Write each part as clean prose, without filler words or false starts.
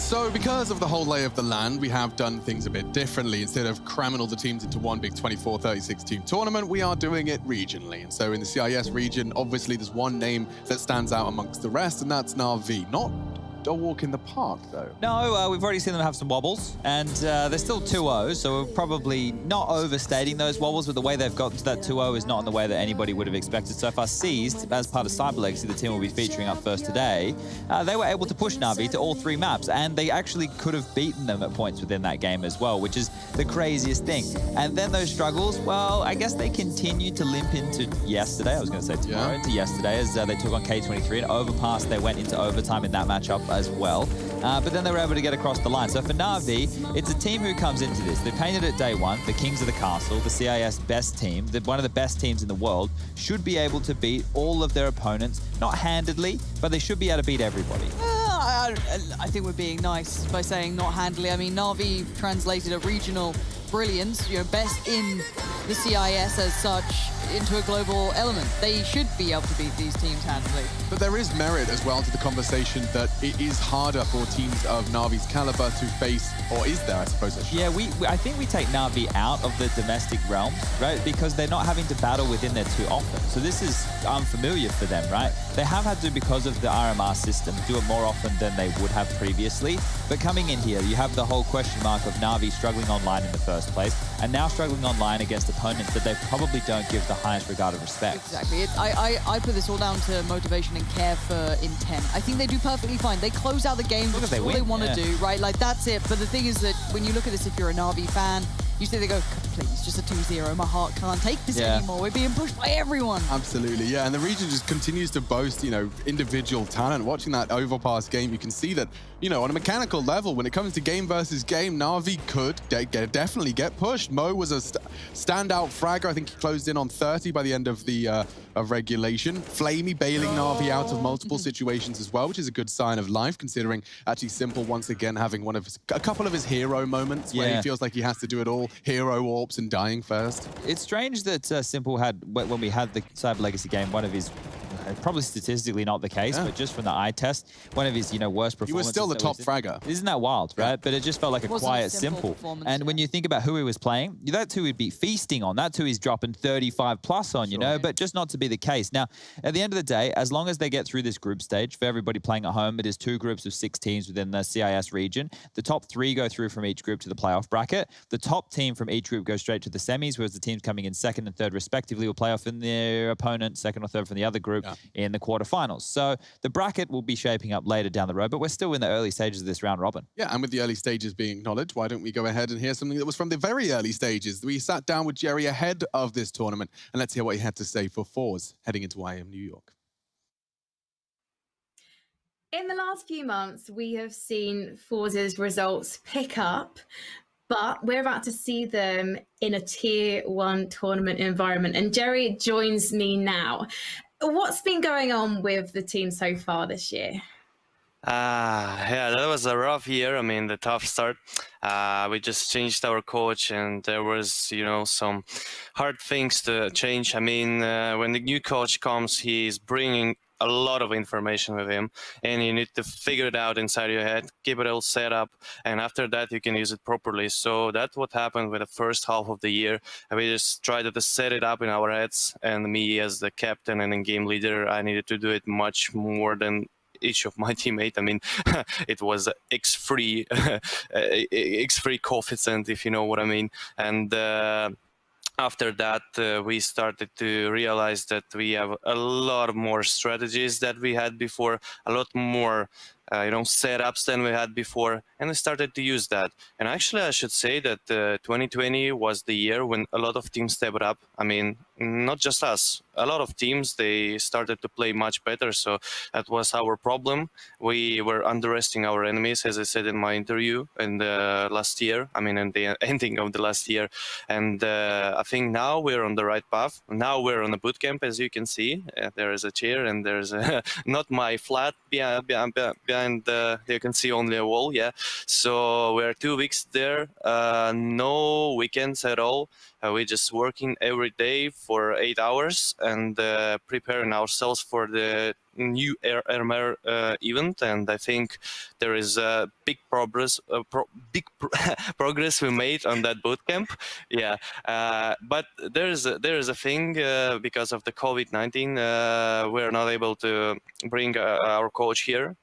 So because of the whole lay of the land, we have done things a bit differently. Instead of cramming all the teams into one big 24-36 team tournament, we are doing it regionally. And so in the CIS region, obviously there's one name that stands out amongst the rest, and that's Na'Vi. Not a walk in the park, though. No, we've already seen them have some wobbles, and they're still 2-0, so we're probably not overstating those wobbles, but the way they've gotten to that 2-0 is not in the way that anybody would have expected so far. Seized, as part of Cyber Legacy, the team will be featuring up first today, they were able to push Na'Vi to all 3 maps, and they actually could have beaten them at points within that game as well, which is the craziest thing. And then those struggles, well, I guess they continued to limp into yesterday, I was going to say tomorrow, into yesterday, as they took on K23 and overpassed. They went into overtime in that matchup as well. But then they were able to get across the line. So for Na'Vi, it's a team who comes into this. They painted it day one, the Kings of the Castle, the CIS best team, one of the best teams in the world, should be able to beat all of their opponents, not handedly, but they should be able to beat everybody. I think we're being nice by saying not handily. I mean, Na'Vi translated a regional brilliance, you know, best in the CIS as such, into a global element. They should be able to beat these teams handily. But there is merit as well to the conversation that it is harder for teams of Na'Vi's caliber to face, or is there, I suppose? Yeah, I think we take Na'Vi out of the domestic realm, right? Because they're not having to battle within there too often. So this is unfamiliar for them, right? They have had to, because of the RMR system, do it more often than they would have previously. But coming in here, you have the whole question mark of Na'Vi struggling online in the first place, and now struggling online against opponents that they probably don't give the highest regard of respect. Exactly. I put this all down to motivation and care for intent. I think they do perfectly fine. They close out the game, which is all they want to do, right? Like, that's it. But the thing is that when you look at this, if you're a Na'Vi fan, you say they go, please, just a 2-0. My heart can't take this anymore. We're being pushed by everyone. Absolutely, yeah. And the region just continues to boast, you know, individual talent. Watching that overpass game, you can see that, you know, on a mechanical level, when it comes to game versus game, Na'Vi could definitely get pushed. Mo was a standout fragger. I think he closed in on 30 by the end of the of regulation. Flamey bailing Na'Vi out of multiple situations as well, which is a good sign of life, considering actually Simple once again having a couple of his hero moments where he feels like he has to do it all. Hero warps and dying first. It's strange that Simple had, when we had the Cyber Legacy game, one of his, probably statistically not the case, but just from the eye test, one of his, you know, worst performances. He was still the top fragger. Isn't that wild, right? But it just felt like a quiet Simple. And when you think about who he was playing, that's who he'd be feasting on. That's who he's dropping 35 plus on, you know, but just not to be the case. Now, at the end of the day, as long as they get through this group stage, for everybody playing at home, it is 2 groups of 6 teams within the CIS region. The top 3 go through from each group to the playoff bracket. The top team from each group goes straight to the semis, whereas the teams coming in 2nd and 3rd respectively will play off in their opponent, 2nd or 3rd from the other group in the quarterfinals. So the bracket will be shaping up later down the road, but we're still in the early stages of this round robin. Yeah, and with the early stages being acknowledged, why don't we go ahead and hear something that was from the very early stages. We sat down with Jerry ahead of this tournament, and let's hear what he had to say for forZe heading into IEM New York. In the last few months, we have seen forZe's results pick up, but we're about to see them in a tier 1 tournament environment. And Jerry joins me now. What's been going on with the team so far this year? Yeah, that was a rough year. I mean, the tough start. We just changed our coach, and there was, you know, some hard things to change. I mean, when the new coach comes, he's bringing a lot of information with him, and you need to figure it out inside your head, keep it all set up, and after that you can use it properly. So that's what happened with the first half of the year. We just tried to set it up in our heads, and me as the captain and game leader, I needed to do it much more than each of my teammates. I mean, it was X3 coefficient, if you know what I mean. And after that, we started to realize that we have a lot more strategies that we had before, a lot more you know, setups than we had before, and we started to use that. And actually, I should say that 2020 was the year when a lot of teams stepped up. I mean, not just us. A lot of teams, they started to play much better, so that was our problem. We were underestimating our enemies, as I said in my interview in the last year, I mean, in the ending of the last year. And I think now we're on the right path. Now we're on a boot camp, as you can see. There is a chair, and there's not my flat behind behind you can see only a wall. Yeah, so we're 2 weeks there, no weekends at all. We're just working every day for 8 hours and preparing ourselves for the new RMR event. And I think there is a big progress we made on that bootcamp. Yeah, but there is a thing because of the COVID-19, we're not able to bring our coach here.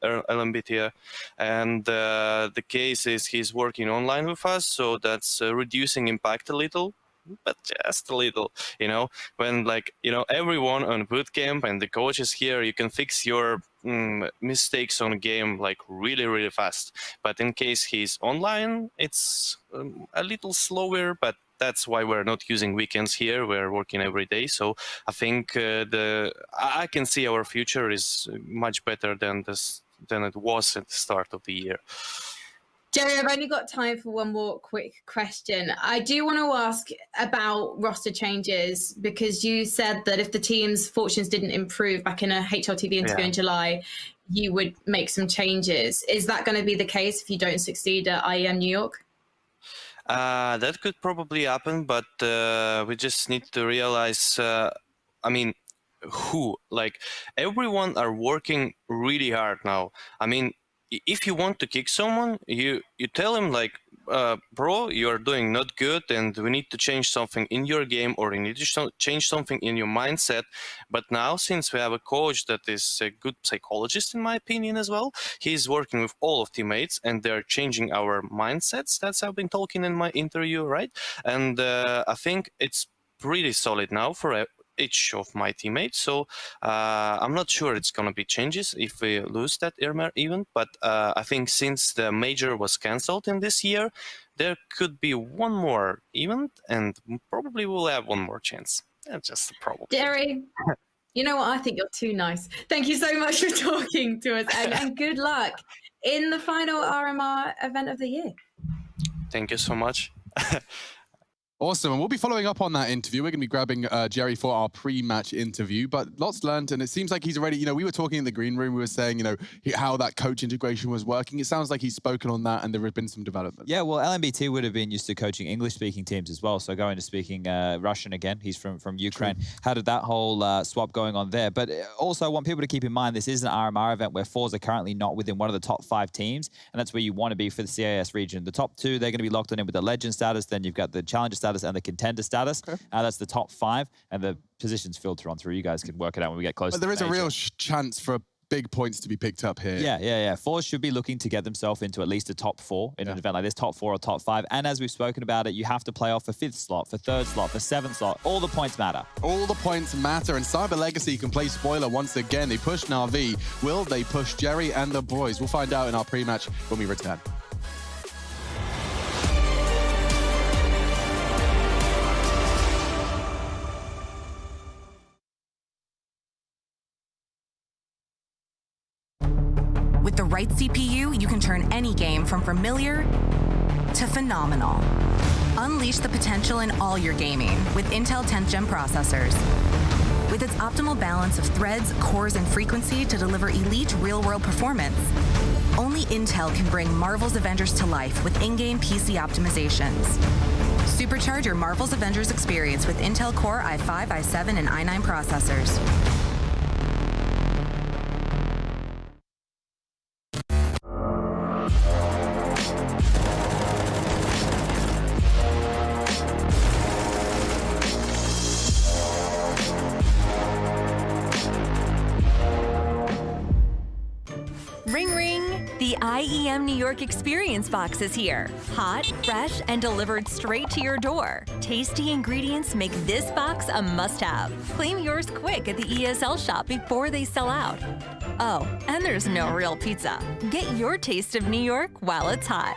LMBT, and the case is he's working online with us, so that's reducing impact a little, but just a little, you know. When, like, you know, everyone on bootcamp and the coach is here, you can fix your mistakes on game like really fast. But in case he's online, it's a little slower, but that's why we're not using weekends here. We're working every day. So I think I can see our future is much better than it was at the start of the year. Jerry, I've only got time for one more quick question. I do want to ask about roster changes, because you said that if the team's fortunes didn't improve back in a HLTV interview in July, you would make some changes. Is that going to be the case if you don't succeed at IEM New York? That could probably happen, but we just need to realize, I mean, like, everyone are working really hard now. I mean, if you want to kick someone, you tell him, like, bro, you're doing not good and we need to change something in your game, or you need to change something in your mindset. But now, since we have a coach that is a good psychologist, in my opinion as well, he's working with all of teammates and they're changing our mindsets. That's I've been talking in my interview, right? And I think it's pretty solid now for each of my teammates. So I'm not sure it's going to be changes if we lose that RMR event, but I think since the major was cancelled in this year, there could be one more event and probably we'll have one more chance. That's just a problem. Jerry, you know what? I think you're too nice. Thank you so much for talking to us, and good luck in the final RMR event of the year. Thank you so much. Awesome, and we'll be following up on that interview. We're going to be grabbing Jerry for our pre-match interview, but lots learned, and it seems like he's already, you know, we were talking in the green room, we were saying, you know, how that coach integration was working. It sounds like he's spoken on that, and there have been some development. Yeah, well, LMBT would have been used to coaching English-speaking teams as well, so going to speaking Russian again. He's from Ukraine. True. How did that whole swap going on there? But also, I want people to keep in mind, this is an RMR event where forZe are currently not within one of the top 5 teams, and that's where you want to be for the CIS region. The top 2, they're going to be locked in with the legend status, then you've got the challenger status and the contender status. Okay. That's the top 5, and the positions filter on through. You guys can work it out when we get closer. But there is a real chance for big points to be picked up here. Yeah. forZe should be looking to get themselves into at least a top 4 in an event like this, top 4 or top 5. And as we've spoken about it, you have to play off for 5th slot, for 3rd slot, for 7th slot. All the points matter. All the points matter, and Cyber Legacy can play spoiler once again. They push Na'Vi. Will they push Jerry and the boys? We'll find out in our pre-match when we return. With the right CPU, you can turn any game from familiar to phenomenal. Unleash the potential in all your gaming with Intel 10th Gen processors. With its optimal balance of threads, cores, and frequency to deliver elite real-world performance, only Intel can bring Marvel's Avengers to life with in-game PC optimizations. Supercharge your Marvel's Avengers experience with Intel Core i5, i7, and i9 processors. Ring ring! The IEM New York Experience Box is here. Hot, fresh, and delivered straight to your door. Tasty ingredients make this box a must-have. Claim yours quick at the ESL shop before they sell out. Oh, and there's no real pizza. Get your taste of New York while it's hot.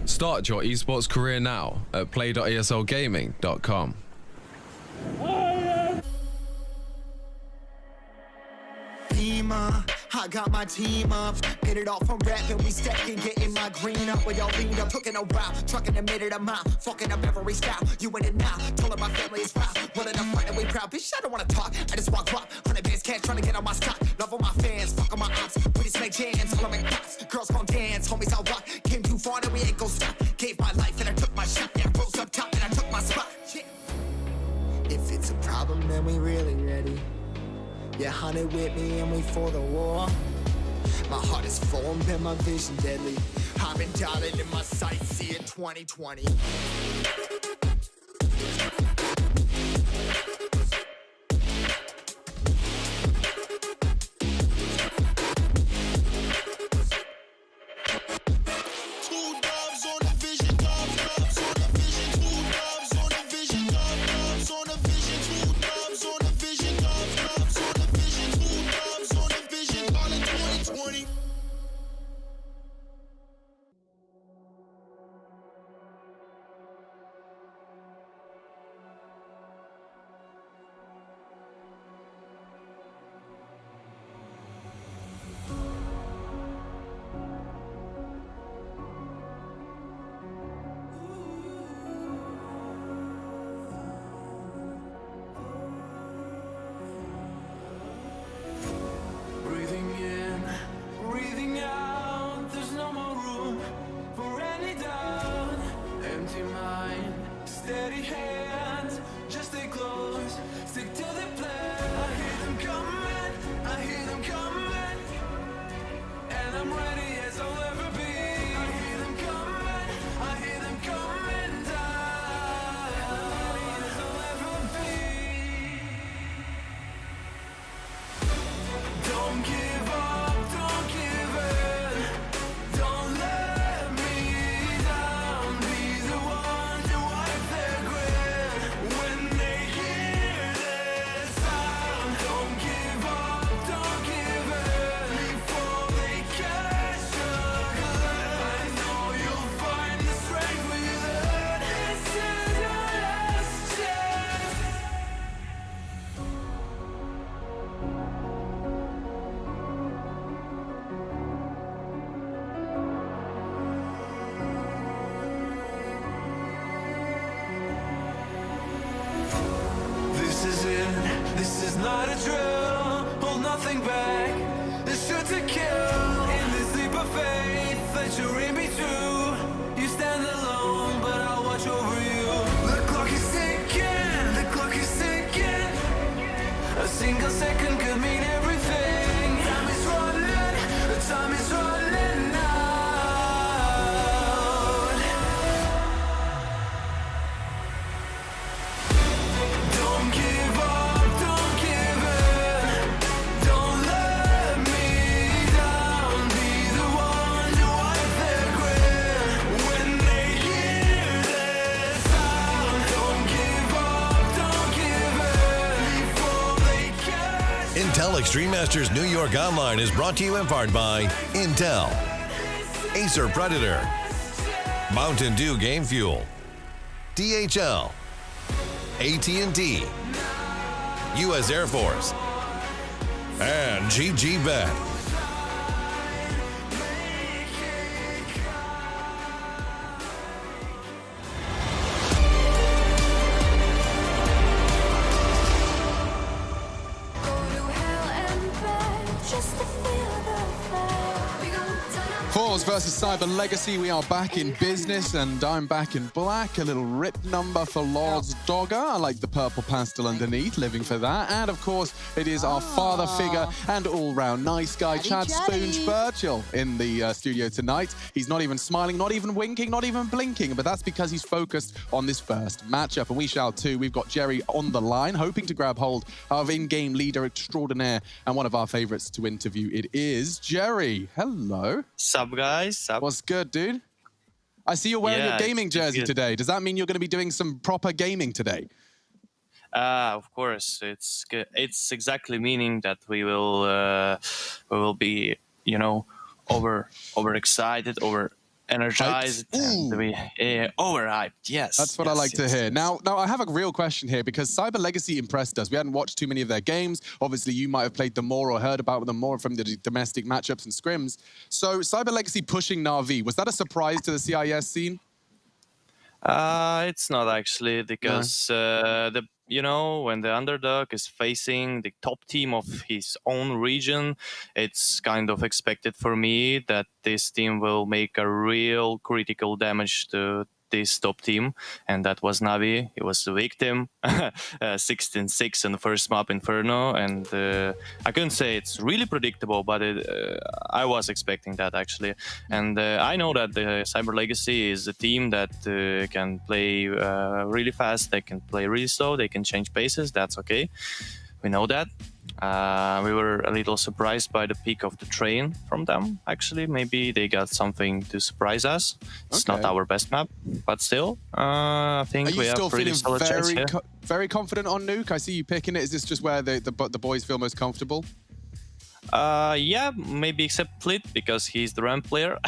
Start your esports career now at play.eslgaming.com. beamer. I got my team up, hit it off from rapping, we stacking, getting my green up. We all leaned up, took in a while, trucking a minute a mile, fucking up every style. You in it now, told her my family is proud. One enough fight and we proud. Bitch, I don't wanna talk, I just walk rock. 100 bands cash, trying to get on my stock. Love all my fans, fuck on my ops. We just make jams, all I make pops. Girls gon' dance, homies I'll rock. Came too far, and we ain't gon' stop. Gave my life and I took my shot. Yeah, I rose up top and I took my spot. Yeah. If it's a problem, then we really ready. Yeah, hunted with me and we for the war. My heart is formed and my vision deadly. I've been dialing in my sights, see it 2020. Breathing in, breathing out, there's no more room for any doubt. Empty mind, steady hands, just stay close, stick to the plan. I hear them coming, I hear them coming, and I'm ready as I'll ever be. I hear them coming, I hear them coming down, ready as I'll ever be. Don't give up, don't give in. Don't let me down. Be the one to wipe their grin when they hear this sound. Don't give up, don't give in before they catch a glimpse. I know you'll find the strength within. This is your last chance. This is it, this is not a drill. Hold nothing back, it's sure to kill. In this leap of faith that you're in me too. You stand alone, but I'll watch over you. The clock is ticking, the clock is ticking. A single second could mean everything. Time is running, the time is running out. Don't give up, don't give in. Don't let me down. Be the one to wipe their grin when they hear this sound. Don't give up, don't give in before they catch. Intel Extreme Masters New York Online is brought to you in part by Intel, Acer Predator, Mountain Dew Game Fuel, DHL, AT&T, U.S. Air Force, and GG Bet. forZe versus Cyber Legacy. We are back in business, and I'm back in black. A little rip number for Lord's Dogger. I like the purple pastel underneath, living for that. And of course, it is our father figure and all-round nice guy, Chad Spoonge Birchall, in the studio tonight. He's not even smiling, not even winking, not even blinking, but that's because he's focused on this first matchup, and we shall too. We've got Jerry on the line, hoping to grab hold of in-game leader extraordinaire and one of our favorites to interview. It is Jerry. Hello. Sup, guys? Sup? What's good, dude? I see you're wearing your gaming jersey today. Does that mean you're going to be doing some proper gaming today? Of course, it's good. It's exactly meaning that we will be, over excited, over energized and overhyped. Yes, that's what I like to hear. Now, I have a real question here because Cyber Legacy impressed us. We hadn't watched too many of their games. Obviously, you might have played them more or heard about them more from the domestic matchups and scrims. So, Cyber Legacy pushing Na'Vi, was that a surprise to the CIS scene? It's not actually, because when the underdog is facing the top team of his own region, it's kind of expected for me that this team will make a real critical damage to this top team, and that was Na'Vi. He was the victim. 16-6 in the first map, Inferno, and I couldn't say it's really predictable, but I was expecting that actually. And I know that the Cyber Legacy is a team that can play really fast, they can play really slow, they can change paces, that's okay. We know that. We were a little surprised by the peak of the train from them, actually. Maybe they got something to surprise us. It's not our best map, but still, I think we have pretty solid chance here. Very confident on Nuke? I see you picking it. Is this just where the boys feel most comfortable? Yeah, maybe except Fleet, because he's the ramp player.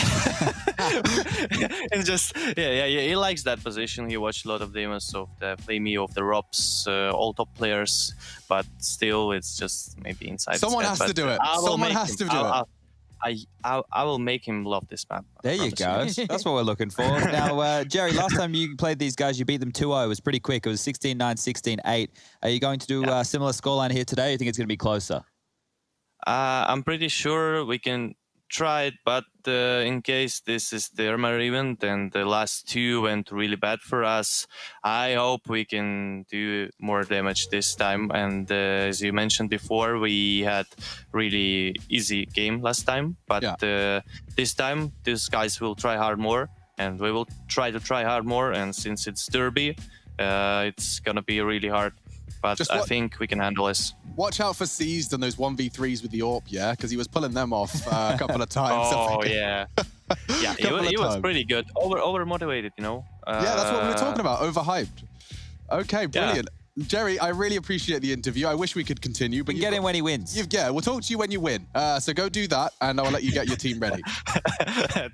It's just, yeah, he likes that position. He watched a lot of demos of the Flamey, of the Robs, all top players, but still, it's just maybe inside. Someone has to do it. Someone has to do it. I will make him love this map. There you go. That's what we're looking for. Now, Jerry, last time you played these guys, you beat them 2-0. It was pretty quick. It was 16-9, 16-8. Are you going to do a similar scoreline here today? Or you think it's going to be closer? I'm pretty sure we can try it, but in case this is the Armor event and the last two went really bad for us, I hope we can do more damage this time. And as you mentioned before, we had really easy game last time, but this time these guys will try hard more, and we will try hard more. And since it's Derby, it's gonna be really hard. But I think we can handle this. Watch out for Seized and those 1v3s with the AWP, yeah? Because he was pulling them off a couple of times. Oh, yeah. Yeah, he was pretty good. Over-motivated, you know? Yeah, that's what we were talking about, overhyped. Okay, brilliant. Jerry, I really appreciate the interview. I wish we could continue, but you get him when he wins. Yeah, we'll talk to you when you win. So go do that, and I'll let you get your team ready.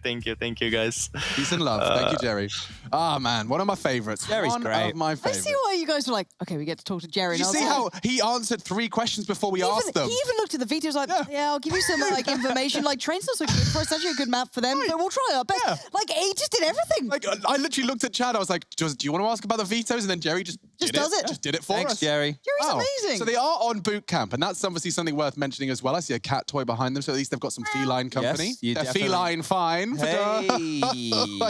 Thank you, guys. Peace and love. Thank you, Jerry. Ah, man, one of my favorites. Jerry's great. One of my favorites. I see why you guys were like, okay, we get to talk to Jerry. Did you see how he answered 3 questions before we asked them? He even looked at the video, was like, yeah, I'll give you some information. Like, train's not so good for us. It's actually a good map for them, but we'll try our best. Yeah. Like, he just did everything. Like, I literally looked at Chad. I was like, do you want to ask about the vetoes? And then Jerry just does it. Just did it for us. Thanks, Jerry. Jerry's amazing. So they are on boot camp, and that's obviously something worth mentioning as well. I see a cat toy behind them, so at least they've got some feline company. Yes, they're feline fine. Hey,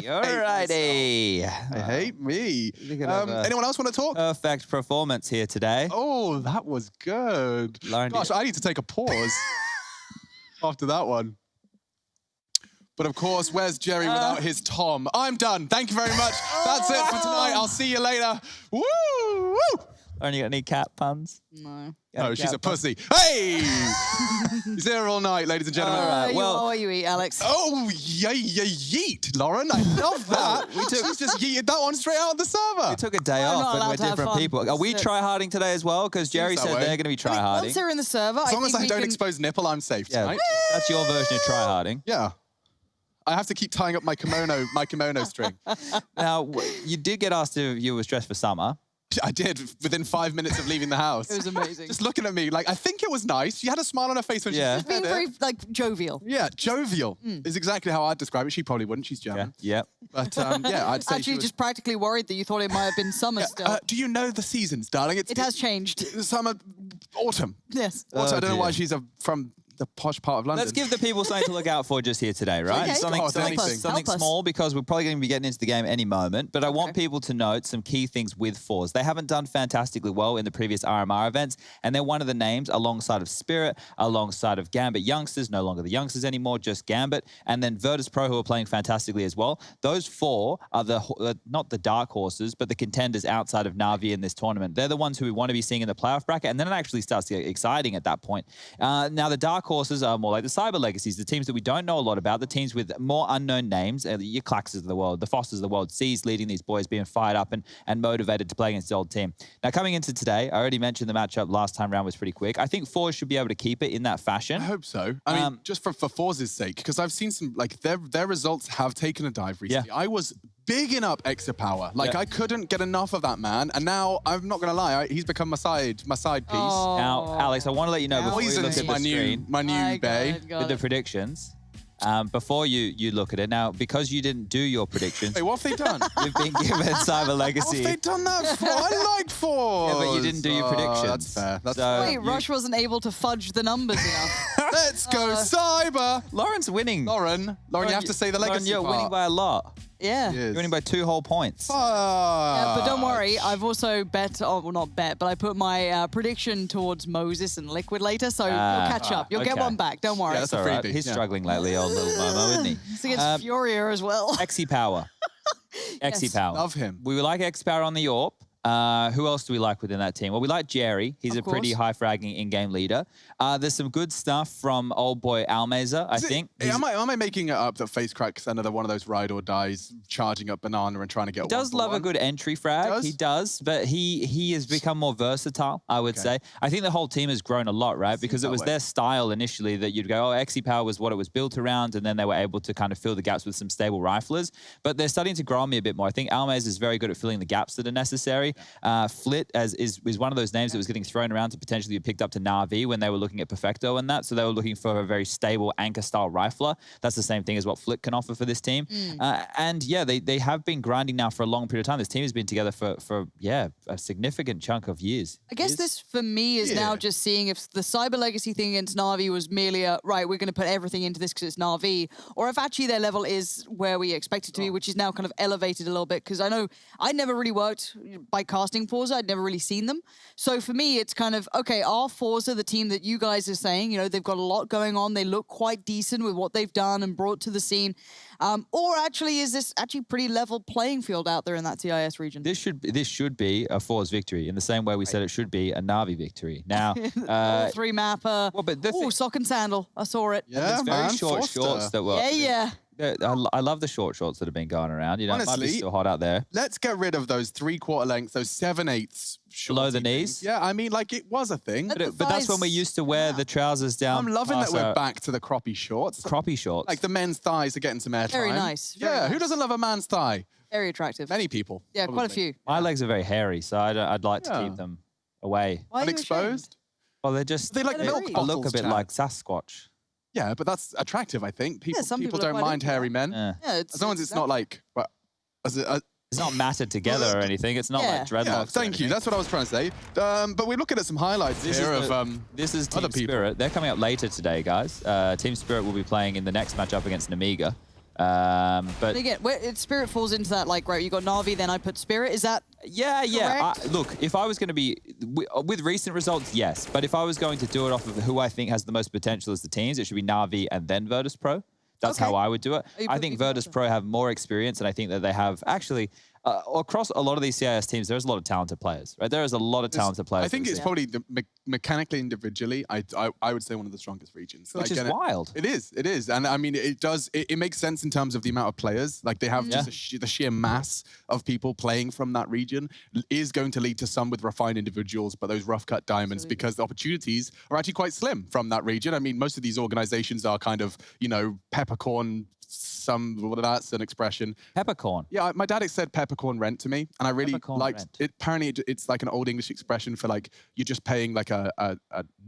alrighty. I hate me. Anyone else want to talk? Perfect performance here today. Oh, that was good. Gosh, I need to take a pause after that one. But of course, where's Jerry without his Tom? I'm done. Thank you very much. That's it for tonight. I'll see you later. Woo! Woo! Only got any cat puns? No. No, she's a pussy. Hey! He's here all night, ladies and gentlemen. All right, well, you eat, Alex. Oh, yeet, Lauren. I love that. She's just yeeted that one straight out of the server. We took a day off and we're different people. Are we try-harding today as well? Because Jerry said they're going to be try-harding. Once they're in the server, as long as I don't expose nipple, I'm safe tonight. That's your version of try-harding. Yeah. I have to keep tying up my kimono string. Now, you did get asked if you were dressed for summer. I did, within 5 minutes of leaving the house. It was amazing. Just looking at me, like, I think it was nice. She had a smile on her face when she was being very, like, jovial. Yeah, jovial is exactly how I'd describe it. She probably wouldn't. She's German. Yeah. But, yeah, I'd say actually just practically worried that you thought it might have been summer still. Do you know the seasons, darling? It has changed. Summer, autumn. Yes. Also, I don't know why she's from the posh part of London. Let's give the people something to look out for just here today, right? Okay. Something small, because we're probably going to be getting into the game any moment. But I want people to note some key things with forZe. They haven't done fantastically well in the previous RMR events, and they're one of the names alongside of Spirit, alongside of Gambit Youngsters, no longer the Youngsters anymore, just Gambit, and then Virtus Pro, who are playing fantastically as well. Those 4 are the not the dark horses, but the contenders outside of Na'Vi in this tournament. They're the ones who we want to be seeing in the playoff bracket, and then it actually starts to get exciting at that point. Now, the dark dark horses are more like the Cyber Legacies, the teams that we don't know a lot about, the teams with more unknown names, your Claxes of the world, the Fosters of the world, C's leading these boys, being fired up and motivated to play against the old team. Now, coming into today, I already mentioned the matchup last time round was pretty quick. I think forZe should be able to keep it in that fashion. I hope so. I mean, just for forZe's sake, because I've seen some, like, their results have taken a dive recently. Yeah. I was bigging up Power. Like, I couldn't get enough of that man. And now, I'm not going to lie, he's become my side piece. Oh. Now, Alex, I want to let you know before you look at the screen, my new bae. with the predictions. Before you look at it, now, because you didn't do your predictions... Hey, what have they done? You've been given Cyber Legacy. What have they done that for? I like forZe. Yeah, but you didn't do your predictions. That's fair. That's Wait, Rush wasn't able to fudge the numbers enough. Let's go Cyber! Lauren's winning. Lauren, you have to say the legacy you're part. winning by a lot. Yeah. You're winning by 2 whole points. Yeah, but don't worry, I've also bet, well, not bet, but I put my prediction towards Moses and Liquid later, so you'll catch up. You'll get one back, don't worry. Yeah, that's All right. He's struggling lately, old little Momo, isn't he? It's against Furia as well. Power. Power. Love him. We like Power on the AWP. Who else do we like within that team? Well, we like Jerry. He's a pretty high-fragging in-game leader. There's some good stuff from old boy Almeza, I think. Am I making it up that Face Crack's another one of those ride or dies, charging up Banana and trying to get He does love a good entry frag. He does, but he has become more versatile, I would say. I think the whole team has grown a lot, right? Because it was their style initially that you'd go, oh, Power was what it was built around, and then they were able to kind of fill the gaps with some stable riflers. But they're starting to grow on me a bit more. I think Almeza is very good at filling the gaps that are necessary. Flit is one of those names that was getting thrown around to potentially be picked up to Na'Vi when they were looking at Perfecto and that. So they were looking for a very stable anchor-style rifler. That's the same thing as what Flit can offer for this team. And yeah, they have been grinding now for a long period of time. This team has been together for a significant chunk of years. I guess this, for me, is now just seeing if the Cyber Legacy thing against Na'Vi was merely a, right, we're going to put everything into this because it's Na'Vi, or if actually their level is where we expect it to be, which is now kind of elevated a little bit, because I know I never really worked by casting forZe. I'd never really seen them. So for me, it's kind of, okay, are forZe the team that you guys are saying, you know, they've got a lot going on, they look quite decent with what they've done and brought to the scene, or actually is this actually pretty level playing field out there in that CIS region? This should be a forZe victory in the same way we said it should be a Na'Vi victory. Now, all 3 mapper. Well, but sock and sandal. I saw it. Yeah, very short shorts that were. Yeah. I love the short shorts that have been going around. You know, honestly, it might be still hot out there. Let's get rid of those 3/4 lengths, those 7/8 below the knees. Yeah, I mean, like, it was a thing. But that's when we used to wear the trousers down. I'm loving that we're back to the croppy shorts. Croppy shorts. Like, the men's thighs are getting some airtime. Very nice. Yeah, who doesn't love a man's thigh? Very attractive. Many people. Yeah, quite a few. My legs are very hairy, so I'd like to keep them away. Why are you Unexposed? Well, they're just... They like milk They bottles, look a bit Chad. like Sasquatch. Yeah, but that's attractive, I think. People, some people people are don't quite mind into hairy that. men. Yeah, As long as it's not like... Well, it's not matted together or anything. It's not like dreadlocks. Yeah, thank you. That's what I was trying to say. But we're looking at some highlights here of this is Team other people. Spirit. They're coming up later today, guys. Team Spirit will be playing in the next matchup against Namiga. But again, Spirit falls into that, like, right, you got Na'Vi, then I put Spirit. Is that correct? Look, if I was going to be with recent results, yes. But if I was going to do it off of who I think has the most potential as the teams, it should be Na'Vi and then Virtus Pro. That's how I would do it. I think Virtus Pro have more experience, and I think that they have actually across a lot of these CIS teams, there's a lot of talented players, right? There is a lot of talented players. I think it's probably mechanically, individually, I would say one of the strongest regions. Which is wild. It is. And I mean, it makes sense in terms of the amount of players. Like, they have just the sheer mass of people playing from that region is going to lead to some with refined individuals, but those rough cut diamonds, because the opportunities are actually quite slim from that region. I mean, most of these organizations are kind of, you know, peppercorn, that's an expression. Peppercorn. Yeah, my dad said peppercorn rent to me, and I really liked it. Apparently, it's like an old English expression for, like, you're just paying like a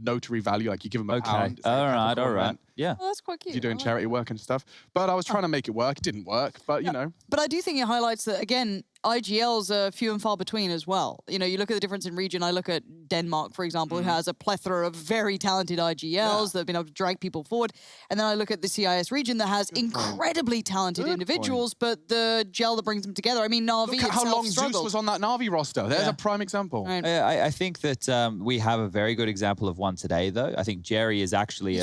notary value, like you give them a pound. All right. Rent. Yeah. Oh, that's quite cute. If you're doing charity work and stuff. But I was trying to make it work. It didn't work, but you know. But I do think it highlights that, again, IGLs are few and far between as well. You know, you look at the difference in region. I look at Denmark, for example, who has a plethora of very talented IGLs that have been able to drag people forward. And then I look at the CIS region that has incredibly talented individuals, but the gel that brings them together. I mean, Na'Vi Look at how long struggled. Zeus was on that Na'Vi roster. There's a prime example. Right. I think that we have a very good example of one today, though. I think Jerry is actually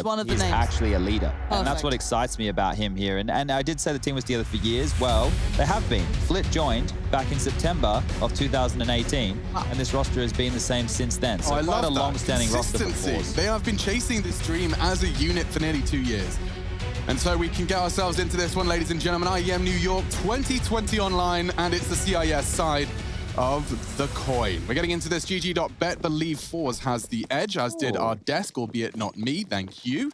actually a leader. And that's Perfect. what excites me about him here. And I did say the team was together for years. Well, they have been. Flit joined back in September of 2018, and this roster has been the same since then. So I quite love a that. long-standing roster for Consistency. forZe. They have been chasing this dream as a unit for nearly 2 years. And so we can get ourselves into this one, ladies and gentlemen. IEM New York 2020 online, and it's the CIS side of the coin. We're getting into this. GG.bet believe forZe has the edge, as did our desk, albeit not me. Thank you.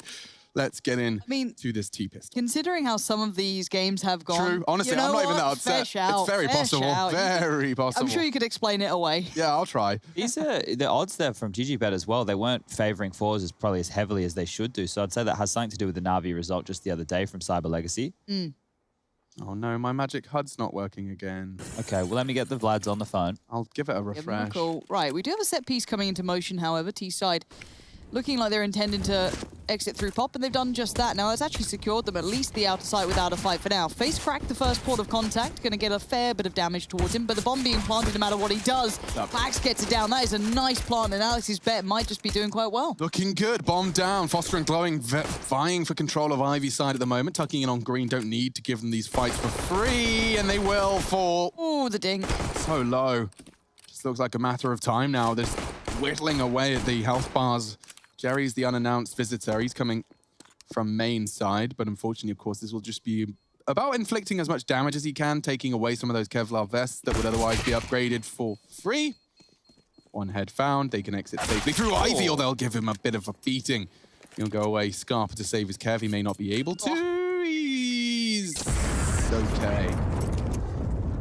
Let's get in to this T-pistol. Considering how some of these games have gone... True. Honestly, you know I'm not even what? that upset. Fair shout, It's very fair possible. shout. Very possible. I'm sure you could explain it away. Yeah, I'll try. These are the odds there from GGBet as well. They weren't favoring forZe as probably as heavily as they should do. So I'd say that has something to do with the Na'Vi result just the other day from Cyber Legacy. Oh no, my magic HUD's not working again. Okay, well, let me get the Vlads on the phone. I'll give it a Give them a refresh. call. Right, we do have a set piece coming into motion, however, T-side looking like they're intending to exit through pop, and they've done just that. Now, it's actually secured them at least the outer site without a fight for now. Face cracked the first port of contact, going to get a fair bit of damage towards him, but the bomb being planted no matter what he does. Pax gets it down. That is a nice plant, and Alex's bet might just be doing quite well. Looking good. Bomb down. Foster and Glowing vying for control of Ivy's side at the moment. Tucking in on green. Don't need to give them these fights for free, and they will fall. Ooh, the dink. So low. Just looks like a matter of time now. They're whittling away at the health bars. Jerry's the unannounced visitor. He's coming from main side, but unfortunately, of course, this will just be about inflicting as much damage as he can, taking away some of those Kevlar vests that would otherwise be upgraded for free. One head found. They can exit safely through Ivy, or they'll give him a bit of a beating. He'll go away. Scarpa to save his Kev. He may not be able to. He's okay.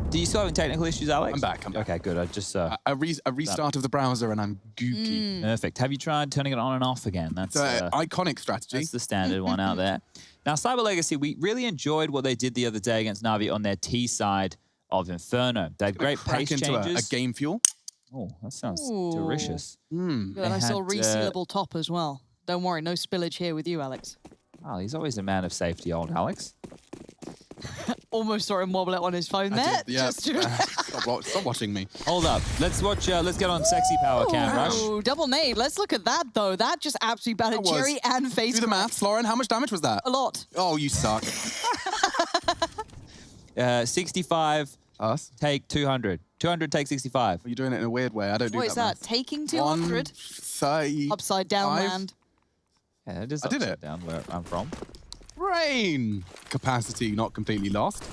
Do you still having technical issues, Alex? I'm back. Okay, good. I just... a restart of the browser, and I'm gooky. Perfect. Have you tried turning it on and off again? That's iconic strategy. That's the standard one out there. Now, Cyber Legacy, we really enjored what they did the other day against Na'Vi on their T side of Inferno. They had great pace into changes. a game fuel. Oh, that sounds delicious. Got a nice little resealable top as well. Don't worry, no spillage here with you, Alex. Oh, he's always a man of safety, old Alex. Almost saw him wobble it on his phone there. Yeah. Stop watching me. Hold up. Let's watch. Let's get on Sexy Power Cam, Rush. Oh, double nade. Let's look at that, though. That just absolutely battered Jerry and Face. Do the maths, Lauren. How much damage was that? A lot. Oh, you suck. 65. Us? Take 200. 200 take 65. You're doing it in a weird way. I don't do What that. is that? maths. Taking 200? 135. Upside down land. Yeah, it is I did upside it. down where I'm from. Brain capacity not completely lost.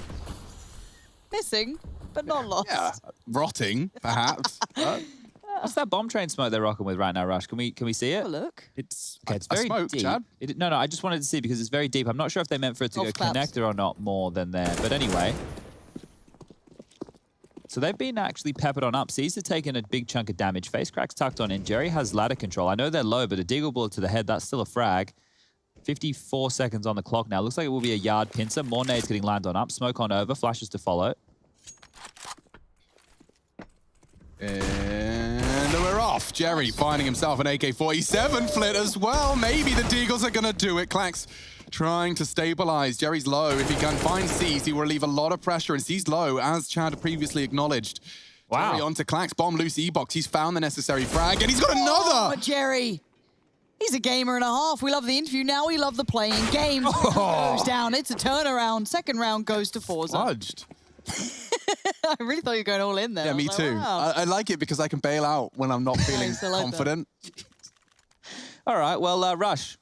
Missing, but not lost. Yeah, rotting perhaps. What's that bomb train smoke they're rocking with right now, Rush? Can we see it? Have a look. It's Okay, it's very smoke, deep. Chad. No, I just wanted to see because it's very deep. I'm not sure if they meant for it to Golf go claps. connector or not more than there. But anyway. So they've been actually peppered on up. CIS have taken a big chunk of damage. Face cracks tucked on in. Jerry has ladder control. I know they're low, but a deagle bullet to the head, that's still a frag. 54 seconds on the clock now. Looks like it will be a yard pincer. More nades getting landed on up. Smoke on over. Flashes to follow. And we're off. Jerry finding himself an AK-47 flit as well. Maybe the Deagles are going to do it. Clax trying to stabilize. Jerry's low. If he can find CIS, he will relieve a lot of pressure. And CIS low, as Chad previously acknowledged. Wow. Jerry onto Clax. Bomb loose E-box. He's found the necessary frag, and he's got another. Oh, Jerry. He's a gamer and a half. We love the interview. Now we love the playing. Game goes down. It's a turnaround. Second round goes to forZe. Fudged. I really thought you were going all in there. Yeah, I was me like, too. wow. I like it because I can bail out when I'm not feeling Nice, I like that. confident. All right, well, Rush,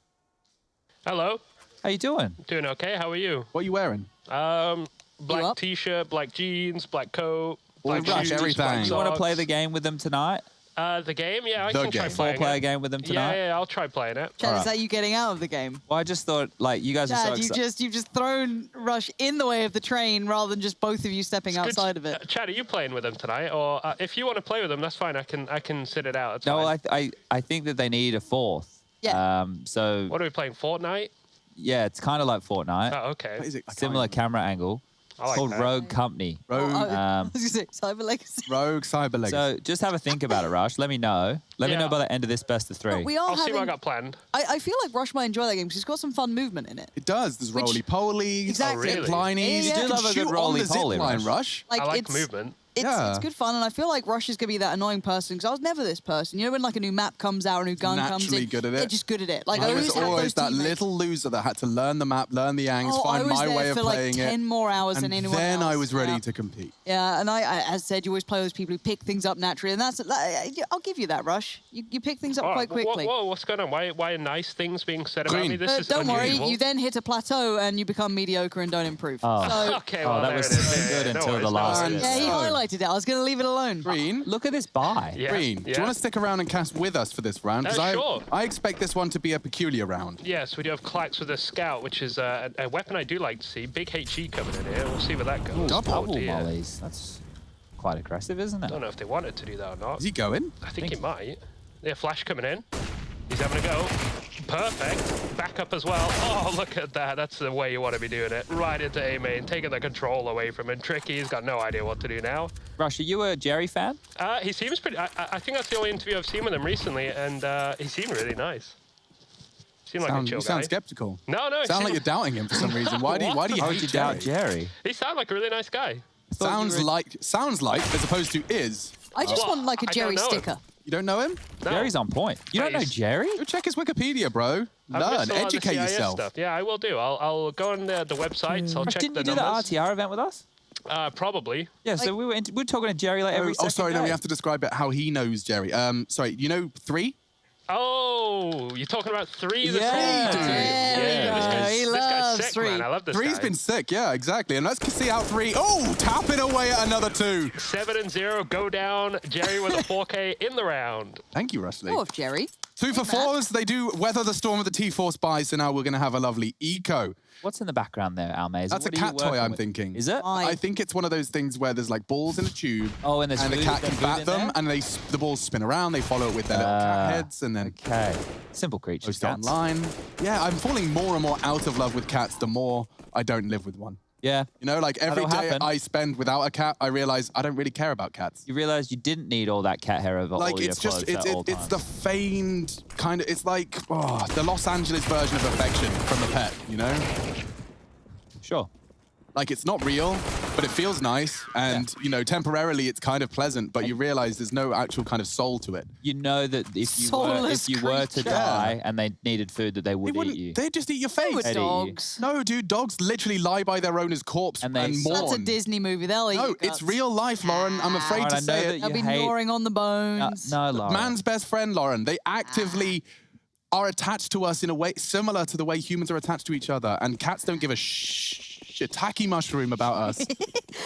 Hello. how you doing? Doing okay. How are you? What are you wearing? Black up? t-shirt, black jeans, black coat, black Rush, shoes, everything. black You You want to socks. play the game with them tonight? The game? Yeah, I The can try game. playing Four-player it. game with them tonight? Yeah, I'll try playing it. Chad, All is right. that you getting out of the game? Well, I just thought, like, you guys are so Chad, excited. you've just thrown Rush in the way of the train rather than just both of you stepping Good- outside of it. Chad, are you playing with them tonight? Or if you want to play with them, that's fine. I can sit it out. It's No, fine. I think that they need a fourth. Yeah. So, What are we playing? Fortnite? yeah, it's kind of like Fortnite. Oh, okay. What is it? I can't Similar remember. camera angle. I It's like called that. Rogue Company. Rogue, I was going to say, Cyber Legacy. Rogue Cyber Legacy. So just have a think about it, Rush. Let me know. Let me Yeah. know by the end of this best of three. We are I'll see what I having... got planned. I feel like Rush might enjoy that game because it's got some fun movement in it. it does. There's Which- roly-polies, Exactly. Oh, really? zip-linies. Yeah, You yeah. can love a good shoot on the roly-poly, zip line, Rush. Rush. I like it's, movement. It's good fun, and I feel like Rush is going to be that annoying person, because I was never this person. You know when like a new map comes out, a new gun comes in? Good at it. They're just good at it. Like, I was had always those that teammates. little loser that had to learn the map, learn the angles, find my way of playing like 10 more hours than anyone then else. I was ready to compete. Yeah, and I, as said, you always play those people who pick things up naturally, and that's I'll give you that, Rush. You pick things up quite quickly. Whoa, what's going on? Why are nice things being said about me? This is don't unusual. worry, you then hit a plateau and you become mediocre and don't improve. Oh, So, okay, well, that was there it is. so good No until worries, the no last worries. bit. yeah, he highlighted it. I was going to leave it alone. Green, Look at this buy. Yeah, Green, do you want to stick around and cast with us for this round? Because sure. I expect this one to be a peculiar round. Yes, we do have Klax with a scout, which is a weapon I do like to see. Big HE coming in here. We'll see where that goes. Double dear. mollies. That's quite aggressive, isn't I it? don't know if they wanted to do that or not. Is he going? I think he might. Yeah, Flash coming in. He's having a go. Perfect. Back up as well. Oh, look at that. That's the way you want to be doing it. Right into A main, taking the control away from him. Tricky, he's got no idea what to do now. Rush, are you a Jerry fan? He seems pretty... I think that's the only interview I've seen with him recently, and he seemed really nice. Seemed like a chill You guy. sound skeptical. No, Sound like you're doubting him for some reason. Why do you hate doubt Jerry? He sounded like a really nice guy. Sounds like, as opposed to is. I just want like a I Jerry don't know him. sticker. You don't know him? No. Jerry's on point. You don't know Nice. Jerry? Go check his Wikipedia, bro. I've Learn, missed a lot of the educate CIS yourself. Stuff. Yeah, I will do. I'll go on the websites. I'll check Didn't the you do numbers. the RTR event with us? Probably. Yeah, so we were talking to Jerry like every second sorry, no, we day. have to describe it how he knows Jerry. Sorry, you know 3? Oh, you're talking about 3 the Yeah, same dude. Yeah, he this guy's loves sick, 3. man. I love this 3's guy. been sick, yeah, exactly. And let's see out 3. Oh, tapping away at another 2. 7-0, go down. Jerry with a 4K in the round. Thank you, Rushley. Oh, Jerry. 2 for 4s. They do weather the storm with the T-Force buy, so now we're going to have a lovely eco. What's in the background there, Almaze? That's a What are you cat toy, working I'm with? thinking. Is it? I think it's one of those things where there's like balls in a tube. Oh, and there's the food- cat there's can food bat in them, there? and the balls spin around. They follow it with their little cat heads, and then Okay. Simple creatures, post cats. online. Yeah, I'm falling more and more out of love with cats the more I don't live with one. Yeah. You know, like every That'll day happen. I spend without a cat, I realize I don't really care about cats. You realized you didn't need all that cat hair over Like all your it's just clothes at all it's times. the feigned kind of. It's like the Los Angeles version of affection from a pet. You know, Sure. like it's not real, but it feels nice, and you know, temporarily it's kind of pleasant. But you realize there's no actual kind of soul to it. You know that if you Soulless were to creature. die and they needed food, that they They would wouldn't. eat you. They'd just eat your face. With They'd eat you. dogs. No, dude, dogs literally lie by their owner's corpse And and, they mourn. That's a Disney movie. They'll eat No, your it's guts. real life, Lauren. I'm afraid Lauren, to I know say that it. They'll be hate- gnawing on the bones. No, Lauren. Man's best friend, Lauren. They actively are attached to us in a way similar to the way humans are attached to each other, and cats don't give a shiitake mushroom about us.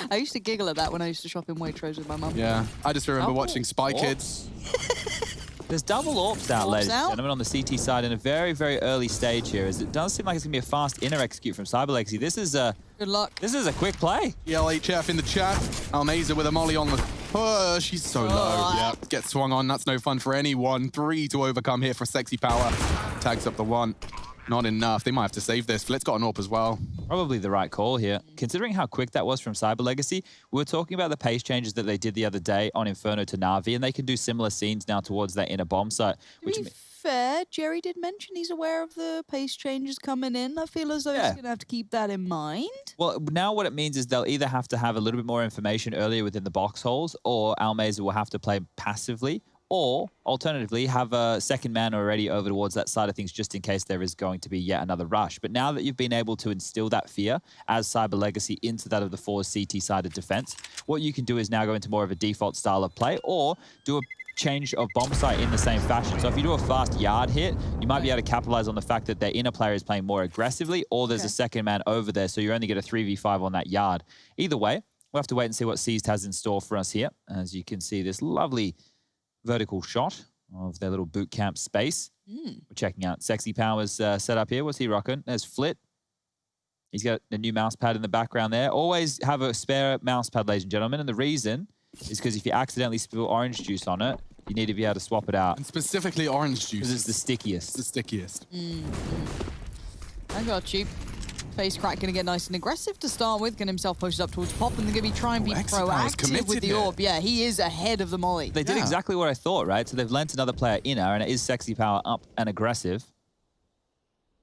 I used to giggle at that when I used to shop in Waitrose with my mum. Yeah, I just remember Oh, watching Spy Orcs. Kids. There's double AWPs out, AWPs ladies and out? gentlemen, on the CT side in a very, very early stage here, as it does seem like it's going to be a fast inner execute from Cyber Legacy. This is a quick play. ELHF in the chat. Almaza with a molly on the push. He's so low. Yeah, gets swung on. That's no fun for anyone. 3 to overcome here for Sexy Power. Tags up the 1. Not enough. They might have to save this. Flit's got an AWP as well. Probably the right call here. Considering how quick that was from Cyber Legacy, we were talking about the pace changes that they did the other day on Inferno to Na'Vi, and they can do similar scenes now towards that inner bomb site. Which To be fair, Jerry did mention he's aware of the pace changes coming in. I feel as though he's going to have to keep that in mind. Well, now what it means is they'll either have to have a little bit more information earlier within the box holes, or Almaza will have to play passively, or alternatively have a second man already over towards that side of things just in case there is going to be yet another rush. But now that you've been able to instill that fear as Cyber Legacy into that of the forZe CT-sided defense, what you can do is now go into more of a default style of play, or do a change of bomb site in the same fashion. So if you do a fast yard hit, you might be able to capitalize on the fact that their inner player is playing more aggressively, or there's a second man over there, so you only get a 3v5 on that yard. Either way, we'll have to wait and see what CIS has in store for us here. As you can see, this lovely vertical shot of their little boot camp space. We're checking out Sexy Power's set up here. What's he rocking? There's Flit. He's got a new mouse pad in the background there. Always have a spare mouse pad, ladies and gentlemen. And the reason is because if you accidentally spill orange juice on it, you need to be able to swap it out. And specifically orange juice. Because it's the stickiest. The stickiest. I got you. Face Crack going to get nice and aggressive to start with. Getting himself posted up towards Pop, and they're going to be trying to be proactive with the AWP. Yeah, he is ahead of the molly. They did exactly what I thought, right? So they've lent another player inner, and it is Sexy Power up and aggressive.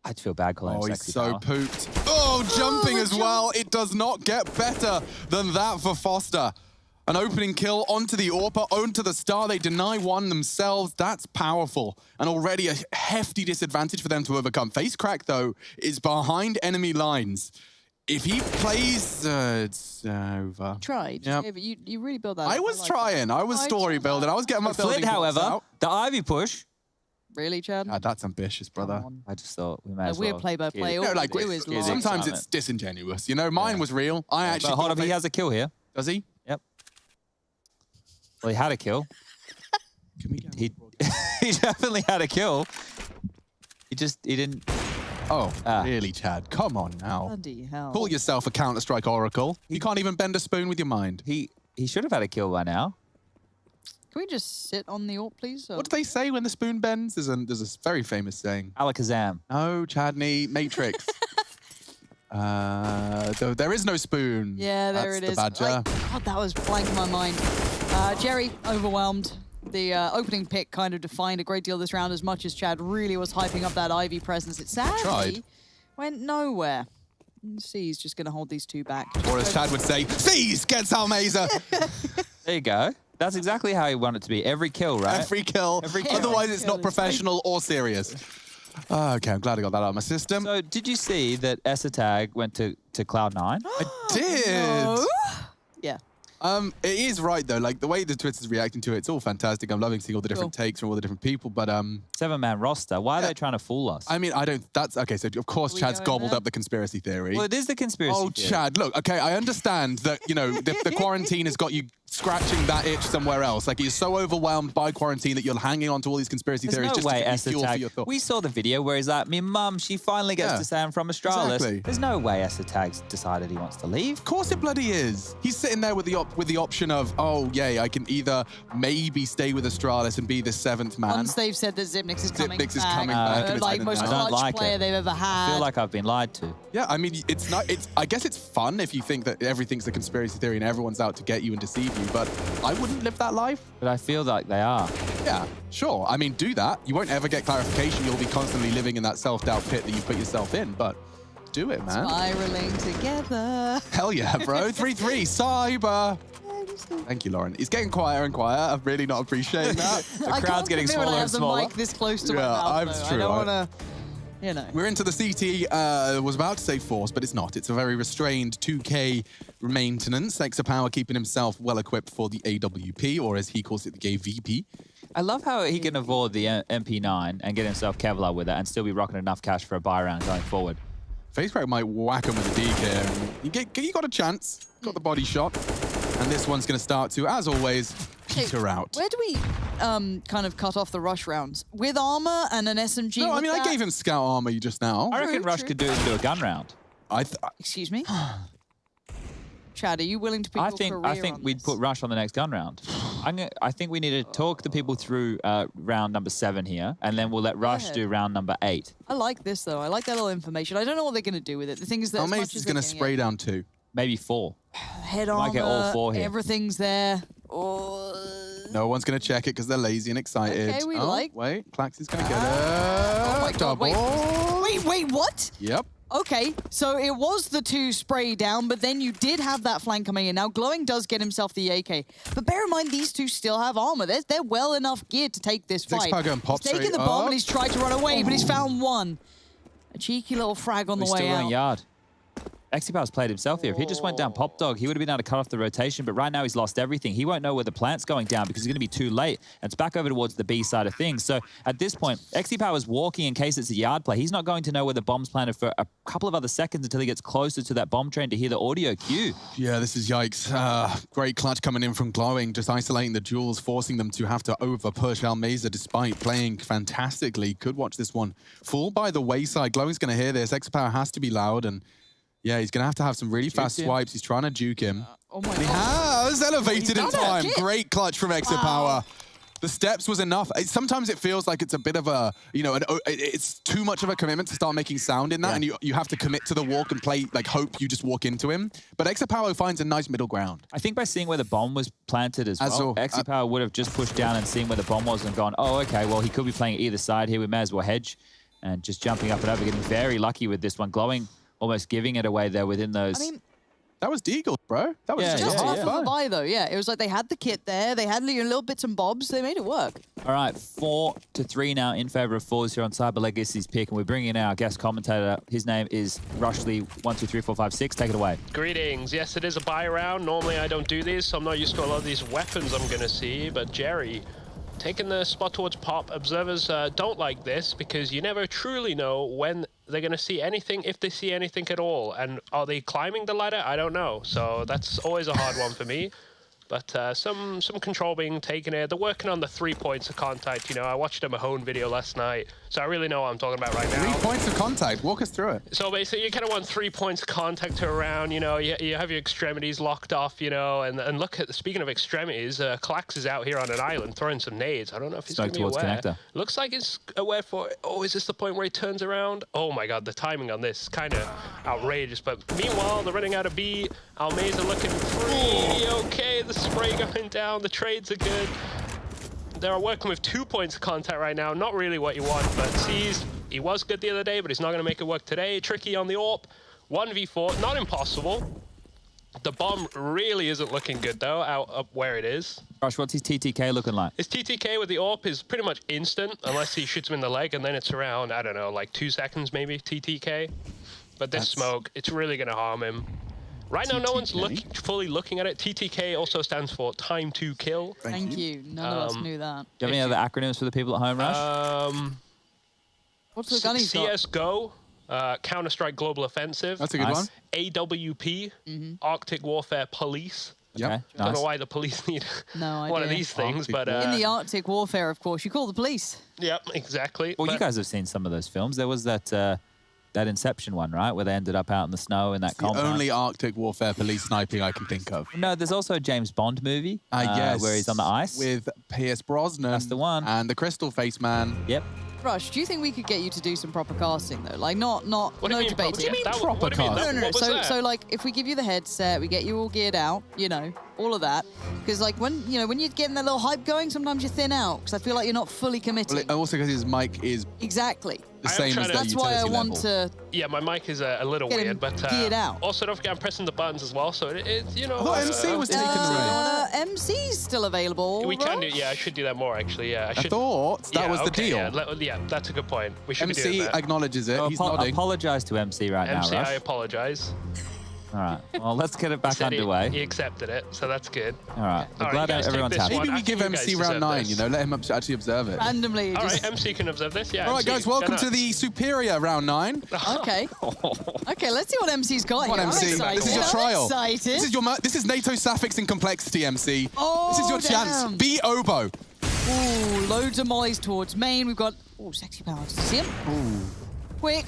I'd feel bad calling him Oh, he's Sexy so Power. pooped. Oh, jumping as well. It does not get better than that for Foster. An opening kill onto the AWPer, onto the Star. They deny one themselves. That's powerful. And already a hefty disadvantage for them to overcome. FaceCrack, though, is behind enemy lines. If he plays, it's over. Tried. Yep. Yeah, but you really built that. I was trying. I was story building. I was getting my building Flint, blocks however, out. the Ivy push. Really, Chad? That's ambitious, brother. I just thought we may as Weird well. play-by-play. You know, like, All we do is lie. sometimes it's disingenuous. You know, mine was real. I actually. But hold up, he has a kill here. Does he? Yep. Well, he had a kill. Can we get he definitely had a kill. He didn't. Oh, really, Chad? Come on now. Bloody hell. Pull yourself a Counter-Strike Oracle. You can't even bend a spoon with your mind. He should have had a kill by now. Can we just sit on the AWP, please? What do they say when the spoon bends? There's a very famous saying. Alakazam. No, Chadney. Matrix. There is no spoon. Yeah, there That's it the is. Badger. God, that was blank in my mind. Jerry, overwhelmed. The opening pick kind of defined a great deal this round as much as Chad really was hyping up that Ivy presence. It sadly went nowhere. C's just going to hold these two back. Or as Chad would say, C's gets Almeza. There you go. That's exactly how you want it to be. Every kill, right? Every kill. Otherwise, it's not professional or serious. Okay, I'm glad I got that out of my system. So, did you see that Esatag went to Cloud9? I did. No. Yeah. It is right, though. Like, the way the Twitter's reacting to it, it's all fantastic. I'm loving seeing all the different takes from all the different people, but... 7-man roster. Why are they trying to fool us? I mean, I don't... That's... Okay, so, of course, Chad's gobbled up the conspiracy theory. Well, it is the conspiracy theory. Chad, look, okay, I understand that, you know, the quarantine has got you scratching that itch somewhere else. Like, you're so overwhelmed by quarantine that you're hanging on to all these conspiracy theories just to give you fuel for your thoughts. We saw the video where he's like, me mum, she finally gets to say I'm from Australis. Exactly. There's no way Esatag's decided he wants to leave. Of course it bloody is. He's sitting there with the option of, oh, yay, I can either maybe stay with Astralis and be the 7th man. Once they've said that Zipnix is coming back. Is coming back. And Like most clutch player they've ever had. I feel like I've been lied to. Yeah, I mean, it's not. I guess it's fun if you think that everything's a conspiracy theory and everyone's out to get you and deceive you, but I wouldn't live that life. But I feel like they are. Yeah, sure. I mean, do that. You won't ever get clarification. You'll be constantly living in that self-doubt pit that you put yourself in, but do it, man. Spiraling together. Hell yeah, bro. 3-3, Cyber. Thank you, Lauren. It's getting quieter and quieter. I'm really not appreciating that. The crowd's getting smaller and smaller. I have the mic this close to my mouth, that's though. true. I don't want to, you know. We're into the CT, was about to say force, but it's not. It's a very restrained 2K maintenance. Exapower keeping himself well equipped for the AWP, or as he calls it, the gay VP. I love how he can avoid the MP9 and get himself Kevlar with it and still be rocking enough cash for a buy round going forward. FaceCrack might whack him with a DK. You got a chance. Got the body shot. And this one's going to start to, as always, peter out. Where do we kind of cut off the rush rounds? With armor and an SMG? No, I mean, I gave him scout armor just now. I reckon Rush could do a gun round. Excuse me? Chad, are you willing to put your career I think on we'd this? put Rush on the next gun round. I think we need to talk the people through round number 7 here, and then we'll let Rush do round number 8. I like this, though. I like that little information. I don't know what they're going to do with it. The thing is that Almaze is going to spray down 2. Maybe 4. Head Might armor, get all 4 here. everything's there. No one's going to check it because they're lazy and excited. Okay, we Wait, Clax is going to get it. Oh my God, wait, what? Yep. Okay, so it was the 2 spray down, but then you did have that flank coming in. Now, Glowing does get himself the AK. But bear in mind, these 2 still have armor. They're well enough geared to take this fight. He's taken the bomb and he's tried to run away, but he's found one. A cheeky little frag on the way still out. running yard. Exipower's played himself here. If he just went down Pop Dog, he would have been able to cut off the rotation, but right now he's lost everything. He won't know where the plant's going down because he's going to be too late, and it's back over towards the B side of things. So at this point, Exipower's walking in case it's a yard play. He's not going to know where the bomb's planted for a couple of other seconds until he gets closer to that bomb train to hear the audio cue. Yeah, this is yikes. Great clutch coming in from Glowing, just isolating the duels, forcing them to have to over-push Almeza despite playing fantastically. Could watch this one fall by the wayside. Glowing's going to hear this. Exipower has to be loud, and yeah, he's going to have some really fast swipes. He's trying to juke him. Oh my God. He has elevated in time. Great clutch from Exipower. The steps was enough. Sometimes it feels like it's a bit of a, you know, it's too much of a commitment to start making sound in that, and you have to commit to the walk and play, like, hope you just walk into him. But Exipower finds a nice middle ground. I think by seeing where the bomb was planted as well, Exipower would have just pushed down and seen where the bomb was and gone, oh, okay, well, he could be playing either side here. We may as well hedge. And just jumping up and over, getting very lucky with this one. Glowing almost giving it away there within those That was Deagle, bro. That was Just half of a buy, though. Yeah, it was like they had the kit there. They had little bits and bobs. They made it work. All right, 4-3 now in favor of forZe here on Cyber Legacy's pick, and we're bringing in our guest commentator. His name is Rushley123456. Take it away. Greetings. Yes, it is a buy round. Normally I don't do these, so I'm not used to a lot of these weapons I'm going to see, but Jerry taking the spot towards Pop. Observers don't like this because you never truly know when they're going to see anything, if they see anything at all. And are they climbing the ladder? I don't know. So that's always a hard one for me. But some control being taken here. They're working on the 3 points of contact. You know, I watched a Mahone video last night, so I really know what I'm talking about right now. 3 points of contact. Walk us through it. So basically, you kind of want 3 points of contact around. You know, you have your extremities locked off. You know, and look at speaking of extremities, Klax is out here on an island throwing some nades. I don't know if he's going to be aware. Connector. Looks like he's aware for. Oh, is this the point where he turns around? Oh my God, the timing on this kind of outrageous. But meanwhile, they're running out of B. Almeza looking pretty okay. The spray going down. The trades are good. They're working with 2 points of contact right now. Not really what you want, but Seized, he was good the other day, but he's not going to make it work today. Tricky on the AWP. 1v4, not impossible. The bomb really isn't looking good, though, out up where it is. Rush, what's his TTK looking like? His TTK with the AWP is pretty much instant, unless he shoots him in the leg, and then it's around, I don't know, like 2 seconds maybe, TTK. But this smoke, it's really going to harm him. Right now, no one's fully looking at it. TTK also stands for time to kill. Thank you. None of us knew that. Do you have any other acronyms for the people at home, Rush? What's the gun he's got? CSGO, Counter-Strike Global Offensive. That's a good one. AWP, Arctic Warfare Police. Yep. Okay, I don't know why the police need one of these things, but... in the Arctic Warfare, of course, you call the police. Yep, exactly. Well, you guys have seen some of those films. There was that Inception one, right, where they ended up out in the snow in that compound. The only Arctic Warfare police sniping I can think of. No, there's also a James Bond movie Yes, where he's on the ice. with Pierce Brosnan. That's the one. And the Crystal Face Man. Yep. Rush, do you think we could get you to do some proper casting, though? Like, no debating. What do you mean proper casting? No. So, like, if we give you the headset, we get you all geared out, you know, all of that. Because, like, when you're getting that little hype going, sometimes you thin out. Because I feel like you're not fully committed. Well, also because his mic is exactly the same as the That's why I want to. Yeah, my mic is a little weird, but geared out. Also, don't forget I'm pressing the buttons as well, so it's you know. I thought MC was taking the reins. MC's still available. We can do. Yeah, I should do that more actually. Yeah, I thought that was the deal. Yeah, that's a good point. We should be doing MC that. acknowledges it. He's nodding. Apologize to MC right MC, now, Rush. I apologize. All right. Well, let's get it back underway. He accepted it, so that's good. All right. I'm glad everyone's happy. Maybe we give MC round 9, you know, let him actually observe it. Randomly. All right, MC can observe this. Yeah. All right, MC, guys, welcome to the Superior round 9. Okay. Okay, let's see what MC's got Come on, here. MC. I'm This is your trial. I'm excited. This is NATO suffix and complexity, MC. Oh, this is your chance. damn. Be oboe. Ooh, loads of mollies towards main. We've got sexy powers. See him? Ooh. Quick,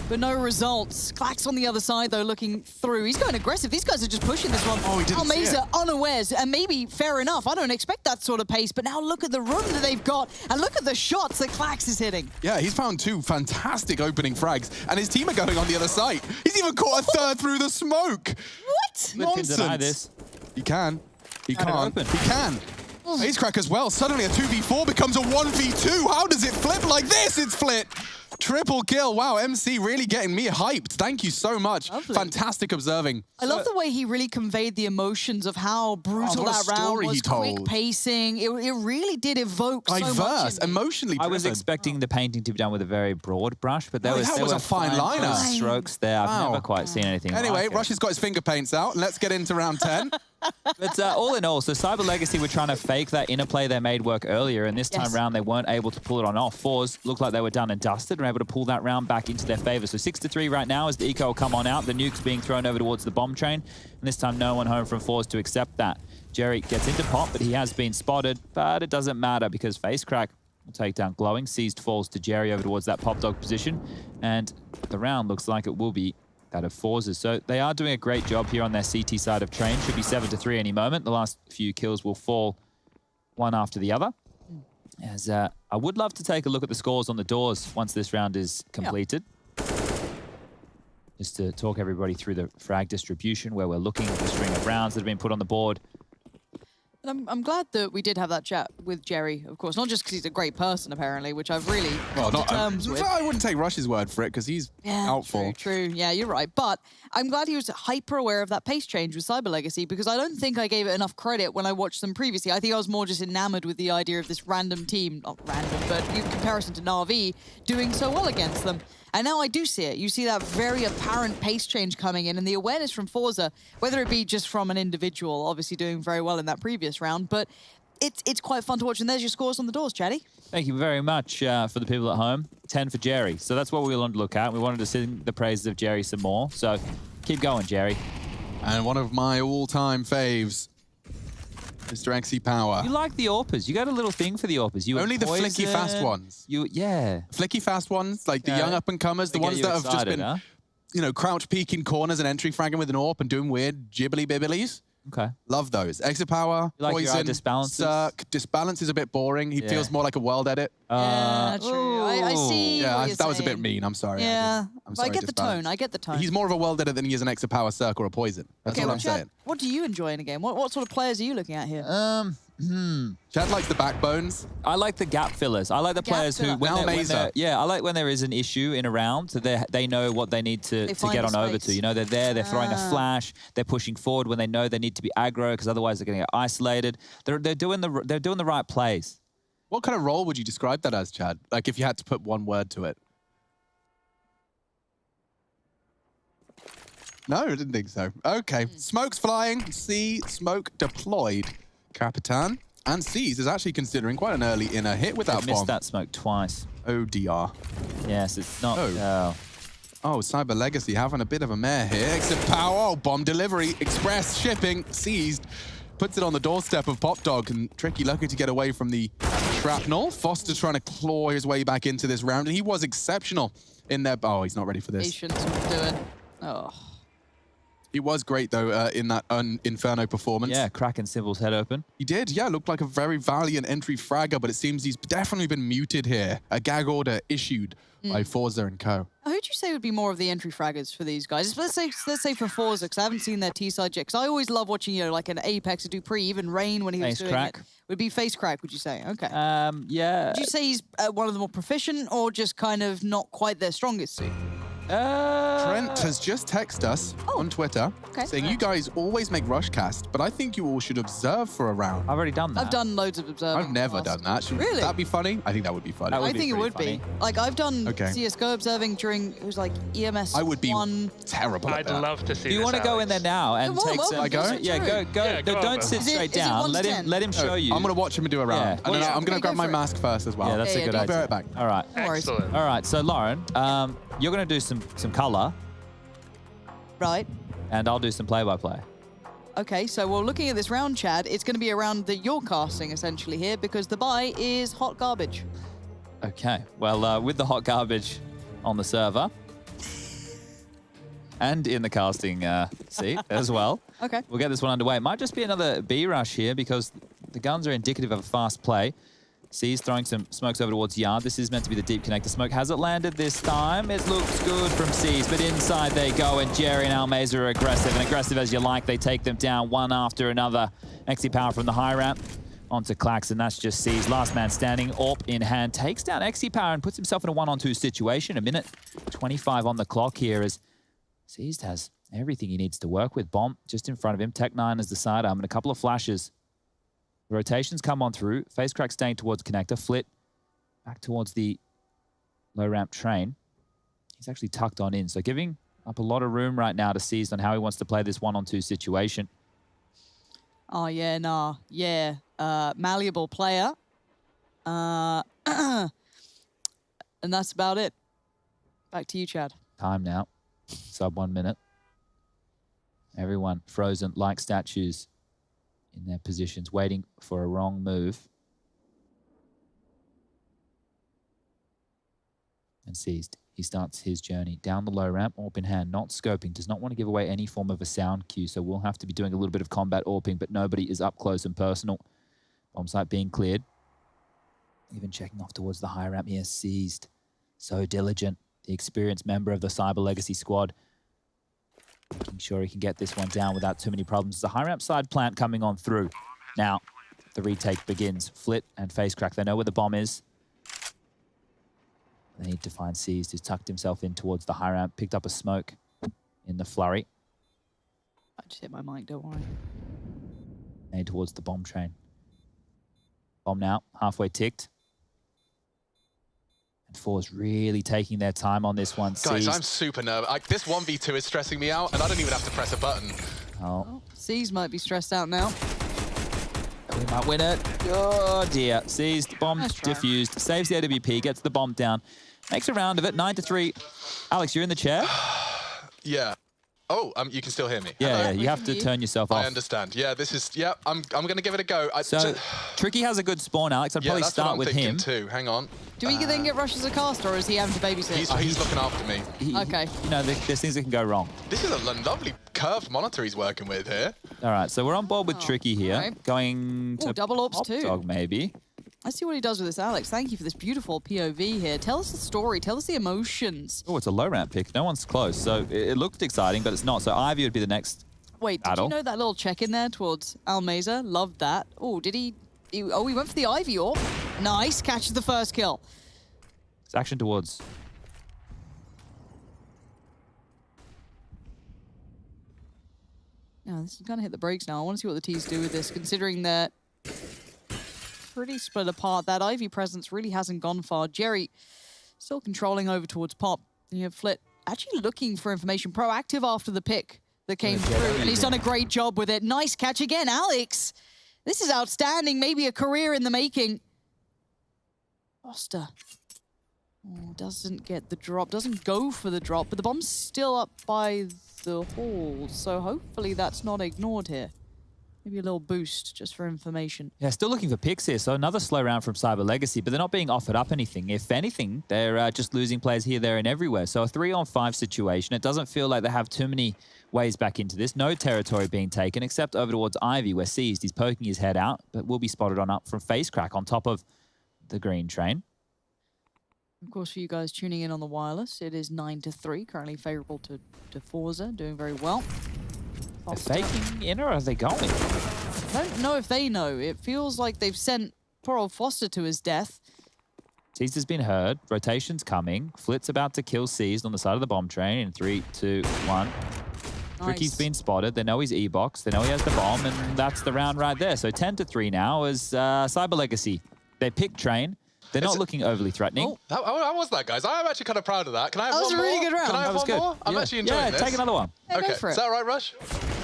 but no results. Klax on the other side, though, looking through. He's going aggressive. These guys are just pushing this one. Oh, he didn't see it. Almeza unawares, and maybe fair enough. I don't expect that sort of pace, but now look at the room that they've got, and look at the shots that Klax is hitting. Yeah, he's found 2 fantastic opening frags, and his team are going on the other side. He's even caught a third through the smoke. What? Nonsense. Can deny this. He can. He can't. He can. Oh. Ace crack as well. Suddenly a 2v4 becomes a 1v2. How does it flip like this? It's flipped. Triple kill. Wow, MC really getting me hyped. Thank you so much. Lovely. Fantastic observing. I love the way he really conveyed the emotions of how brutal what a that round story was. he told. Quick pacing. It really did evoke so much. Diverse, emotionally driven. I was expecting the painting to be done with a very broad brush, but there that was were a fine liner. strokes there. I've never quite seen anything Anyway, like it. Rush has got his finger paints out. Let's get into round 10. But all in all, so Cyber Legacy were trying to fake that interplay they made work earlier, and this time round they weren't able to pull it on off. forZe looked like they were done and dusted and were able to pull that round back into their favor. So 6-3 right now as the eco will come on out. The nuke's being thrown over towards the bomb train, and this time no one home from forZe to accept that. Jerry gets into Pop, but he has been spotted, but it doesn't matter because FaceCrack will take down Glowing. Seized falls to Jerry over towards that Pop Dog position, and the round looks like it will be that of forZe. So they are doing a great job here on their CT side of train. Should be 7-3 any moment. The last few kills will fall one after the other. As I would love to take a look at the scores on the doors once this round is completed. Just to talk everybody through the frag distribution where we're looking at the string of rounds that have been put on the board. I'm glad that we did have that chat with Jerry, of course. Not just because he's a great person, apparently, which I've really come to terms with. I wouldn't take Rush's word for it because he's helpful. True. Yeah, you're right. But I'm glad he was hyper aware of that pace change with Cyber Legacy because I don't think I gave it enough credit when I watched them previously. I think I was more just enamored with the idea of this random team, not random, but in comparison to Na'Vi, doing so well against them. And now I do see it. You see that very apparent pace change coming in and the awareness from forZe, whether it be just from an individual, obviously doing very well in that previous round, but it's quite fun to watch. And there's your scores on the doors, Chatty. Thank you very much for the people at home. 10 for Jerry. So that's what we wanted to look at. We wanted to sing the praises of Jerry some more. So keep going, Jerry. And one of my all-time faves, Mr. XE Power. You like the AWPers. You got a little thing for the AWPers. You Only the flicky fast ones. Flicky fast ones, like the young up-and-comers, the ones that have just been, you know, crouch peeking corners and entry fragging with an AWP and doing weird jibbly-bibblies. Okay. Love those. Exit Power, you like Poison, your disbalances? Cirque. Disbalance is a bit boring. He feels more like a world edit. Yeah, true. I see. Yeah, that was a bit mean. I'm sorry. Yeah, I'm but I sorry, get the tone. I get the tone. He's more of a world edit than he is an Exit Power, Cirque, or a Poison. That's what I'm saying. What do you enjoy in a game? What sort of players are you looking at here? Chad likes the backbones. I like the gap fillers. I like the players who, I like when there is an issue in a round, so they know what they need to get on over to. You know, they're there, they're throwing a flash, they're pushing forward when they know they need to be aggro because otherwise they're going to get isolated. They're doing the right plays. What kind of role would you describe that as, Chad? Like if you had to put one word to it. No, I didn't think so. Okay, smoke's flying. C, smoke deployed. Capitan. And CIS is actually considering quite an early inner hit with that bomb. Missed that smoke twice. ODR. Yes, it's not. Oh, Cyber Legacy having a bit of a mare here. Exit Power. Oh, bomb delivery. Express shipping. Seized. Puts it on the doorstep of Pop Dog. And Tricky lucky to get away from the shrapnel. Foster trying to claw his way back into this round. And he was exceptional in there. Oh, he's not ready for this. Patience will do it. Oh. He was great, though, in that Inferno performance. Yeah, cracking Symbol's head open. He did, yeah. Looked like a very valiant entry fragger, but it seems he's definitely been muted here. A gag order issued by forZe and co. Who'd you say would be more of the entry fraggers for these guys? Let's say for forZe, because I haven't seen their T-side yet. Because I always love watching, you know, like an Apex, a Dupree, even Rain when he was doing it. Would be face crack, would you say? Okay. Yeah. Would you say he's one of the more proficient or just kind of not quite their strongest suit? Trent has just texted us on Twitter saying you guys always make Rushcast, but I think you all should observe for a round. I've already done that. I've done loads of observing. I've never done that. Would that be funny? I think that would be funny. I think it would be. Like, I've done CSGO observing during, it was like EMS. I would be terrible at I'd that. love to see Do you want to go in there now and take some... I go? Yeah, go. No, don't sit straight down. Let him show you. I'm going to watch him do a round. And then I'm going to grab my mask first as well. Yeah, that's a good idea. I'll be right back. All right. Excellent. All right, so Lauren, you're going to do some color. Right. And I'll do some play-by-play. Okay, so we're looking at this round, Chad. It's going to be a round that you're casting, essentially, here, because the buy is hot garbage. Okay, well, with the hot garbage on the server and in the casting seat as well, we'll get this one underway. It might just be another B rush here because the guns are indicative of a fast play. CIS throwing some smokes over towards Yard. This is meant to be the deep connector smoke. Has it landed this time? It looks good from CIS, but inside they go, and Jerry and Almeza are aggressive, and aggressive as you like. They take them down one after another. XE Power from the high ramp onto Clax, and that's just CIS. Last man standing, AWP in hand, takes down XE Power and puts himself in a 1-on-2 situation. A minute 25 on the clock here as CIS has everything he needs to work with. Bomb just in front of him. Tech9 as the sidearm, and a couple of flashes. The rotations come on through. Face crack staying towards connector. Flit back towards the low ramp train. He's actually tucked on in, so giving up a lot of room right now to CIS on how he wants to play this 1-on-2 situation. Oh, yeah, nah. Yeah. Malleable player. And that's about it. Back to you, Chad. Time now. Sub 1 minute. Everyone frozen like statues in their positions, waiting for a wrong move. And seized. He starts his journey down the low ramp, AWP in hand, not scoping, does not want to give away any form of a sound cue, so we'll have to be doing a little bit of combat AWPing, but nobody is up close and personal. Bomb site being cleared. Even checking off towards the high ramp here, seized. So diligent, the experienced member of the Cyber Legacy squad. Making sure he can get this one down without too many problems. There's a high ramp side plant coming on through. Now, the retake begins. Flit and FaceCrack, they know where the bomb is. They need to find CIS, who's tucked himself in towards the high ramp, picked up a smoke in the flurry. I just hit my mic, don't worry. Made towards the bomb train. Bomb now, halfway ticked. And forZe really taking their time on this one. Guys, I'm super nervous. This 1v2 is stressing me out, and I don't even have to press a button. Oh. CIS might be stressed out now. We might win it. Oh dear. CIS, bomb diffused, saves the AWP, gets the bomb down, makes a round of it, 9-3. Alex, you're in the chair? Yeah. Oh, you can still hear me. Yeah, you have to turn yourself off. I understand. Yeah, this is, I'm going to give it a go. Tricky has a good spawn, Alex. I'd probably start with him. Too. Hang on. Do we then get Rush as a caster, or is he having to babysit? He's looking after me. Okay. You know, there's things that can go wrong. This is a lovely curved monitor he's working with here. All right, so we're on board with Tricky here. Right. Going to double ops too. Dog, maybe. Let's see what he does with this, Alex. Thank you for this beautiful POV here. Tell us the story. Tell us the emotions. Oh, it's a low ramp pick. No one's close. So it looked exciting, but it's not. So Ivy would be the next Wait, did you know that little check in there towards Almeza? Loved that. Oh, did he? Oh, he went for the Ivy AWP. Nice. Catches the first kill. It's action towards. Yeah, this is going to hit the brakes now. I want to see what the T's do with this, considering that pretty split apart. That Ivy presence really hasn't gone far. Jerry still controlling over towards Pop. And you have Flit actually looking for information, proactive after the pick that came through, and he's done a great job with it. Nice catch again, Alex. This is outstanding. Maybe a career in the making. Foster. Oh, doesn't get the drop, doesn't go for the drop, but the bomb's still up by the hall, so hopefully that's not ignored here. Maybe a little boost just for information. Yeah, still looking for picks here. So another slow round from Cyber Legacy, but they're not being offered up anything. If anything, they're just losing players here, there, and everywhere. So a 3-on-5 situation. It doesn't feel like they have too many ways back into this. No territory being taken, except over towards Ivy, where CIS, he's poking his head out, but will be spotted on up from FaceCrack on top of the green train. Of course, for you guys tuning in on the wireless, it is 9-3, currently favorable to forZe, doing very well. Are they faking in or are they going? I don't know if they know. It feels like they've sent poor old Foster to his death. CIS has been heard. Rotation's coming. Flit's about to kill CIS on the side of the bomb train in 3, 2, 1. Nice. Tricky's been spotted. They know he's E-box. They know he has the bomb, and that's the round right there. So 10-3 now as Cyber Legacy. They pick train. They're not looking overly threatening. Oh, how was that, guys? I'm actually kind of proud of that. Can I have one more? more? That was a really good round. Can I have one more? I'm actually enjoying this. Yeah, take another one. Yeah, okay, go for it. Is that right, Rush?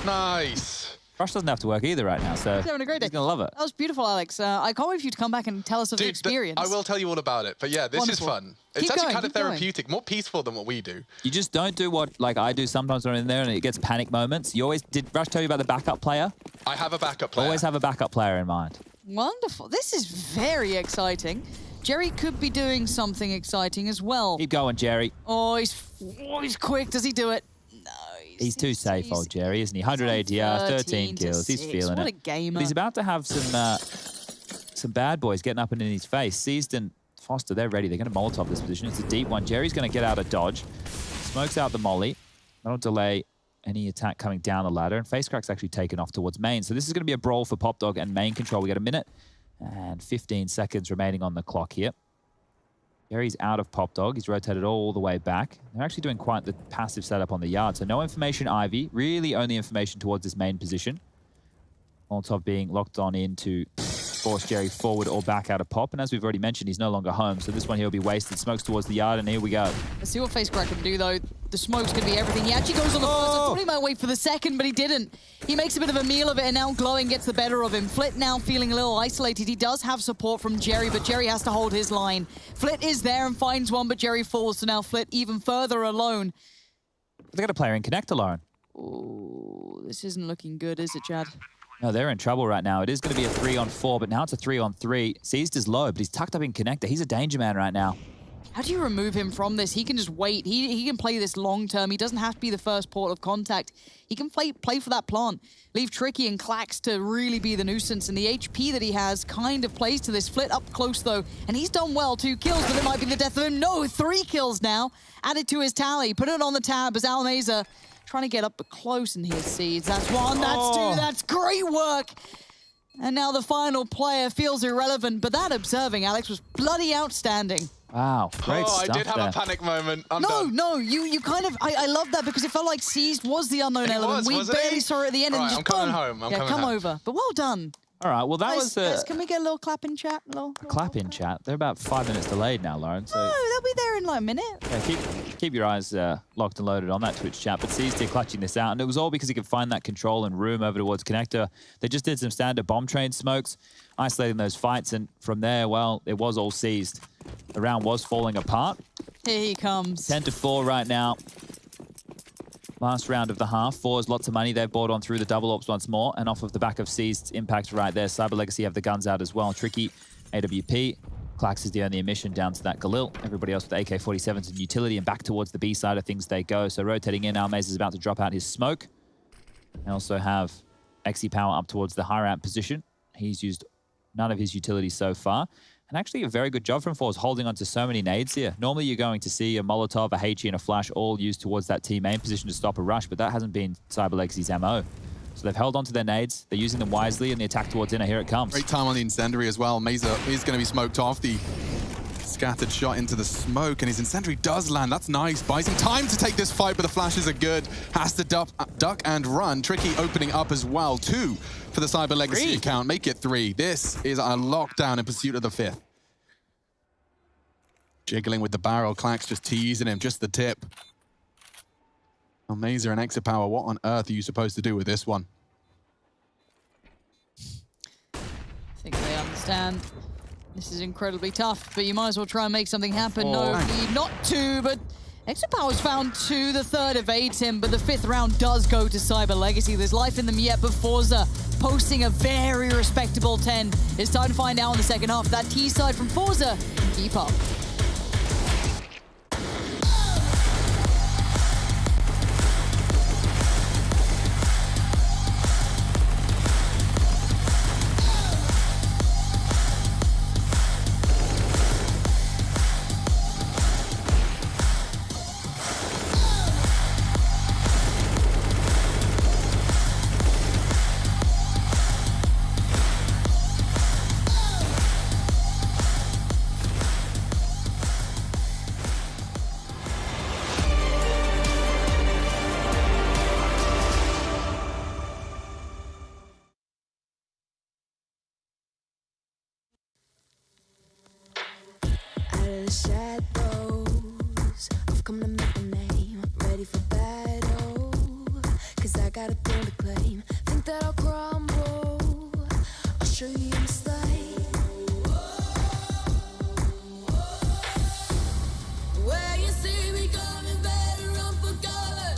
Nice. Rush doesn't have to work either right now, so he's having a great day. He's going to love it. That was beautiful, Alex. I can't wait for you to come back and tell us of the experience. I will tell you all about it. But yeah, this is fun. It's actually kind of therapeutic, more peaceful than what we do. You just don't do what like I do sometimes when I'm in there and it gets panic moments. You always, did Rush tell you about the backup player? I have a backup player. Always have a backup player in mind. Wonderful. This is very exciting. Jerry could be doing something exciting as well. Keep going, Jerry. Oh, he's quick. Does he do it? No. He's too safe, old Jerry, isn't he? 100 ADR, 13 kills. He's feeling it. What a gamer. But he's about to have some bad boys getting up and in his face. Seized and Foster, they're ready. They're going to Molotov this position. It's a deep one. Jerry's going to get out of dodge. Smokes out the molly. That'll delay any attack coming down the ladder. And FaceCrack's actually taken off towards main. So this is going to be a brawl for Pop Dog and main control. We got a minute and 15 seconds remaining on the clock here. Jerry's out of Pop Dog. He's rotated all the way back. They're actually doing quite the passive setup on the yard. So no information, Ivy. Really only information towards this main position. Molotov being locked on in to force Jerry forward or back out of Pop. And as we've already mentioned, he's no longer home. So this one here will be wasted. Smokes towards the yard, and here we go. Let's see what FaceCrack can do, though. The smoke's going to be everything. He actually goes on the first. I thought he might wait for the second, but he didn't. He makes a bit of a meal of it, and now Glowing gets the better of him. Flit now feeling a little isolated. He does have support from Jerry, but Jerry has to hold his line. Flit is there and finds one, but Jerry falls. So now Flit even further alone. They got a player in Connect alone. Oh, this isn't looking good, is it, Chad? No, they're in trouble right now. It is going to be a 3-on-4, but now it's a 3-on-3. Seized is low, but he's tucked up in Connector. He's a danger man right now. How do you remove him from this? He can just wait. He can play this long term. He doesn't have to be the first port of contact. He can play for that plant. Leave Tricky and Clax to really be the nuisance. And the HP that he has kind of plays to this. Flit up close, though. And he's done well. 2 kills, but it might be the death of him. No, 3 kills now. Added to his tally. Put it on the tab as Almeza trying to get up close, and here's Seeds. That's 1, that's 2, that's great work. And now the final player feels irrelevant, but that observing, Alex, was bloody outstanding. Wow, great stuff I did have there. a panic moment. I'm done. No, you kind of, I love that because it felt like Seized was the unknown element. We barely saw it at the end. Right, and just I'm coming boom. home. I'm yeah, coming come home. over. But well done. All right, well, that Guys, was can we get a little clap in chat? Little clap in chat. They're about 5 minutes delayed now, Lauren. So no, they'll be there in like a minute. yeah, keep your eyes locked and loaded on that Twitch chat. But Seized here clutching this out, and it was all because he could find that control and room over towards Connector. They just did some standard bomb train smokes, isolating those fights, and from there, well, it was all Seized. The round was falling apart. Here he comes. 10-4 right now. Last round of the half. forZe, lots of money. They've bought on through the double ops once more. And off of the back of Seized's impact right there, Cyber Legacy have the guns out as well. Tricky, AWP. Klax is the only emission down to that Galil. Everybody else with AK-47s and utility. And back towards the B side of things they go. So rotating in, Almaze is about to drop out his smoke. They also have XE Power up towards the high ramp position. He's used none of his utilities so far. And actually a very good job from forZe holding on to so many nades here. Normally you're going to see a Molotov, a HE, and a Flash all used towards that team main position to stop a rush, but that hasn't been Cyber Legacy's MO. So they've held on to their nades, they're using them wisely, and the attack towards inner, here it comes. Great time on the incendiary as well. Mesa is going to be smoked off. The scattered shot into the smoke, and his incendiary does land. That's nice. Buys him time to take this fight, but the flashes are good. Has to duck and run. Tricky opening up as well. 2 for the Cyber Legacy account. Make it 3. This is a lockdown in pursuit of the 5th. Jiggling with the barrel. Klax just teasing him, just the tip. Well, Mesa and Exit Power, what on earth are you supposed to do with this one? I think they understand. This is incredibly tough, but you might as well try and make something happen. No need not to, but Extra Power's found 2, the 3rd evades him, but the 5th round does go to Cyber Legacy. There's life in them yet, but forZe posting a very respectable 10. It's time to find out in the second half. That T side from forZe can keep up. Shadows, I've come to make a name. Ready for battle, cause I got a thing to claim. Think that I'll crumble, I'll show you your mistake. Where you see me coming, better run for cover,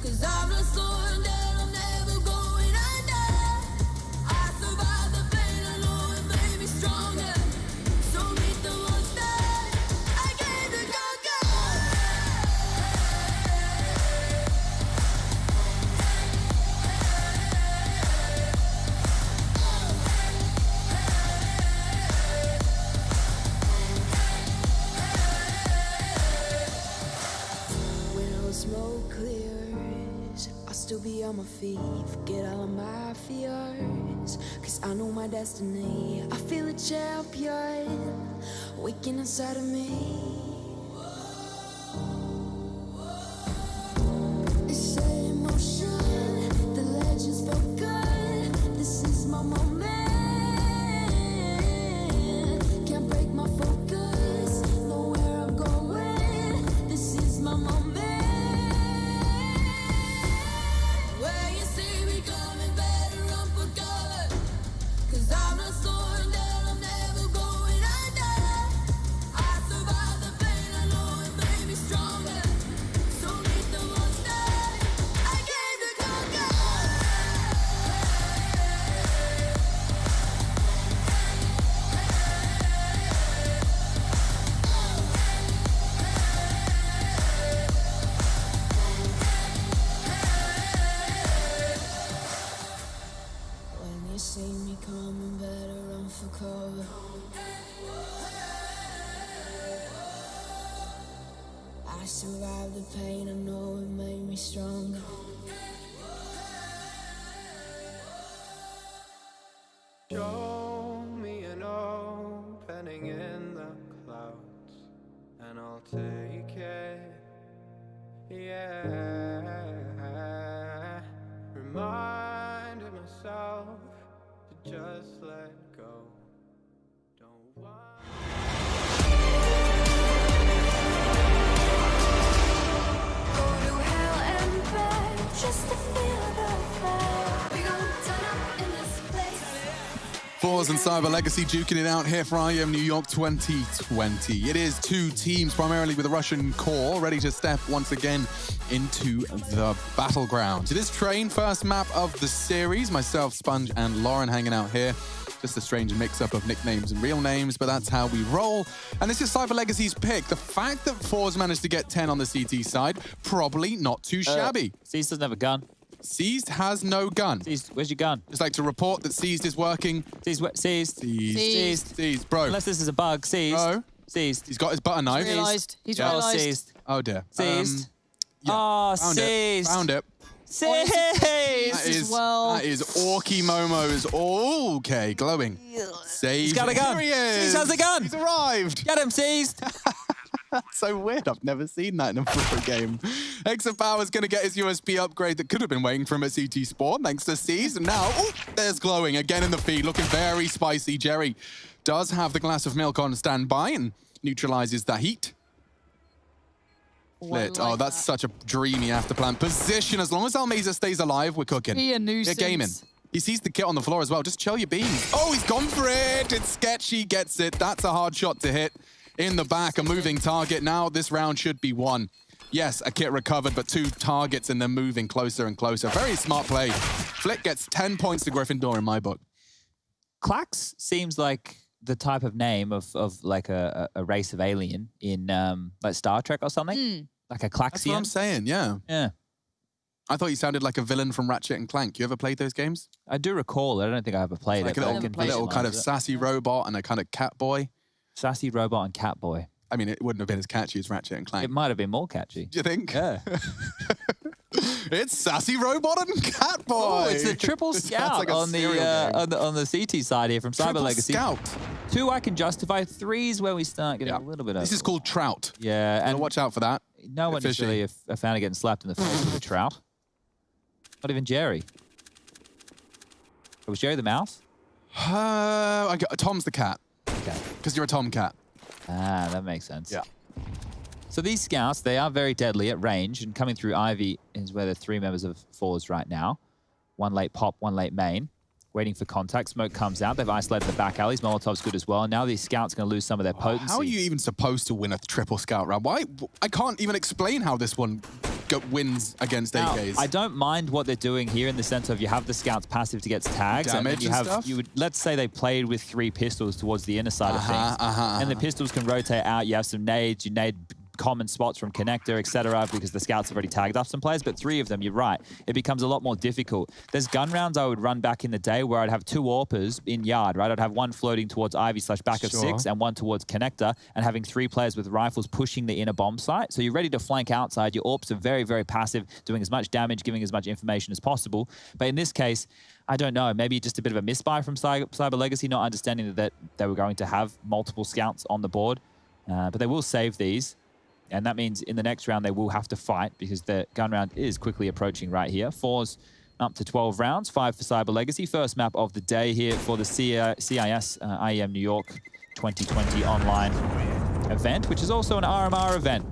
cause I'm not slowing down, I'm never going under. I survived the pain, I know it made me stronger. So meet the monster. Smoke clears, I'll still be on my feet. Forget all of my fears, cause I know my destiny. I feel a champion waking inside of me. It's set in motion, the legend's spoken. This is my moment. Can't break my focus, know where I'm going. This is my moment. I survived the pain, I know it made me stronger. Show me an opening in the clouds, and I'll take it. Yeah, reminding myself to just let go. Don't want. Just to feel the fire. We gon' turn up in this place. forZe and Cyber Legacy duking it out here for IEM New York 2020. It is two teams, primarily with a Russian core, ready to step once again into the battlegrounds. It is Train, first map of the series. Myself, Sponge, and Lauren hanging out here. Just a strange mix-up of nicknames and real names, but that's how we roll. And this is Cyber Legacy's pick. The fact that forZe managed to get 10 on the CT side, probably not too shabby. CIS doesn't have a gun. Seized has no gun. Seized, where's your gun? Just like to report that Seized is working. Seized. Seized, bro. Unless this is a bug. Seized. Bro. Seized. He's got his butter knife. He's realised. Seized. Oh, dear. Seized. Yeah. Oh, Found seized. it. Found it. Seized. That is Orky Momo's. Oh, okay, glowing. Save. He's got a gun. Here he is. Seized has a gun. He's arrived. Get him, Seized. That's so weird. I've never seen that in a pro game. Hexa Power's going to get his USP upgrade that could have been waiting for him at CT Spawn, thanks to Seized. And now, there's glowing again in the feed, looking very spicy. Jerry does have the glass of milk on standby and neutralizes the heat. Lit. Oh, that's such a dreamy afterplan position. As long as Almeza stays alive, we're cooking. We're gaming. He sees the kit on the floor as well. Just chill your beans. Oh, he's gone for it. It's sketchy. Gets it. That's a hard shot to hit. In the back, a moving target. Now this round should be won. Yes, a kit recovered, but two targets and they're moving closer and closer. Very smart play. Flick gets 10 points to Gryffindor in my book. Klax seems like the type of name of like a race of alien in like Star Trek or something. Like a Klaxian. That's what I'm saying, yeah. Yeah. I thought you sounded like a villain from Ratchet and Clank. You ever played those games? I do recall it. I don't think I ever played like it. Like a little kind of sassy robot and a kind of cat boy. Sassy robot and cat boy. I mean, it wouldn't have been as catchy as Ratchet and Clank. It might have been more catchy. Do you think? Yeah. It's sassy robot and cat boy. Oh, it's the triple scout like on the CT side here from Cyber Legacy. Scout. 2 I can justify. 3 is where we start getting a little bit over. This is called Trout. Yeah, and watch out for that. No one is really a fan of getting slapped in the face with a trout. Not even Jerry. Was Jerry the mouse? Tom's the cat. Okay. Because you're a tomcat. Ah, that makes sense. Yeah. So these scouts, they are very deadly at range, and coming through Ivy is where the 3 members of forZe right now. 1 late pop, 1 late main. Waiting for contact. Smoke comes out. They've isolated the back alleys. Molotov's good as well. And now these scouts are going to lose some of their potency. How are you even supposed to win a triple scout round? Why? I can't even explain how this one wins against AKs. I don't mind what they're doing here in the sense of you have the scouts passive to get tags. Damage and stuff? Let's say they played with 3 pistols towards the inner side of things. And the pistols can rotate out. You have some nades. You nade common spots from connector, etc., because the scouts have already tagged up some players, but 3 of them, you're right, it becomes a lot more difficult. There's gun rounds I would run back in the day where I'd have 2 AWPers in yard, right? I'd have 1 floating towards Ivy / back of 6 and 1 towards connector, and having 3 players with rifles pushing the inner bomb site. So you're ready to flank outside. Your AWPs are very, very passive, doing as much damage, giving as much information as possible. But in this case, I don't know, maybe just a bit of a misbuy from Cyber Legacy, not understanding that they were going to have multiple scouts on the board. But they will save these. And that means in the next round, they will have to fight because the gun round is quickly approaching right here. forZe up to 12 rounds, 5 for Cyber Legacy. First map of the day here for the CIS IEM New York 2020 online event, which is also an RMR event.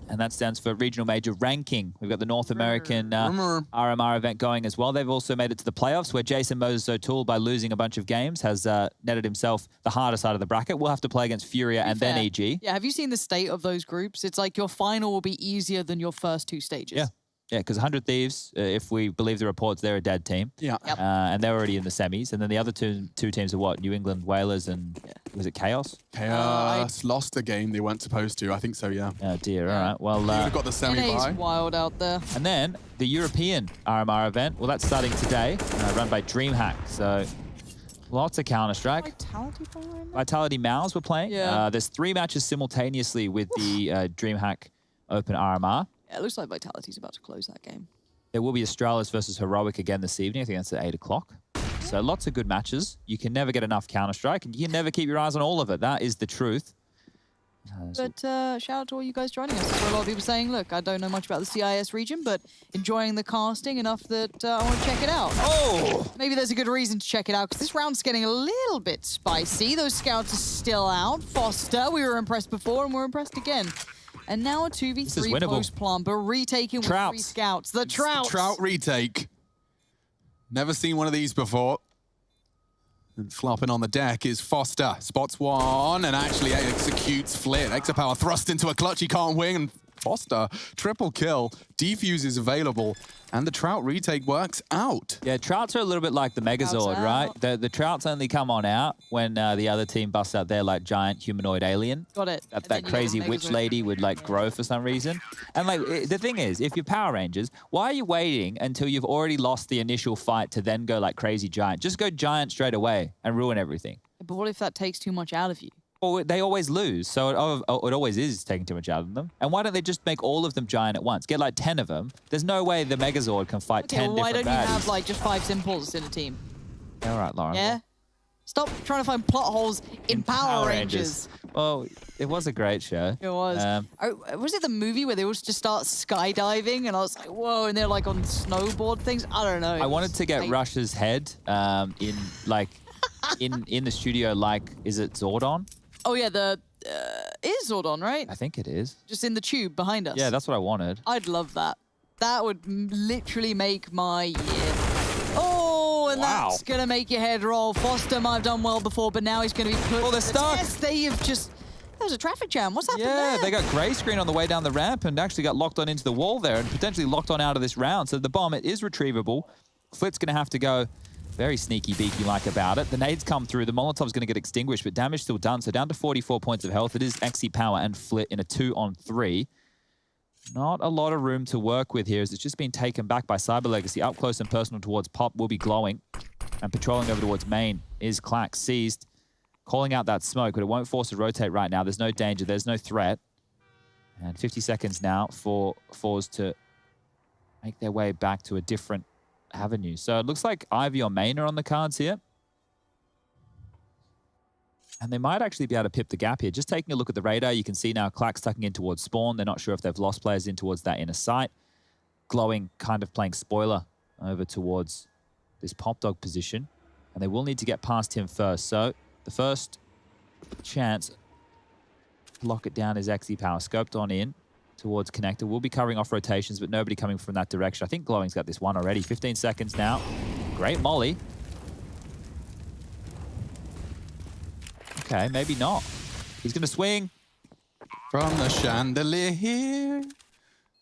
And that stands for Regional Major Ranking. We've got the North American RMR event going as well. They've also made it to the playoffs where Jason Moses O'Toole, by losing a bunch of games, has netted himself the harder side of the bracket. We'll have to play against Furia and then EG. Yeah, have you seen the state of those groups? It's like your final will be easier than your first 2 stages. Yeah. Yeah, because 100 Thieves, if we believe the reports, they're a dead team. Yeah. Yep. And they're already in the semis. And then the other two teams are what? New England Whalers and, was it Chaos? Chaos lost a game they weren't supposed to. I think so, yeah. Oh, dear. All right. Well, you've got the semi-bye. NA's wild out there. And then the European RMR event, well, that's starting today, run by DreamHack. So lots of Counter-Strike. Vitality Mouse we're playing. Yeah. There's 3 matches simultaneously with the DreamHack Open RMR. Yeah, it looks like Vitality's about to close that game. There will be Astralis versus Heroic again this evening. I think that's at 8 o'clock. So lots of good matches. You can never get enough Counter-Strike, and you can never keep your eyes on all of it. That is the truth. But shout out to all you guys joining us. There are a lot of people saying, look, I don't know much about the CIS region, but enjoying the casting enough that I want to check it out. Oh! Maybe there's a good reason to check it out, because this round's getting a little bit spicy. Those scouts are still out. Foster, we were impressed before, and we're impressed again. And now a 2v3 post-plant, but retaking with 3 scouts. The Trouts! Trout retake. Never seen one of these before. And flopping on the deck is Foster. Spots one and actually executes Flit. Exapower thrust into a clutch he can't wing, and Foster, triple kill. Defuse is available, and the Trout retake works out. Yeah, Trouts are a little bit like the Megazord, right? The Trouts only come on out when the other team busts out their like giant humanoid alien. Got it. That crazy witch lady would like grow for some reason. And like the thing is, if you're Power Rangers, why are you waiting until you've already lost the initial fight to then go like crazy giant? Just go giant straight away and ruin everything. But what if that takes too much out of you? Well, they always lose, so it always is taking too much out of them. And why don't they just make all of them giant at once? Get like 10 of them. There's no way the Megazord can fight 10 different baddies. Why don't you have like just 5 simples in a team? All right, Lauren. Yeah? Stop trying to find plot holes in Power Rangers. Well, it was a great show. It was. Was it the movie where they all just start skydiving? And I was like, whoa, and they're like on snowboard things? I don't know. I wanted to get Rush's head in like in the studio like, is it Zordon? Oh, yeah, the is Zordon, right? I think it is. Just in the tube behind us. Yeah, that's what I wanted. I'd love that. That would literally make my year. Oh, and that's going to make your head roll. Foster might have done well before, but now he's going to be put they're stuck. Test. They have just... There was a traffic jam. What's happened there? Yeah, they got grey screen on the way down the ramp and actually got locked on into the wall there and potentially locked on out of this round. So the bomb, it is retrievable. Flit's going to have to go very sneaky beaky-like about it. The nades come through. The Molotov's going to get extinguished, but damage still done. So down to 44 points of health. It is XC Power and Flit in a 2-on-3. Not a lot of room to work with here as it's just been taken back by Cyber Legacy. Up close and personal towards Pop will be glowing. And patrolling over towards main is Clack. Seized. Calling out that smoke, but it won't force a rotate right now. There's no danger. There's no threat. And 50 seconds now for forZe to make their way back to a different avenue. So it looks like Ivy or main are on the cards here. And they might actually be able to pip the gap here. Just taking a look at the radar, you can see now Clack's tucking in towards spawn. They're not sure if they've lost players in towards that inner site. Glowing kind of playing spoiler over towards this Pop Dog position. And they will need to get past him first. So the first chance to lock it down is XE Power. Scoped on in towards connector. We'll be covering off rotations, but nobody coming from that direction. I think Glowing's got this one already. 15 seconds now. Great molly. Okay, maybe not. He's going to swing. From the chandelier here.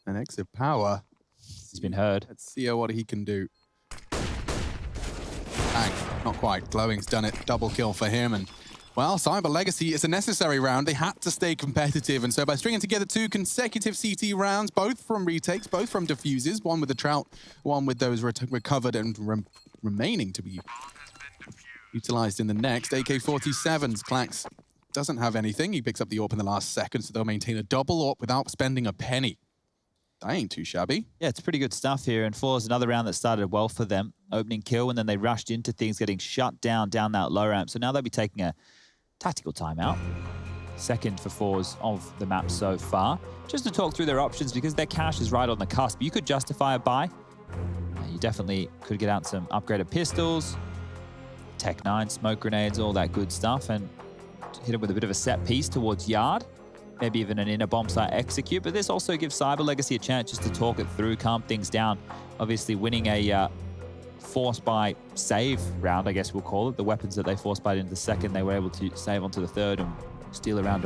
And Exit Power. He's been heard. Let's see what he can do. Bang. Not quite. Glowing's done it. Double kill for him. And well, Cyber Legacy is a necessary round. They had to stay competitive. And so by stringing together 2 consecutive CT rounds, both from retakes, both from defuses, one with the Trout, one with those recovered and remaining to be utilized in the next. AK-47s, Clax doesn't have anything. He picks up the AWP in the last second, so they'll maintain a double AWP without spending a penny. That ain't too shabby. Yeah, it's pretty good stuff here. And forZe, another round that started well for them. Opening kill, and then they rushed into things, getting shut down that low ramp. So now they'll be taking a tactical timeout. Second for forZe of the map so far. Just to talk through their options, because their cash is right on the cusp. You could justify a buy. You definitely could get out some upgraded pistols, Tech 9, smoke grenades, all that good stuff, and hit it with a bit of a set piece towards Yard. Maybe even an inner bomb site execute, but this also gives Cyber Legacy a chance just to talk it through, calm things down. Obviously winning a force by save round, I guess we'll call it. The weapons that they force by into the second, they were able to save onto the third and steal a round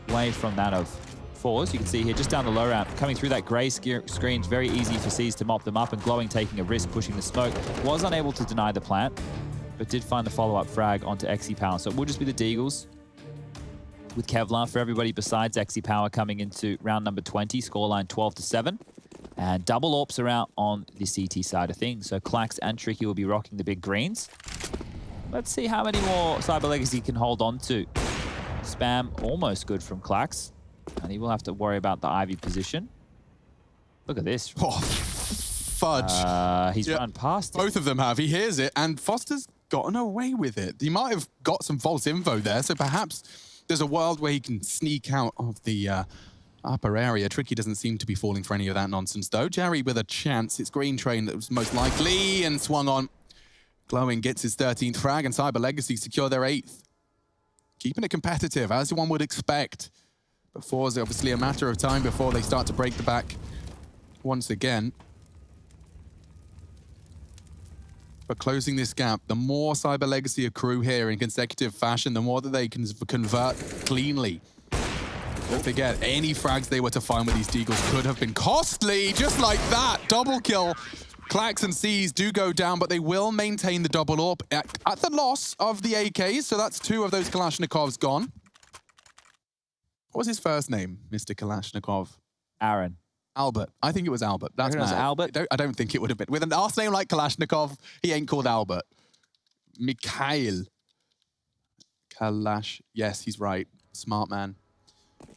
away from that of forZe. You can see here just down the low ramp, coming through that grey screen, very easy for CIS to mop them up, and Glowing taking a risk, pushing the smoke. Was unable to deny the plant, but did find the follow-up frag onto XE Power. So it will just be the Deagles with Kevlar for everybody besides XE Power coming into round number 20, scoreline 12-7. And double AWPs are out on the CT side of things. So Clax and Tricky will be rocking the big greens. Let's see how many more Cyber Legacy can hold on to. Spam almost good from Clax. And he will have to worry about the Ivy position. Look at this. fudge. He's run past it. Both of them have. He hears it, and foster's gotten away with it. He might have got some false info there, so perhaps there's a world where he can sneak out of the upper area. Tricky doesn't seem to be falling for any of that nonsense, though. Jerry with a chance. It's Green Train that was most likely, and swung on. Glowing gets his 13th frag, and Cyber Legacy secure their 8th. Keeping it competitive, as one would expect. But forZe obviously a matter of time before they start to break the back once again. But closing this gap, the more Cyber Legacy accrue here in consecutive fashion, the more that they can convert cleanly. Don't forget, any frags they were to find with these Deagles could have been costly, just like that. Double kill. Clax and CIS do go down, but they will maintain the double AWP at the loss of the AKs, so that's 2 of those Kalashnikovs gone. What was his first name, Mr. Kalashnikov? Aaron. Albert. I think it was Albert. That's was Albert? I don't think it would have been. With a last name like Kalashnikov, he ain't called Albert. Mikhail. Yes, he's right. Smart man.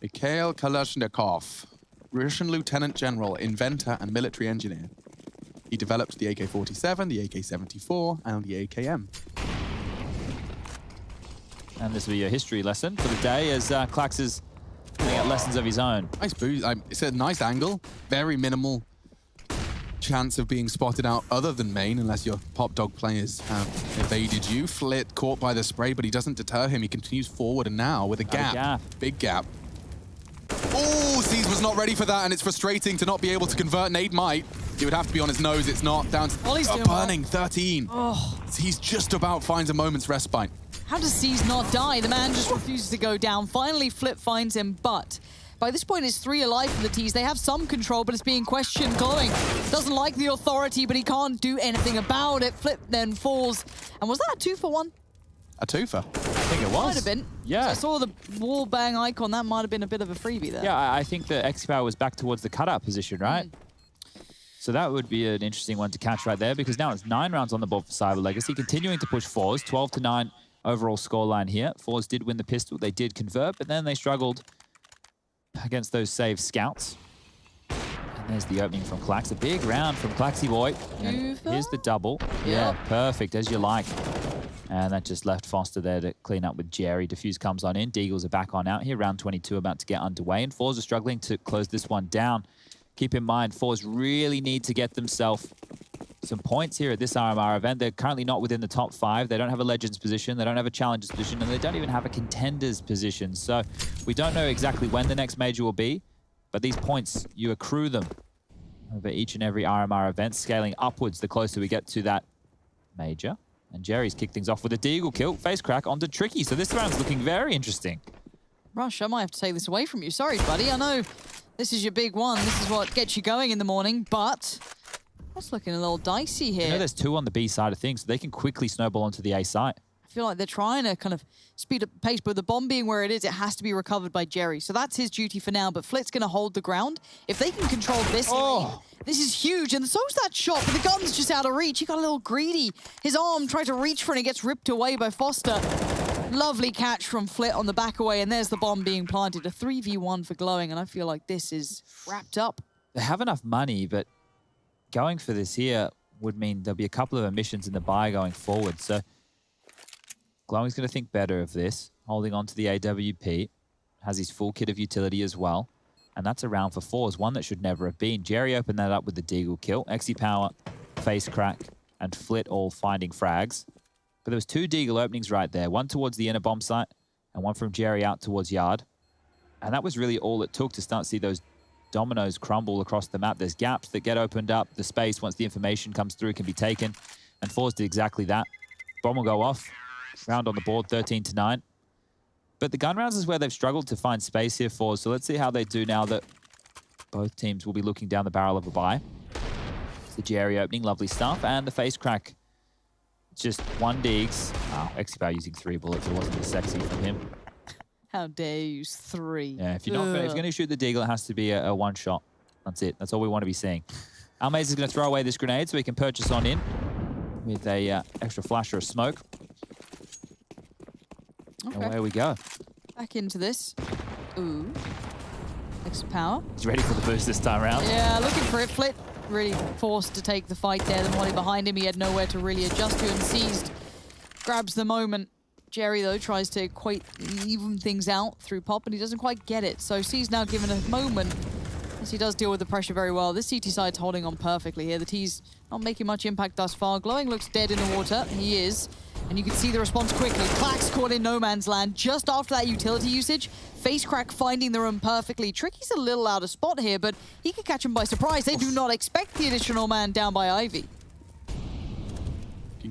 Mikhail Kalashnikov. Russian Lieutenant General, inventor, and military engineer. He developed the AK-47, the AK-74, and the AKM. And this will be your history lesson for the day as Clax is putting out lessons of his own. Nice boost. It's a nice angle. Very minimal chance of being spotted out other than main, unless your pop dog players have evaded you. Flit caught by the spray, but he doesn't deter him. He continues forward, and now with a gap. Big gap. Oh, CIS was not ready for that, and it's frustrating to not be able to convert. Nade might. He would have to be on his nose. It's not. Down to burning 13. Oh. He's just about finds a moment's respite. How does CIS not die? The man just refuses to go down. Finally, Flip finds him, but by this point, it's 3 alive for the T's. They have some control, but it's being questioned. Glowing doesn't like the authority, but he can't do anything about it. Flip then falls. And was that a 2-for-1? A twofer. I think it was. Might have been. Yeah. So I saw the wall bang icon. That might have been a bit of a freebie there. Yeah, I think the XPower was back towards the cutout position, right? So that would be an interesting one to catch right there, because now it's 9 rounds on the board for Cyber Legacy, continuing to push forZe. 12-9 overall scoreline here. forZe did win the pistol. They did convert, but then they struggled against those saved scouts. And there's the opening from Clax. A big round from Claxy Boy. And here's the double. Yeah, perfect, as you like. And that just left Foster there to clean up with Jerry. Diffuse comes on in. Deagles are back on out here. Round 22 about to get underway. And forZe are struggling to close this one down. Keep in mind, forZe really need to get themselves some points here at this RMR event. They're currently not within the top 5. They don't have a Legends position. They don't have a Challengers position. And they don't even have a Contenders position. So we don't know exactly when the next major will be. But these points, you accrue them over each and every RMR event, scaling upwards the closer we get to that major. And Jerry's kicked things off with a Deagle kill. Face crack onto Tricky. So this round's looking very interesting. Rush, I might have to take this away from you. Sorry, buddy. I know this is your big one. This is what gets you going in the morning, but that's looking a little dicey here. I know there's 2 on the B side of things, so they can quickly snowball onto the A side. I feel like they're trying to kind of speed up the pace, but the bomb being where it is, it has to be recovered by Jerry. So that's his duty for now, but Flit's going to hold the ground. If they can control this lane, this is huge, and so's that shot, but the gun's just out of reach. He got a little greedy. His arm tried to reach for it, and it gets ripped away by foster. Lovely catch from Flit on the back away, and there's the bomb being planted. A 3v1 for Glowing, and I feel like this is wrapped up. They have enough money, but going for this here would mean there'll be a couple of emissions in the buy going forward. So Glowing's going to think better of this, holding on to the AWP. Has his full kit of utility as well. And that's a round for forZe, one that should never have been. Jerry opened that up with the Deagle kill. Xe Power, Face Crack, and Flit all finding frags. But there was 2 Deagle openings right there. One towards the inner bomb site, and one from Jerry out towards Yard. And that was really all it took to start to see those dominoes crumble across the map. There's gaps that get opened up. The space, once the information comes through, can be taken. And forZe did exactly that. Bomb will go off. Round on the board, 13-9. But the gun rounds is where they've struggled to find space here for. So let's see how they do now that both teams will be looking down the barrel of a buy. It's the Jerry opening, lovely stuff. And the face crack. Just 1 Deags. Wow, XPower using 3 bullets. It wasn't as sexy from him. How dare you use 3? Yeah, if you're going to shoot the Deagle, it has to be a 1 shot. That's it. That's all we want to be seeing. Almaze is going to throw away this grenade so we can purchase on in with a extra flash or a smoke. Okay. And away we go. Back into this. Ooh. Extra power. He's ready for the boost this time around. Yeah, looking for it. Flit really forced to take the fight there. The molly behind him, he had nowhere to really adjust to, and seized. Grabs the moment. Jerry, though, tries to quite even things out through pop, and he doesn't quite get it. So C's now given a moment, as he does deal with the pressure very well. This CT side's holding on perfectly here. The T's not making much impact thus far. Glowing looks dead in the water. He is. And you can see the response quickly. Clack's caught in no man's land just after that utility usage. Face Crack finding the room perfectly. Tricky's a little out of spot here, but he could catch him by surprise. They do not expect the additional man down by Ivy.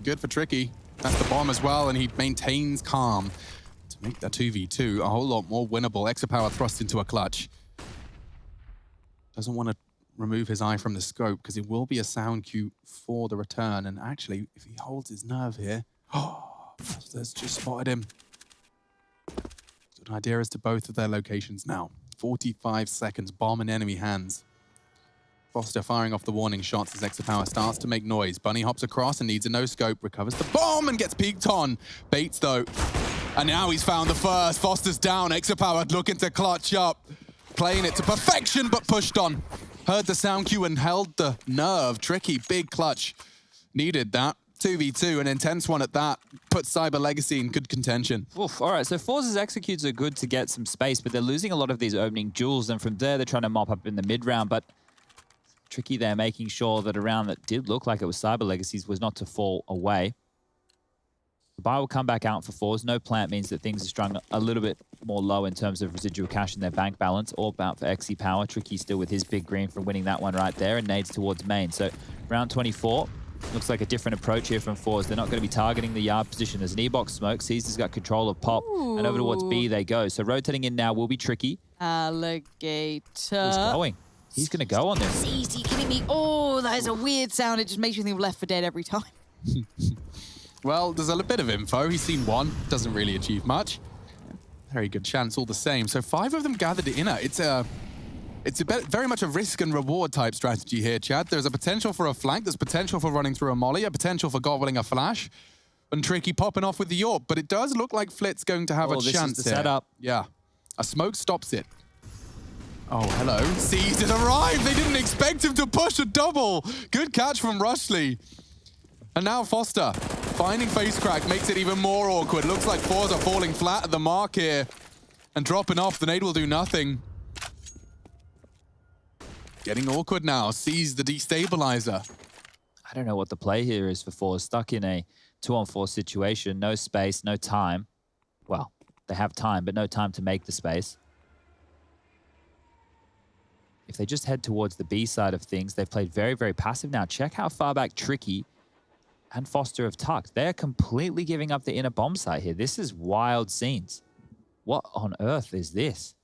Good for Tricky. That's the bomb as well, and he maintains calm to make that 2v2 a whole lot more winnable. Exapower thrust into a clutch. Doesn't want to remove his eye from the scope because it will be a sound cue for the return. And actually, if he holds his nerve here, there's just spotted him. Good idea as to both of their locations now. 45 seconds, bomb in enemy hands. forZe firing off the warning shots as Exapower starts to make noise. Bunny hops across and needs a no-scope, recovers the bomb and gets peeked on. Baits though, and now he's found the first. forZe's down, Exapower looking to clutch up. Playing it to perfection, but pushed on. Heard the sound cue and held the nerve. Tricky, big clutch. Needed that. 2v2, an intense one at that. Put Cyber Legacy in good contention. Oof. All right, so forZe's executes are good to get some space, but they're losing a lot of these opening jewels, and from there they're trying to mop up in the mid-round, but Tricky there making sure that a round that did look like it was Cyber Legacy's was not to fall away. The buy will come back out for forZe. No plant means that things are strung a little bit more low in terms of residual cash in their bank balance. All about for XE Power. Tricky still with his big green from winning that one right there, and nades towards main. So round 24. Looks like a different approach here from forZe. They're not going to be targeting the yard position. There's an E-box smoke. CIS got control of pop. Ooh. And over towards B they go. So rotating in now will be Tricky. Alligator. He's going. He's going to go on this. CIS, are you kidding me? Oh, that is a weird sound. It just makes you think of Left 4 Dead every time. Well, there's a bit of info. He's seen one. Doesn't really achieve much. Very good chance all the same. So 5 of them gathered inner. It's very much a risk and reward type strategy here, Chad. There's a potential for a flank, there's potential for running through a molly, a potential for gobbling a flash, and Tricky popping off with the AWP. But it does look like Flit's going to have a chance is the here. Setup. Yeah. A smoke stops it. Oh, hello. CIS has arrived. They didn't expect him to push a double. Good catch from Rushley. And now forZe finding Face Crack makes it even more awkward. Looks like forZe are falling flat at the mark here and dropping off. The nade will do nothing. Getting awkward now. Sees the destabilizer. I don't know what the play here is for forZe. Stuck in a 2-on-4 situation. No space, no time. Well, they have time, but no time to make the space. If they just head towards the B side of things, they've played very, very passive now. Check how far back Tricky and forZe have tucked. They're completely giving up the inner bomb site here. This is wild scenes. What on earth is this?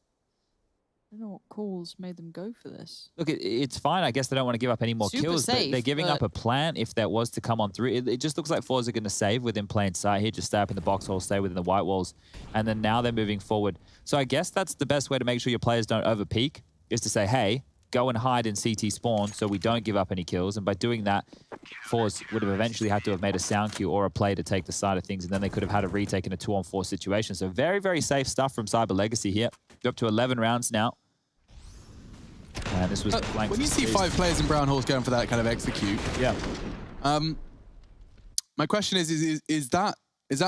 I don't know what calls made them go for this. Look, it's fine. I guess they don't want to give up any more kills. Safe, they're giving up a plan if that was to come on through. It just looks like forZe are going to save within plain sight here. Just stay up in the box hole, stay within the white walls. And then now they're moving forward. So I guess that's the best way to make sure your players don't overpeak, is to say, hey, go and hide in CT spawn so we don't give up any kills. And by doing that, forZe would have eventually had to have made a sound cue or a play to take the side of things, and then they could have had a retake in a 2-on-4 situation. So very, very safe stuff from Cyber Legacy here. They're up to 11 rounds now. And this was when you see 5 players in brown halls going for that kind of execute, yeah. My question is that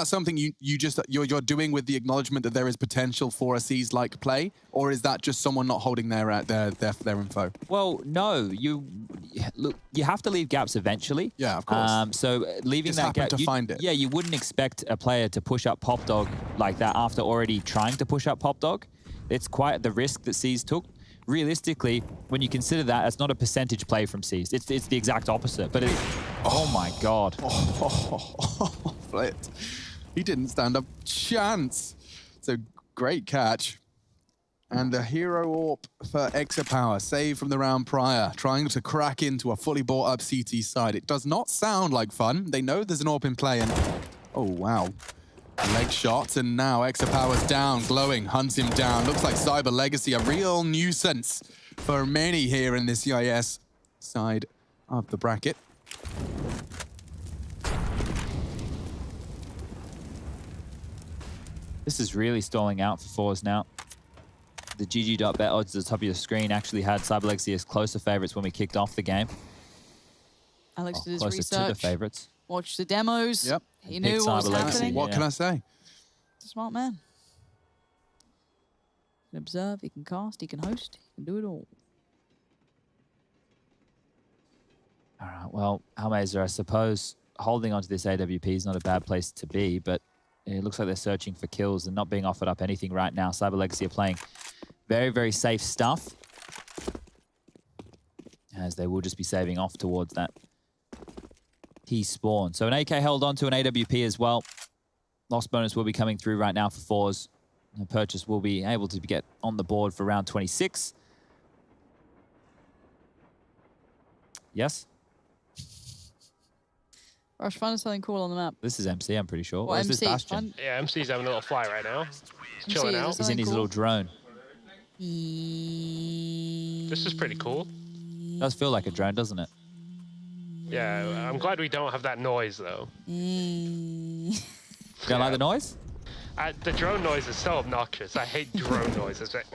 something you're doing with the acknowledgement that there is potential for a CIS-like play, or is that just someone not holding their info? Well, no. You have to leave gaps eventually. Yeah, of course. So leaving just that gap, to find it. Yeah, you wouldn't expect a player to push up Pop Dog like that after already trying to push up Pop Dog. It's quite the risk that CIS took. Realistically, when you consider that, it's not a percentage play from CIS. It's the exact opposite. But oh my God. Flit. He didn't stand a chance. So great catch. And a hero AWP for Exapower. Save from the round prior. Trying to crack into a fully bought up CT side. It does not sound like fun. They know there's an AWP in play. And oh, wow. Leg shots, and now Exapower's down. Glowing hunts him down. Looks like Cyber Legacy, a real nuisance for many here in the CIS side of the bracket. This is really stalling out for forZe now. The GG.bet odds at the top of your screen actually had CyberLegacy as closer favorites when we kicked off the game. Alex did his closer research. to the favorites. Watched the demos. Yep. He knew what was happening. What can I say? Smart man. He can observe, he can cast, he can host, he can do it all. All right, well, Almazer, I suppose holding onto this AWP is not a bad place to be, but it looks like they're searching for kills and not being offered up anything right now. CyberLegacy are playing very, very safe stuff, as they will just be saving off towards that T spawn. So an AK held on to an AWP as well. Loss bonus will be coming through right now for forZe. The purchase will be able to get on the board for round 26. Yes? Rush, find us something cool on the map. This is MC, I'm pretty sure. What, Or is this MC? Bastion? Yeah, MC's having a little fly right now. He's chilling out. He's in his little drone. This is pretty cool. Does feel like a drone, doesn't it? Yeah, I'm glad we don't have that noise, though. You don't like the noise? The drone noise is so obnoxious. I hate drone noises. Like,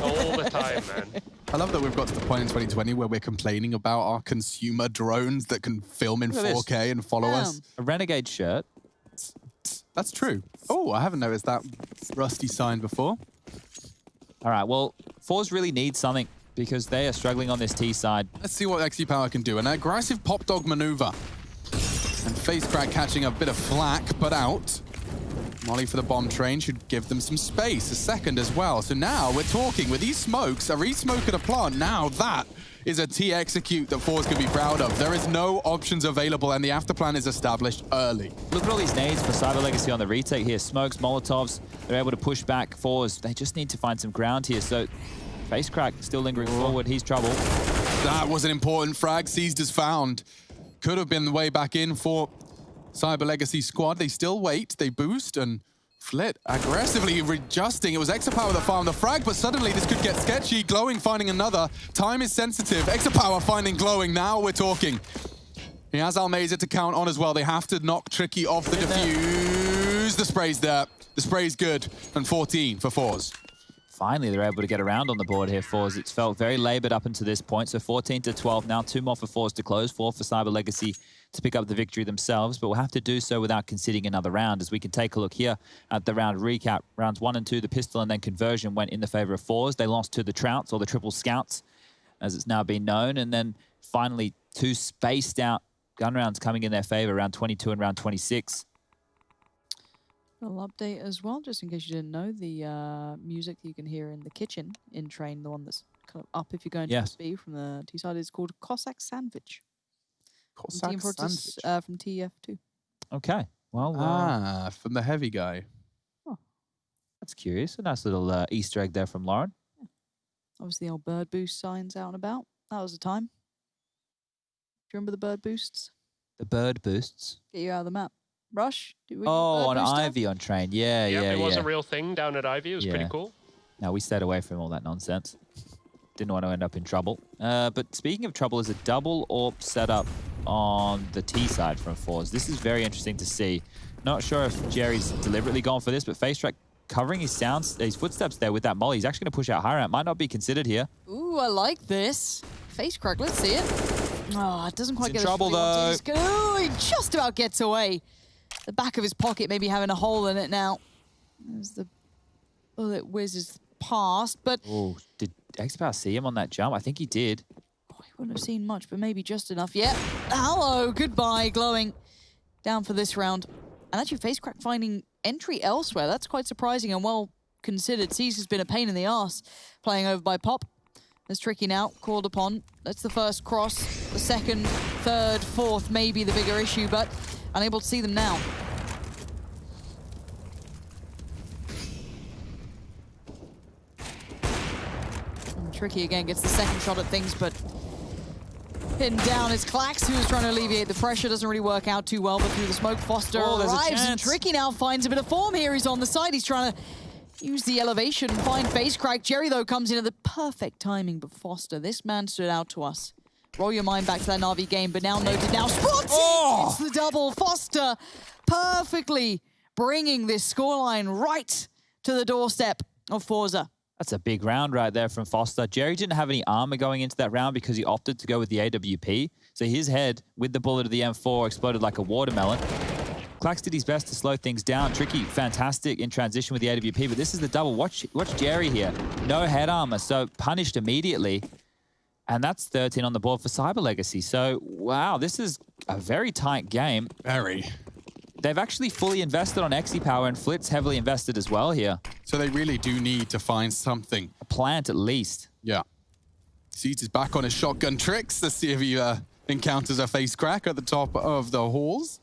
all the time, man. I love that we've got to the point in 2020 where we're complaining about our consumer drones that can film in 4K and follow us. A Renegade shirt. That's true. Oh, I haven't noticed that rusty sign before. All right, well, forZe really needs something because they are struggling on this T side. Let's see what XP Power can do. An aggressive pop dog maneuver. And Face Crack catching a bit of flack, but out. Molly for the bomb train should give them some space. A second as well. So now we're talking with these smokes, a re-smoke at a plant. Now that is a T execute that forZe can be proud of. There is no options available and the after plan is established early. Look at all these nades for CyberLegacy on the retake here. Smokes, Molotovs, they're able to push back forZe. They just need to find some ground here. So Face Crack still lingering forward. He's trouble. That was an important frag. Seized as found. Could have been the way back in for CyberLegacy squad. They still wait. They boost and Flit aggressively readjusting. It was Exapower that found the frag, but suddenly this could get sketchy. Glowing finding another. Time is sensitive. Exapower finding Glowing. Now we're talking. He has Almazer to count on as well. They have to knock Tricky off the defuse. The spray's there. The spray's good. And 14 for forZe. Finally, they're able to get around on the board here, forZe. It's felt very labored up until this point. So 14 to 12 now. 2 more for forZe to close. 4 for CyberLegacy to pick up the victory themselves. But we'll have to do so without conceding another round. As we can take a look here at the round recap. Rounds 1 and 2, the pistol and then conversion went in the favor of forZe. They lost to the Trouts, or the Triple Scouts, as it's now been known. And then finally, 2 spaced out gun rounds coming in their favor, round 22 and round 26. Little update as well, just in case you didn't know, the music that you can hear in the kitchen in train, the one that's kind of up if you're going to SB from the T side, is called Cossack Sandwich. Cossack Sandwich? From TF2. Okay, well... from the heavy guy. Oh. That's curious. A nice little Easter egg there from Lauren. Yeah. Obviously, the old bird boost signs out and about. That was the time. Do you remember the bird boosts? The bird boosts? Get you out of the map. Rush? Oh, on Ivy on train. Yeah, yeah, it was a real thing down at Ivy. It was pretty cool. No, we stayed away from all that nonsense. Didn't want to end up in trouble. But speaking of trouble, is a double AWP setup on the T side from forZe. This is very interesting to see. Not sure if Jerry's deliberately gone for this, but FaceTrack covering his footsteps there with that molly. He's actually going to push out high ramp. Might not be considered here. Ooh, I like this. Face crack, let's see it. Oh, it doesn't quite get trouble though. Ooh, he just about gets away. The back of his pocket maybe having a hole in it now. As the bullet whizzes past, but... Oh, did Exapower see him on that jump? I think he did. Oh, he wouldn't have seen much, but maybe just enough. Yeah. Hello, goodbye, Glowing. Down for this round. And actually, Face Crack finding entry elsewhere. That's quite surprising and well considered. CIS has been a pain in the arse playing over by Pop. There's Tricky now, called upon. That's the first cross. The second, third, fourth may be the bigger issue, but unable to see them now. And Tricky again gets the second shot at things, but pinned down is Clax, who's trying to alleviate the pressure. Doesn't really work out too well, but through the smoke, Foster arrives, and Tricky now finds a bit of form here. He's on the side. He's trying to use the elevation, find Face Crack. Jerry, though, comes in at the perfect timing, but Foster, this man stood out to us. Roll your mind back to that Na'Vi game, but now noted, now spotted! Oh! It's the double. Foster perfectly bringing this scoreline right to the doorstep of forZe. That's a big round right there from Foster. Jerry didn't have any armor going into that round because he opted to go with the AWP. So his head, with the bullet of the M4, exploded like a watermelon. Clax did his best to slow things down. Tricky, fantastic in transition with the AWP, but this is the double. Watch Jerry here. No head armor, so punished immediately. And that's 13 on the board for Cyber Legacy. So, wow, this is a very tight game. Very. They've actually fully invested on Xe Power, and Flit's heavily invested as well here. So they really do need to find something. A plant at least. Yeah. CIS is back on his shotgun tricks. Let's see if he encounters a face crack at the top of the halls.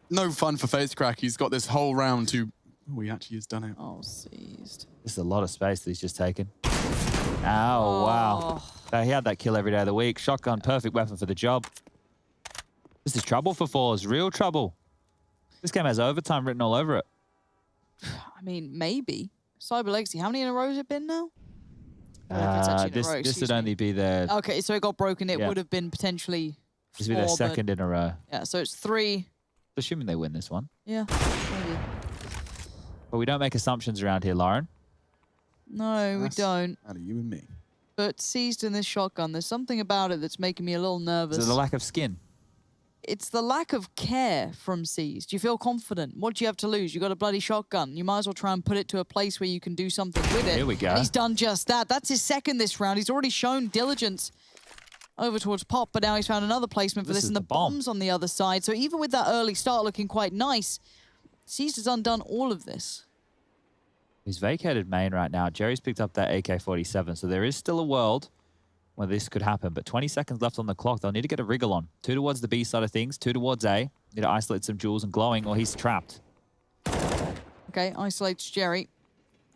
No fun for face crack. He's got this whole round to... Oh, he actually has done it. Oh, seized. This is a lot of space that he's just taken. Oh, wow. He had that kill every day of the week. Shotgun, perfect weapon for the job. This is trouble for forZe. Real trouble. This game has overtime written all over it. I mean, maybe. Cyber Legacy, how many in a row has it been now? This would only be their... Okay, so it got broken. It would have been potentially This would be their second in a row. Yeah, so it's 3. Assuming they win this one. Yeah, maybe. But we don't make assumptions around here, Lauren. No, we don't. Out of you and me. But seized in this shotgun, there's something about it that's making me a little nervous. Is it the lack of skin? It's the lack of care from seized. You feel confident. What do you have to lose? You got a bloody shotgun. You might as well try and put it to a place where you can do something with it. Here we go. And he's done just that. That's his second this round. He's already shown diligence over towards Pop, but now he's found another placement for this, and the bombs on the other side. So even with that early start looking quite nice, seized has undone all of this. He's vacated main right now. Jerry's picked up that AK-47, so there is still a world where this could happen, but 20 seconds left on the clock. They'll need to get a wriggle on. 2 towards the B side of things, 2 towards A. Need to isolate some jewels and glowing, or he's trapped. Okay, isolates Jerry.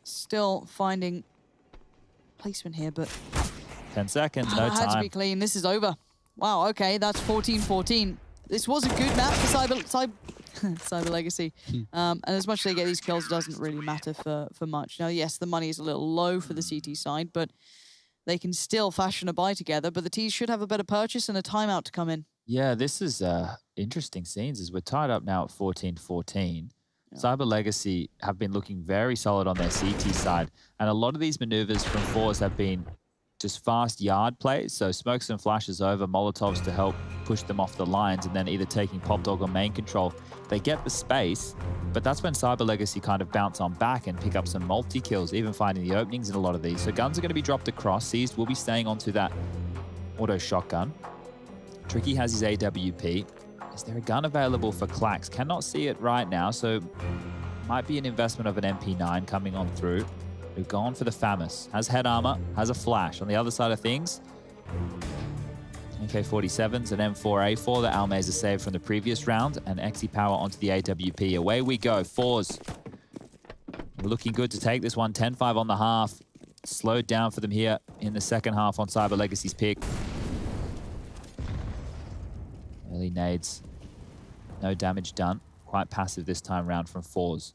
Still finding placement here, but 10 seconds, no time. Had to be clean. This is over. Wow, okay, that's 14-14. This was a good map for Cyber Legacy. And as much as they get these kills, it doesn't really matter for much. Now, yes, the money is a little low for the CT side, but they can still fashion a buy together. But the T's should have a better purchase and a timeout to come in. Yeah, this is interesting scenes as we're tied up now at 14-14. Yeah. Cyber Legacy have been looking very solid on their CT side. And a lot of these maneuvers from forZe have been just fast yard plays, so smokes and flashes over, Molotovs to help push them off the lines, and then either taking Pop Dog or main control. They get the space, but that's when Cyber Legacy kind of bounce on back and pick up some multi-kills, even finding the openings in a lot of these. So guns are going to be dropped across. Seized will be staying onto that auto shotgun. Tricky has his AWP. Is there a gun available for Clax? Cannot see it right now, so might be an investment of an MP9 coming on through. We've gone for the FAMAS. Has head armor, has a flash. On the other side of things, AK-47s and M4A4 that Almeza saved from the previous round, and Xe Power onto the AWP. Away we go. forZe looking good to take this one. 10-5 on the half. Slowed down for them here in the second half on Cyber Legacy's pick. Early nades. No damage done. Quite passive this time round from forZe.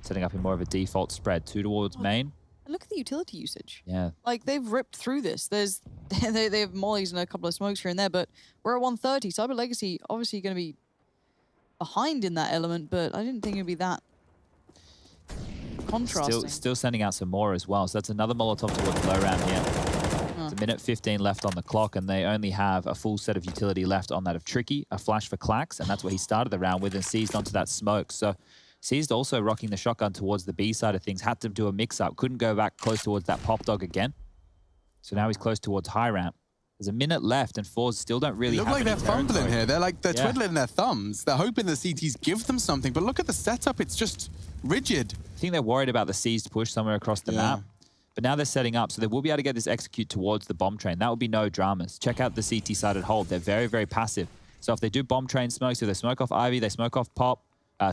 Setting up in more of a default spread. 2 towards main. And look at the utility usage. Yeah. Like, they've ripped through this. They have mollies and a couple of smokes here and there, but we're at 130. Cyber Legacy obviously going to be behind in that element, but I didn't think it'd be that contrasting. Still sending out some more as well. So that's another Molotov towards low round here. It's a minute 15 left on the clock, and they only have a full set of utility left on that of Tricky, a flash for Clax, and that's what he started the round with, and seized onto that smoke. So seized also rocking the shotgun towards the B side of things, had to do a mix-up, couldn't go back close towards that Pop Dog again. So now he's close towards high ramp. There's a minute left, and forZe still don't really have any they're fumbling here. They're twiddling their thumbs. They're hoping the CTs give them something, but look at the setup. It's just rigid. I think they're worried about the seized push somewhere across the map. But now they're setting up, so they will be able to get this execute towards the bomb train. That would be no dramas. Check out the CT side at hold. They're very, very passive. So if they do bomb train smokes, so they smoke off Ivy, they smoke off Pop,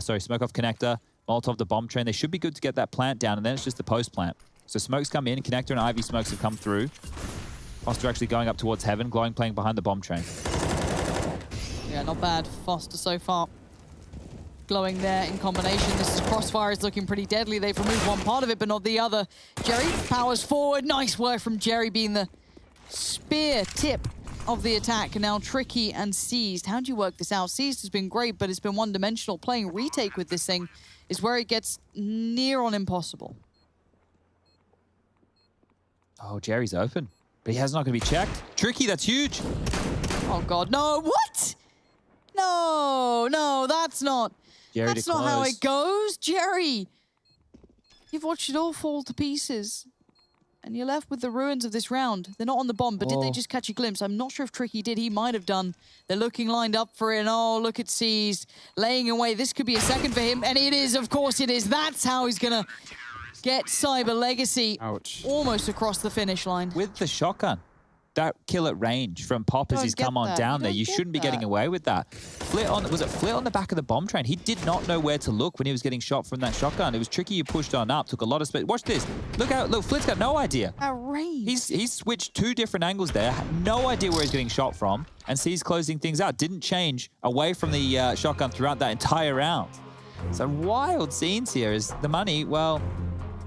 smoke off Connector, Molotov the bomb train, they should be good to get that plant down, and then it's just the post plant. So smokes come in, Connector and Ivy smokes have come through. Foster actually going up towards Heaven, Glowing playing behind the bomb train. Yeah, not bad. Foster so far. Glowing there in combination. This is Crossfire is looking pretty deadly. They've removed one part of it, but not the other. Jerry powers forward. Nice work from Jerry being the spear tip of the attack. And now Tricky and Seized. How do you work this out? Seized has been great, but it's been one-dimensional. Playing retake with this thing is where it gets near on impossible. Oh, Jerry's open. But he has not going to be checked. Tricky, that's huge. Oh, God, no. What? No, that's not. Jerry That's not how it goes, Jerry. You've watched it all fall to pieces. And you're left with the ruins of this round. They're not on the bomb, but did they just catch a glimpse? I'm not sure if Tricky did. He might have done. They're looking lined up for it. And oh, look at CIS laying away. This could be a second for him. And it is, of course it is. That's how he's going to get Cyber Legacy almost across the finish line. With the shotgun. That kill at range from Pop as he's come on down there. You shouldn't be getting away with that. Was it Flit on the back of the bomb train? He did not know where to look when he was getting shot from that shotgun. It was Tricky. You pushed on up, took a lot of space. Watch this. Look, Flit's got no idea. At range. He's switched 2 different angles there. No idea where he's getting shot from. And CIS closing things out. Didn't change away from the shotgun throughout that entire round. So wild scenes here. Is the money, well,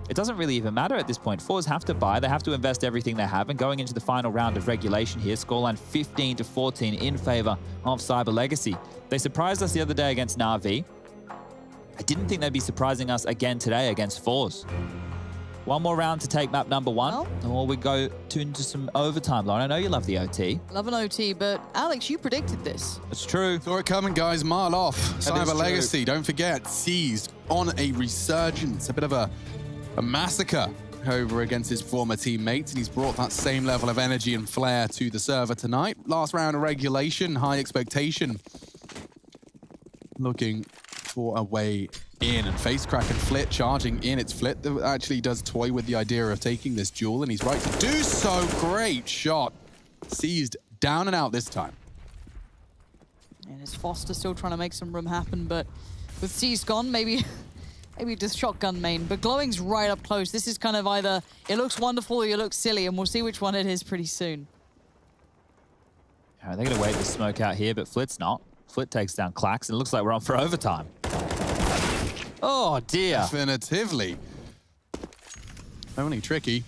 it doesn't really even matter at this point. forZe have to buy. They have to invest everything they have. And going into the final round of regulation here, scoreline 15-14 in favor of Cyber Legacy. They surprised us the other day against Na'Vi. I didn't think they'd be surprising us again today against forZe. One more round to take map number 1, or we go into some overtime. Lauren, I know you love the OT. Love an OT, but Alex, you predicted this. It's true. Saw it coming, guys. Mile off. Cyber Legacy, don't forget, seized on a resurgence. A bit of a massacre over against his former teammates, and he's brought that same level of energy and flair to the server tonight. Last round of regulation, high expectation. Looking for a way in, and Facecrack and Flit charging in. It's Flit that actually does toy with the idea of taking this duel, and he's right to do so. Great shot. Seized down and out this time. And it's Foster still trying to make some room happen, but with CIS gone, maybe just shotgun main. But Glowing's right up close. This is kind of either it looks wonderful or it looks silly, and we'll see which one it is pretty soon. They're going to wait the smoke out here, but Flit's not. Flit takes down Clax, and it looks like we're on for overtime. Oh, dear. Definitively. Only Tricky.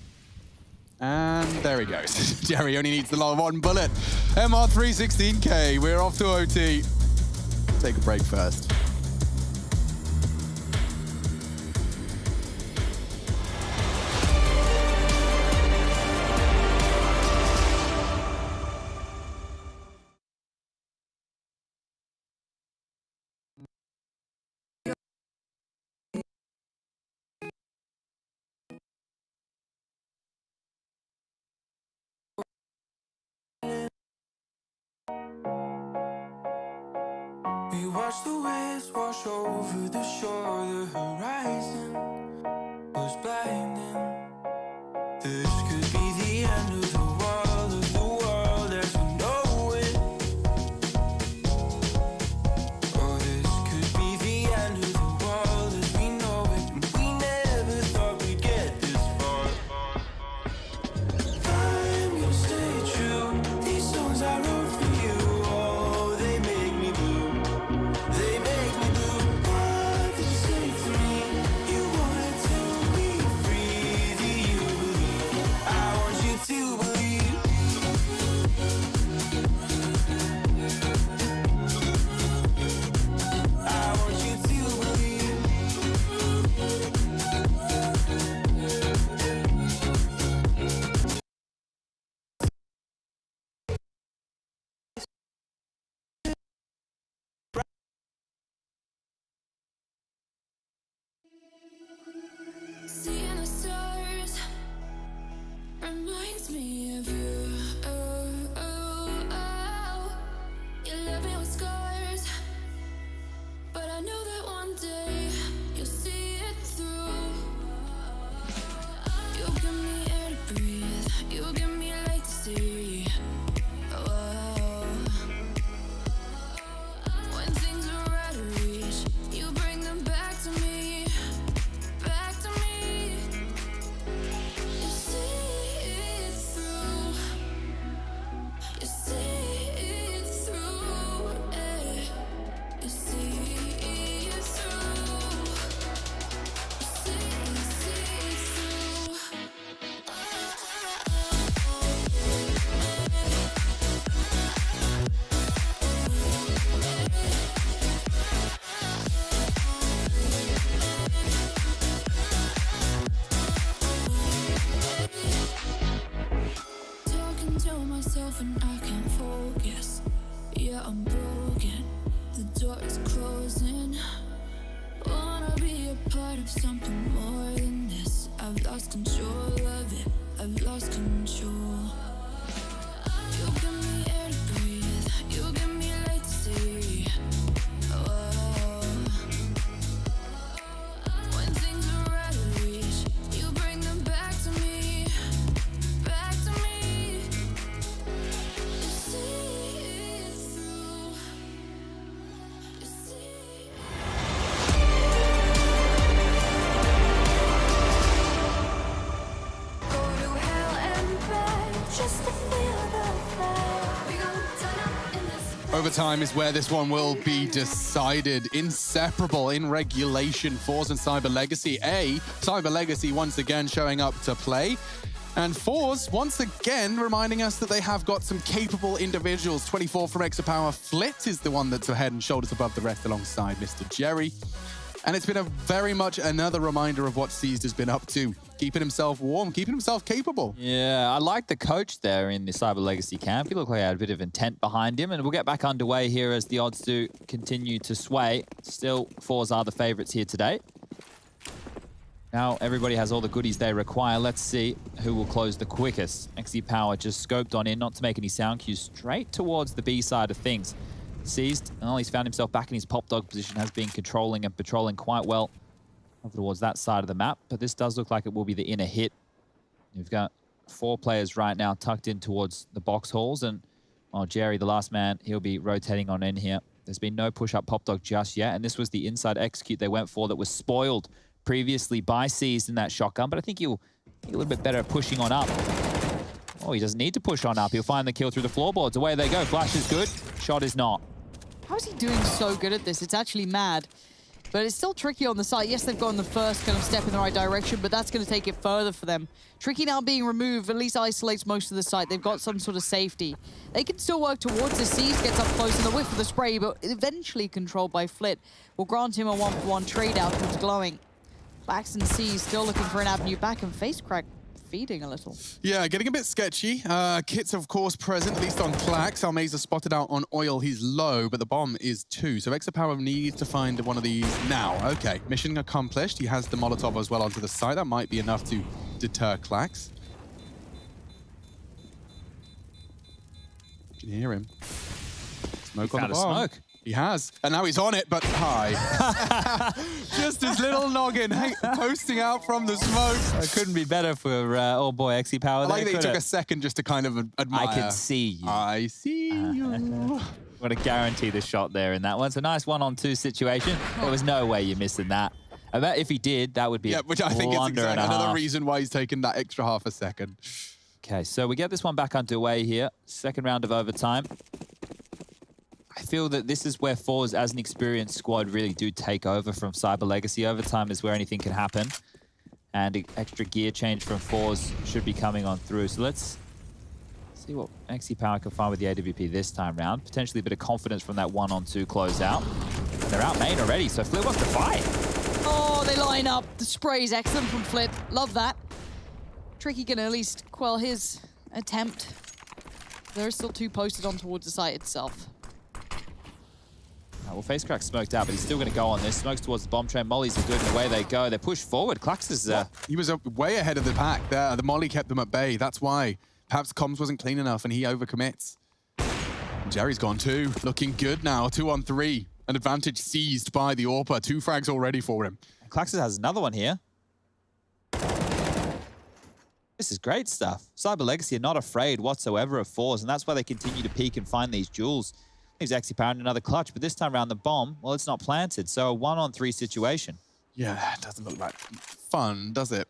And there he goes. Jerry only needs the long 1 bullet. MR316K. We're off to OT. Take a break first. We watch the waves wash over the shore. The horizon was blinding. This could be the end of the world as we know it. Oh, this could be the end of the world as we know it. And we never thought we'd get this far. I'm gonna stay true. These songs I wrote for you. Oh, they make me blue. They make me blue. What did you say to me? You wanted to be free. Do you believe? I want you to believe. I want you to believe. Seeing the stars reminds me of you. Oh, oh, oh. You left me with scars, but I know that one day you'll see it through. You give me air to breathe. You give me light to see. Oh. When things are out of reach, you bring them back to me. Back to me. You see it through. moving, I can't focus. Yeah, I'm broken. The door is closing. Wanna be a part of something more than this. I've lost control of it. I've lost control. You give me air to breathe. You give me light to see. Oh. When things are out of reach, you bring them back to me. Back to me. You see it through. You see. Go to hell and back just to feel the fire. We gon' turn up in this. Overtime is where this one will be decided. Inseparable in regulation, forZe and Cyber Legacy. Cyber Legacy once again showing up to play. And forZe once again reminding us that they have got some capable individuals. 24 from Exapower. Flit is the one that's head and shoulders above the rest alongside Mr. Jerry. And it's been a very much another reminder of what CIS has been up to. Keeping himself warm, keeping himself capable. Yeah, I like the coach there in the Cyber Legacy camp. He looked like he had a bit of intent behind him. And we'll get back underway here as the odds do continue to sway. Still, forZe are the favorites here today. Now everybody has all the goodies they require. Let's see who will close the quickest. Exapower just scoped on in, not to make any sound cues, straight towards the B side of things. Seized, and he's found himself back in his pop dog position, has been controlling and patrolling quite well over towards that side of the map. But this does look like it will be the inner hit. You've got 4 players right now tucked in towards the box halls, and Jerry, the last man, he'll be rotating on in here. There's been no push-up pop dog just yet, and this was the inside execute they went for that was spoiled previously by CIS in that shotgun, but I think he'll be a little bit better at pushing on up. Oh, he doesn't need to push on up. He'll find the kill through the floorboards. Away they go. Flash is good. Shot is not. How is he doing so good at this? It's actually mad. But it's still tricky on the side. Yes, they've gone the first kind of step in the right direction, but that's going to take it further for them. Tricky now being removed at least isolates most of the site. They've got some sort of safety. They can still work towards the CIS, gets up close in the whiff of the spray, but eventually controlled by Flit will grant him a 1-for-1 trade out towards Glowing. Bax and CIS still looking for an avenue back, and Face Crack feeding a little. Yeah, getting a bit sketchy. Kit's, of course, present, at least on Clax. Almeza spotted out on Oil. He's low, but the bomb is 2. So Exapower needs to find one of these now. Okay, mission accomplished. He has the Molotov as well onto the side. That might be enough to deter Clax. You can hear him. Smoke on the bomb. Smoke. He has, and now he's on it, but hi. Just his little noggin posting out from the smoke. It couldn't be better for old boy Exapower. I like that he took a second just to kind of admire. I can see you. I see you. What a guarantee the shot there in that one. It's a nice 1-on-2 situation. There was no way you missed in that. I bet if he did, that would be which I think is exactly another reason why he's taken that extra half a second. Okay, so we get this one back underway here. Second round of overtime. I feel that this is where forZe, as an experienced squad, really do take over from Cyber Legacy. Overtime is where anything can happen. And extra gear change from forZe should be coming on through. So let's see what Exapower can find with the AWP this time round. Potentially a bit of confidence from that 1-on-2 closeout. And they're out main already, so Flit wants to fight. Oh, they line up. The spray's excellent from Flit. Love that. Tricky can at least quell his attempt. There are still 2 posted on towards the site itself. Well, Face Crack smoked out, but he's still going to go on this. Smokes towards the bomb train. Mollies are good, and away they go. They push forward. Clax is... He was way ahead of the pack there. The Molly kept them at bay. That's why. Perhaps comms wasn't clean enough, and he overcommits. And Jerry's gone too. Looking good now. 2-on-3. An advantage seized by the AWPer. 2 frags already for him. Clax has another one here. This is great stuff. Cyber Legacy are not afraid whatsoever of forZe, and that's why they continue to peek and find these jewels. He's Exapower in another clutch, but this time around the bomb, well, it's not planted. So a 1-on-3 situation. Yeah, it doesn't look like fun, does it?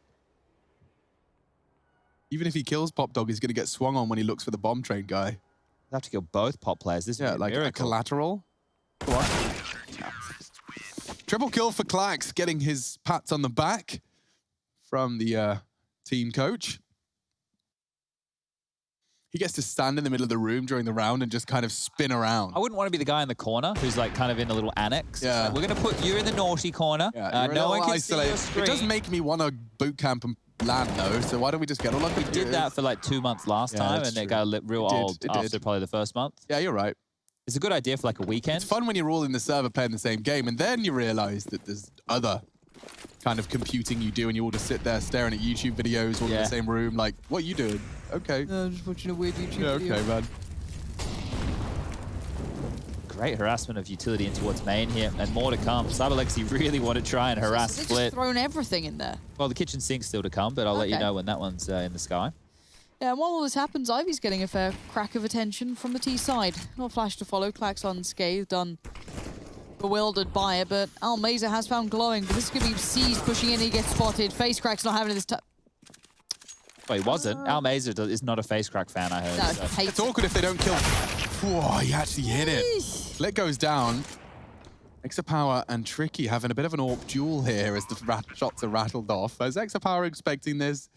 Even if he kills Pop Dog, he's going to get swung on when he looks for the bomb train guy. He'll have to kill both pop players. This is like a collateral. What? Triple kill for Clax, getting his pats on the back from the team coach. He gets to stand in the middle of the room during the round and just kind of spin around. I wouldn't want to be the guy in the corner who's like kind of in a little annex. Yeah. Like, we're going to put you in the naughty corner. Yeah, No one can see your It screen. does make me want to boot camp and land though, so why don't we just get all like we did that for like 2 months last time, and it got real old after probably the first month. Yeah, you're right. It's a good idea for like a weekend. It's fun when you're all in the server playing the same game, and then you realize that there's other kind of computing you do, and you all just sit there staring at YouTube videos all in the same room. Like, what are you doing? Okay. I'm just watching a weird YouTube video. Okay, man. Great harassment of utility in towards main here, and more to come. CyberLexy really want to try and harass They've Split. just thrown everything in there. Well, the kitchen sink's still to come, but I'll let you know when that one's in the sky. Yeah, and while all this happens, Ivy's getting a fair crack of attention from the T side. Not flash to follow, Clax unscathed, bewildered by it, but Almeza has found glowing, but this is going to be seized, pushing in, he gets spotted. Face Crack's not having it this time. Well, he wasn't. Almeza is not a face crack fan, I heard. No, So. It's awkward if they don't kill. Whoa, he actually hit it. Flit goes down. Exapower and Tricky having a bit of an AWP duel here as the shots are rattled off. As Exapower expecting this.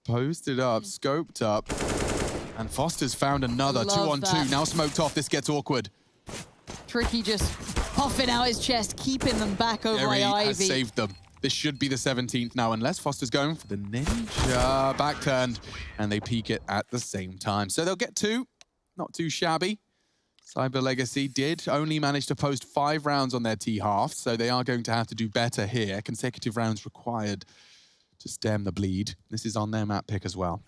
Posted up, scoped up. And Foster's found another. 2-on-2. Now smoked off. This gets awkward. Tricky just puffing out his chest, keeping them back over by Ivy. Has saved them. This should be the 17th now, unless Foster's going for the ninja. Back turned, and they peek it at the same time. So they'll get 2. Not too shabby. Cyber Legacy did only manage to post 5 rounds on their T-half, so they are going to have to do better here. Consecutive rounds required to stem the bleed. This is on their map pick as well.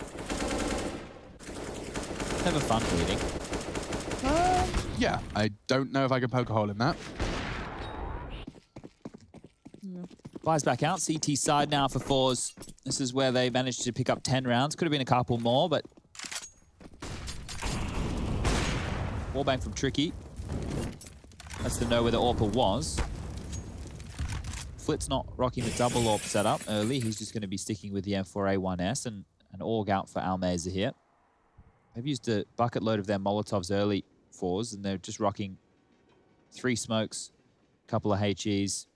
Never fun bleeding. Yeah, I don't know if I can poke a hole in that. Flies back out. CT side now for forZe. This is where they managed to pick up 10 rounds. Could have been a couple more, but... Wallbang from Tricky. Lets them know where the AWPer was. Flit's not rocking the double AWP setup early. He's just going to be sticking with the M4A1S and an AUG out for Almeza here. They've used a bucket load of their Molotovs early forZe, and they're just rocking 3 smokes, a couple of HEs,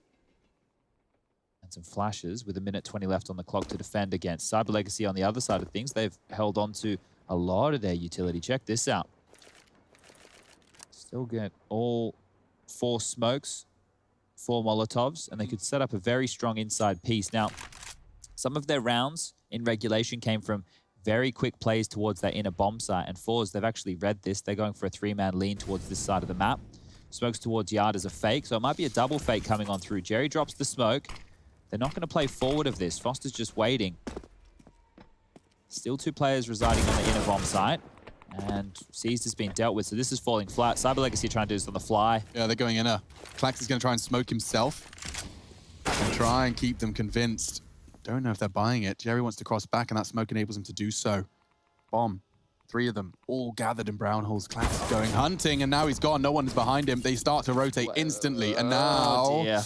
and some flashes with 1:20 left on the clock to defend against. Cyber Legacy on the other side of things, they've held on to a lot of their utility. Check this out. Still get all 4 smokes, 4 Molotovs, and they could set up a very strong inside piece. Now, some of their rounds in regulation came from very quick plays towards that inner bomb site, and forZe, they've actually read this. They're going for a 3-man lean towards this side of the map. Smokes towards Yard as a fake, so it might be a double fake coming on through. Jerry drops the smoke. They're not going to play forward of this. Foster's just waiting. Still 2 players residing on the inner bomb site. And Seized has been dealt with, so this is falling flat. Cyber Legacy trying to do this on the fly. Yeah, they're going inner. Clax is going to try and smoke himself and try and keep them convinced. Don't know if they're buying it. Jerry wants to cross back, and that smoke enables him to do so. Bomb. 3 of them, all gathered in brown holes. Clax is going hunting, and now he's gone. No one is behind him. They start to rotate instantly, and now... Oh, dear.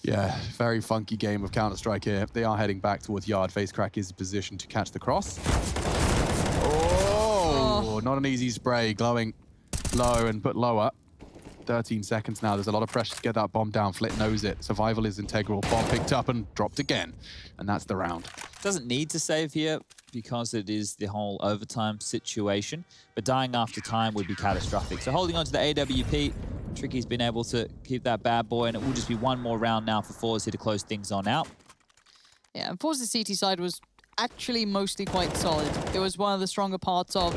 Yeah, very funky game of Counter-Strike here. They are heading back towards Yard. FaceCrack is positioned to catch the cross. Oh, not an easy spray. Glowing low and put lower. 13 seconds now. There's a lot of pressure to get that bomb down. Flit knows it. Survival is integral. Bomb picked up and dropped again. And that's the round. Doesn't need to save here because it is the whole overtime situation. But dying after time would be catastrophic. So holding on to the AWP, Tricky's been able to keep that bad boy, and it will just be one more round now for forZe here to close things on out. Yeah, and forZe's CT side was actually mostly quite solid. It was one of the stronger parts of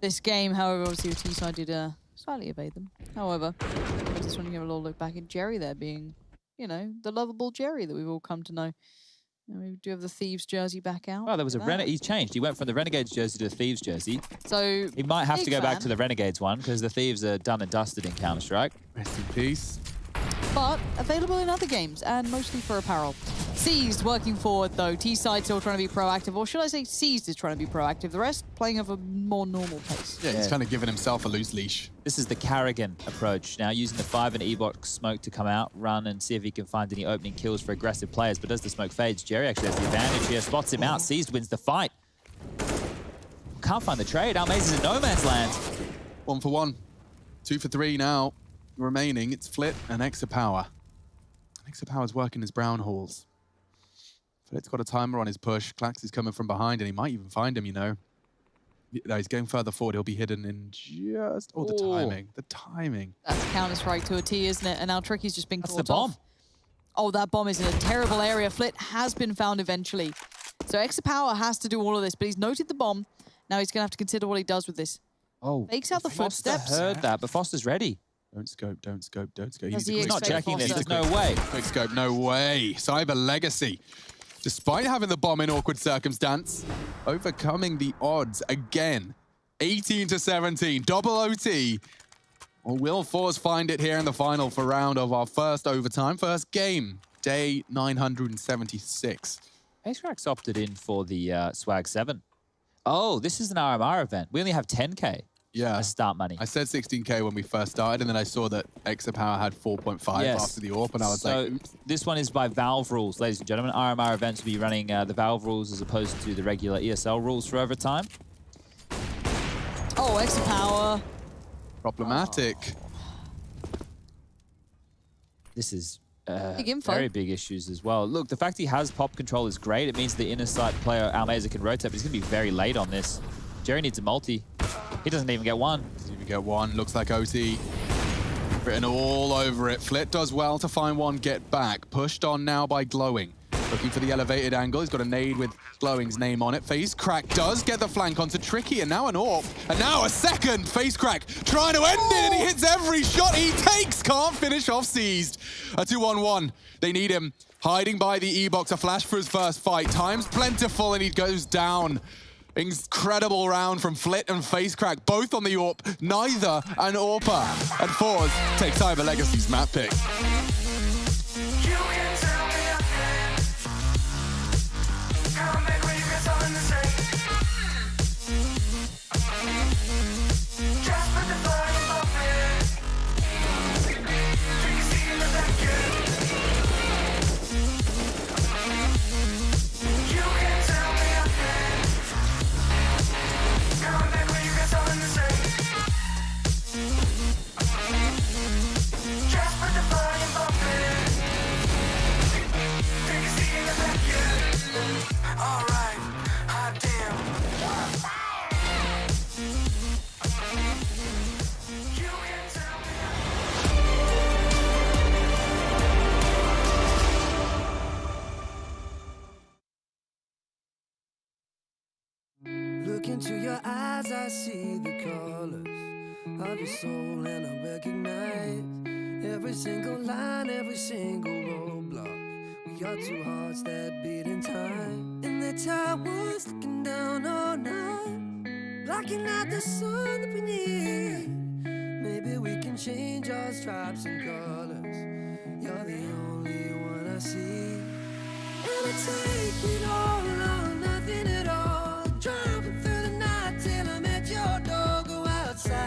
this game. However, obviously the T side did slightly evade them. However, I just want to give a little look back at Jerry there being, you know, the lovable Jerry that we've all come to know. And we do have the Thieves jersey back out. Well, there was a Renegade. He's changed. He went from the Renegades jersey to the Thieves jersey. So he might have to go back fan. to the Renegades one because the Thieves are done and dusted in Counter-Strike. Rest in peace. But available in other games and mostly for apparel. Seized working forward though. T-side still trying to be proactive, or should I say Seized is trying to be proactive. The rest playing of a more normal pace. Yeah, he's kind of giving himself a loose leash. This is the Carrigan approach. Now using the 5 and E-box smoke to come out, run and see if he can find any opening kills for aggressive players. But as the smoke fades, Jerry actually has the advantage here. Spots him out. Seized wins the fight. Can't find the trade. Almeza's in no man's land. 1 for 1. 2 for 3 now. Remaining, it's Flit and Exapower. Exapower's working his brown halls. Flit's got a timer on his push. Clax is coming from behind, and he might even find him, you know. No, he's going further forward. He'll be hidden in just... Oh, the timing. The timing. That's Counter-Strike to a T, isn't it? And now Tricky's just been caught the bomb. off. Oh, that bomb is in a terrible area. Flit has been found eventually. So Exapower has to do all of this, but he's noted the bomb. Now he's going to have to consider what he does with this. Oh, fakes out the footsteps. Heard that, but Foster's ready. Don't scope, don't scope, don't scope. He's not checking this. There's no way. Quick scope, no way. Cyber Legacy, despite having the bomb in awkward circumstance, overcoming the odds again. 18-17, double OT. Or will forZe find it here in the final for round of our first overtime, first game, day 976. FaceCrack's opted in for the Swag 7. Oh, this is an RMR event. We only have 10K. Yeah. As start money. I said 16K when we first started, and then I saw that Exapower had 4.5 after the AWP, and I was like, oops. This one is by Valve rules, ladies and gentlemen. RMR events will be running the Valve rules as opposed to the regular ESL rules for overtime. Oh, Exapower. Problematic. This is big info. very big issues as well. Look, the fact he has pop control is great. It means the inner side player, Almeza, can rotate, but he's going to be very late on this. Jerry needs a multi. He doesn't even get one. Doesn't even get one. Looks like OT. Written all over it. Flit does well to find one get back. Pushed on now by Glowing. Looking for the elevated angle. He's got a nade with Glowing's name on it. FaceCrack does get the flank onto Tricky, and now an AWP. And now a second. FaceCrack trying to end it, and he hits every shot he takes. Can't finish off Seized. A 2-on-1. They need him. Hiding by the E-box. A flash for his first fight. Time's plentiful, and he goes down. Incredible round from Flit and FaceCrack, both on the AWP, neither an AWPer. And forZe take Cyber Legacy's map pick. Look into your eyes, I see the colors of your soul, and I recognize every single line, every single roadblock. We are two hearts that beat in time. And that's how I was looking down all night, blocking out the sun that we need. Maybe we can change our stripes and colors. You're the only one I see. And I take it all or nothing at all. Driving through the night till I'm at your door. Go outside,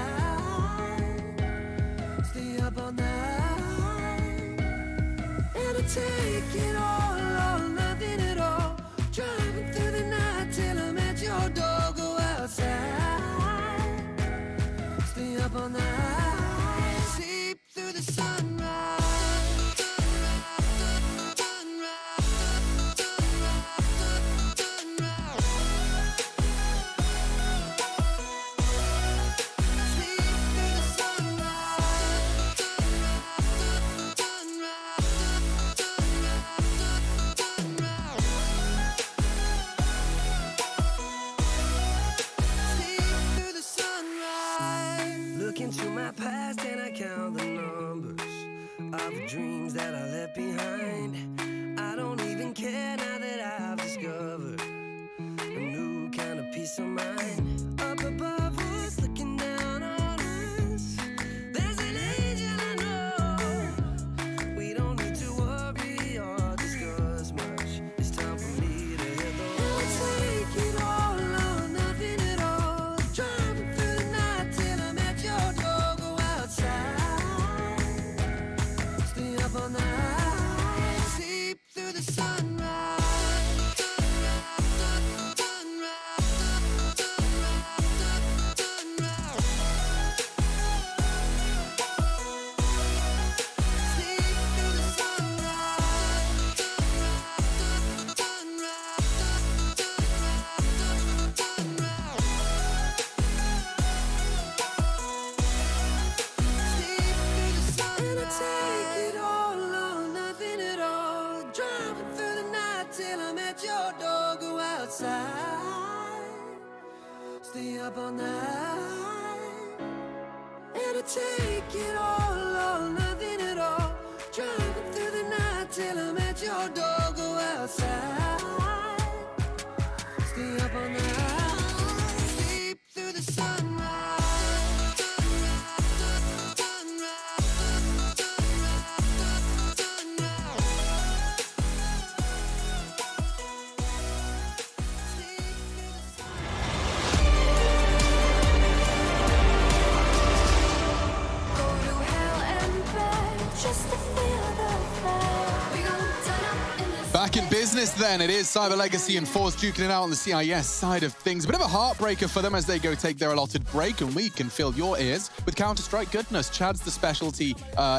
stay up all night. And I take it all or nothing at all. Driving through the night till I'm at your door. Go outside, stay up all night. Sleep through the sunrise. Into my past and I count the numbers of the dreams that I left behind. I don't even care now that I've discovered a new kind of peace of mind. Up above us, looking down on us, there's an angel I know. We don't need to worry or discuss much. It's time for me to hit the road. Take it all or nothing at all. Driving through the night till I'm at your door. Go outside, stay up all night. Sleep through the sunrise. Stay up all night. And I take it all or nothing at all. Driving through the night till I'm at your door. Go outside. Stay up all night. Sleep through the sunrise. Back in business then, it is Cyber Legacy and forZe duking it out on the CIS side of things. A bit of a heartbreaker for them as they go take their allotted break, and we can fill your ears with Counter-Strike goodness. Chad's the specialty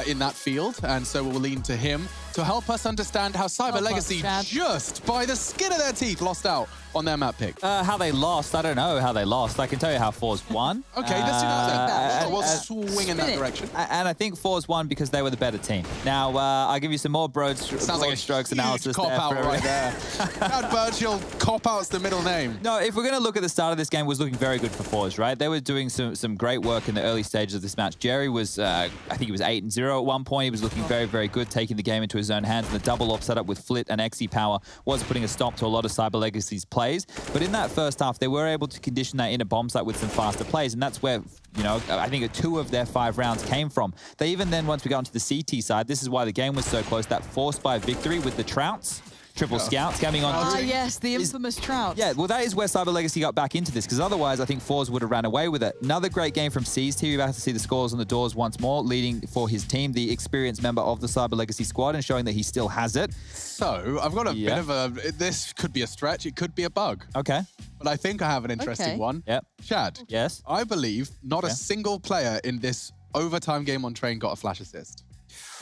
in that field, and so we'll lean to him to help us understand how Cyber Legacy just by the skin of their teeth lost out on their map pick. How they lost, I don't know how they lost. I can tell you how forZe won. Okay, let's do that then. We'll swing in that direction. And I think forZe won because they were the better team. Now, I'll give you some more broad strokes analysis cop there. out right there. Chad Birchall, cop out's the middle name. No, if we're going to look at the start of this game, it was looking very good for forZe, right? They were doing some great work in the early stages of this match. Jerry was, I think he was 8-0 at one point. He was looking very, very good, taking the game into his own hands. And the double op setup with Flit and Xe Power was putting a stop to a lot of Cyber Legacy's plays. But in that first half, they were able to condition that inner bomb site with some faster plays. And that's where, you know, I think 2 of their 5 rounds came from. They even then, once we got onto the CT side, this is why the game was so close, that forced by victory with the Trouts. Triple scouts coming on. Ah, yes, the infamous Trout. Yeah, well, that is where Cyber Legacy got back into this, because otherwise I think forZe would have ran away with it. Another great game from CIS. Here you're about to see the scores on the doors once more, leading for his team, the experienced member of the Cyber Legacy squad, and showing that he still has it. So, I've got a bit of a... This could be a stretch, it could be a bug. Okay. But I think I have an interesting one. Yep. Chad. Yes? I believe not a single player in this overtime game on Train got a flash assist.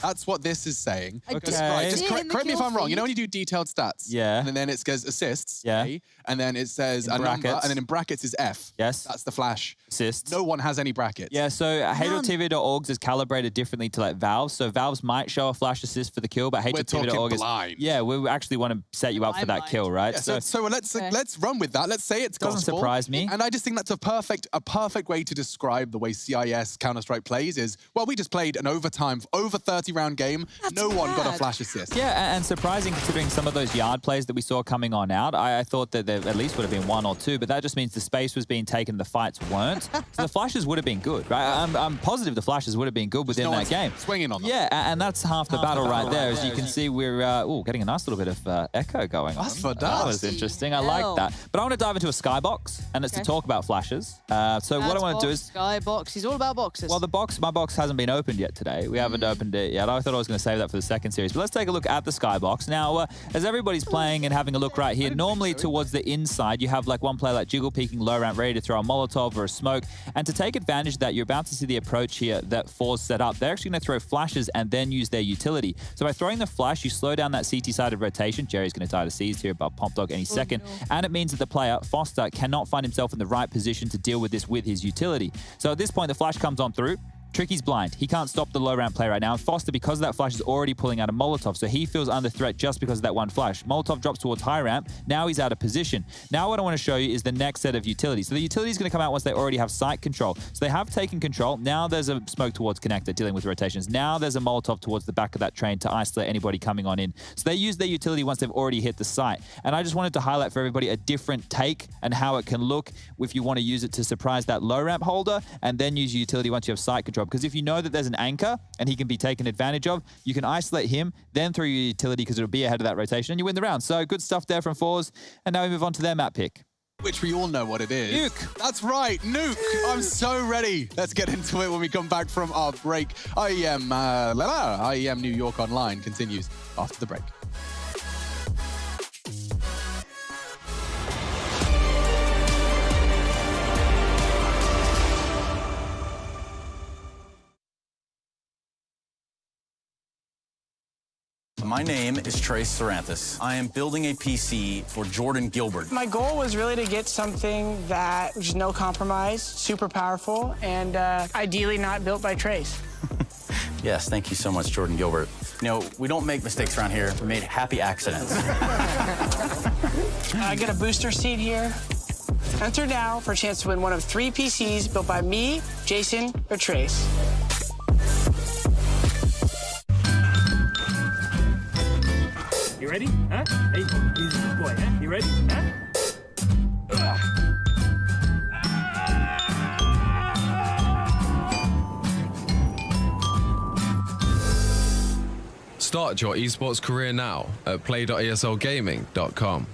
That's what this is saying. Okay. Right, just correct me if I'm wrong. You know when you do detailed stats? Yeah. And then it says assists, yeah. A, and then it says a number, and then in brackets is F. Yes. That's the flash. Assists. No one has any brackets. Yeah, so HaterTV.org is calibrated differently to like Valve. So Valve's might show a flash assist for the kill, but HaterTV.org is blind. Yeah, we actually want to set you up for that kill, right? Yeah, so let's run with that. Let's say it's gospel. Doesn't surprise me. And I just think that's a perfect way to describe the way CIS Counter-Strike plays is, well, we just played an overtime, over 30-round game. No one got a flash assist. Yeah, and surprising considering some of those yard plays that we saw coming on out. I thought that there at least would have been 1 or 2, but that just means the space was being taken, the fights weren't. So the flashes would have been good, right? I'm positive the flashes would have been good within that game. Swinging on them. Yeah, and that's half the battle right there. As you can see, we're getting a nice little bit of echo going on. That was interesting. I like that. But I want to dive into a skybox, and it's to talk about flashes. So what I want to do is... Skybox. He's all about boxes. Well, my box hasn't been opened yet today. We haven't opened it yet. I thought I was going to save that for the second series. But let's take a look at the skybox. Now, as everybody's playing and having a look right here, normally towards the inside, you have like one player like Jiggle peeking low ramp, ready to throw a Molotov or a smoke. And to take advantage of that, you're about to see the approach here that forZe set up. They're actually going to throw flashes and then use their utility. So by throwing the flash, you slow down that CT-sided rotation. Jerry's going to die to seize here about Pomp Dog any second. And it means that the player, forZe, cannot find himself in the right position to deal with this with his utility. So at this point, the flash comes on through. Tricky's blind. He can't stop the low ramp play right now. And forZe, because of that flash, is already pulling out a Molotov, so he feels under threat just because of that one flash. Molotov drops towards high ramp. Now he's out of position. Now what I want to show you is the next set of utilities. So the utility is going to come out once they already have site control. So they have taken control. Now there's a smoke towards connector dealing with rotations. Now there's a Molotov towards the back of that train to isolate anybody coming on in. So they use their utility once they've already hit the site. And I just wanted to highlight for everybody a different take and how it can look if you want to use it to surprise that low ramp holder and then use your utility once you have site control. Because if you know that there's an anchor and he can be taken advantage of, you can isolate him, then throw your utility because it'll be ahead of that rotation and you win the round. So good stuff there from forZe. And now we move on to their map pick. Which we all know what it is. Nuke. That's right, Nuke. I'm so ready. Let's get into it when we come back from our break. IEM New York Online continues after the break. My name is Trace Saranthus. I am building a PC for Jordan Gilbert. My goal was really to get something that was no compromise, super powerful, and ideally not built by Trace. Yes, thank you so much, Jordan Gilbert. You know, we don't make mistakes around here. We made happy accidents. I got a booster seat here. Enter now for a chance to win one of 3 PCs built by me, Jason, or Trace. You ready? Huh? Hey, he's a good boy, huh? You ready? Huh? Start your esports career now at play.eslgaming.com.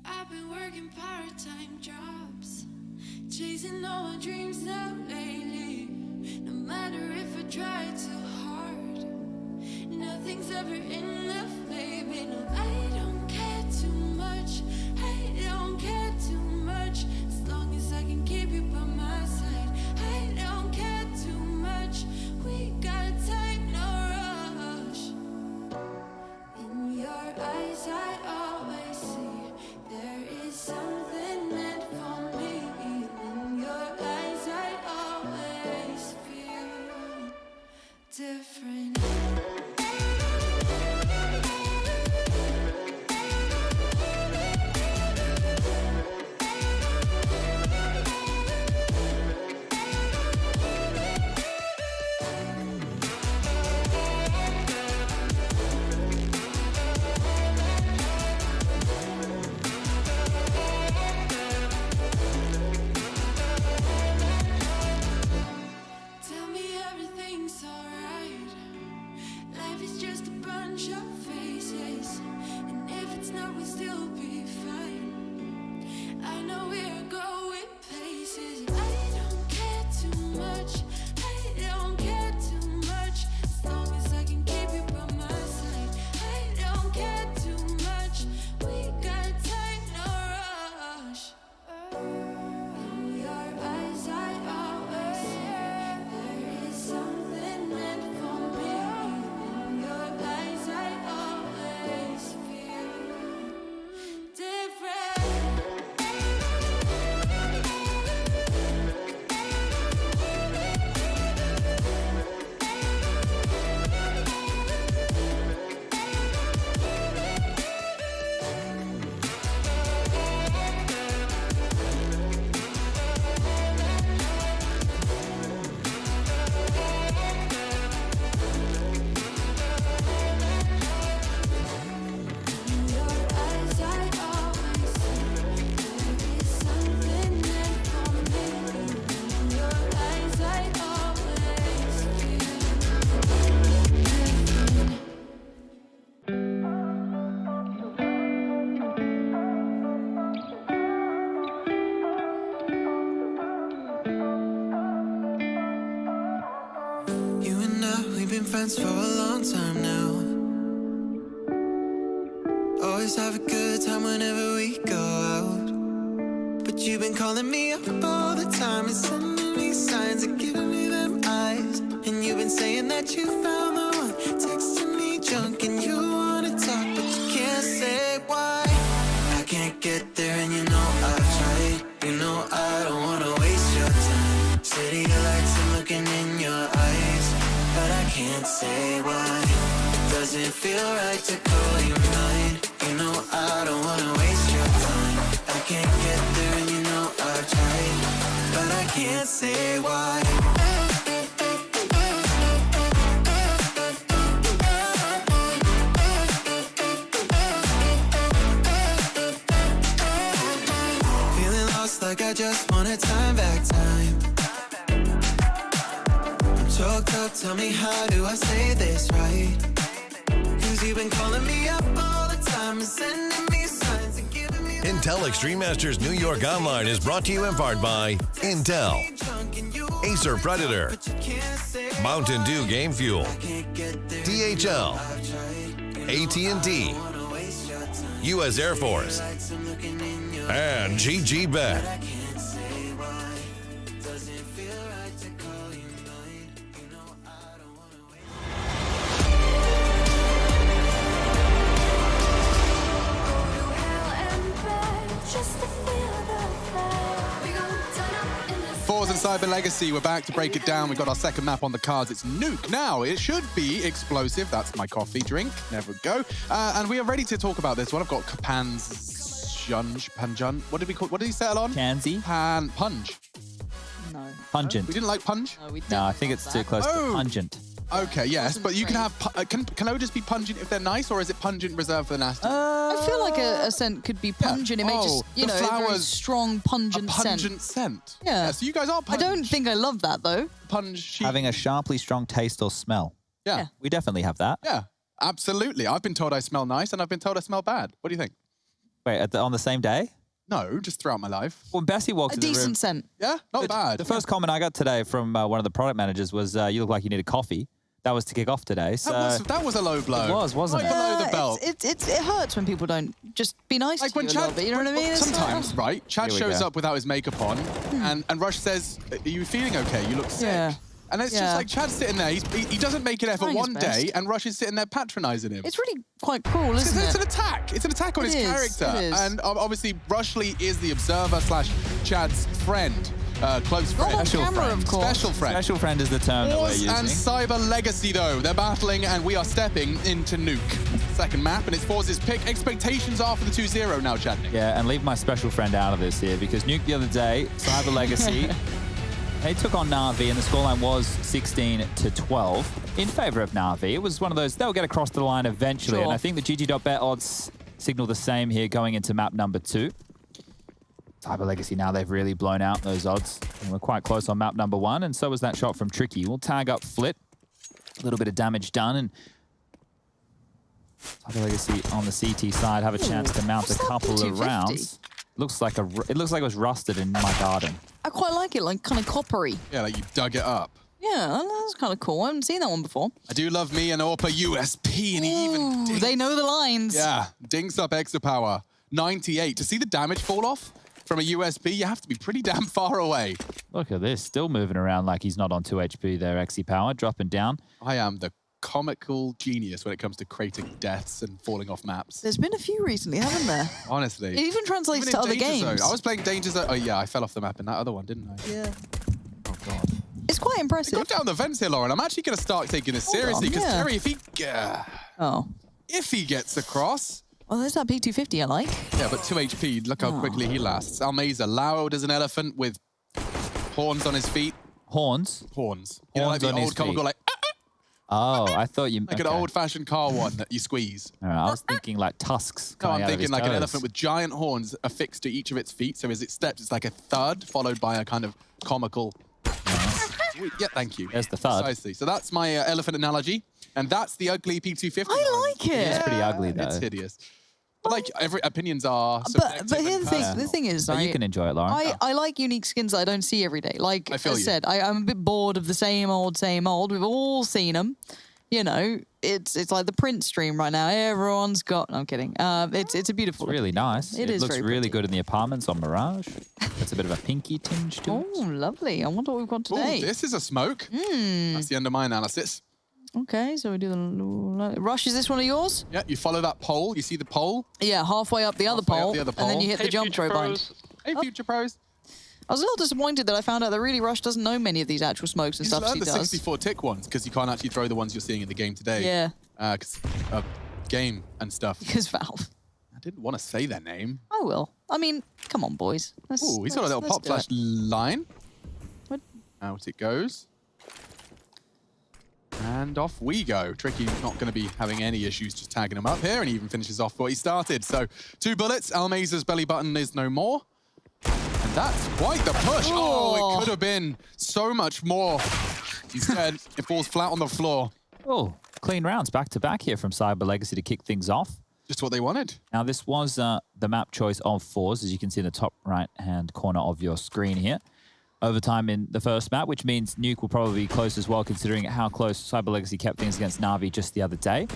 I've been working part-time jobs, chasing all my dreams now lately. No matter if I try too hard, nothing's ever enough, baby. No, I don't care too much. I don't care too much. As long as I can keep you by my side, I don't care too much. We got time, no rush. In your eyes, I always see there is something meant for me. In your eyes, I always feel different. Tell me everything's alright. Life is just a bunch of faces, and if it's not, we'll still be fine. I know we're going places. I don't care too much. I don't care too much. As long as I can keep you by my side, I don't care too much. We got time, no rush. In your eyes, I always see there is something meant for me. In your eyes, I always feel different. In your eyes, I always see there is something meant for me. In your eyes, I always feel different. You and I, we've been friends for a long time now. Always have a good time whenever we go out. But you've been calling me up all the time and sending me signs and giving me them eyes. And you've been saying that you found the one, texting me junk and you wanna talk, but you can't say why. I can't get there and you know I've tried. You know I don't wanna waste your time. City lights, I'm looking in your eyes, but I can't say why. Doesn't feel right to call you mine. You know I don't wanna waste your time. I can't get there and you know I've tried, but I can't say why. Feeling lost like I just wanna time back time. I'm choked up, tell me how do I say this right? Cause you've been calling me up all the time and sending me signs and giving me Intel Extreme Masters New York Online is brought to you in part by Intel, Acer Predator, Mountain Dew Game Fuel, DHL, AT&T, U.S. Air Force, and GG Bet. Doesn't feel right to call you mine. Cyber Legacy. We're back to break it down. We've got our second map on the cards. It's Nuke now. It should be explosive. That's my coffee drink. Never go. And we are ready to talk about this one. I've got Panjun. What did we call? What did he settle on? Pansy. Punj. No. Pungent. We didn't like Punj? No, we didn't. No, I think it's too close to pungent. Okay, yes, but you can have... Can O just be pungent if they're nice, or is it pungent reserved for the nasty? I feel like a scent could be pungent. It may just, you know, a very strong, pungent scent. Pungent scent. Yeah. So you guys are pungent. I don't think I love that, though. Having a sharply strong taste or smell. Yeah. We definitely have that. Yeah, absolutely. I've been told I smell nice, and I've been told I smell bad. What do you think? Wait, on the same day? No, just throughout my life. When Bessie walks in the room... A decent scent. Yeah, not bad. The first comment I got today from one of the product managers was, you look like you need a coffee. That was to kick off today. So that was a low blow. It was, wasn't it? Below the belt. It hurts when people don't just be nice to you a little bit, you know what I mean? Sometimes, right? Chad shows up without his makeup on, and Rush says, "Are you feeling okay? You look sick." Yeah. And it's just like Chad's sitting there. He doesn't make an effort Trying his one best. day, and Rush is sitting there patronising him. It's really quite cruel, isn't it? It's an attack. It's an attack on his character. It is. And obviously, Rushley is the observer / Chad's friend. Close friend. Special friend. Of course. Special friend. Special friend is the term that we're forZe using. and Cyber Legacy, though. They're battling, and we are stepping into Nuke. Second map, and it's forZe's pick. Expectations are for the 2-0 now, Chad. Yeah, and leave my special friend out of this here, because Nuke the other day, Cyber Legacy, they took on Na'Vi, and the scoreline was 16-12 in favor of Na'Vi. It was one of those, they'll get across the line eventually, and I think the GG.bet odds signal the same here going into map number 2. Cyber Legacy now, they've really blown out those odds. And we're quite close on map number 1, and so was that shot from Tricky. We'll tag up Flit. A little bit of damage done, and Cyber Legacy on the CT side have a chance to mount a couple of rounds. Looks like it was rusted in my garden. I quite like it, like kind of coppery. Yeah, like you dug it up. Yeah, that's kind of cool. I haven't seen that one before. I do love me an AWPA USP, and he even dinks. They know the lines. Yeah, dinks up extra power. 98. To see the damage fall off from a USB, you have to be pretty damn far away. Look at this, still moving around like he's not on 2 HP there, XE Power, dropping down. I am the comical genius when it comes to creating deaths and falling off maps. There's been a few recently, haven't there? Honestly. It even translates in to other Danger games. Zone. I was playing Danger Zone. Oh, yeah, I fell off the map in that other one, didn't I? Yeah. Oh, God. It's quite impressive. Go down the vents here, Lauren. I'm actually going to start taking this seriously, because Terry, if he gets across... Well, there's that P250 I like. Yeah, but 2 HP, look how quickly he lasts. Almeza, loud as an elephant with horns on his feet. Horns? Horns. You know, like Horns the on his old car feet. go like... Oh, I thought you... Like an old-fashioned car one that you squeeze. All right, I was thinking like tusks No, coming I'm out of his thinking like an toes. elephant with giant horns affixed to each of its feet. So as it steps, it's like a thud followed by a kind of comical... Yeah, thank you. There's the thud. Precisely. So that's my elephant analogy. And that's the ugly P250. I like it. It's pretty ugly, though. It's hideous. But like, every opinions are But subjective here's and the thing. personal. The thing is, But you right, can enjoy it, Lauren. I like unique skins that I don't see every day. Like I feel I you. said, I'm a bit bored of the same old, same old. We've all seen them. You know, it's like the print stream right now. Everyone's got. No, I'm kidding. It's a beautiful. It's really nice. It is looks very really pretty. good in the apartments on Mirage. It's a bit of a pinky tinge to it. Oh, lovely. I wonder what we've got Ooh, today. this is a smoke. That's the end of my analysis. Okay, so we do the Rush. Is this one of yours? Yeah, you follow that pole. You see the pole? Yeah, halfway up the other Halfway up pole, the other and then pole. you hit the jump throw bind. Hey, Future Pros. I was a little disappointed that I found out that really Rush doesn't know many of these actual smokes and You stuff learn he the does. 64 tick ones because you can't actually throw the ones you're seeing in the game today. Yeah. Because game and stuff. Because Valve. I didn't want to say their name. I will. I mean, come on, boys. Ooh, he's got a little pop do flash it. line. What? Out it goes. And off we go. Tricky's not going to be having any issues just tagging him up here, and he even finishes off what he started. So 2 bullets. Almeza's belly button is no more. And that's quite the push. Oh, it could have been so much more. Instead, it falls flat on the floor. Oh, clean rounds back to back here from Cyber Legacy to kick things off. Just what they wanted. Now, this was the map choice of forZe, as you can see in the top right-hand corner of your screen here. Overtime in the first map, which means Nuke will probably be close as well, considering how close Cyber Legacy kept things against Na'Vi just the other day.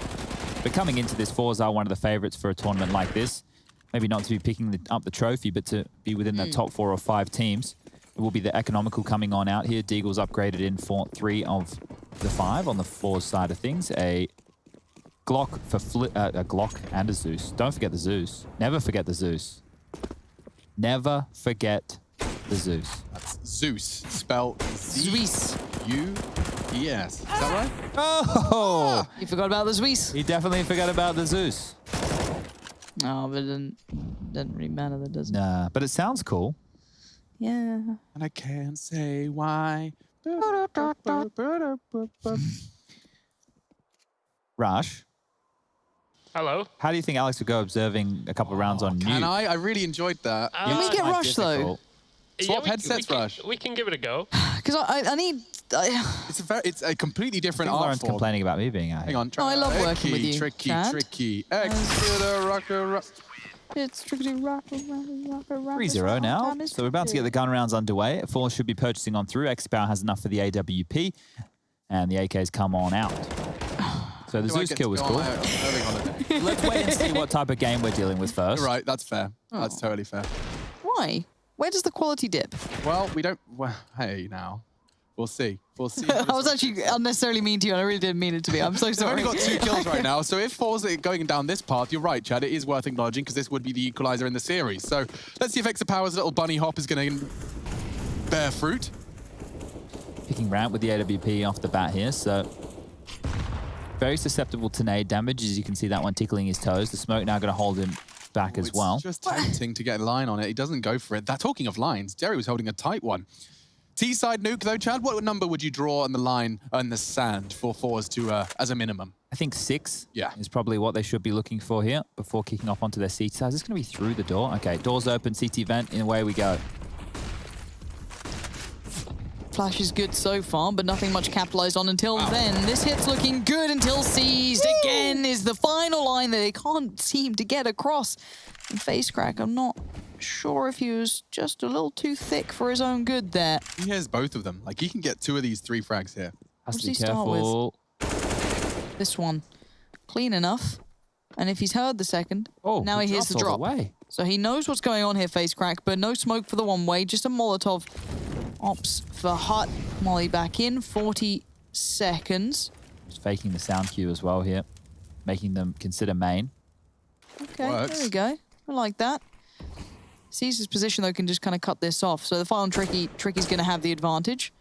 But coming into this, forZe are one of the favorites for a tournament like this. Maybe not to be picking up the trophy, but to be within the top 4 or 5 teams. It will be the economical coming on out here. Deagle's upgraded in for 3 of the 5 on the forZe side of things. A Glock for a Glock and a Zeus. Don't forget the Zeus. Never forget the Zeus. Never forget the Zeus. It's Zeus, spelled Z-U-E-S. Is that right? Oh! You forgot about the Zeus. He definitely forgot about the Zeus. No, but it doesn't really matter, that doesn't. Nah, but it sounds cool. Yeah. And I can't say why. Rash. Hello. How do you think Alex would go observing a couple of rounds on Can mute? I really enjoyed that. Can we get Rush, though? Swap headsets, Rush. We can give it a go. Because I need... It's a completely different art Lauren's form. complaining about me being out here. Hang on. Oh, I love working with you, Tricky, Chad. tricky. Exeter, rocker. It's tricky, rocker. 3-0 now. So we're about to get the gun rounds underway. forZe should be purchasing on through. XPower has enough for the AWP. And the AKs come on out. So the Zeus kill was cool. Let's wait and see what type of game we're dealing with first. You're right, that's fair. That's totally fair. Why? Where does the quality dip? Well, we don't... Well, hey, now. We'll see. We'll see. I was actually unnecessarily mean to you, and I really didn't mean it to be. I'm so sorry. They've only got 2 kills right now, so if forZe going down this path, you're right, Chad, it is worth acknowledging, because this would be the equalizer in the series. So let's see if XPower's little bunny hop is going to bear fruit. Picking Ramp with the AWP off the bat here, so... Very susceptible to nade damage, as you can see that one tickling his toes. The smoke now going to hold him back as well. It's just tempting to get a line on it. He doesn't go for it. Talking of lines, Jerry was holding a tight one. T-side nuke, though, Chad, what number would you draw on the line in the sand for forZe to, as a minimum? I think 6 yeah. is probably what they should be looking for here before kicking off onto their CT side. Is this going to be through the door? Okay, doors open, CT vent, and away we go. Flash is good so far, but nothing much capitalized on until then. This hit's looking good until seized again is the final line that they can't seem to get across. And Face Crack, I'm not sure if he was just a little too thick for his own good there. He has both of them. Like, he can get 2 of these 3 frags here. Has What to be does he start with? careful. This one. Clean enough. And if he's heard the second, now he hears the drops all drop. the way. So he knows what's going on here, Face Crack, but no smoke for the one way, just a Molotov. Ops for Hut. Molly back in, 40 seconds. Just faking the sound cue as well here, making them consider main. Okay, there we go. I like that. Sees his position, though, can just kind of cut this off. So the final Tricky's going to have the advantage.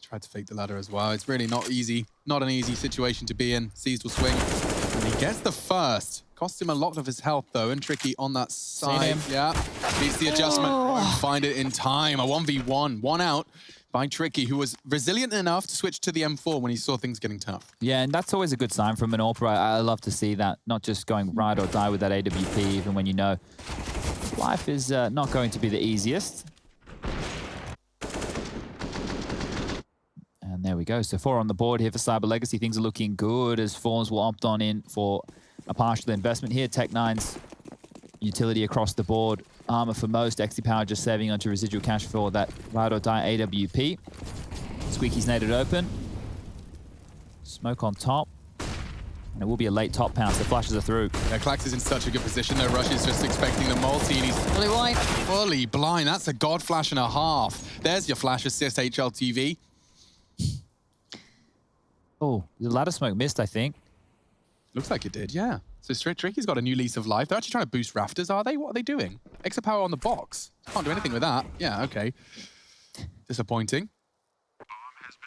Tried to fake the ladder as well. It's really not easy. Not an easy situation to be in. Seized will swing. And he gets the first. Cost him a lot of his health, though, and Tricky on that side. Yeah, needs the adjustment. Won't find it in time. A 1v1. One out by Tricky, who was resilient enough to switch to the M4 when he saw things getting tough. Yeah, and that's always a good sign from an AWP. I love to see that. Not just going ride or die with that AWP, even when you know life is not going to be the easiest. And there we go. So 4 on the board here for Cyber Legacy. Things are looking good as forZe will opt on in for a partial investment here. Tech9's utility across the board. Armor for most. XPower just saving onto residual cash for that ride or die AWP. Squeaky's naded open. Smoke on top. And it will be a late top pounce. The flashes are through. Yeah, Klax is in such a good position though. Rush is just expecting the multi and he's fully blind. That's a god flash and a half. There's your flash assist, HLTV. Oh, the ladder smoke missed, I think. Looks like it did, yeah. So Tricky's got a new lease of life. They're actually trying to boost rafters, are they? What are they doing? XPower on the box. Can't do anything with that. Yeah, okay. Disappointing.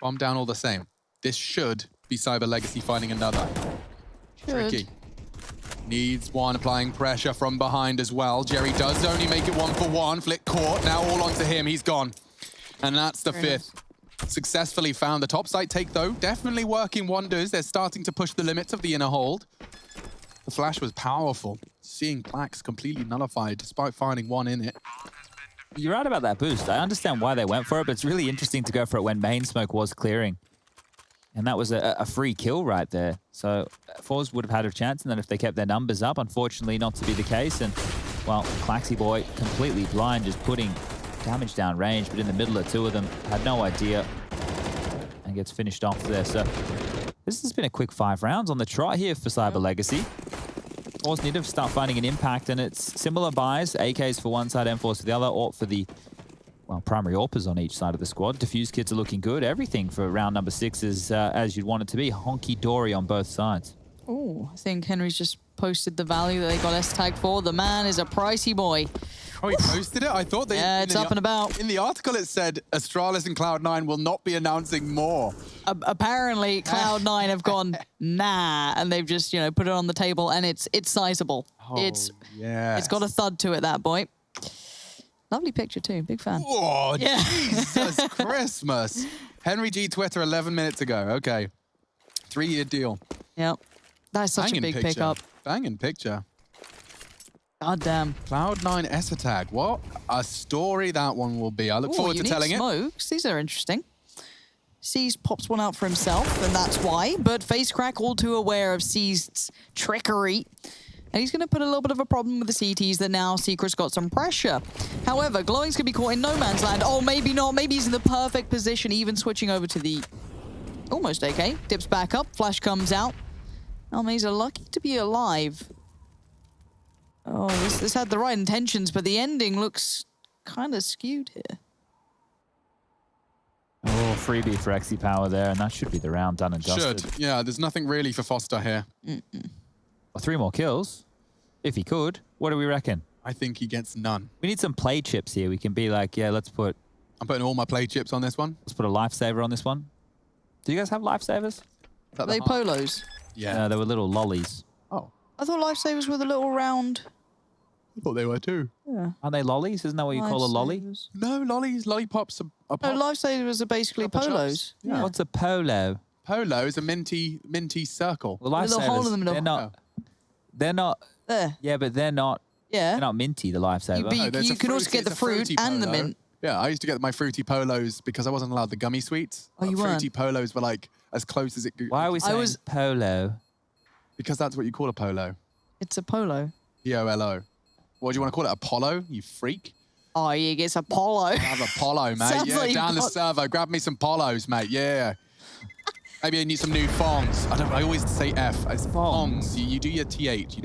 Bomb down all the same. This should be Cyber Legacy finding another. Tricky. Needs one, applying pressure from behind as well. Jerry does only make it 1-for-1. Flick caught, now all onto him. He's gone. And that's the fifth. Successfully found the top site take, though. Definitely working wonders. They're starting to push the limits of the inner hold. The flash was powerful. Seeing Klax completely nullified despite finding one in it. You're right about that boost. I understand why they went for it, but it's really interesting to go for it when main smoke was clearing. And that was a free kill right there. So forZe would have had a chance, and then if they kept their numbers up, unfortunately not to be the case. And, well, Klaxy Boy completely blind, just putting damage down range, but in the middle of 2 of them, had no idea, and gets finished off there. So this has been a quick 5 rounds on the trot here for Cyber Legacy. forZe need to start finding an impact, and it's similar buys. AKs for one side, M4s for the other, AWP for the, well, primary AWPers on each side of the squad. Diffuse kits are looking good. Everything for round number 6 is as you'd want it to be. Honky-dory on both sides. Oh, I think Henry's just posted the value that they got S-Tag for. The man is a pricey boy. Oh, he posted it? I thought they... Yeah, it's up and about. In the article, it said Astralis and Cloud9 will not be announcing more. Apparently, Cloud9 have gone, nah, and they've just, put it on the table, and it's sizable. It's got a thud to it, that boy. Lovely picture, too. Big fan. Oh, Jesus Christmas. Henry G. Twitter 11 minutes ago. Okay. 3-year deal. Yep. That's such a big pickup. Banging picture. God damn. Cloud9 S attack. What a story that one will be. I look forward to telling smokes. These are interesting. CIS pops one out for himself, and that's why. But FaceCrack all too aware of CIS' trickery. And he's going to put a little bit of a problem with the CTs that now Secret's got some pressure. However, Glowing's going to be caught in no man's land. Oh, maybe not. Maybe he's in the perfect position, even switching over to the almost AK. Dips back up. Flash comes out. Almays are lucky to be alive. Oh, this had the right intentions, but the ending looks kind of skewed here. Oh, freebie for XE Power there, and that should be the round done and dusted. Should. Yeah, there's nothing really for Foster here. Well, 3 more kills, if he could. What do we reckon? I think he gets none. We need some play chips here. We can be like, yeah, let's put... I'm putting all my play chips on this one. Let's put a lifesaver on this one. Do you guys have lifesavers? Are they polos? Yeah. No, they were little lollies. Oh. I thought lifesavers were the little round... I thought they were too. Yeah. Aren't they lollies? Isn't that what you call a lolly? No, lollipops are No, lifesavers are basically polos. Yeah. What's a polo? Polo is a minty circle. Well, With a little hole in the middle. They're not... There. Yeah, but they're not... Yeah. They're not minty, the lifesaver. You can also get the fruit and the mint. Yeah, I used to get my fruity polos because I wasn't allowed the gummy sweets. Oh, you Fruity weren't? polos were like as close as it could. Why are we saying polo? Because that's what you call a polo. It's a polo. P-O-L-O. What do you want to call it? Apollo? You freak. Oh, yeah, it's Apollo. I have a polo, mate. Sounds Yeah, like down the server. Grab me some polos, mate. Yeah. Maybe I need some new thongs. I always say F. It's thongs. You do your TH.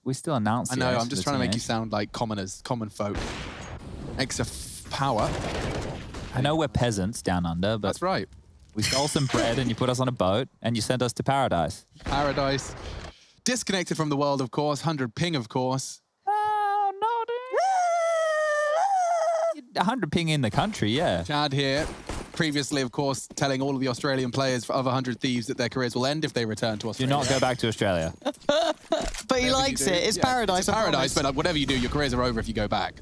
We still announce I know. the S I'm just for trying to make TH. you sound like common folk. Extra power. I know we're peasants down under, but that's right. We stole some bread and you put us on a boat and you sent us to paradise. Paradise. Disconnected from the world, of course. 100 ping, of course. Oh, no, dude. 100 ping in the country, yeah. Chad here. Previously, of course, telling all of the Australian players of 100 Thieves that their careers will end if they return to Do Australia. not go back to Australia. But he likes it. It's paradise. It's paradise, but whatever you do, your careers are over if you go back.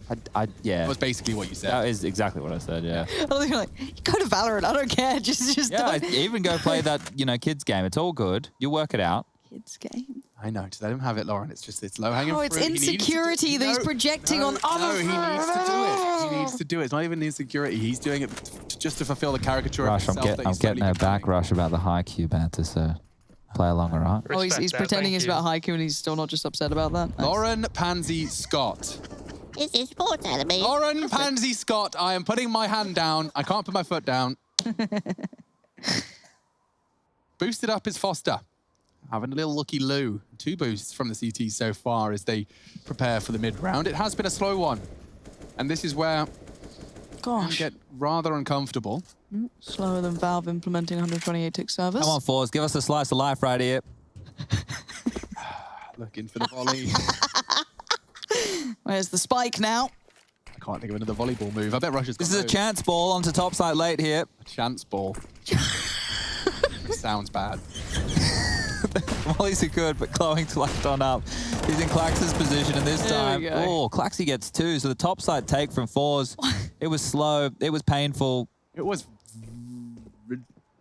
Yeah. That was basically what you said. That is exactly what I said, yeah. I was like, go to Valorant. I don't care. Just Yeah, don't. even go play that, kids game. It's all good. You'll work it out. Kids game. I know. Just let him have it, Lauren. It's low-hanging fruit. Oh, it's insecurity that he's projecting on other. No, he needs to do it. He needs to do it. It's not even insecurity. He's doing it just to fulfill the caricature Rush, of himself. I'm getting her back, Rush, about the high Q banter, so play along, all right? Oh, he's pretending it's about haiku and he's still not just upset about that. Nice. Lauren Pansy Scott. This is Sports Enemy. Lauren Pansy Scott. I am putting my hand down. I can't put my foot down. Boosted up is Foster. Having a little looky-loo. 2 boosts from the CT so far as they prepare for the mid-round. It has been a slow one. And this is where you get rather uncomfortable. Slower than Valve implementing 128 tick servers. Come on, forZe, give us a slice of life right here. Looking for the volley. Where's the spike now? I can't think of another volleyball move. I bet Russia's got This is a chance ball onto top side late here. A chance ball. Sounds bad. Volleys are good, but Glowing's left on up. He's in Clax's position, and this time, Claxy gets 2. So the top side take from forZe. It was slow. It was painful. It was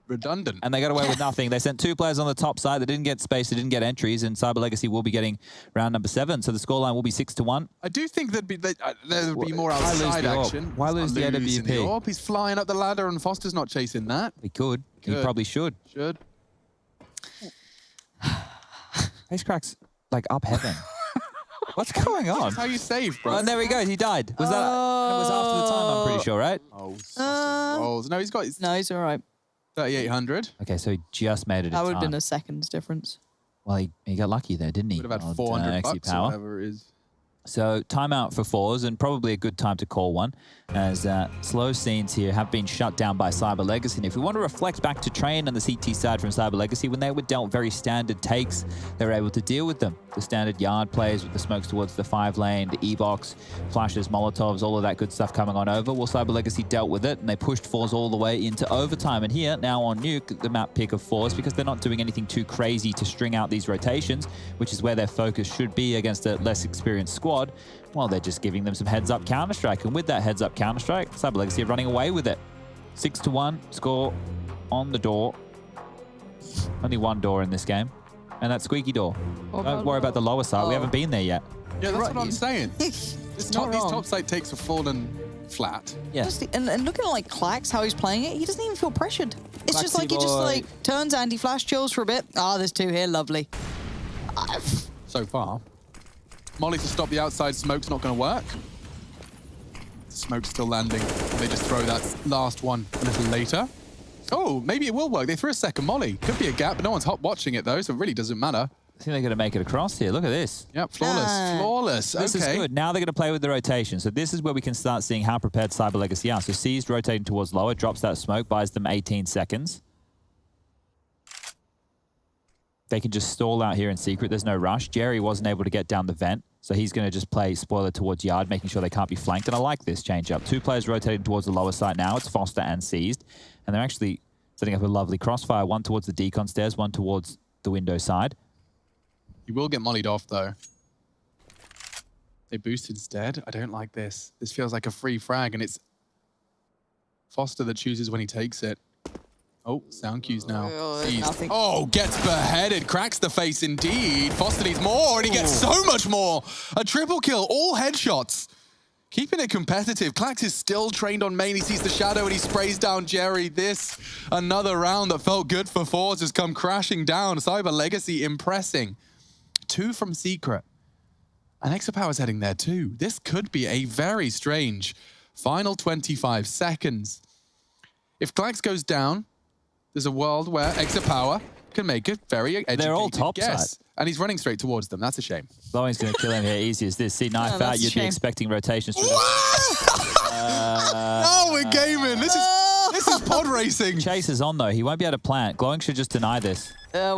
redundant. And they got away with nothing. They sent 2 players on the top side. They didn't get space. They didn't get entries. And Cyber Legacy will be getting round number 7. So the scoreline will be 6-1. I do think there would be more outside action. Why lose the AWP? He's flying up the ladder and Foster's not chasing that. He could. He probably should. FaceCrack's like up heaven. What's going on? That's how you save, bro. Oh, and there he goes. He died. Was that? It was after the time, I'm pretty sure, right? Oh, sausage rolls. No, he's got his... No, he's all right. 3,800. Okay, so he just made it. That would have been a second's difference. Well, he got lucky there, didn't he? Would have had 400 XE bucks or Power. whatever it is. So timeout for forZe, and probably a good time to call one, as slow scenes here have been shut down by Cyber Legacy. And if we want to reflect back to Train on the CT side from Cyber Legacy, when they were dealt very standard takes, they were able to deal with them. The standard yard plays with the smokes towards the 5 lane, the E-box, flashes, Molotovs, all of that good stuff coming on over. Well, Cyber Legacy dealt with it, and they pushed forZe all the way into overtime. And here, now on Nuke, the map pick of forZe, because they're not doing anything too crazy to string out these rotations, which is where their focus should be against a less experienced squad. Well, they're just giving them some heads-up Counter-Strike. And with that heads-up Counter-Strike, Cyber Legacy are running away with it. 6-1 score on the door. Only one door in this game. And that squeaky door. Don't worry about the lower side. We haven't been there yet. Yeah, that's what I'm saying. These top side takes have fallen flat. Yeah. And looking at like Clax, how he's playing it, he doesn't even feel pressured. It's just like he just like turns anti-flash, chills for a bit. There's 2 here, lovely. So far. Molly to stop the outside smoke's not going to work. Smoke's still landing. They just throw that last one a little later. Oh, maybe it will work. They threw a second Molly. Could be a gap, but no one's watching it though, so it really doesn't matter. I think they're going to make it across here. Look at this. Yep, flawless. Flawless. This is good. Now they're going to play with the rotation. So this is where we can start seeing how prepared Cyber Legacy are. So C's rotating towards lower, drops that smoke, buys them 18 seconds. They can just stall out here in secret. There's no rush. Jerry wasn't able to get down the vent, so he's going to just play spoiler towards yard, making sure they can't be flanked. And I like this change up. 2 players rotating towards the lower side now. It's forZe and Seized. And they're actually setting up a lovely crossfire. One towards the decon stairs, one towards the window side. You will get mollied off, though. They boost instead. I don't like this. This feels like a free frag, and it's forZe that chooses when he takes it. Oh, sound cues now. Oh, gets beheaded. Cracks the face indeed. forZe needs more, and he gets so much more. A triple kill, all headshots. Keeping it competitive. Clax is still trained on main. He sees the shadow, and he sprays down Jerry. This, another round that felt good for forZe, has come crashing down. Cyber Legacy impressing. 2 from Secret. And Exapower's heading there too. This could be a very strange final 25 seconds. If Clax goes down, there's a world where Exapower can make a very educated They're all top guess. side. And he's running straight towards them. That's a shame. Blowing's going to kill him here easy as this. See, knife out, you'd be expecting rotations. Oh, we're gaming. This is pod racing. Chase is on, though. He won't be able to plant. Glowing should just deny this. Yeah.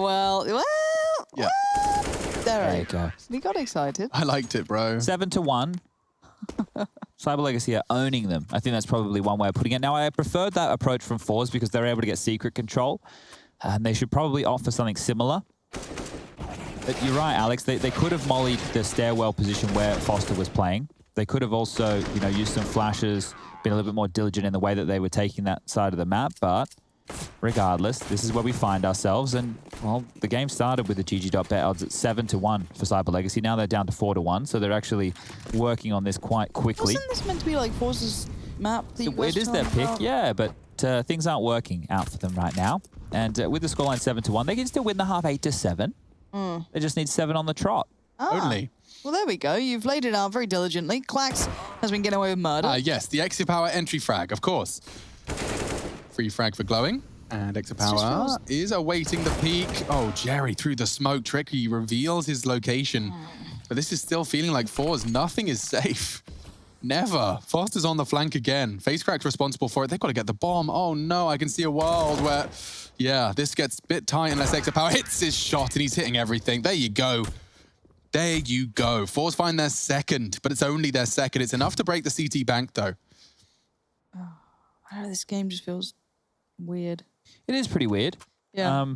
There you go. He got excited. I liked it, bro. 7-1. Cyber Legacy are owning them. I think that's probably one way of putting it. Now, I preferred that approach from forZe because they're able to get secret control. And they should probably offer something similar. But you're right, Alex. They could have mollied the stairwell position where forZe was playing. They could have also, used some flashes, been a little bit more diligent in the way that they were taking that side of the map. But regardless, this is where we find ourselves. And, well, the game started with the GG.bet odds at 7-1 for Cyber Legacy. Now they're down to 4-1. So they're actually working on this quite quickly. Wasn't this meant to be like forZe's map? It is their pick, yeah, but things aren't working out for them right now. And with the scoreline 7-1, they can still win the half 8-7. They just need 7 on the trot. Only. Well, there we go. You've laid it out very diligently. Clax has been getting away with murder. Yes, the Exapower entry frag, of course. Free frag for Glowing. And Exapower is awaiting the peak. Oh, Jerry through the smoke trick. He reveals his location. But this is still feeling like forZe. Nothing is safe. Never. forZe is on the flank again. FaceCrack's responsible for it. They've got to get the bomb. Oh, no. I can see a world where, yeah, this gets a bit tight unless Exapower hits his shot, and he's hitting everything. There you go. There you go. forZe find their second, but it's only their second. It's enough to break the CT bank, though. I don't know. This game just feels weird. It is pretty weird. Yeah.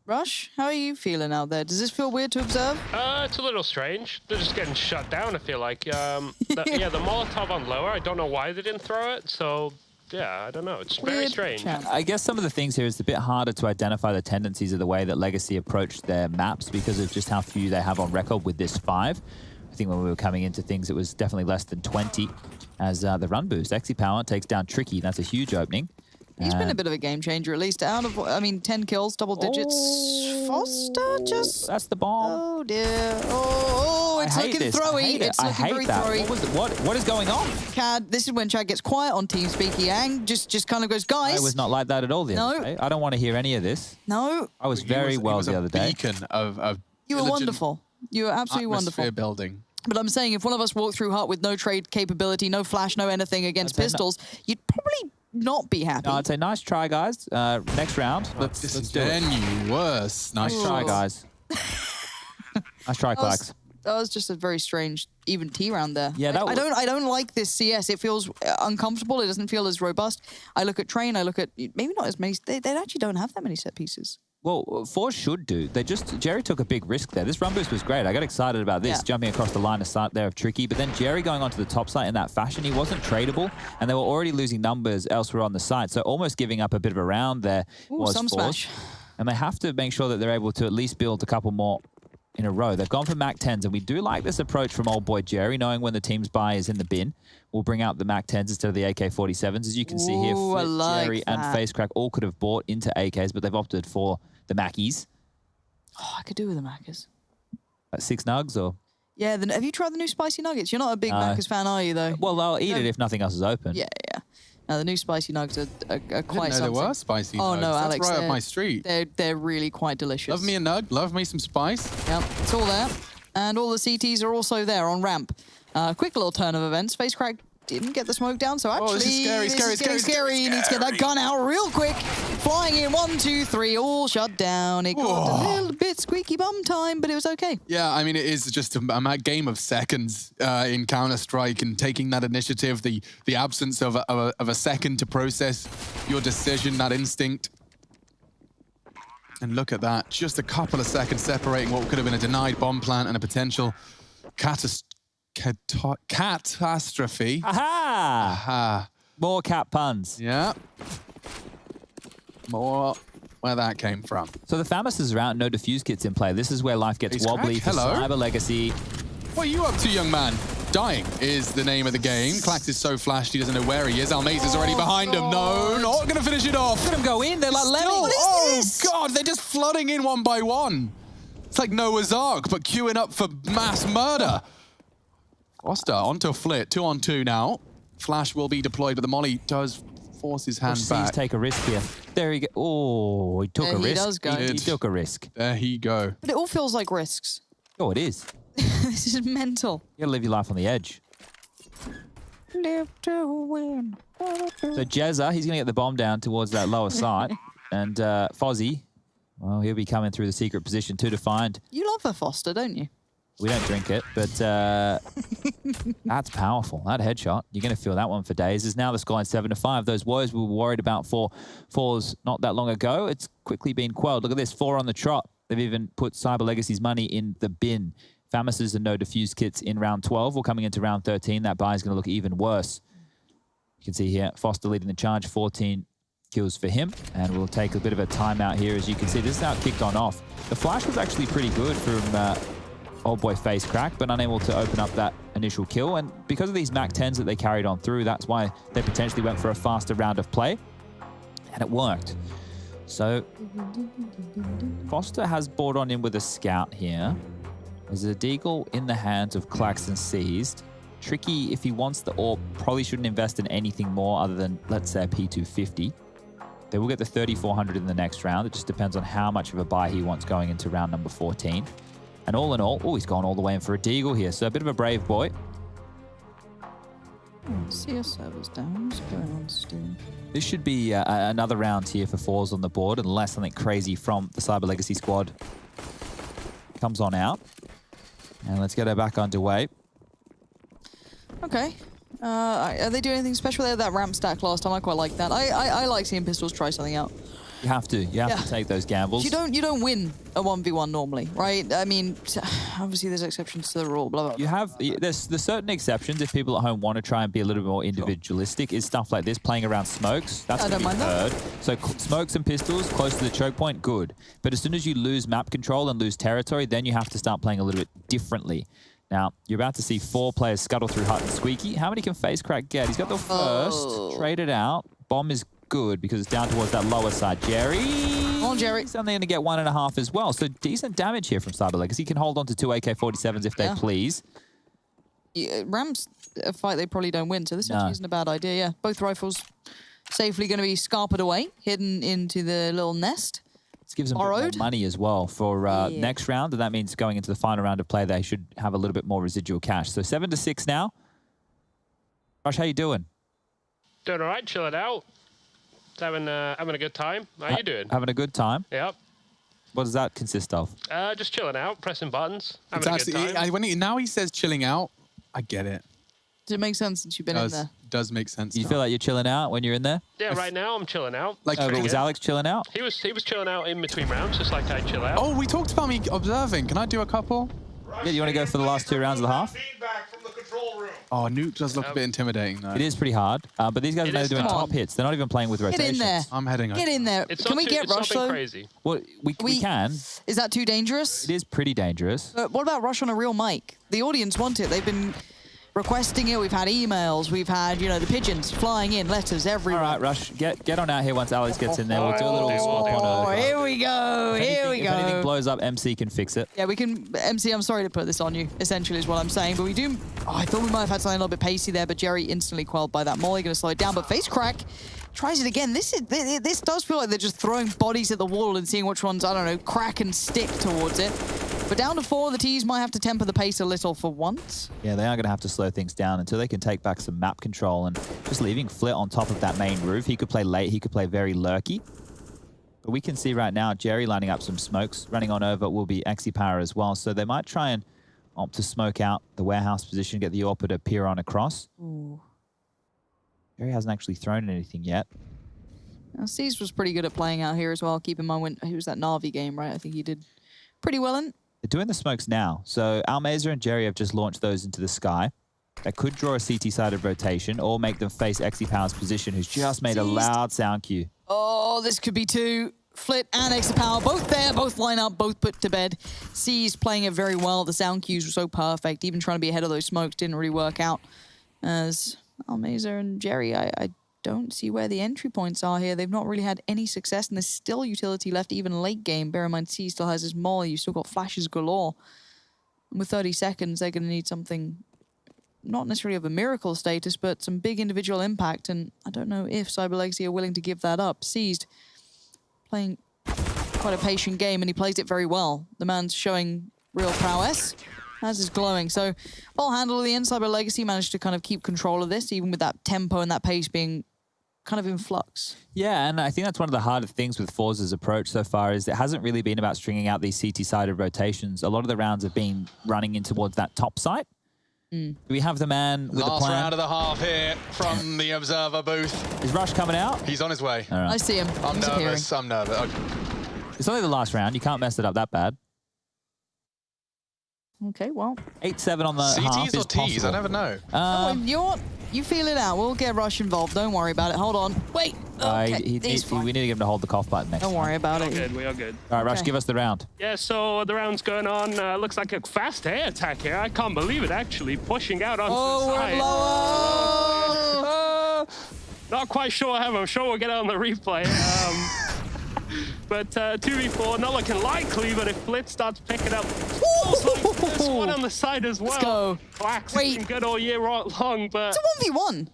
Rush, how are you feeling out there? Does this feel weird to observe? It's a little strange. They're just getting shut down, I feel like. The Molotov on lower, I don't know why they didn't throw it. So, yeah, I don't know. It's very strange. I guess some of the things here is a bit harder to identify the tendencies of the way that Legacy approached their maps because of just how few they have on record with this 5. I think when we were coming into things, it was definitely less than 20 as the run boost. Exapower takes down Tricky. That's a huge opening. He's been a bit of a game changer, at least. 10 kills, double digits. forZe just... That's the bomb. Oh, dear. Oh, it's looking throwy. It's looking very throwy. What is going on? Cad, this is when Chad gets quiet on TeamSpeak. Yang just kind of goes, guys. I was not like that at all the other day. I don't want to hear any of this. No. I was very well the other day. Beacon of you were wonderful. You were absolutely wonderful. Building. But I'm saying if one of us walked through Hut with no trade capability, no flash, no anything against pistols, you'd probably not be happy. No, I'd say nice try, guys. Next round. Let's do it. Then worse. Nice try, guys. Nice try, Clax. That was just a very strange, even T round there. Yeah, I don't like this CS. It feels uncomfortable. It doesn't feel as robust. I look at Train. I look at maybe not as many. They actually don't have that many set pieces. Well, forZe should do. Jerry took a big risk there. This run boost was great. I got excited about this, jumping across the line of sight there of Tricky. But then Jerry going onto the top site in that fashion, he wasn't tradable, and they were already losing numbers elsewhere on the site. So almost giving up a bit of a round there was some forZe. smash. And they have to make sure that they're able to at least build a couple more in a row. They've gone for Mac 10s, and we do like this approach from old boy Jerry, knowing when the team's buy is in the bin. We'll bring out the Mac 10s instead of the AK-47s. As you can see here, Flip, Jerry, and FaceCrack all could have bought into AKs, but they've opted for the Mackies. Oh, I could do with the Maccas. 6 nugs, or? Yeah, have you tried the new spicy nuggets? You're not a big Maccas fan, are you, though? Well, I'll eat it if nothing else is open. Yeah. No, the new spicy nuggets are quite I didn't know something. there were spicy nugs. No, Alex. That's right up my street. They're really quite delicious. Love me a nug. Love me some spice. Yep, it's all there. And all the CTs are also there on ramp. Quick little turn of events. FaceCrack didn't get the smoke down, so actually... this is scary. You need to get that gun out real quick. Flying in, 1, 2, 3, all shut down. It got a little bit squeaky bum time, but it was okay. Yeah, I mean, it is just a game of seconds in Counter-Strike, and taking that initiative, the absence of a second to process your decision, that instinct. And look at that, just a couple of seconds separating what could have been a denied bomb plant and a potential catastrophe. Aha! More cat puns. Yeah. More where that came from. So the FAMAS are out, no defuse kits in play. This is where life gets wobbly for Cyber Legacy. What are you up to, young man? Dying is the name of the game. Clax is so flashed he doesn't know where he is. Almaze is already behind him. No, not going to finish it off. Let him go in. They're like lemmings. Oh, God, they're just flooding in one by one. It's like Noah's Ark, but queuing up for mass murder. Foster onto a flit, 2-on-2 now. Flash will be deployed, but the molly does force his hand back. Take a risk here. There he go. Oh, he took a risk. He does go. He took a risk. There he go. But it all feels like risks. Oh, it is. This is mental. You gotta live your life on the edge. Live to win. So Jezza, he's gonna get the bomb down towards that lower side. And forZe, well, he'll be coming through the secret position too to find. You love a Foster, don't you? We don't drink it, but that's powerful. That headshot, you're going to feel that one for days. Is now the scoreline 7-5. Those woes we were worried about for forZe not that long ago, it's quickly been quelled. Look at this, 4 on the trot. They've even put Cyber Legacy's money in the bin. FAMAS and no defuse kits in round 12. We're coming into round 13. That buy is going to look even worse. You can see here, Foster leading the charge, 14 kills for him. And we'll take a bit of a timeout here. As you can see, this is how it kicked on off. The flash was actually pretty good from old boy FaceCrack, but unable to open up that initial kill. And because of these Mac 10s that they carried on through, that's why they potentially went for a faster round of play. And it worked. So Foster has brought on in with a scout here. There's a deagle in the hands of Claxton seized. Tricky, if he wants the AWP, probably shouldn't invest in anything more other than, let's say, a P250. They will get the 3,400 in the next round. It just depends on how much of a buy he wants going into round number 14. And all in all, he's gone all the way in for a deagle here. So a bit of a brave boy. CS servers down. What's going on, Steam? This should be another round here for forZe on the board, unless something crazy from the Cyber Legacy squad comes on out. And let's get her back underway. Okay. Are they doing anything special? They had that ramp stack last time. I quite like that. I like seeing Pistols try something out. You have to. You have to take those gambles. You don't win a 1v1 normally, right? I mean, obviously there's exceptions to the rule, blah, blah, blah. You have, there's certain exceptions if people at home want to try and be a little bit more individualistic, is stuff like this, playing around smokes. That's what we've heard. So smokes and pistols close to the choke point, good. But as soon as you lose map control and lose territory, then you have to start playing a little bit differently. Now, you're about to see 4 players scuttle through Hut and Squeaky. How many can FaceCrack get? He's got the first. Traded out. Bomb is good because it's down towards that lower side. Jerry. Come on, Jerry. He's only going to get 1.5 as well. So decent damage here from Cyber Legacy. He can hold on to 2 AK-47s if they please. Yeah, Ram's a fight they probably don't win, so this actually isn't a bad idea. Yeah, both rifles safely going to be scarpered away, hidden into the little nest. This gives them a bit more money as well for next round, and that means going into the final round of play, they should have a little bit more residual cash. So 7-6 now. Rush, how you doing? Doing all right, chilling out. Having a good time. How you doing? Having a good time? Yep. What does that consist of? Just chilling out, pressing buttons, having It's a good time. now he says chilling out, I get it. Does it make sense since you've been in there? Does make sense. You feel like you're chilling out when you're in there? Yeah, right now I'm chilling out. Like, but was Alex chilling out? He was chilling out in between rounds, just like I chill out. Oh, we talked about me observing. Can I do a couple? Yeah, you want to go for the last 2 rounds of the half? Oh, Nuke does look a bit intimidating, though. It is pretty hard, but these guys are doing top hits. They're not even playing with rotations. Get in there. I'm heading Get in there. Can we get Rush, though? Crazy. Well, we can. Is that too dangerous? It is pretty dangerous. What about Rush on a real mic? The audience want it. They've been requesting it. We've had emails. We've had, the pigeons flying in, letters everywhere. All right, Rush, get on out here once Alex gets in there. We'll do a little swap on Oh, here we go. Here we go. If anything blows up, MC can fix it. Yeah, we can. MC, I'm sorry to put this on you, essentially, is what I'm saying. But we do. Oh, I thought we might have had something a little bit pacey there, but Jerry instantly quelled by that molly. Going to slow it down. But face crack tries it again. This does feel like they're just throwing bodies at the wall and seeing which ones, I don't know, crack and stick towards it. But down to 4, the T's might have to temper the pace a little for once. Yeah, they are going to have to slow things down until they can take back some map control, and just leaving Flit on top of that main roof. He could play late. He could play very lurky. But we can see right now Jerry lining up some smokes. Running on over will be Exi Power as well. So they might try and opt to smoke out the warehouse position, get the AWP to peer on across. Ooh. Jerry hasn't actually thrown anything yet. Now, CIS was pretty good at playing out here as well. Keep in mind when he was that Na'Vi game, right? I think he did pretty well in. They're doing the smokes now. So Almeza and Jerry have just launched those into the sky. That could draw a CT-sided rotation or make them face Exi Power's position, who's just made a loud sound cue. Oh, this could be 2. Flit and Exi Power, both there, both line up, both put to bed. C's playing it very well. The sound cues were so perfect. Even trying to be ahead of those smokes didn't really work out. As Almeza and Jerry, I don't see where the entry points are here. They've not really had any success, and there's still utility left even late game. Bear in mind, C still has his molly. You've still got flashes galore. And with 30 seconds, they're going to need something not necessarily of a miracle status, but some big individual impact, and I don't know if Cyber Legacy are willing to give that up. Seized playing quite a patient game, and he plays it very well. The man's showing real prowess, as is glowing. So, well handled at the end. Cyber Legacy managed to kind of keep control of this, even with that tempo and that pace being kind of in flux. Yeah, and I think that's one of the harder things with forZe's approach so far is it hasn't really been about stringing out these CT-sided rotations. A lot of the rounds have been running in towards that top site. Do we have the man with Last a plan? round of the half here from the observer booth. Is Rush coming out? He's on his way. All right. I see him. I'm nervous. I'm nervous. Okay. It's only the last round. You can't mess it up that bad. Okay, well. 8-7 on the half CTs or is Ts? possible. I never know. You feel it out. We'll get Rush involved. Don't worry about it. Hold on. Wait. Okay. We need to get him to hold the cough button next Don't worry about it. We are good. All right, Rush, give us the round. Yeah, so the round's going on. Looks like a fast air attack here. I can't believe it, actually. Pushing out onto the side. Not quite sure what happened. I'm sure we'll get it on the replay. But 2v4, not looking likely, but if Flit starts picking up, like this one on the side as well. Let's go. Clax has been good all year long, but... It's a 1v1.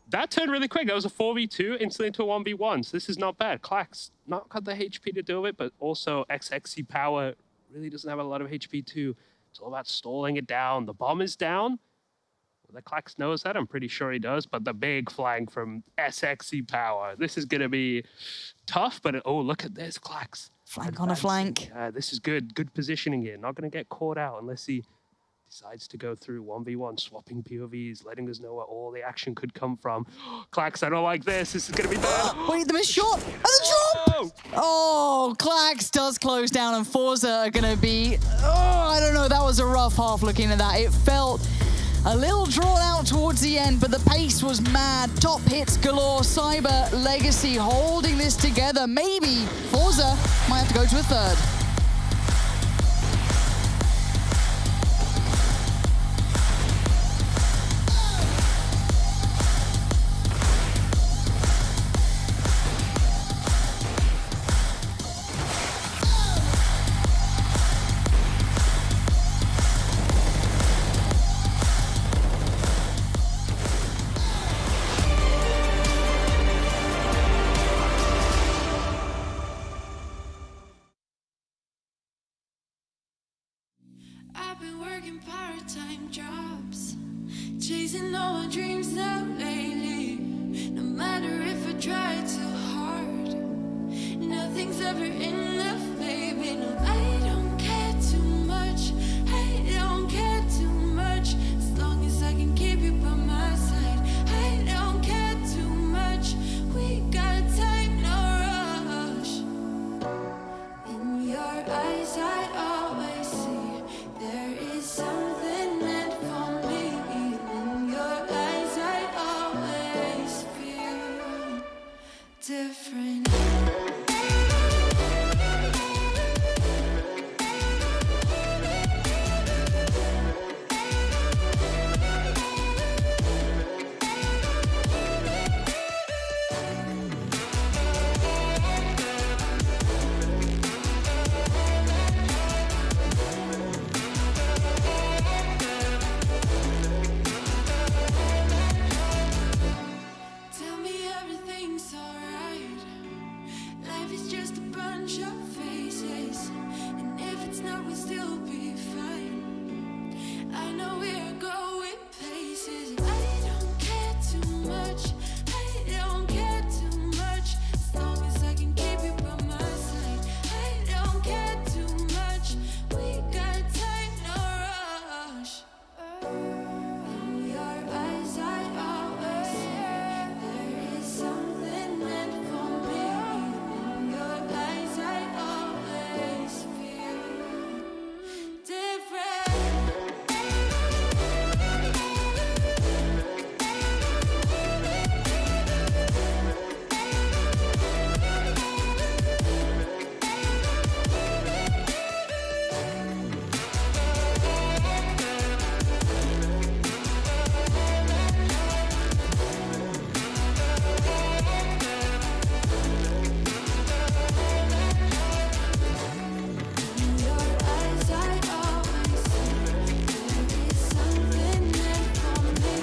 That turned really quick. That was a 4v2, instantly into a 1v1. So this is not bad. Clax not got the HP to do it, but also XXC Power really doesn't have a lot of HP too. It's all about stalling it down. The bomb is down. The Clax knows that. I'm pretty sure he does. But the big flank from SXC Power. This is going to be tough, but oh, look at this, Clax. Flank on a flank. This is good. Good positioning here. Not going to get caught out unless he decides to go through 1v1, swapping POVs, letting us know where all the action could come from. Clax, I don't like this. This is going to be bad. Wait, the missed shot. And the drop. Oh, Clax does close down, and forZe are going to be... Oh, I don't know. That was a rough half looking at that. It felt a little drawn out towards the end, but the pace was mad. Top hits galore. Cyber Legacy holding this together. Maybe forZe might have to go to a third. I've been working part-time jobs, chasing all my dreams out lately. No matter if I try too hard, nothing's ever enough, baby. No, I don't care too much. I don't care too much. As long as I can keep you by my side, I don't care too much. We got time, no rush. In your eyes, I always see there is something meant for me. In your eyes, I always feel different. Tell me everything's alright. Life is just a bunch of phases, and if it's not, we'll still be fine. I know we're going places. I don't care too much. I don't care too much. As long as I can keep you by my side, I don't care too much. We got time, no rush. In your eyes, I always see there is something meant for me. In your eyes, I always feel different. In your eyes, I always see there is something meant for me.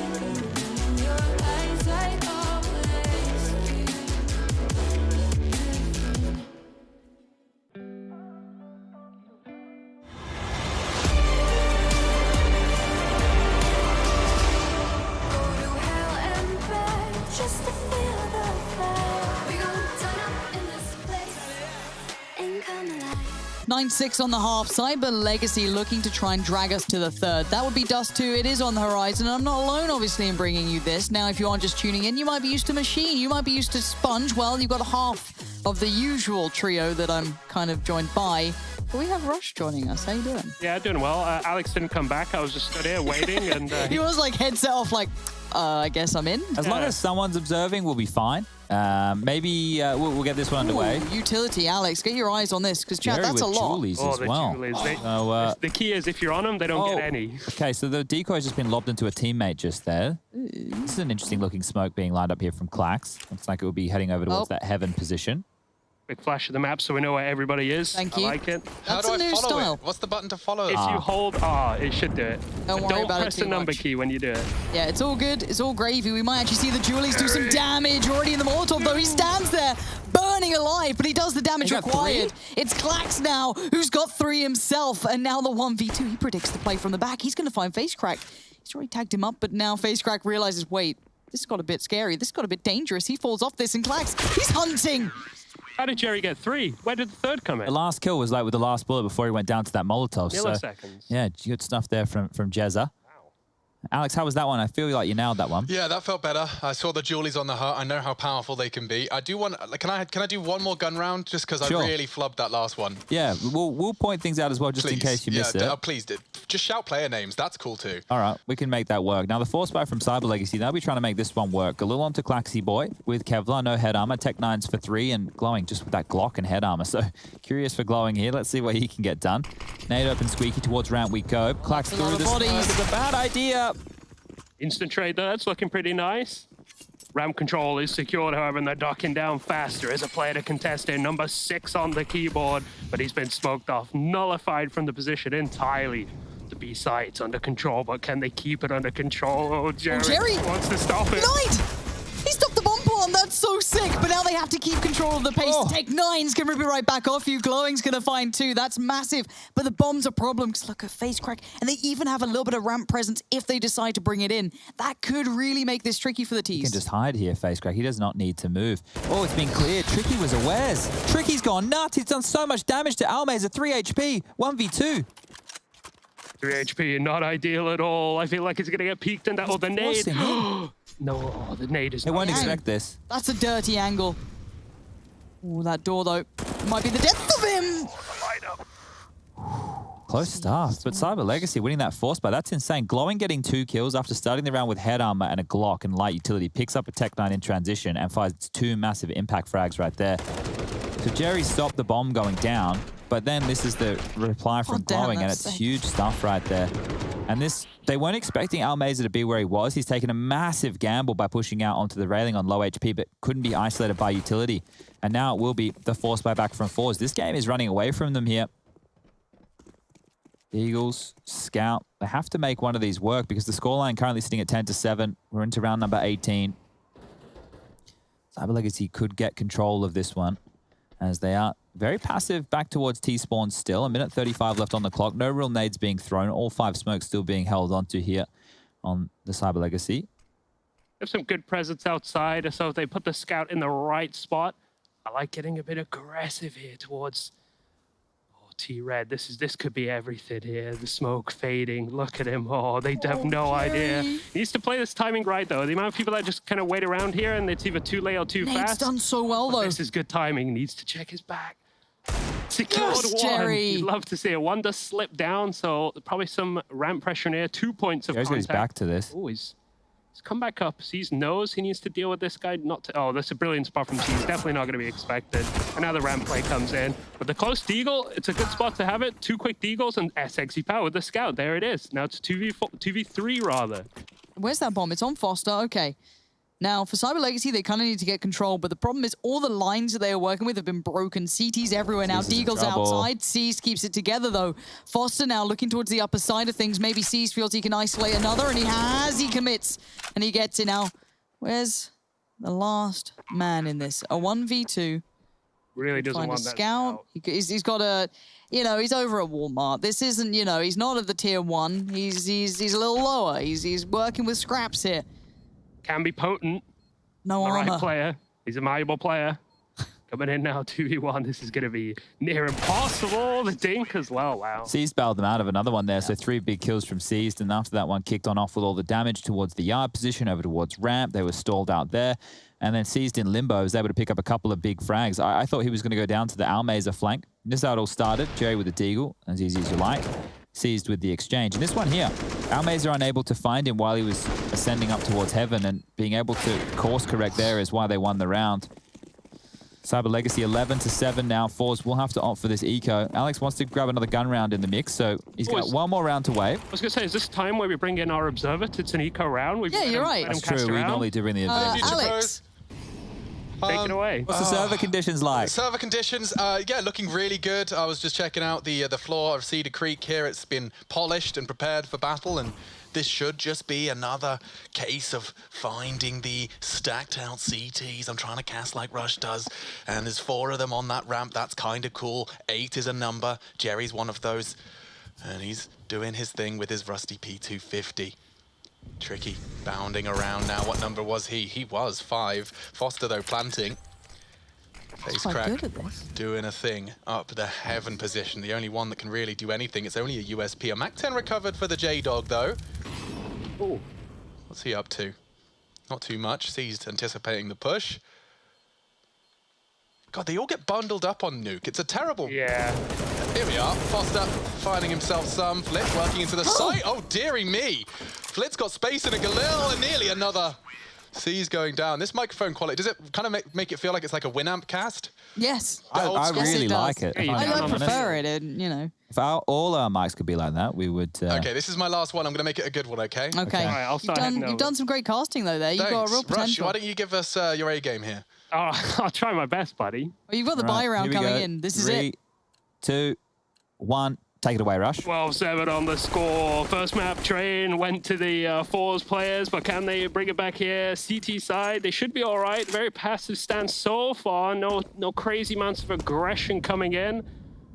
In your eyes, I always feel different. Go to hell and back just to feel the fire. We gon' turn up in this place and come alive. 9-6 on the half. Cyber Legacy looking to try and drag us to the third. That would be Dust 2. It is on the horizon. And I'm not alone, obviously, in bringing you this. Now, if you aren't just tuning in, you might be used to Machine. You might be used to Sponge. Well, you've got half of the usual trio that I'm kind of joined by. But we have Rush joining us. How you doing? Yeah, doing well. Alex didn't come back. I was just stood here waiting, and He was like headset off, like, I guess I'm in. As long as someone's observing, we'll be fine. Maybe we'll get this one underway. Ooh, utility, Alex. Get your eyes on this, because, chat, Jerry that's a with lot. Julies oh, as the well. Julies. So, The key is if you're on them, they don't get any. Okay, so the decoy's just been lobbed into a teammate just there. This is an interesting looking smoke being lined up here from Klax. Looks like it will be heading over towards that heaven position. Quick flash of the map so we know where everybody is. Thank I you. like it. How do I follow it? What's the button to follow? If you hold R, it should do it. Don't But worry about it press too the number much. key when you do it. Yeah, it's all good. It's all gravy. We might actually see the Julies do some damage already in the Molotov, though. He stands there burning alive, but he does the damage required. It's Klax now, who's got 3 himself, and now the 1v2. He predicts the play from the back. He's going to find FaceCrack. He's already tagged him up, but now FaceCrack realizes, wait, this got a bit scary. This got a bit dangerous. He falls off this, and Klax, he's hunting. How did Jerry get 3? Where did the third come in? The last kill was like with the last bullet before he went down to that Molotov. Milliseconds. Yeah, good stuff there from Jezza. Alex, how was that one? I feel like you nailed that one. Yeah, that felt better. I saw the Julies on the hut. I know how powerful they can be. I do want. Can I do one more gun round just because Sure. I really flubbed that last one? Yeah, we'll point things out as well just in case you miss it. Please, just shout player names. That's cool too. All right, we can make that work. Now, the force buy from Cyber Legacy, they'll be trying to make this one work. A little onto Klaxy Boy with Kevlar, no head armor. Tech 9s for 3 and Glowing just with that Glock and head armor. So curious for Glowing here. Let's see what he can get done. Nade open Squeaky towards ramp we go. Klax through this. It's a bad idea. Instant trade there. That's looking pretty nice. Ramp control is secured, however, and they're docking down faster as a player to contest in. Number 6 on the keyboard, but he's been smoked off, nullified from the position entirely. The B site's under control, but can they keep it under control? Oh, Jerry, wants to stop it. Knight! He stopped the bomb plant. That's That's so sick, but now they have to keep control of the pace. Take 9's can rip it right back off you. Glowing's going to find 2. That's massive, but the bomb's a problem because look at Face Crack, and they even have a little bit of ramp presence if they decide to bring it in. That could really make this tricky for the Tees. He can just hide here, Face Crack. He does not need to move. Oh, it's been cleared. Tricky was awares. Tricky's gone nuts. He's done so much damage to Almaze at 3 HP. 1v2. 3 HP, not ideal at all. I feel like he's going to get peeked in that. Oh, the nade. No, the nade is They not won't good. expect this. That's a dirty angle. Oh, that door, though, might be the death of him. Close stuff, but Cyber Legacy winning that force buy, that's insane. Glowing getting 2 kills after starting the round with head armor and a Glock and light utility, picks up a Tech 9 in transition and fires 2 massive impact frags right there. So Jerry stopped the bomb going down, but then this is the reply from Glowing, and it's huge stuff right there. And this, they weren't expecting Almaza to be where he was. He's taken a massive gamble by pushing out onto the railing on low HP, but couldn't be isolated by utility. And now it will be the force buyback from forZe. This game is running away from them here. Eagles, Scout, they have to make one of these work because the scoreline currently sitting at 10-7. We're into round number 18. Cyber Legacy could get control of this one as they are very passive back towards T-spawn still. A minute 35 left on the clock. No real nades being thrown. All 5 smokes still being held onto here on the Cyber Legacy. Have some good presence outside, so if they put the scout in the right spot, I like getting a bit aggressive here towards T-Red. This could be everything here. The smoke fading. Look at him. Oh, they have no idea. He needs to play this timing right, though. The amount of people that just kind of wait around here and it's either too late or too Nate's fast. done so well, though. This is good timing. He needs to check his back. Secured Yes, one. Jerry. You'd love to see it. One does slip down, so probably some ramp pressure near. 2 points of Jerry's got his contact. back to this. Oh, he's come back up. Sees knows he needs to deal with this guy. Not to, oh, that's a brilliant spot from Sees. Definitely not going to be expected. Another ramp play comes in. But the close deagle, it's a good spot to have it. 2 quick deagles and sexy power with the scout. There it is. Now it's 2v3 rather. Where's that bomb? It's on Foster. Okay. Now, for Cyber Legacy, they kind of need to get control, but the problem is all the lines that they are working with have been broken. CT's everywhere now. Deagle's outside. Seized keeps it together, though. Foster now looking towards the upper side of things. Maybe Seized feels he can isolate another, and he commits, and he gets it now. Where's the last man in this? A 1v2. Really doesn't Find want a that scout. He's got a, he's over at Walmart. This isn't, he's not at the tier 1. He's a little lower. He's working with scraps here. Can be potent. No the armor. right player. He's a malleable player. Coming in now, 2v1. This is going to be near impossible. The dink as well. Wow. Seized bailed them out of another one there, so 3 big kills from Seized, and after that one kicked on off with all the damage towards the yard position, over towards ramp. They were stalled out there, and then Seized in limbo was able to pick up a couple of big frags. I thought he was going to go down to the Almaza flank. This is how it all started. Jerry with the deagle, as easy as you like. Seized with the exchange. And this one here, Almaza unable to find him while he was ascending up towards heaven, and being able to course correct there is why they won the round. Cyber Legacy 11-7 now. forZe will have to opt for this eco. Alex wants to grab another gun round in the mix, so he's got one more round to wait. I was going to say, is this time where we bring in our observer? It's an eco round. Yeah, you're right. That's true. We normally do bring the observer. Alex. Take it away. What's the server conditions like? Server conditions, yeah, looking really good. I was just checking out the floor of Cedar Creek here. It's been polished and prepared for battle, and this should just be another case of finding the stacked out CTs. I'm trying to cast like Rush does, and there's 4 of them on that ramp. That's kind of cool. 8 is a number. Jerry's one of those, and he's doing his thing with his rusty P250. Tricky bounding around now. What number was he? He was 5. Foster, though, planting. Face Crack doing a thing up the heaven position. The only one that can really do anything. It's only a USP. A MAC-10 recovered for the J-Dog, though. Ooh. What's he up to? Not too much. Seized anticipating the push. God, they all get bundled up on Nuke. It's a terrible... Yeah. Here we are. Foster finding himself some. Flit working into the site. Oh, dearie me. Flit's got space in a Galil, and nearly another. C's going down. This microphone quality, does it kind of make it feel like it's like a Winamp cast? Yes. I really like it. I prefer it, and If all our mics could be like that, we would... Okay, this is my last one. I'm going to make it a good one, okay? Okay. All right, I'll start You've done some great casting, though, there. You've got a real Rush, potential. why don't you give us your A game here? Oh, I'll try my best, buddy. Well, you've got the buy round coming in. This is it. 3, 2, 1, Take it away, Rush. 12-7 on the score. First map train went to the forZe players, but can they bring it back here? CT side, they should be all right. Very passive stance so far. No crazy amounts of aggression coming in.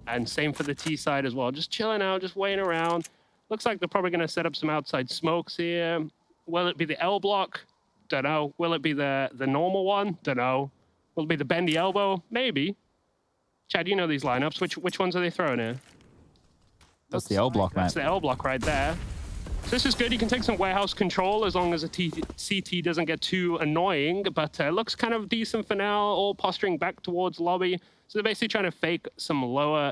And same for the T side as well. Just chilling out, just waiting around. Looks like they're probably going to set up some outside smokes here. Will it be the L block? Don't know. Will it be the normal one? Don't know. Will it be the bendy elbow? Maybe. Chad, you know these lineups. Which ones are they throwing here? That's the L block, man. That's the L block right there. So this is good. You can take some warehouse control as long as a CT doesn't get too annoying, but looks kind of decent for now, all posturing back towards lobby. So they're basically trying to fake some lower,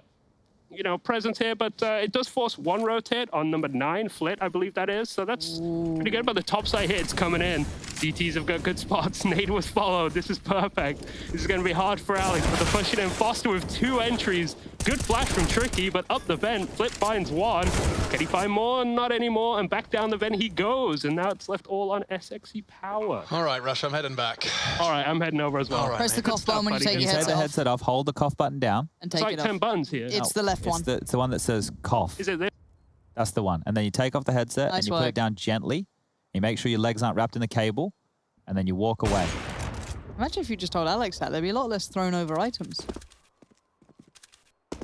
presence here, but it does force one rotate on number 9, Flit, I believe that is. So that's pretty good, but the top side hits coming in. CTs have got good spots. Nade was followed. This is perfect. This is going to be hard for Alex, but they're pushing in. Foster with 2 entries. Good flash from Tricky, but up the vent, Flit finds 1. Can he find more? Not anymore. And back down the vent he goes. And now it's left all on SXE Power. All right, Rush, I'm heading back. All right, I'm heading over as well. All right, Press the cough button when you take your Take the headset off. headset off, hold the cough button down. And It's take like it off. 10 buttons here. It's the left one. It's the one that says cough. Is it this? That's the one. And then you take off the headset Nice and you put work. it down gently. You make sure your legs aren't wrapped in the cable, and then you walk away. Imagine if you just told Alex that. There'd be a lot less thrown over items.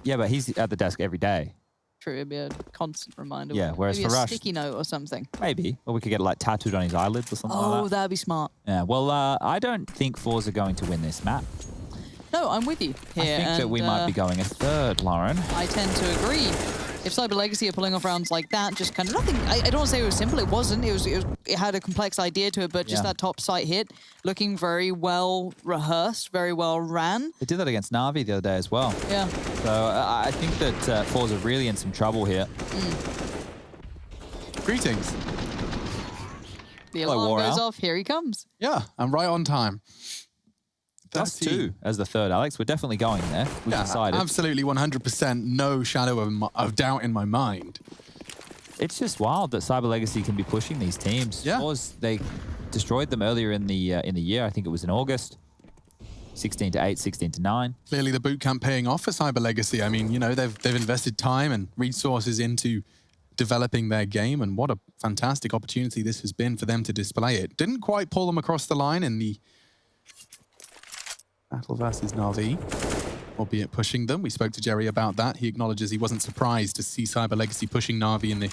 Yeah, but he's at the desk every day. True, it'd be a constant reminder. Yeah, whereas Maybe for a Rush- sticky note or something. Maybe. Or we could get it like tattooed on his eyelids or something Oh, like that. that'd be smart. Yeah, well, I don't think forZe are going to win this map. No, I'm with you here. I think that we and, might be going a third, Lauren. I tend to agree. If Cyber Legacy are pulling off rounds like that, just kind of nothing. I don't want to say it was simple. It wasn't. It had a complex idea to it, but just Yeah. that top site hit, looking very well rehearsed, very well ran. They did that against Na'Vi the other day as well. Yeah. So I think that forZe are really in some trouble here. Greetings. The Hello, alarm goes War-Owl. off. Here he comes. Yeah, I'm right on time. That's 2 as the third, Alex. We're definitely going there. We've decided. Absolutely 100%. No shadow of doubt in my mind. It's just wild that Cyber Legacy can be pushing these teams. Yeah. They destroyed them earlier in the year. I think it was in August. 16-8, 16-9. Clearly the boot camp paying off for Cyber Legacy. I mean, they've invested time and resources into developing their game, and what a fantastic opportunity this has been for them to display it. Didn't quite pull them across the line in the battle versus Na'Vi, albeit pushing them. We spoke to Jerry about that. He acknowledges he wasn't surprised to see Cyber Legacy pushing Na'Vi in the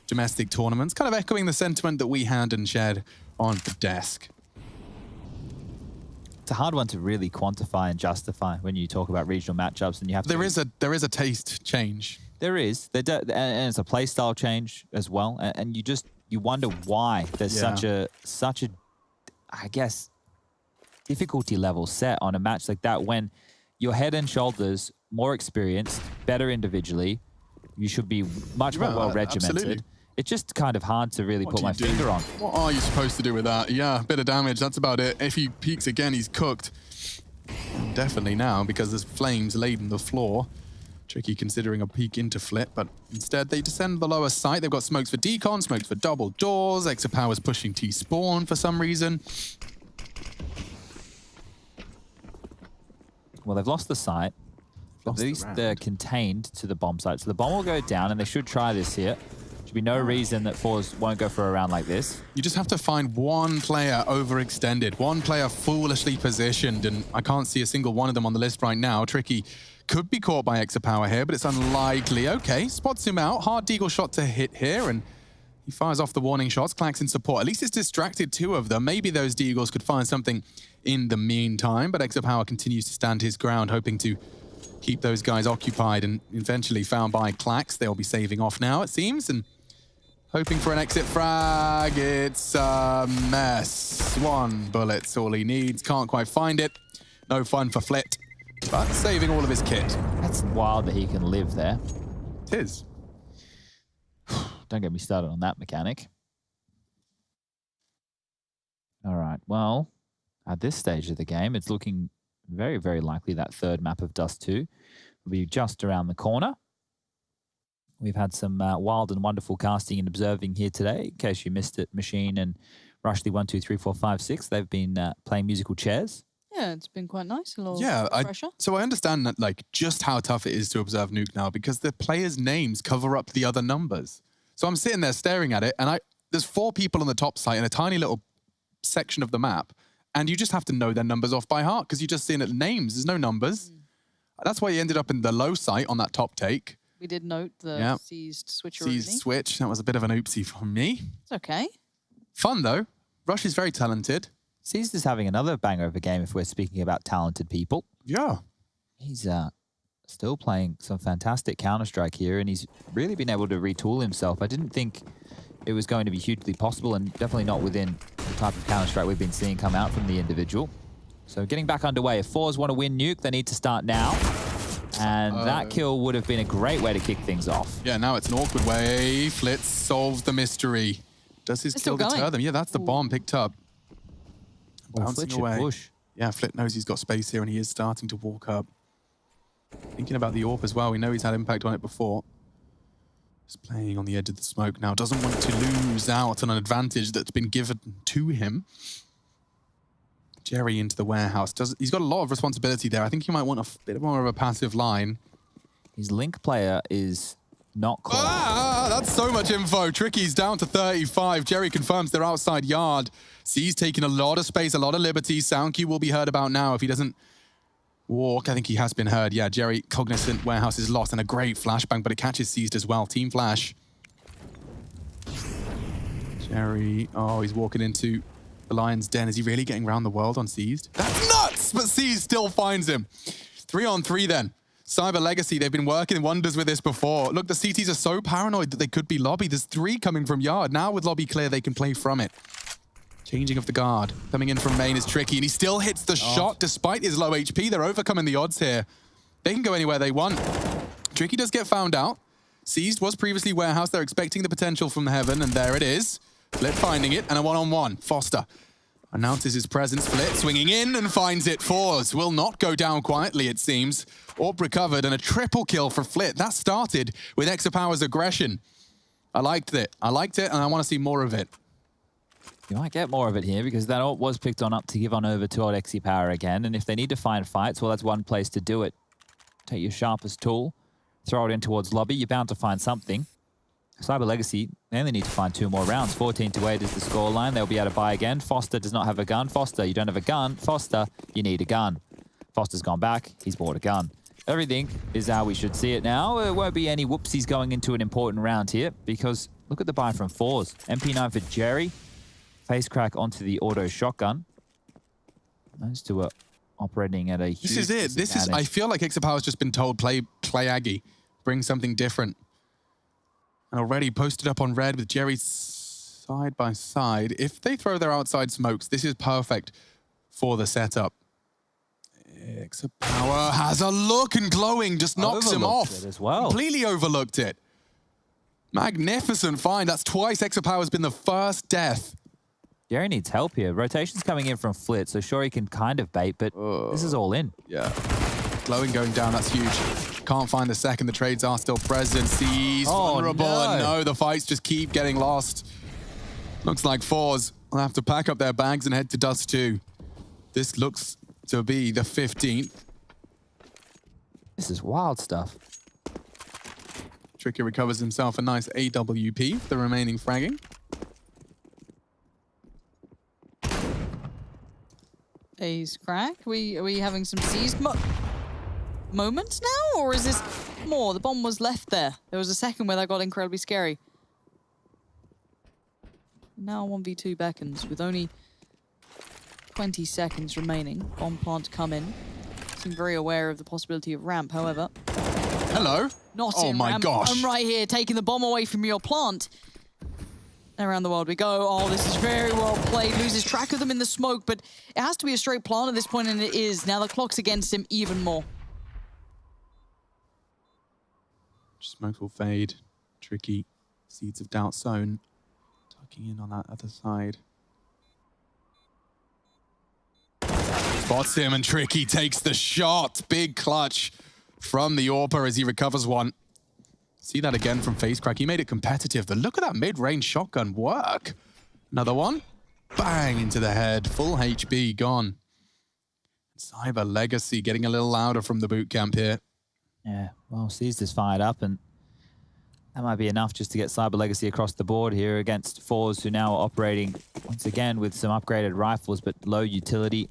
domestic tournaments, kind of echoing the sentiment that we had and shared on the desk. It's a hard one to really quantify and justify when you talk about regional matchups, and you have to. There is a taste change. There is, and it's a play style change as well, and you wonder why there's such a I guess difficulty level set on a match like that when you're head and shoulders more experienced, better individually. You should be much more well regimented. Absolutely. It's just kind of hard to really put my do you finger do? on. What are you supposed to do with that? Yeah, bit of damage, that's about it. If he peeks again, he's cooked. Definitely now, because there's flames laden the floor. Tricky considering a peek into Flit, but instead they descend the lower site. They've got smokes for decon, smokes for double doors. Exapower's pushing T-spawn for some reason. Well, they've lost the site. At least they're contained to the bomb site. So the bomb will go down, and they should try this here. Should be no reason that forZe won't go for a round like this. You just have to find one player overextended, one player foolishly positioned, and I can't see a single one of them on the list right now. Tricky could be caught by Exapower here, but it's unlikely. Okay, spots him out. Hard deagle shot to hit here, and he fires off the warning shots. Clax in support. At least it's distracted 2 of them. Maybe those deagles could find something in the meantime, but Exapower continues to stand his ground, hoping to keep those guys occupied, and eventually found by Clax. They'll be saving off now, it seems, and hoping for an exit frag. It's a mess. 1 bullet's all he needs. Can't quite find it. No fun for Flit, but saving all of his kit. That's wild that he can live there. It is. Don't get me started on that mechanic. All right, well, at this stage of the game, it's looking very, very likely that third map of Dust 2 will be just around the corner. We've had some wild and wonderful casting and observing here today. In case you missed it, Machine and Rushley 1, 2, 3, 4, 5, 6, they've been playing musical chairs. Yeah, Yeah, it's been quite nice. A little Yeah, pressure. so I understand that, like, just how tough it is to observe Nuke now because the players' names cover up the other numbers. So I'm sitting there staring at it, and there's 4 people on the top site in a tiny little section of the map, and you just have to know their numbers off by heart because you're just seeing it names. There's no numbers. That's why you ended up in the low site on that top take. We did note the seized switch already. Seized switch. That was a bit of an oopsie from me. It's okay. Fun, though. Rush is very talented. CIS is having another banger of a game if we're speaking about talented people. Yeah. He's still playing some fantastic Counter-Strike here, and he's really been able to retool himself. I didn't think it was going to be hugely possible, and definitely not within the type of Counter-Strike we've been seeing come out from the individual. So getting back underway. If forZe want to win Nuke, they need to start now. And that kill would have been a great way to kick things off. Yeah, now it's an awkward way. Flitz solves the mystery. Does his kill deter them? Yeah, that's the bomb picked up. Bouncing away. Push. Yeah, Flit knows he's got space here, and he is starting to walk up. Thinking about the AWP as well. We know he's had impact on it before. Just playing on the edge of the smoke now. Doesn't want to lose out on an advantage that's been given to him. Jerry into the warehouse. He's got a lot of responsibility there. I think he might want a bit more of a passive line. His link player is not close. That's so much info. Tricky's down to 35. Jerry confirms they're outside yard. C's taking a lot of space, a lot of liberty. Sound cue will be heard about now if he doesn't walk. I think he has been heard. Yeah, Jerry cognizant. Warehouse is lost, and a great flashbang, but it catches Seized as well. Team flash. Jerry, he's walking into the Lion's Den. Is he really getting around the world on Seized? That's nuts! But Seized still finds him. 3-on-3 then. Cyber Legacy, they've been working wonders with this before. Look, the CTs are so paranoid that they could be lobby. There's 3 coming from yard. Now with lobby clear, they can play from it. Changing of the guard. Coming in from main is Tricky, and he still hits the shot despite his low HP. They're overcoming the odds here. They can go anywhere they want. Tricky does get found out. Seized was previously warehouse. They're expecting the potential from heaven, and there it is. Flit finding it, and a one-on-one. forZe announces his presence. Flit swinging in and finds it. forZe will not go down quietly, it seems. AWP recovered, and a triple kill for Flit. That started with Exapower's aggression. I liked it, and I want to see more of it. You might get more of it here because that AWP was picked on up to give on over to old Exapower again. And if they need to find fights, well, that's one place to do it. Take your sharpest tool, throw it in towards lobby. You're bound to find something. Cyber Legacy, they only need to find 2 more rounds. 14-8 is the scoreline. They'll be able to buy again. forZe does not have a gun. forZe, you don't have a gun. forZe, you need a gun. forZe's gone back. He's bought a gun. Everything is how we should see it now. There won't be any whoopsies going into an important round here because look at the buy from forZe. MP9 for Jerry. Face crack onto the auto shotgun. Those two are operating at a huge This is it. This is. I feel like Exapower's just been told, play Aggie. Bring something different. And already posted up on red with Jerry side by side. If they throw their outside smokes, this is perfect for the setup. Exapower has a look and glowing, just knocks him off. It as well. Completely overlooked it. Magnificent find. That's twice Exapower's been the first death. Jerry needs help here. Rotation's coming in from Flit, so sure he can kind of bait, but this is all in. Yeah. Glowing going down, that's huge. Can't find the second. The trades are still present. Seized, vulnerable, and no, the fights just keep getting lost. Looks like forZe will have to pack up their bags and head to Dust 2. This looks to be the 15th. This is wild stuff. Tricky recovers himself a nice AWP for the remaining fragging. Ace crack. Are we having some seized moments now, or is this more? The bomb was left there. There was a second where that got incredibly scary. Now 1v2 beckons with only 20 seconds remaining. Bomb plant to come in. Seem very aware of the possibility of ramp, however. Hello? Not oh in my ramp. gosh. I'm right here taking the bomb away from your plant. Around the world we go. Oh, this is very well played. Loses track of them in the smoke, but it has to be a straight plant at this point, and it is. Now the clock's against him even more. Smoke will fade. Tricky. Seeds of doubt sown. Tucking in on that other side. Spots him, and Tricky takes the shot. Big clutch from the AWPer as he recovers one. See that again from Face Crack. He made it competitive. But look at that mid-range shotgun work. Another one. Bang into the head. Full HB gone. Cyber Legacy getting a little louder from the boot camp here. Yeah, well, CIS is fired up, and that might be enough just to get Cyber Legacy across the board here against forZe, who now are operating once again with some upgraded rifles, but low utility.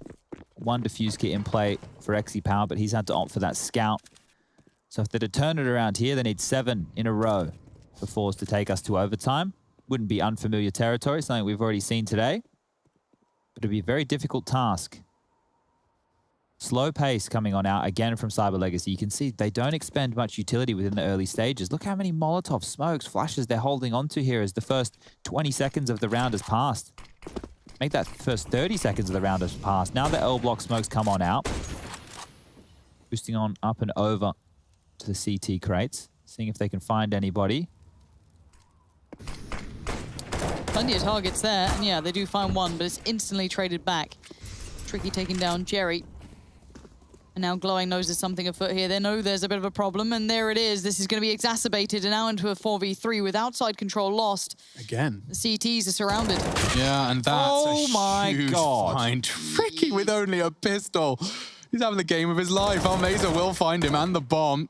One defuse kit in play for Xe Power, but he's had to opt for that scout. So if they're to turn it around here, they need 7 in a row for forZe to take us to overtime. Wouldn't be unfamiliar territory, something we've already seen today. But it'd be a very difficult task. Slow pace coming on out again from Cyber Legacy. You can see they don't expend much utility within the early stages. Look how many Molotov smokes, flashes they're holding onto here as the first 20 seconds of the round has passed. Make that first 30 seconds of the round has passed. Now the L block smokes come on out. Boosting on up and over to the CT crates. Seeing if they can find anybody. Plenty of targets there. And yeah, they do find one, but it's instantly traded back. Tricky taking down Jerry. And now Glowing knows there's something afoot here. They know there's a bit of a problem, and there it is. This is going to be exacerbated and now into a 4v3 with outside control lost. Again. The CTs are surrounded. Yeah, and that's a huge God. find. Tricky with only a pistol. He's having the game of his life. Almeza will find him and the bomb.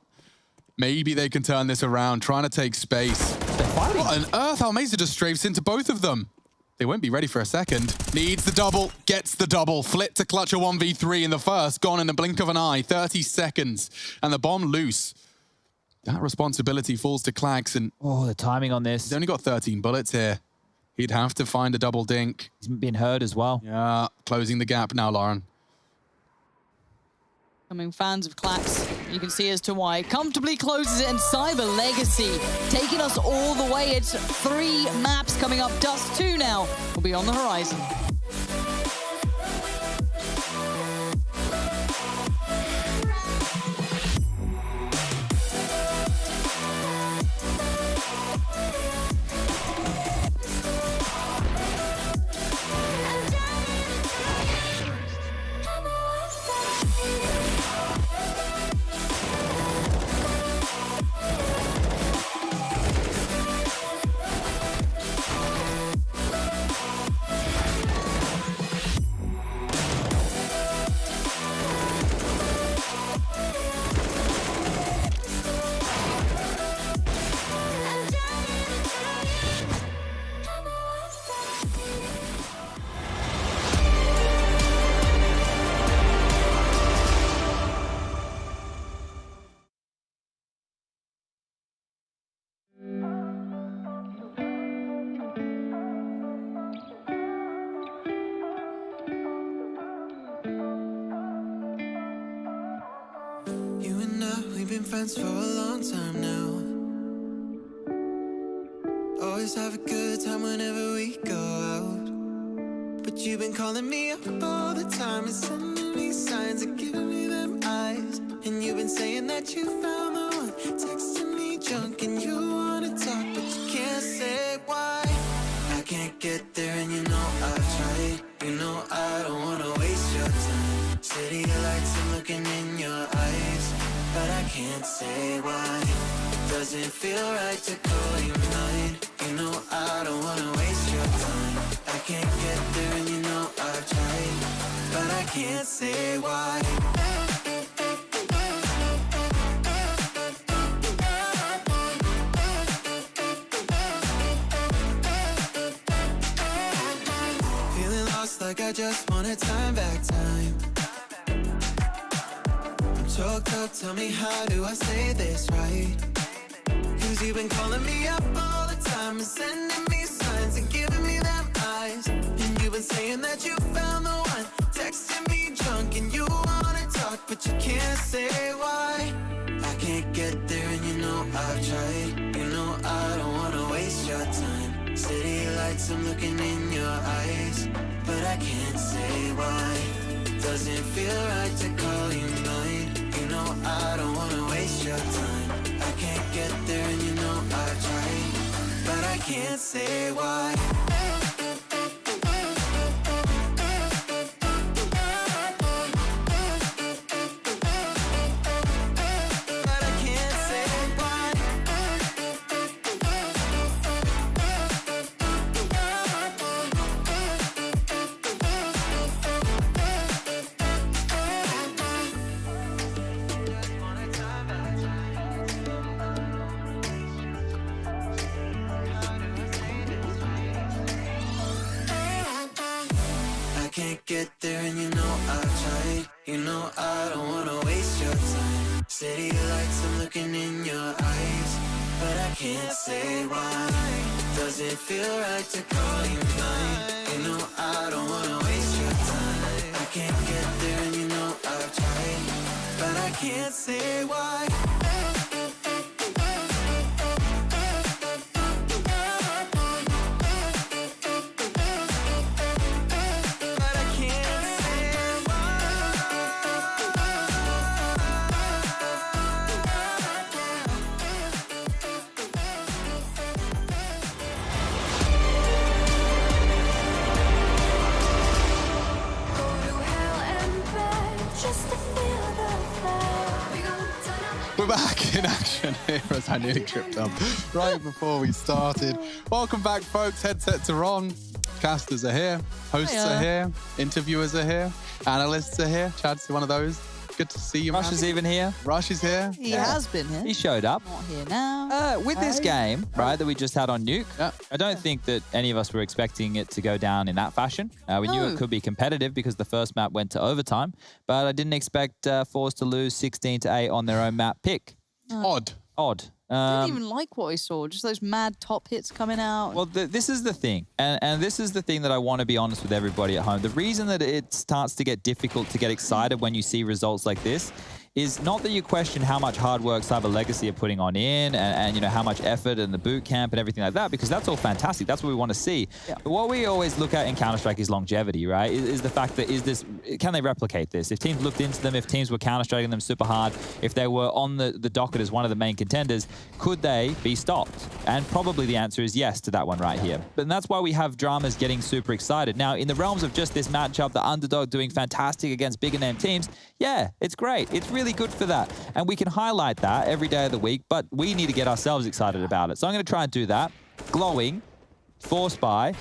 Maybe they can turn this around, trying to take space. What on earth? Almeza just strafes into both of them. They won't be ready for a second. Needs the double, gets the double. Flit to clutch a 1v3 in the first. Gone in the blink of an eye. 30 seconds. And the bomb loose. That responsibility falls to Klax. And oh, the timing on this. He's only got 13 bullets here. He'd have to find a double dink. He's been hurt as well. Yeah, closing the gap now, Lauren. Coming fans of Klax, you can see as to why. Comfortably closes it, and Cyber Legacy taking us all the way. It's 3 maps coming up. Dust 2 now will be on the horizon. You and I, we've been friends for a long time now. Always have a good time whenever we go out. But you've been calling me up all the time and sending me signs and giving me them eyes. And you've been saying that you found the one, texting me junk and you wanna talk, but you can't say why. I can't get there and you know I've tried. You know I don't wanna waste your time. City lights, I'm looking in your eyes, but I can't say why. It doesn't feel right to call you mine. You know I don't wanna waste your time. I can't get there and you know I've tried, but I can't say why. Feeling lost like I just wanna back time. I'm choked up, tell me how do I say this right? Cause you've been calling me up all the time and sending me signs and giving me them eyes. And you've been saying that you found the one, texting me drunk and you wanna talk, but you can't say why. I can't get there and you know I've tried. You know I don't wanna waste your time. City lights, I'm looking in your eyes, but I can't say why. Doesn't feel right to call you mine. You know I don't wanna waste your time. I can't get there and you know I've tried, but I can't say why. But I can't say why. can't get there and you know I've tried. You know I don't wanna waste your time. City lights, I'm looking in your eyes, but I can't say why. Doesn't feel right to call you mine. You know I don't wanna waste your time. I can't get there and you know I've tried, but I can't say why. We're back in action here as I nearly tripped up right before we started. Welcome back, folks. Headsets are on. Casters are here. Hosts are here. Interviewers are here. Analysts are here. Chad's one of those. Good to see you, Rush is even here. Rush is here. He has been here. He showed up. Not here now. With this game, right, that we just had on Nuke, I don't think that any of us were expecting it to go down in that fashion. We knew it could be competitive because the first map went to overtime, but I didn't expect forZe to lose 16-8 on their own map pick. Odd. I didn't even like what I saw. Just those mad top hits coming out. Well, this is the thing. And this is the thing that I want to be honest with everybody at home. The reason that it starts to get difficult to get excited when you see results like this is not that you question how much hard work Cyber Legacy are putting on and you know, how much effort and the boot camp and everything like that, because that's all fantastic. That's what we want to see. Yeah. But what we always look at in Counter-Strike is longevity, right? Is the fact that can they replicate this? If teams looked into them, if teams were Counter-Striking them super hard, if they were on the docket as one of the main contenders, could they be stopped? And probably the answer is yes to that one right here. But that's why we have dramas getting super excited. Now, in the realms of just this matchup, the underdog doing fantastic against bigger name teams, yeah, it's great. It's really good for that. And we can highlight that every day of the week, but we need to get ourselves excited about it. So I'm going to try and do that. Glowing, forSe,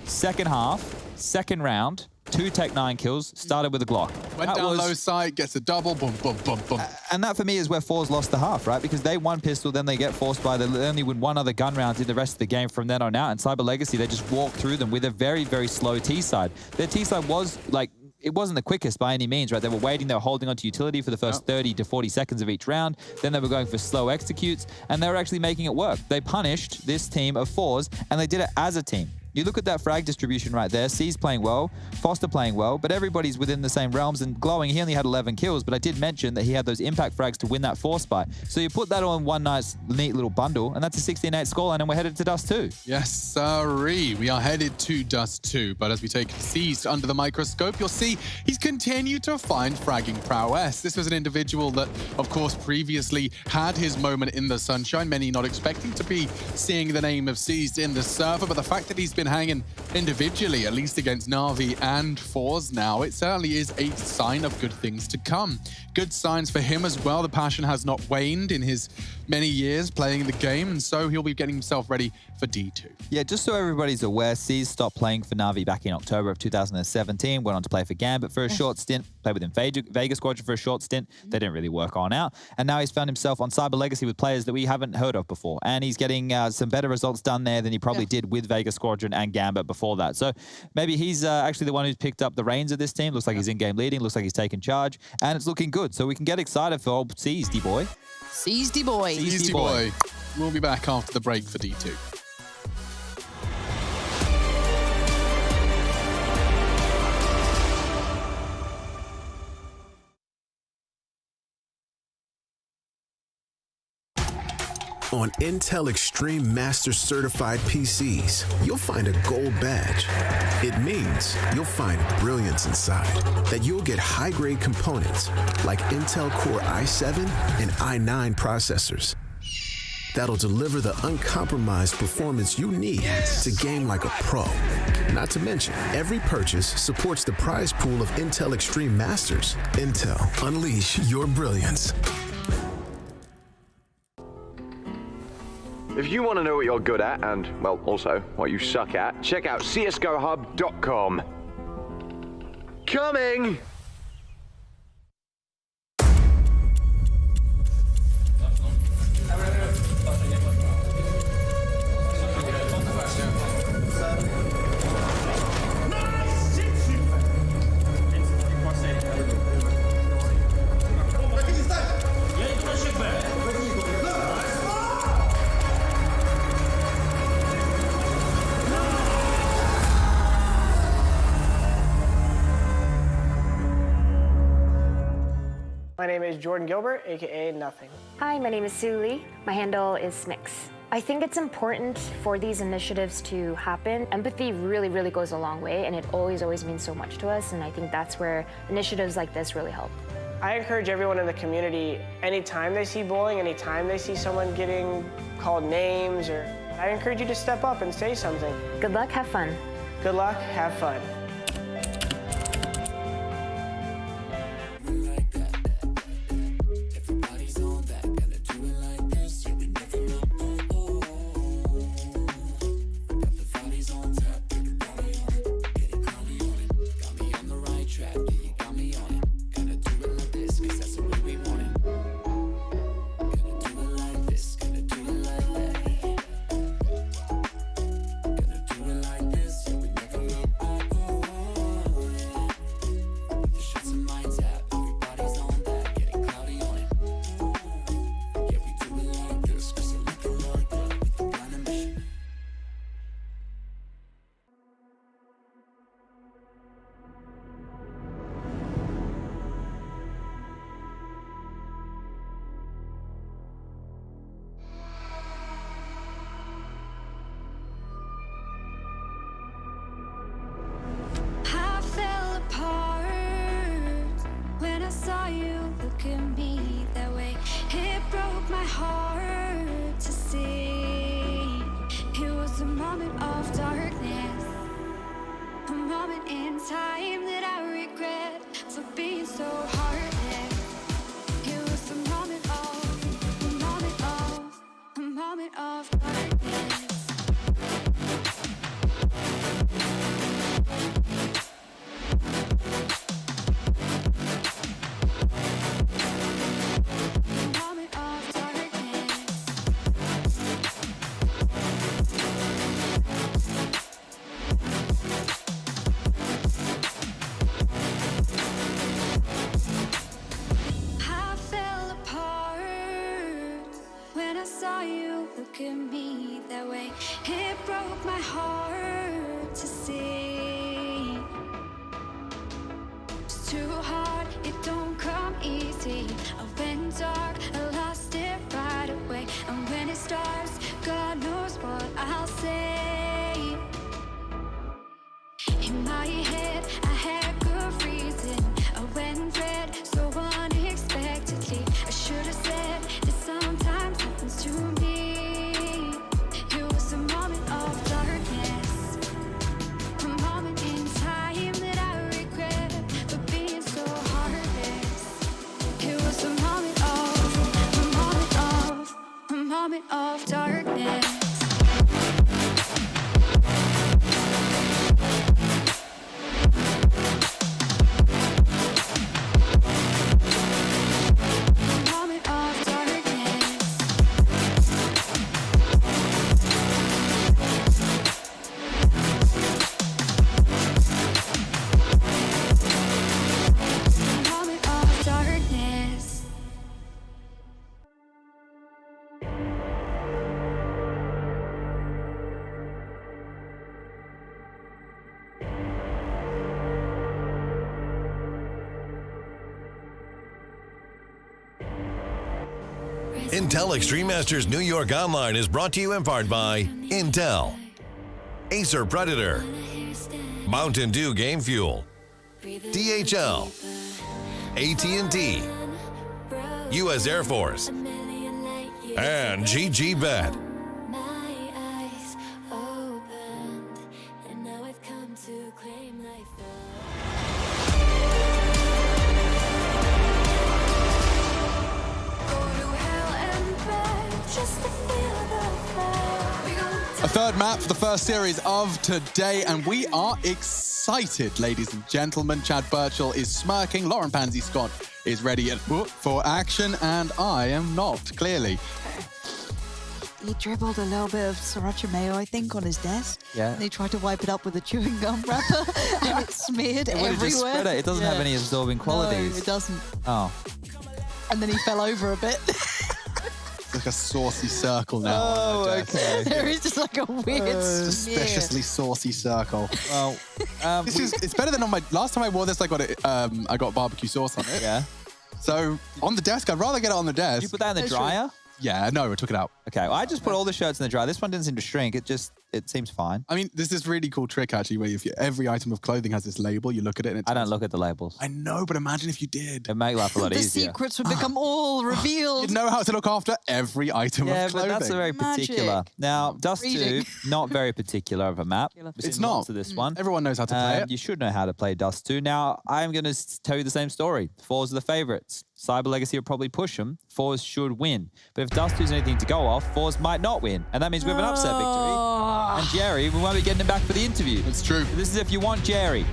second half, second round, 2 Tech-9 kills, started with a Glock. Went down low side, gets a double, boom, boom, boom, boom. And that for me is where forZe lost the half, right? Because they won pistol, then they get forced by, they only win one other gun round in the rest of the game from then on out. And Cyber Legacy, they just walked through them with a very, very slow T-side. Their T-side was like, it wasn't the quickest by any means, right? They were waiting, they were holding onto utility for the first 30 to 40 seconds of each round. Then they were going for slow executes, and they were actually making it work. They punished this team of forZe, and they did it as a team. You look at that frag distribution right there. C's playing well, Foster playing well, but everybody's within the same realms. And Glowing, he only had 11 kills, but I did mention that he had those impact frags to win that force fight. So you put that on one nice, neat little bundle, and that's a 16-8 scoreline, and we're headed to Dust 2. Yes, sirree. We are headed to Dust 2, but as we take C's under the microscope, you'll see he's continued to find fragging prowess. This was an individual that, of course, previously had his moment in the sunshine, many not expecting to be seeing the name of C's in the server, but the fact that he's been hanging individually, at least against Na'Vi and forZe now, it certainly is a sign of good things to come. Good signs for him as well. The passion has not waned in his many years playing the game, and so he'll be getting himself ready for D2. Yeah, just so everybody's aware, C's stopped playing for Na'Vi back in October of 2017, went on to play for Gambit for a short stint, played within Vegas Squadron for a short stint. They didn't really work on out, and now he's found himself on Cyber Legacy with players that we haven't heard of before, and he's getting some better results done there than he probably did with Vegas Squadron and Gambit before that. So maybe he's actually the one who's picked up the reins of this team. Looks like he's in-game leading, looks like he's taking charge, and it's looking good. So we can get excited for old C's, D-boy. C's, D-boy. C's, D-boy. We'll be back after the break for D2. On Intel Extreme Master Certified PCs, you'll find a gold badge. It means you'll find brilliance inside, that you'll get high-grade components like Intel Core i7 and i9 processors that'll deliver the uncompromised performance you need to game like a pro. Not to mention, every purchase supports the prize pool of Intel Extreme Masters. Intel, unleash your brilliance. If you want to know what you're good at and, well, also what you suck at, check out csgohub.com. Coming! is Jordan Gilbert, aka Nothing. Hi, my name is Sue Lee. My handle is Smix. I think it's important for these initiatives to happen. Empathy really, really goes a long way, and it always means so much to us, and I think that's where initiatives like this really help. I encourage everyone in the community, anytime they see bullying, anytime they see someone getting called names, I encourage you to step up and say something. Good luck, have fun. Good luck, have fun. Intel Extreme Masters New York Online is brought to you in part by Intel, Acer Predator, Mountain Dew Game Fuel, DHL, AT&T, U.S. Air Force, and GG Bet. A third map for the first series of today, and we are excited, ladies and gentlemen. Chad Burchell is smirking, Lauren Pansy Scott is ready for action, and I am not, clearly. He dribbled a little bit of sriracha mayo, I think, on his desk. Yeah. And he tried to wipe it up with a chewing gum wrapper, and it smeared It would have everywhere. just spread it. It doesn't have any absorbing qualities. No, it doesn't. Oh. And then he fell over a bit. Like a saucy circle now. Oh, okay. There is just like a weird suspiciously saucy circle. Well, it's better than on my last time I wore this. I got barbecue sauce on it. Yeah. So on the desk, I'd rather get it on the desk. Did you put that in the dryer? Yeah, no, I took it out. Okay, well, I just put all the shirts in the dryer. This one didn't seem to shrink. It seems fine. I mean, there's this really cool trick, actually, where if every item of clothing has this label, you look at it and I don't look at the labels. I know, but imagine if you did. It'd make life a lot The easier. secrets would become all revealed. You'd know how to look after every item Yeah, of clothing. but that's a very particular. Now, Dust 2, Reading. not very particular of a map. It's not. To this one. Everyone knows how to play it. You should know how to play Dust 2. Now, I'm going to tell you the same story. forZe are the favorites. Cyber Legacy will probably push them. forZe should win. But if Dust 2 is anything to go off, forZe might not win. And that means we have an upset victory. And Jerry, we won't be getting him back for the interview. It's true. This is if you want Jerry.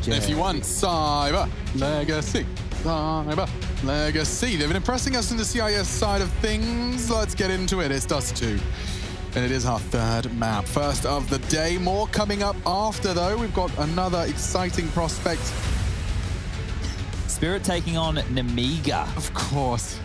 If you want Cyber Legacy, Cyber Legacy. They've been impressing us in the CIS side of things. Let's get into it. It's Dust 2. And it is our third map. First of the day. More coming up after, though. We've got another exciting prospect. Spirit taking on Nemiga. Of course.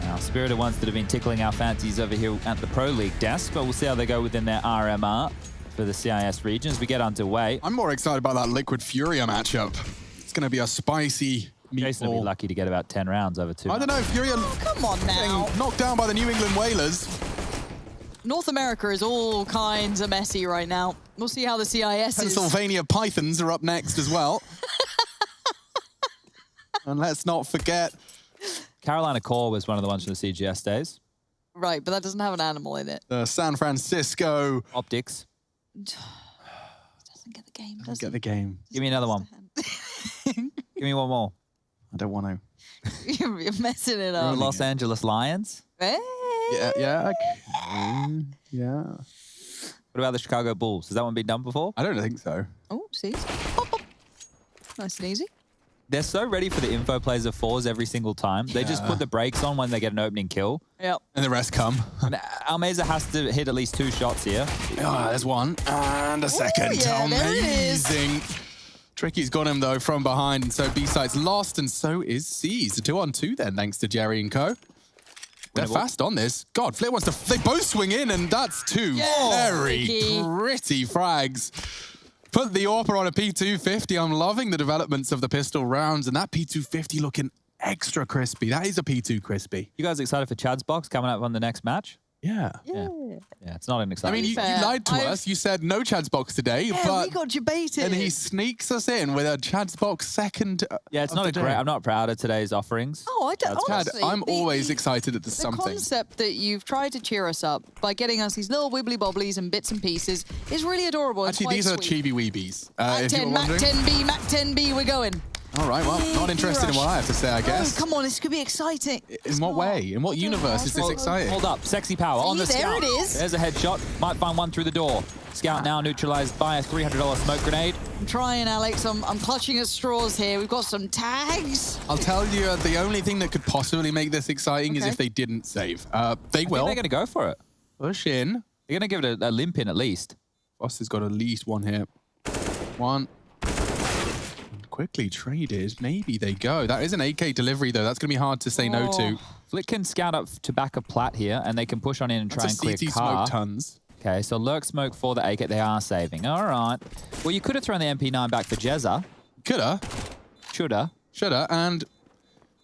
Now, Spirit are ones that have been tickling our fancies over here at the Pro League desk, but we'll see how they go within their RMR for the CIS region as we get underway. I'm more excited about that Liquid Furia matchup. It's going to be a spicy meatball. Jason will be lucky to get about 10 rounds over 2. I don't know, Furia Come on now. knocked down by the New England Whalers. North America is all kinds of messy right now. We'll see how the CIS is. Pennsylvania Pythons are up next as well. And let's not forget... Carolina Core was one of the ones from the CGS days. Right, but that doesn't have an animal in it. San Francisco... Optics. Doesn't get the game, Doesn't get the game. Give me another one. Give me one more. I don't want to. You're messing it up. Los Angeles Lions. Hey. Yeah. Okay. Yeah. What about the Chicago Bulls? Has that one been done before? I don't think so. Oh, see? Nice and easy. They're so ready for the info plays of forZe every single time. They just put the brakes on when they get an opening kill. Yep. And the rest come. Almeza has to hit at least 2 shots here. Oh, there's one. And a second. Yeah, there it is. Amazing. Tricky's got him, though, from behind. And so B-Site's lost, and so is CIS. A 2-on-2 then, thanks to Jerry and co. They're fast on this. God, Flit wants to... They both swing in, and that's 2 very pretty frags. Put the AWPer on a P250. I'm loving the developments of the pistol rounds, and that P250 looking extra crispy. That is a P2 crispy. You guys excited for Chad's box coming up on the next match? Yeah. Yeah, it's not an I exciting. mean, you lied to us. You said no Chad's box today, Yeah, but... we got debated. And he sneaks us in with a Chad's box second. Yeah, it's not a great... I'm not proud of today's offerings. Oh, I don't... Chad, honestly, I'm always excited that there's the something. concept that you've tried to cheer us up by getting us these little wibbly bobblies and bits and pieces is really adorable. It's Actually, quite these are sweet. chibi weebies. Mac If you're 10, Mac wondering. 10B, Mac 10B, we're going. All right, well, not interested in what I have to say, I guess. Oh, come on, this could be exciting. In what way? In what universe is this exciting? Hold up, Sexy Power on the See, there Scout. it is. There's a headshot. Might find one through the door. Scout now neutralized by a $300 smoke grenade. I'm trying, Alex. I'm clutching at straws here. We've got some tags. I'll tell you, the only thing that could possibly make this exciting is if they didn't save. They I think will. they're going to go for it. Push in. They're going to give it a limp in at least. Boss has got at least one hit. One. Quickly traded. Maybe they go. That is an AK delivery, though. That's going to be hard to say no to. Flick can scout up to back a plat here, and they can push on in and try That's and a clear CT car. smoke tons. Okay, so lurk smoke for the AK. They are saving. All right. Well, you could have thrown the MP9 back for Jezza. Coulda. Shoulda. Shoulda. And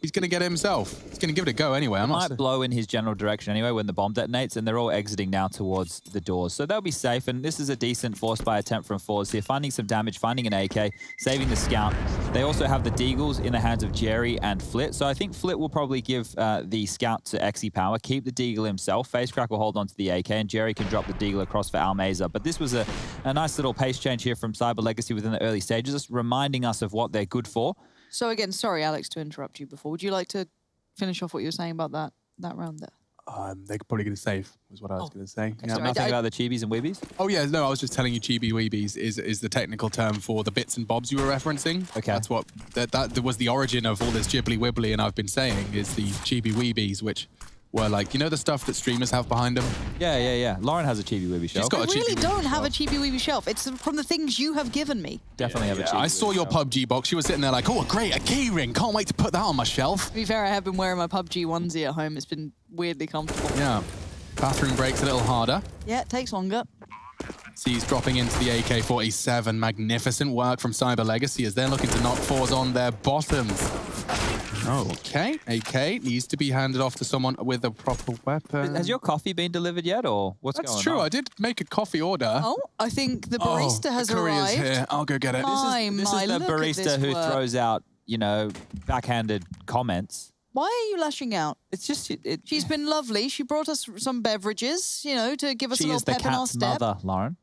he's going to get it himself. He's going to give it a go anyway. It might blow in his general direction anyway when the bomb detonates, and they're all exiting now towards the doors. So they'll be safe, and this is a decent force by attempt from forZe here, finding some damage, finding an AK, saving the scout. They also have the Deagles in the hands of Jerry and Flit, so I think Flit will probably give the scout to Exy Power, keep the Deagle himself. FaceCrack will hold on to the AK, and Jerry can drop the Deagle across for Almeza. But this was a nice little pace change here from Cyber Legacy within the early stages, just reminding us of what they're good for. So again, sorry, Alex, to interrupt you before. Would you like to finish off what you were saying about that round there? They're probably going to save, was what I was going to say. sorry, Nothing about the chibis and weebies? Oh, yeah, no, I was just telling you chibi weebies is the technical term for the bits and bobs you were referencing. Okay. That's what, that was the origin of all this jibbly wibbly, and I've been saying is the chibi weebies, which were like, you know the stuff that streamers have behind them? Yeah. Lauren has a chibi weeby shelf. She's got I a really chibi don't weeby have a shelf. chibi weeby shelf. It's from the things you have given me. Definitely have a chibi I saw your PUBG box. You were sitting there like, oh, great, a key ring. Can't wait to put that on my shelf. To be fair, I have been wearing my PUBG onesie at home. It's been weirdly comfortable. Yeah. Bathroom breaks a little harder. Yeah, it takes longer. He's dropping into the AK-47. Magnificent work from Cyber Legacy as they're looking to knock forZe on their bottoms. Okay, AK needs to be handed off to someone with a proper weapon. Has your coffee been delivered yet, or what's going on? That's true. I did make a coffee order. Oh, I think the barista has the courier's arrived. here. I'll go get it. This is the barista who throws out, you know, backhanded comments. Why are you lashing out? It's just... She's been lovely. She brought us some beverages, you know, to give us a She little is the pep in our cat's step. mother, Lauren.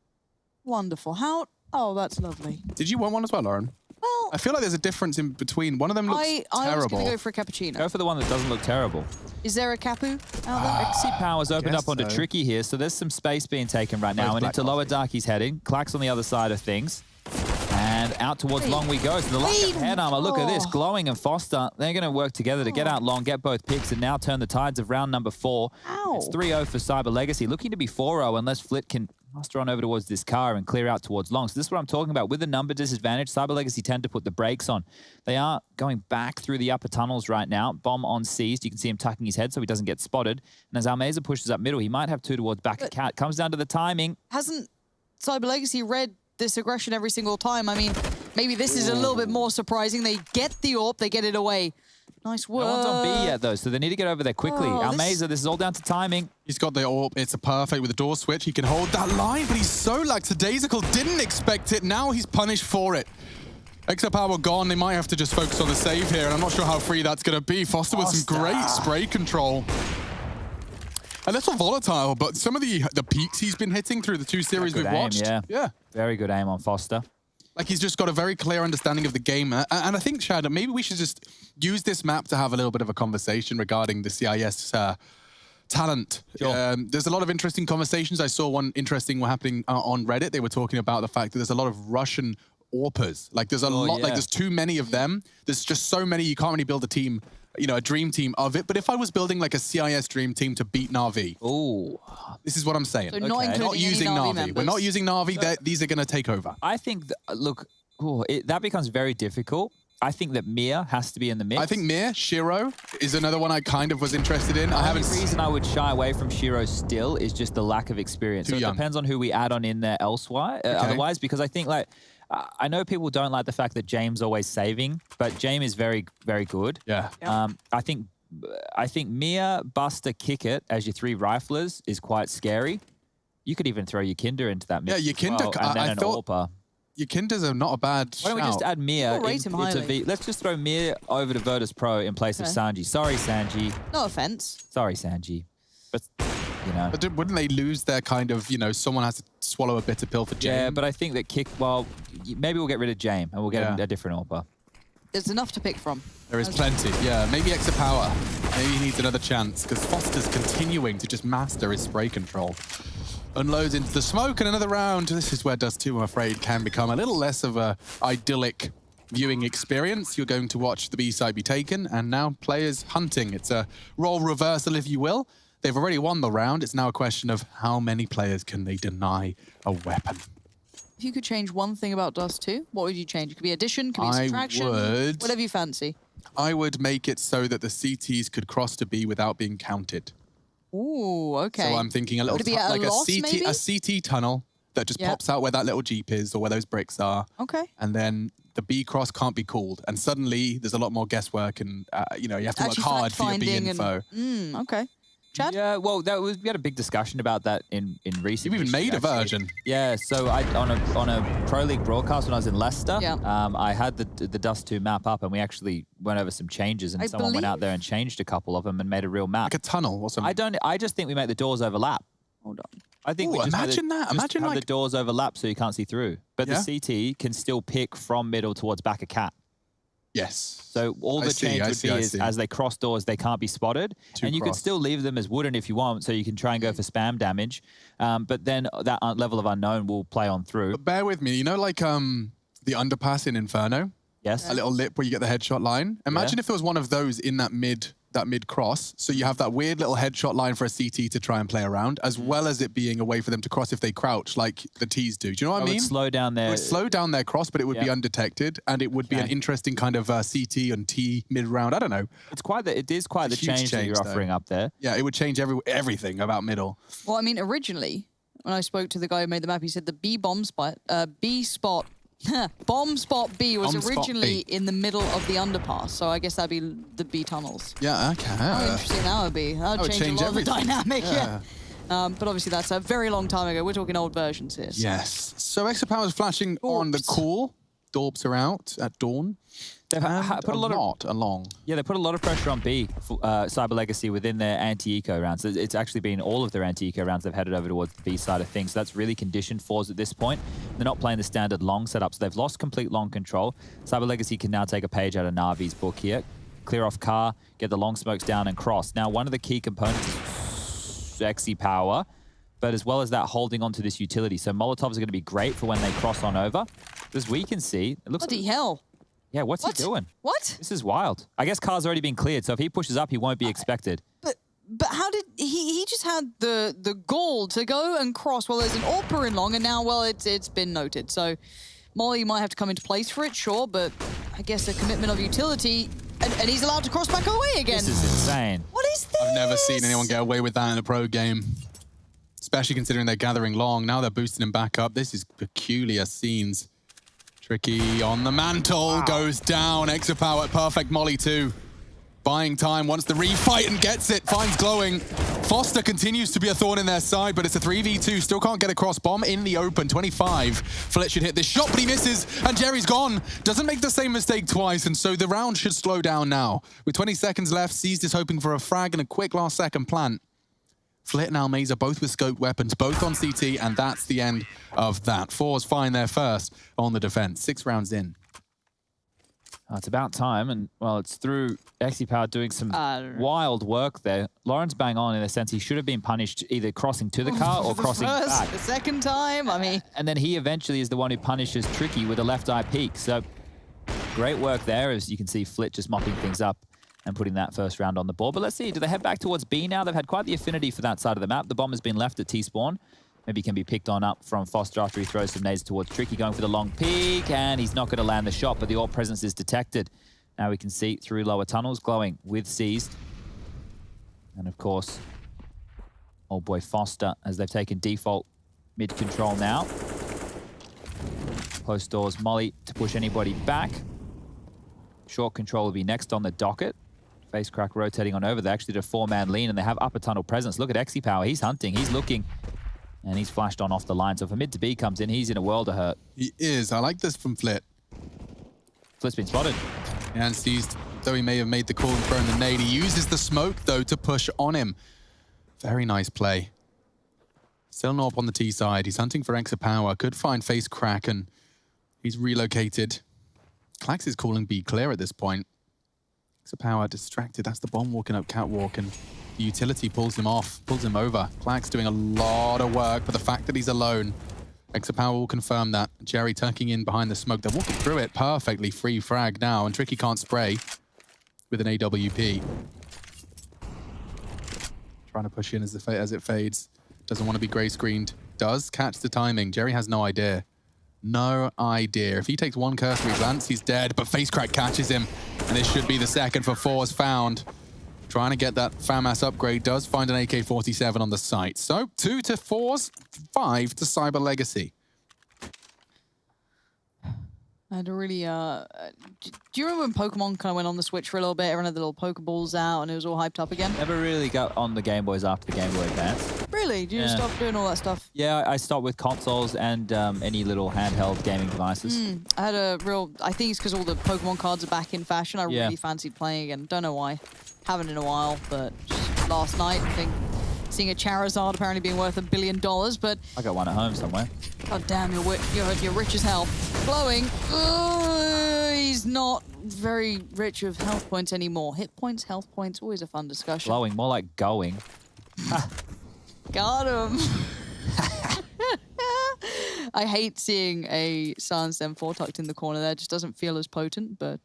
Wonderful. How? Oh, that's lovely. Did you want one as well, Lauren? Well, I feel like there's a difference in between. One of them looks I was terrible. going to go for a cappuccino. Go for the one that doesn't look terrible. Is there a capu out there? Exit Power's opened up onto so. Tricky here, so there's some space being taken right now, Where's and Black into lower dark he's heading. Clack's on the other side of things. And out towards long we go. So the lack of head armor, look at this. Glowing and Foster, they're going to work together to get out long, get both picks, and now turn the tides of round number 4. Ow. It's 3-0 for Cyber Legacy, looking to be 4-0 unless Flit can muster on over towards this car and clear out towards long. So this is what I'm talking about. With the number disadvantage, Cyber Legacy tend to put the brakes on. They are going back through the upper tunnels right now. Bomb on seized. You can see him tucking his head so he doesn't get spotted. And as Almeza pushes up middle, he might have 2 towards back of Cat. Comes down to the timing. Hasn't Cyber Legacy read this aggression every single time? I mean, maybe this is a little bit more surprising. They get the AWP, they get it away. Nice work. No one's on B yet, though, so they need to get over there quickly. Oh, Almeza, this is all down to timing. He's got the AWP. It's a perfect with the door switch. He can hold that line, but he's so lackadaisical. Didn't expect it. Now he's punished for it. Extra power gone. They might have to just focus on the save here, and I'm not sure how free that's going to be. Foster with some great spray control. A little volatile, but some of the peaks he's been hitting through the 2 series we've watched. Yeah. Very good aim on Foster. Like, he's just got a very clear understanding of the game. And I think, Shad, maybe we should just use this map to have a little bit of a conversation regarding the CIS talent. Sure. There's a lot of interesting conversations. I saw one interesting one happening on Reddit. They were talking about the fact that there's a lot of Russian AWPers. Like, there's a lot, like, there's too many of them. There's just so many, you can't really build a team, you know, a dream team of it. But if I was building, like, a CIS dream team to beat Na'Vi, this is what I'm saying. So not using Na'Vi. members. We're not using Na'Vi. These are going to take over. I think, look, that becomes very difficult. I think that Mia has to be in the mix. I think Mia, Shiro, is another one I kind of was interested in. The only reason I would shy away from Shiro still is just the lack of experience. So it depends on who we add on in there elsewhere. Otherwise, because I think, like, I know people don't like the fact that James always saving, but James is very, very good. Yeah. I think Mia, Buster, Kick It as your 3 riflers is quite scary. You could even throw your Kinder into that mix. Yeah, your Kinder. And then an AWPer. Your Kinders are not a bad Why don't we just add Mia rate him into highly. V? Let's just throw Mia over to Virtus Pro in place of Sanji. Sorry, Sanji. No offense. Sorry, Sanji. But, you know. But wouldn't they lose their kind of, you know, someone has to swallow a bitter pill for James? Yeah, but I think that maybe we'll get rid of James and we'll get a different AWPer. There's enough to pick from. There is plenty, yeah. Maybe extra power. Maybe he needs another chance, because Foster's continuing to just master his spray control. Unloads into the smoke, and another round. This is where Dust 2, I'm afraid, can become a little less of a idyllic viewing experience. You're going to watch the B side be taken, and now players hunting. It's a role reversal, if you will. They've already won the round. It's now a question of how many players can they deny a weapon. If you could change one thing about Dust 2, what would you change? It could be addition, could be subtraction, whatever you fancy. I would make it so that the CTs could cross to B without being counted. Ooh, okay. So I'm thinking a little Would it be at like a loss, maybe? a CT tunnel that just pops out where that little Jeep is or where those bricks are. Okay. And then the B cross can't be called. And suddenly there's a lot more guesswork and, you know, you have to work hard for your B info. Okay. Chad? Yeah, well, we had a big discussion about that in recent. You've even made a version. Yeah, so on a Pro League broadcast when I was in Leicester, I had the Dust 2 map up, and we actually went over some changes, and someone went out there and changed a couple of them and made a real map. Like a tunnel or something. I just think we make the doors overlap. Hold on. I think we just imagine that. Imagine have like the doors overlap so you can't see through. But the CT can still pick from middle towards back of cat. Yes. So all the change would be is as they cross doors, they can't be spotted. And you could still leave them as wooden if you want, so you can try and go for spam damage. But then that level of unknown will play on through. But bear with me. You know, like the underpass in Inferno? Yes. A little lip where you get the headshot line. Imagine if there was one of those in that mid cross. So you have that weird little headshot line for a CT to try and play around, as well as it being a way for them to cross if they crouch, like the T's do. Do you know what I mean? It would slow down their... It would slow down their cross, but it would be undetected, and it would be an interesting kind of CT and T mid-round. I don't know. It is quite the change that you're offering up there. Yeah, it would change everything about middle. Well, I mean, originally, when I spoke to the guy who made the map, he said the B spot Bomb spot B was Bomb spot originally B. in the middle of the underpass, so I guess that'd be the B tunnels. Yeah, okay. How interesting that would be. That would change a lot of the dynamic, yeah. But obviously that's a very long time ago. We're talking old versions here. So. Yes. So Extra Power's flashing on the call. Dorps are out at dawn. They've put a lot along. Yeah, they put a lot of pressure on B, Cyber Legacy, within their anti-eco rounds. It's actually been all of their anti-eco rounds they've headed over towards the B side of things. So that's really conditioned forZe at this point. They're not playing the standard long setup, so they've lost complete long control. Cyber Legacy can now take a page out of Na'Vi's book here. Clear off car, get the long smokes down and cross. Now, one of the key components is Exi power, but as well as that, holding onto this utility. So Molotovs are going to be great for when they cross on over. As we can see, it looks Bloody hell. Yeah, what's he doing? What? This is wild. I guess car's already been cleared, so if he pushes up, he won't be expected. But how did he just had the gall to go and cross? Well, there's an AWPer in long, and now, well, it's been noted. So Molly might have to come into place for it, sure, but I guess a commitment of utility, and he's allowed to cross back away again. This is insane. What is this? I've never seen anyone get away with that in a pro game, especially considering they're gathering long. Now they're boosting him back up. This is peculiar scenes. Tricky on the mantle, goes down. Extra Power, perfect molly too. Buying time, wants the refight and gets it, finds Glowing. Foster continues to be a thorn in their side, but it's a 3v2, still can't get across. Bomb in the open, 25. Flit should hit this shot, but he misses, and Jerry's gone. Doesn't make the same mistake twice, and so the round should slow down now. With 20 seconds left, Seized is hoping for a frag and a quick last second plant. Flit and Almaze are both with scoped weapons, both on CT, and that's the end of that. forZe find their first on the defense. 6 rounds in. It's about time, and, well, it's through Exi doing some wild work there. Lauren's bang on in the sense he should have been punished either crossing to the car or crossing back. The second time, I mean. And then he eventually is the one who punishes Tricky with a left eye peek. So great work there, as you can see Flit just mopping things up and putting that first round on the board. But let's see, do they head back towards B now? They've had quite the affinity for that side of the map. The bomb has been left at T-spawn. Maybe can be picked on up from Foster after he throws some nades towards Tricky, going for the long peek, and he's not going to land the shot, but the AWP presence is detected. Now we can see through lower tunnels, Glowing with Seized. And of course, old boy Foster, as they've taken default mid-control now. Close doors, Molly to push anybody back. Short control will be next on the docket. Face crack rotating on over. They actually did a 4-man lean, and they have upper tunnel presence. Look at Exi Power. He's hunting. He's looking. And he's flashed on off the line. So if a mid to B comes in, he's in a world of hurt. He is. I like this from Flit. Flit's been spotted. And Seized, though he may have made the call and thrown the nade, he uses the smoke, though, to push on him. Very nice play. Still an AWP on the T side. He's hunting for Extra Power. Could find face crack, and he's relocated. Klax is calling B clear at this point. Extra Power distracted. That's the bomb walking up catwalk, and the utility pulls him off, pulls him over. Klax doing a lot of work, but the fact that he's alone, Extra Power will confirm that. Jerry tucking in behind the smoke. They're walking through it perfectly. Free frag now, and Tricky can't spray with an AWP. Trying to push in as it fades. Doesn't want to be gray screened. Does catch the timing. Jerry has no idea. No idea. If he takes one cursory glance, he's dead, but face crack catches him. And this should be the second for forZe found. Trying to get that FAMAS upgrade, does find an AK-47 on the site. So 2 to forZe, 5 to Cyber Legacy. I had a really, do you remember when Pokemon kind of went on the Switch for a little bit? Everyone had the little Pokeballs out and it was all hyped up again? Never really got on the Game Boys after the Game Boy Advance. Really? Did you stop doing all that stuff? Yeah, I stopped with consoles and any little handheld gaming devices. I had a real, I think it's because all the Pokemon cards are back in fashion. I really fancied playing again. Don't know why. Haven't in a while, but just last night, I think, seeing a Charizard apparently being worth $1 billion, but... I got one at home somewhere. God damn, you're rich as hell. Glowing. He's not very rich of health points anymore. Hit points, health points, always a fun discussion. Glowing, more like going. Got him. I hate seeing a Silence M4 tucked in the corner there. It just doesn't feel as potent, but...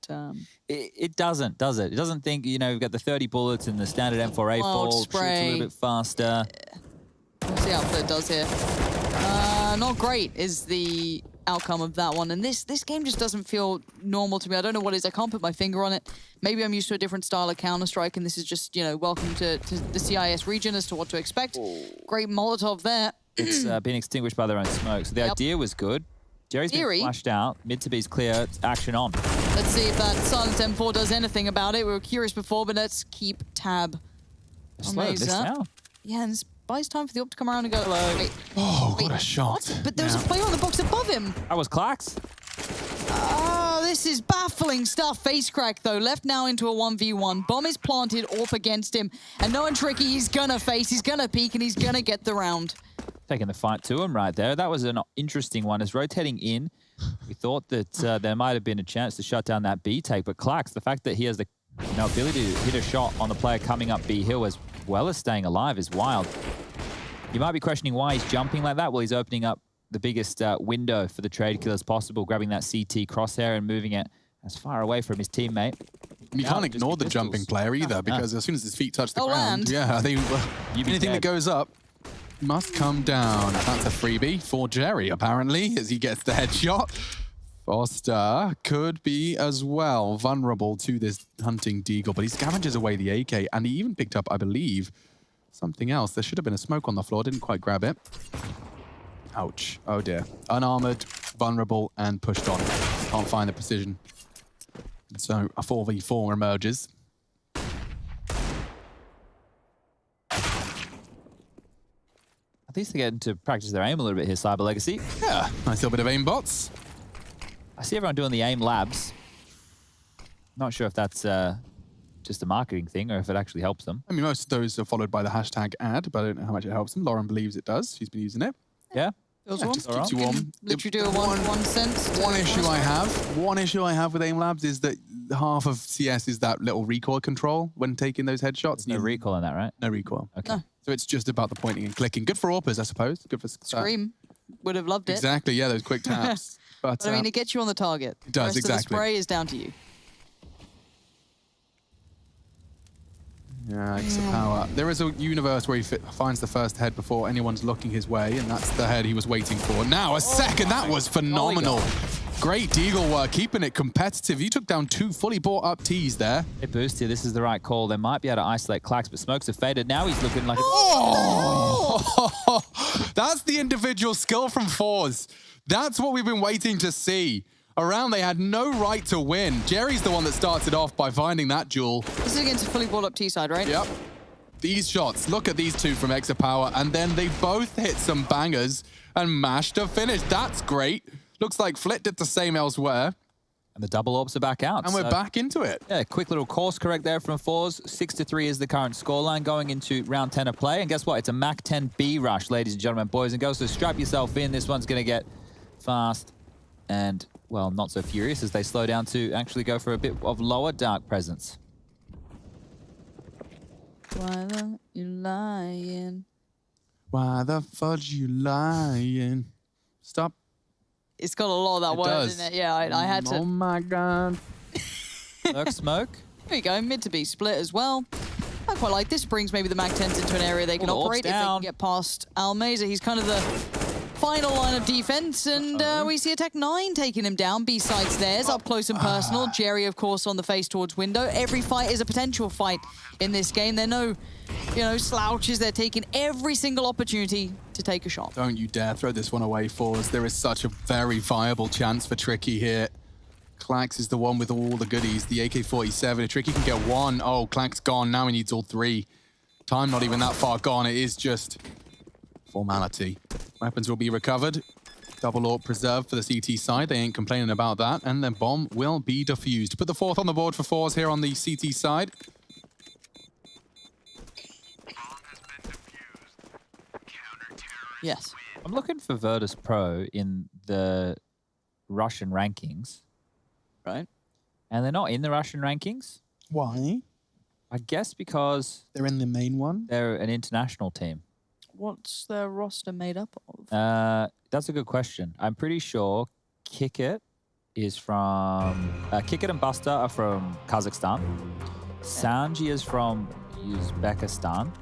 It doesn't, does it? It doesn't think, you know, you've got the 30 bullets and the standard M4A4, shoots a little bit faster. We'll see how it does here. Not great is the outcome of that one. And this game just doesn't feel normal to me. I don't know what it is. I can't put my finger on it. Maybe I'm used to a different style of Counter-Strike, and this is just, you know, welcome to the CIS region as to what to expect. Great Molotov there. It's been extinguished by their own smoke. So the idea was good. Jerry's been flashed out. Mid to B's clear. Action on. Let's see if that Silent M4 does anything about it. We were curious before, but let's keep tab on Slow this Laser. down. Yeah, and this buys time for the op to come around and go, wait. Oh, wait, what a shot. what? But there was a player on the box above him. That was Clax. Oh, this is baffling stuff. Face crack, though. Left now into a 1v1. Bomb is planted, AWP against him. And knowing Tricky, he's gonna face, he's gonna peek, and he's gonna get the round. Taking the fight to him right there. That was an interesting one. As rotating in, we thought that there might have been a chance to shut down that B take, but Clax, the fact that he has the ability to hit a shot on the player coming up B hill as well as staying alive is wild. You might be questioning why he's jumping like that. Well, he's opening up the biggest window for the trade kill as possible, grabbing that CT crosshair and moving it as far away from his teammate. You can't ignore the jumping player either, because as soon as his feet touch the ground, yeah, I think anything that goes up must come down. That's a freebie for Jerry, apparently, as he gets the headshot. forZe could be as well vulnerable to this hunting deagle, but he scavenges away the AK, and he even picked up, I believe, something else. There should have been a smoke on the floor, didn't quite grab it. Ouch. Oh dear. Unarmored, vulnerable, and pushed on. Can't find the precision. So a 4v4 emerges. At least they're getting to practice their aim a little bit here, Cyber Legacy. Yeah, nice little bit of aim bots. I see everyone doing the aim labs. Not sure if that's just a marketing thing or if it actually helps them. I mean, most of those are followed by the hashtag ad, but I don't know how much it helps them. Lauren believes it does. She's been using it. Yeah. Feels Yeah, warm. just keeps you warm. Literally do a one cent. One issue I have with aim labs is that half of CS is that little recoil control when taking those headshots. No recoil in that, right? No recoil. Okay. No. So it's just about the pointing and clicking. Good for AWPers, I suppose. Good for Scream would have loved it. Exactly. Yeah, those quick taps. But I mean, it gets you on the target. It does, the rest exactly. Of the spray is down to you. Yeah, extra power. There is a universe where he finds the first head before anyone's looking his way, and that's the head he was waiting for. Now a second, that was phenomenal. Great deagle work, keeping it competitive. You took down 2 fully bought up Ts there. Hey, Boosty, this is the right call. They might be able to isolate Clax, but smokes have faded. Now he's looking like a... Oh! That's the individual skill from forZe. That's what we've been waiting to see. Around, they had no right to win. Jerry's the one that started off by finding that jewel. This is against a fully balled up T side, right? Yep. These shots, look at these two from Extra Power, and then they both hit some bangers and mashed to finish. That's great. Looks like Flit did the same elsewhere. And the double orbs are back out. And we're back into it. Yeah, quick little course correct there from forZe. 6-3 is the current scoreline going into round 10 of play. And guess what? It's a Mach 10B rush, ladies and gentlemen, boys and girls. So strap yourself in. This one's going to get fast and, well, not so furious as they slow down to actually go for a bit of lower dark presence. Why the you lying? Why the fudge you lying? Stop. It's got a lot of that It word does. in it. Yeah, I had to. Oh my God. Smoke. There you go, mid to B split as well. I quite like this. Brings maybe the Mach 10s into an area they can Oh, the operate if they can get past Almeza. He's kind of the final line of defense, and we see a Tech-9 taking him down. B-sides theirs, up close and personal. Jerry, of course, on the face towards window. Every fight is a potential fight in this game. There are no, slouches. They're taking every single opportunity to take a shot. Don't you dare throw this one away for us. There is such a very viable chance for Tricky here. Clax is the one with all the goodies. The AK-47. If Tricky can get one, oh, Clax gone. Now he needs all 3. Time not even that far gone. It is just formality. Weapons will be recovered. Double AWP preserved for the CT side. They ain't complaining about that. And the bomb will be defused. Put the 4th on the board for forZe here on the CT side. Yes. I'm looking for Virtus Pro in the Russian rankings. Right. And they're not in the Russian rankings. Why? I guess because... They're in the main one? They're an international team. What's their roster made up of? That's a good question. I'm pretty sure Kickit is from... Kickit and Buster are from Kazakhstan. Sanji is from Uzbekistan.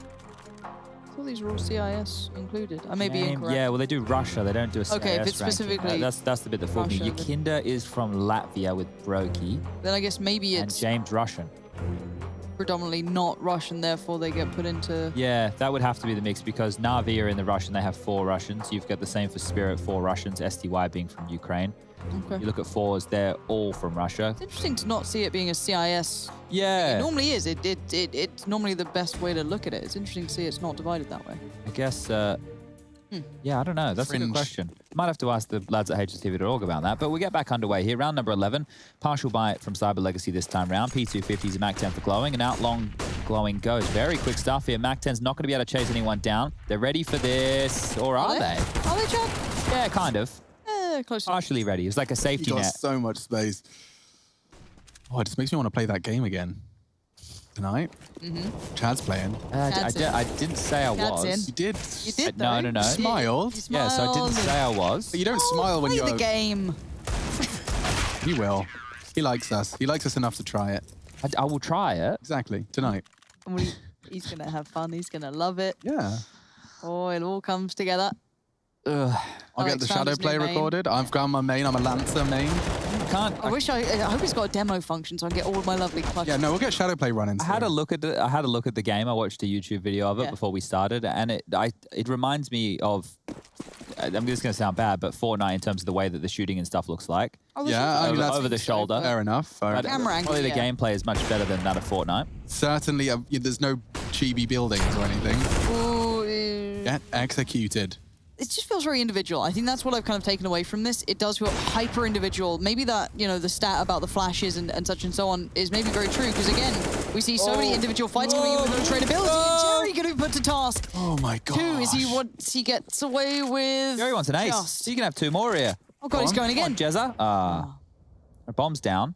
I thought these were all CIS included. I may be incorrect. Yeah, well, they do Russia. They don't do a CIS Okay, if it's ranking. specifically That's the bit that fooled me. Russia, Yakinda is from Latvia with Brokey. Then I guess maybe And it's... James Russian. predominantly not Russian, therefore they get put into... Yeah, that would have to be the mix because Na'Vi are in the Russian. They have 4 Russians. You've got the same for Spirit, 4 Russians, STY being from Ukraine. Okay. You look at forZe, they're all from Russia. It's interesting to not see it being a CIS. Yeah. It normally is. It's normally the best way to look at it. It's interesting to see it's not divided that way. I guess, yeah, I don't know. That's a good question. Might have to ask the lads at HSTV.org about that. But we get back underway here. Round number 11. Partial buy from Cyber Legacy this time round. P250s and Mac 10 for Glowing. And out long Glowing goes. Very quick stuff here. Mac 10's not going to be able to chase anyone down. They're ready for this. Or are they? Are they, Chad? Yeah, kind of. Close. Partially ready. It's like a safety You got net. so much space. Oh, it just makes me want to play that game again. Tonight? Chad's playing. I didn't say I Chad's was. in. You did. You did, No, though. no, no. You smiled. You Yeah, so I didn't smiled. say I was. But you don't smile when Play you're... the game. He will. He likes us. He likes us enough to try it. I will try it. Exactly. Tonight. He's going to have fun. He's going to love it. Yeah. Oh, it all comes together. I'll get Alex the found shadow his new play main. recorded. I've got my main. I'm a Lancer main. I wish I hope it's got a demo function so I can get all of my lovely clutches. Yeah, no, we'll get shadow play running. I had a look at the game. I watched a YouTube video of it before we started, and it reminds me of. I'm just going to sound bad, but Fortnite in terms of the way that the shooting and stuff looks like. Yeah, I mean, that's over the shoulder. Fair enough. But Camera angle, probably the yeah. gameplay is much better than that of Fortnite. Certainly, there's no chibi buildings or anything. Ooh, Get executed. it just feels very individual. I think that's what I've kind of taken away from this. It does feel hyper individual. Maybe that, you know, the stat about the flashes and such and so on is maybe very true because again, we see so many individual fights coming in with no tradability. And Jerry going to be put to task. Oh my god. 2 is he gets away with. Jerry wants an ace. Just. So you can have 2 more here. Oh god, he's going again. Jezza. A bomb's down.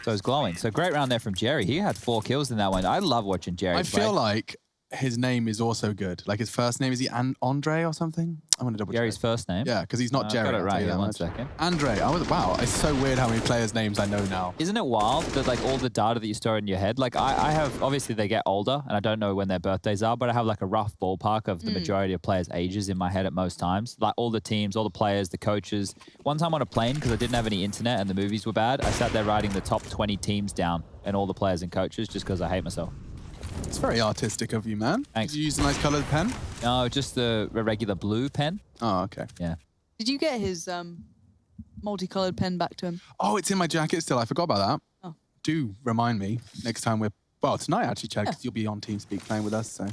So it's glowing. So great round there from Jerry. He had 4 kills in that one. I love watching Jerry I play. feel like his name is also good. Like his first name, is he Andre or something? I'm going to double check. Jerry's first name? Yeah, because he's not Jerry. I got it I'll right tell you here. that One much. second. Andre. Wow, it's so weird how many players' names I know now. Isn't it wild that like all the data that you store in your head, like I have, obviously they get older and I don't know when their birthdays are, but I have like a rough ballpark of the majority of players' ages in my head at most times. Like all the teams, all the players, the coaches. One time on a plane, because I didn't have any internet and the movies were bad, I sat there writing the top 20 teams down and all the players and coaches just because I hate myself. It's very artistic of you, man. Thanks. Did you use a nice coloured pen? No, just a regular blue pen. Oh, okay. Yeah. Did you get his multicolored pen back to him? Oh, it's in my jacket still. I forgot about that. Oh. Do remind me next time well, tonight actually, Chad, because you'll be on TeamSpeak playing with us, so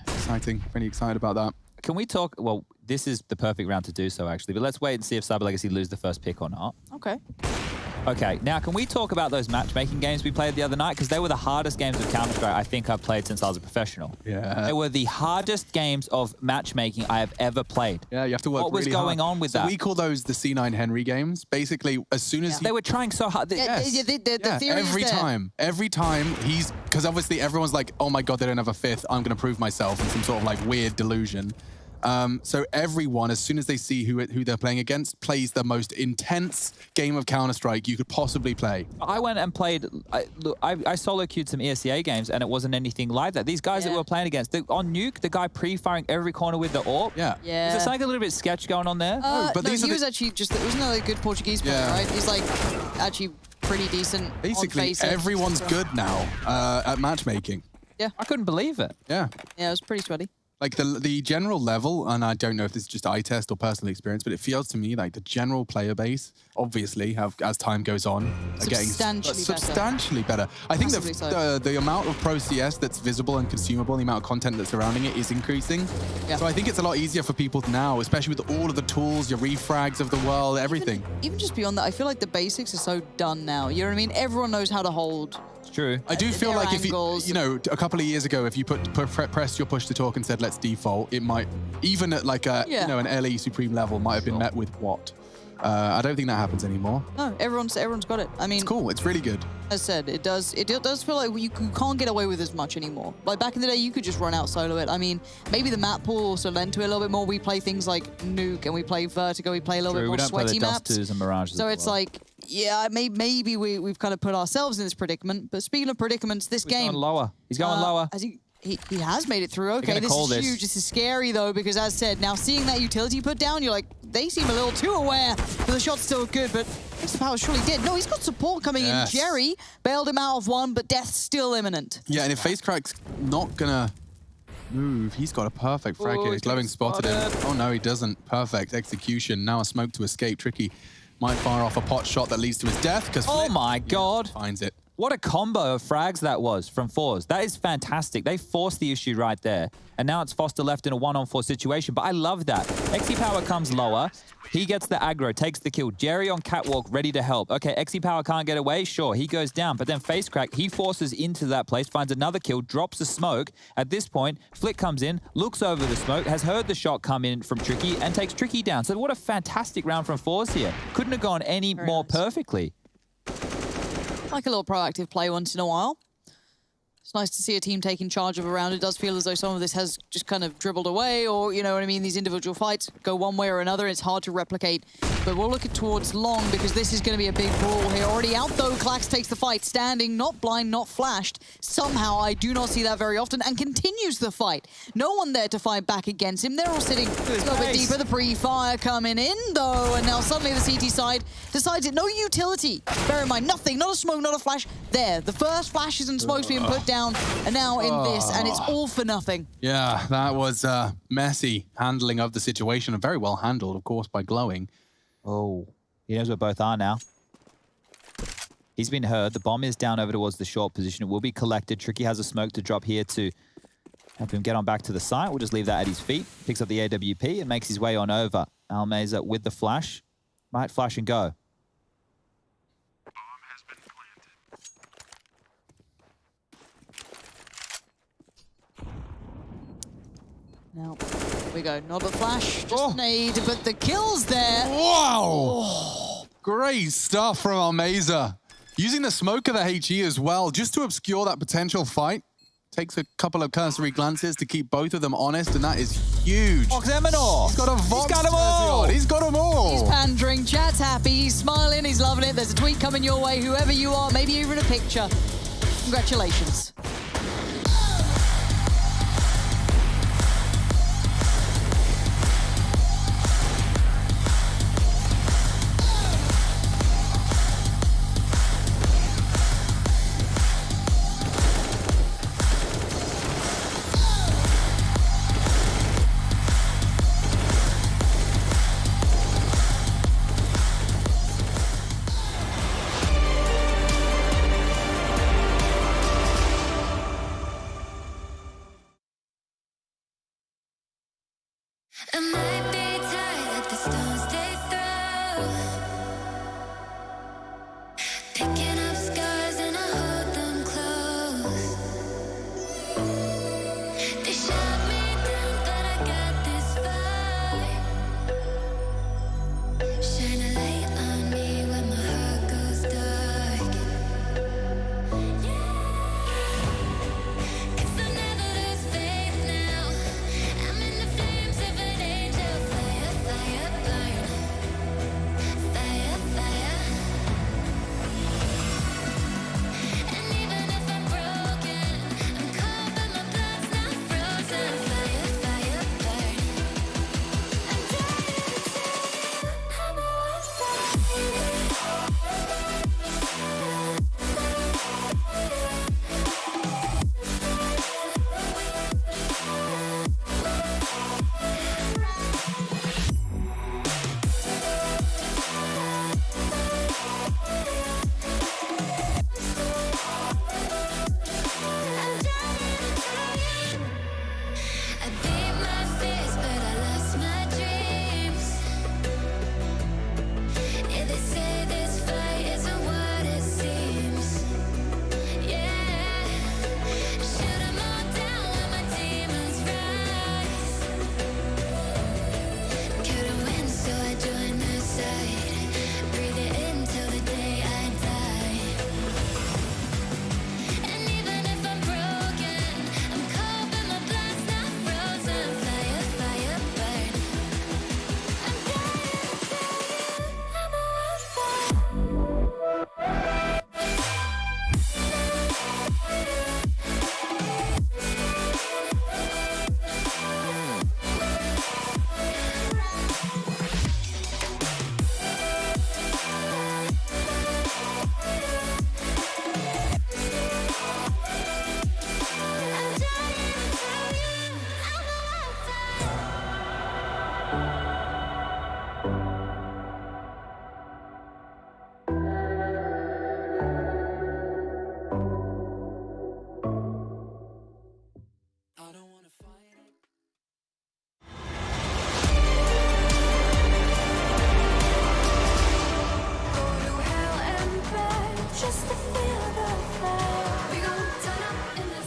exciting. Really excited about that. Can we talk, well, this is the perfect round to do so actually, but let's wait and see if Cyber Legacy lose the first pick or not. Okay. Okay, now can we talk about those matchmaking games we played the other night? Because they were the hardest games of Counter-Strike I think I've played since I was a professional. Yeah. They were the hardest games of matchmaking I have ever played. Yeah, you have to work What was really going hard. on with so that? we call those the C9 Henry games. Basically, as soon as They were trying so hard. The theory is every there. every time he's, because obviously everyone's like, oh my god, they don't have a 5th. I'm going to prove myself in some sort of like weird delusion. So everyone, as soon as they see who they're playing against, plays the most intense game of Counter-Strike you could possibly play. I went and played, I solo queued some ESCA games and it wasn't anything like that. These guys that we were playing against, on Nuke, the guy pre-firing every corner with the AWP. Yeah. Yeah. Is there something a little bit sketch going on there? But he was actually just, wasn't that a good Portuguese player, right? He's like actually pretty decent. Basically, on face everyone's good now at matchmaking. Yeah. I couldn't believe it. Yeah. Yeah, it was pretty sweaty. Like the general level, and I don't know if this is just eye test or personal experience, but it feels to me like the general player base, obviously, as time goes on, are getting substantially better. I think the amount of pro CS that's visible and consumable, the amount of content that's surrounding it is increasing. Yeah. So I think it's a lot easier for people now, especially with all of the tools, your refrags of the world, everything. Even just beyond that, I feel like the basics are so done now. You know what I mean? Everyone knows how to hold. True. I do feel like if you know, a couple of years ago, if you pressed your push to talk and said, let's default, it might, even at like a, you know, an LE Supreme level, might have been met with what? I don't think that happens anymore. No, everyone's got it. I mean, it's cool. It's really good. As said, it does feel like you can't get away with as much anymore. Like back in the day, you could just run out solo it. I mean, maybe the map pool also lent to it a little bit more. We play things like Nuke and we play Vertigo. We play a little bit more sweaty maps. We don't play the Dust 2s and Mirages. So it's like, yeah, maybe we've kind of put ourselves in this predicament. But speaking of predicaments, this game... He's going lower. He's going lower. He has made it through. Okay, this is huge. This is scary, though, because as said, now seeing that utility put down, you're like, they seem a little too aware. But the shot's still good, but XP Power surely did. No, he's got support coming in. Jerry bailed him out of one, but death's still imminent. Yeah, and if FaceCrack's not gonna move, he's got a perfect frag here. Glowing spotted him. Oh no, he doesn't. Perfect execution. Now a smoke to escape. Tricky might fire off a pot shot that leads to his death because oh my god, finds it. What a combo of frags that was from forZe. That is fantastic. They forced the issue right there. And now it's Foster left in a 1-on-4 situation. But I love that. XE Power comes lower. He gets the aggro, takes the kill. Jerry on catwalk, ready to help. Okay, XE Power can't get away. Sure, he goes down. But then FaceCrack, he forces into that place, finds another kill, drops the smoke. At this point, Flick comes in, looks over the smoke, has heard the shot come in from Tricky, and takes Tricky down. So what a fantastic round from forZe here. Couldn't have gone any more perfectly. Like a little proactive play once in a while. It's nice to see a team taking charge of a round. It does feel as though some of this has just kind of dribbled away, or, you know what I mean, these individual fights go one way or another. It's hard to replicate, but we'll look towards long because this is going to be a big brawl here. Already out though, Klax takes the fight, standing, not blind, not flashed. Somehow, I do not see that very often, and continues the fight. No one there to fight back against him. They're all sitting a little bit deeper. The pre-fire coming in though, and now suddenly the CT side decides it. No utility. Bear in mind, nothing, not a smoke, not a flash. There, the first flashes and smokes being put down, and now in this, and it's all for nothing. Yeah, that was messy handling of the situation, and very well handled, of course, by Glowing. Oh, he knows where both are now. He's been heard. The bomb is down over towards the short position. It will be collected. Tricky has a smoke to drop here to help him get on back to the site. We'll just leave that at his feet. Picks up the AWP and makes his way on over. Almeza with the flash. Might flash and go. Now, here we go. Not a flash, just an nade, but the kill's there. Wow! Great stuff from Almeza. Using the smoke of the HE as well, just to obscure that potential fight. Takes a couple of cursory glances to keep both of them honest, and that is huge. Vox Eminor! He's got a Vox. He's got them all! He's got them all! He's pandering, chat's happy, he's smiling, he's loving it. There's a tweet coming your way, whoever you are, maybe even a picture. Congratulations. I might be tired that the stones stay through. Picking up scars and I hold them close. They shot me down, but I got this far. Shine a light on me when my heart goes dark. Yeah, 'cause I'll never lose faith now. I'm in the flames of an angel fire.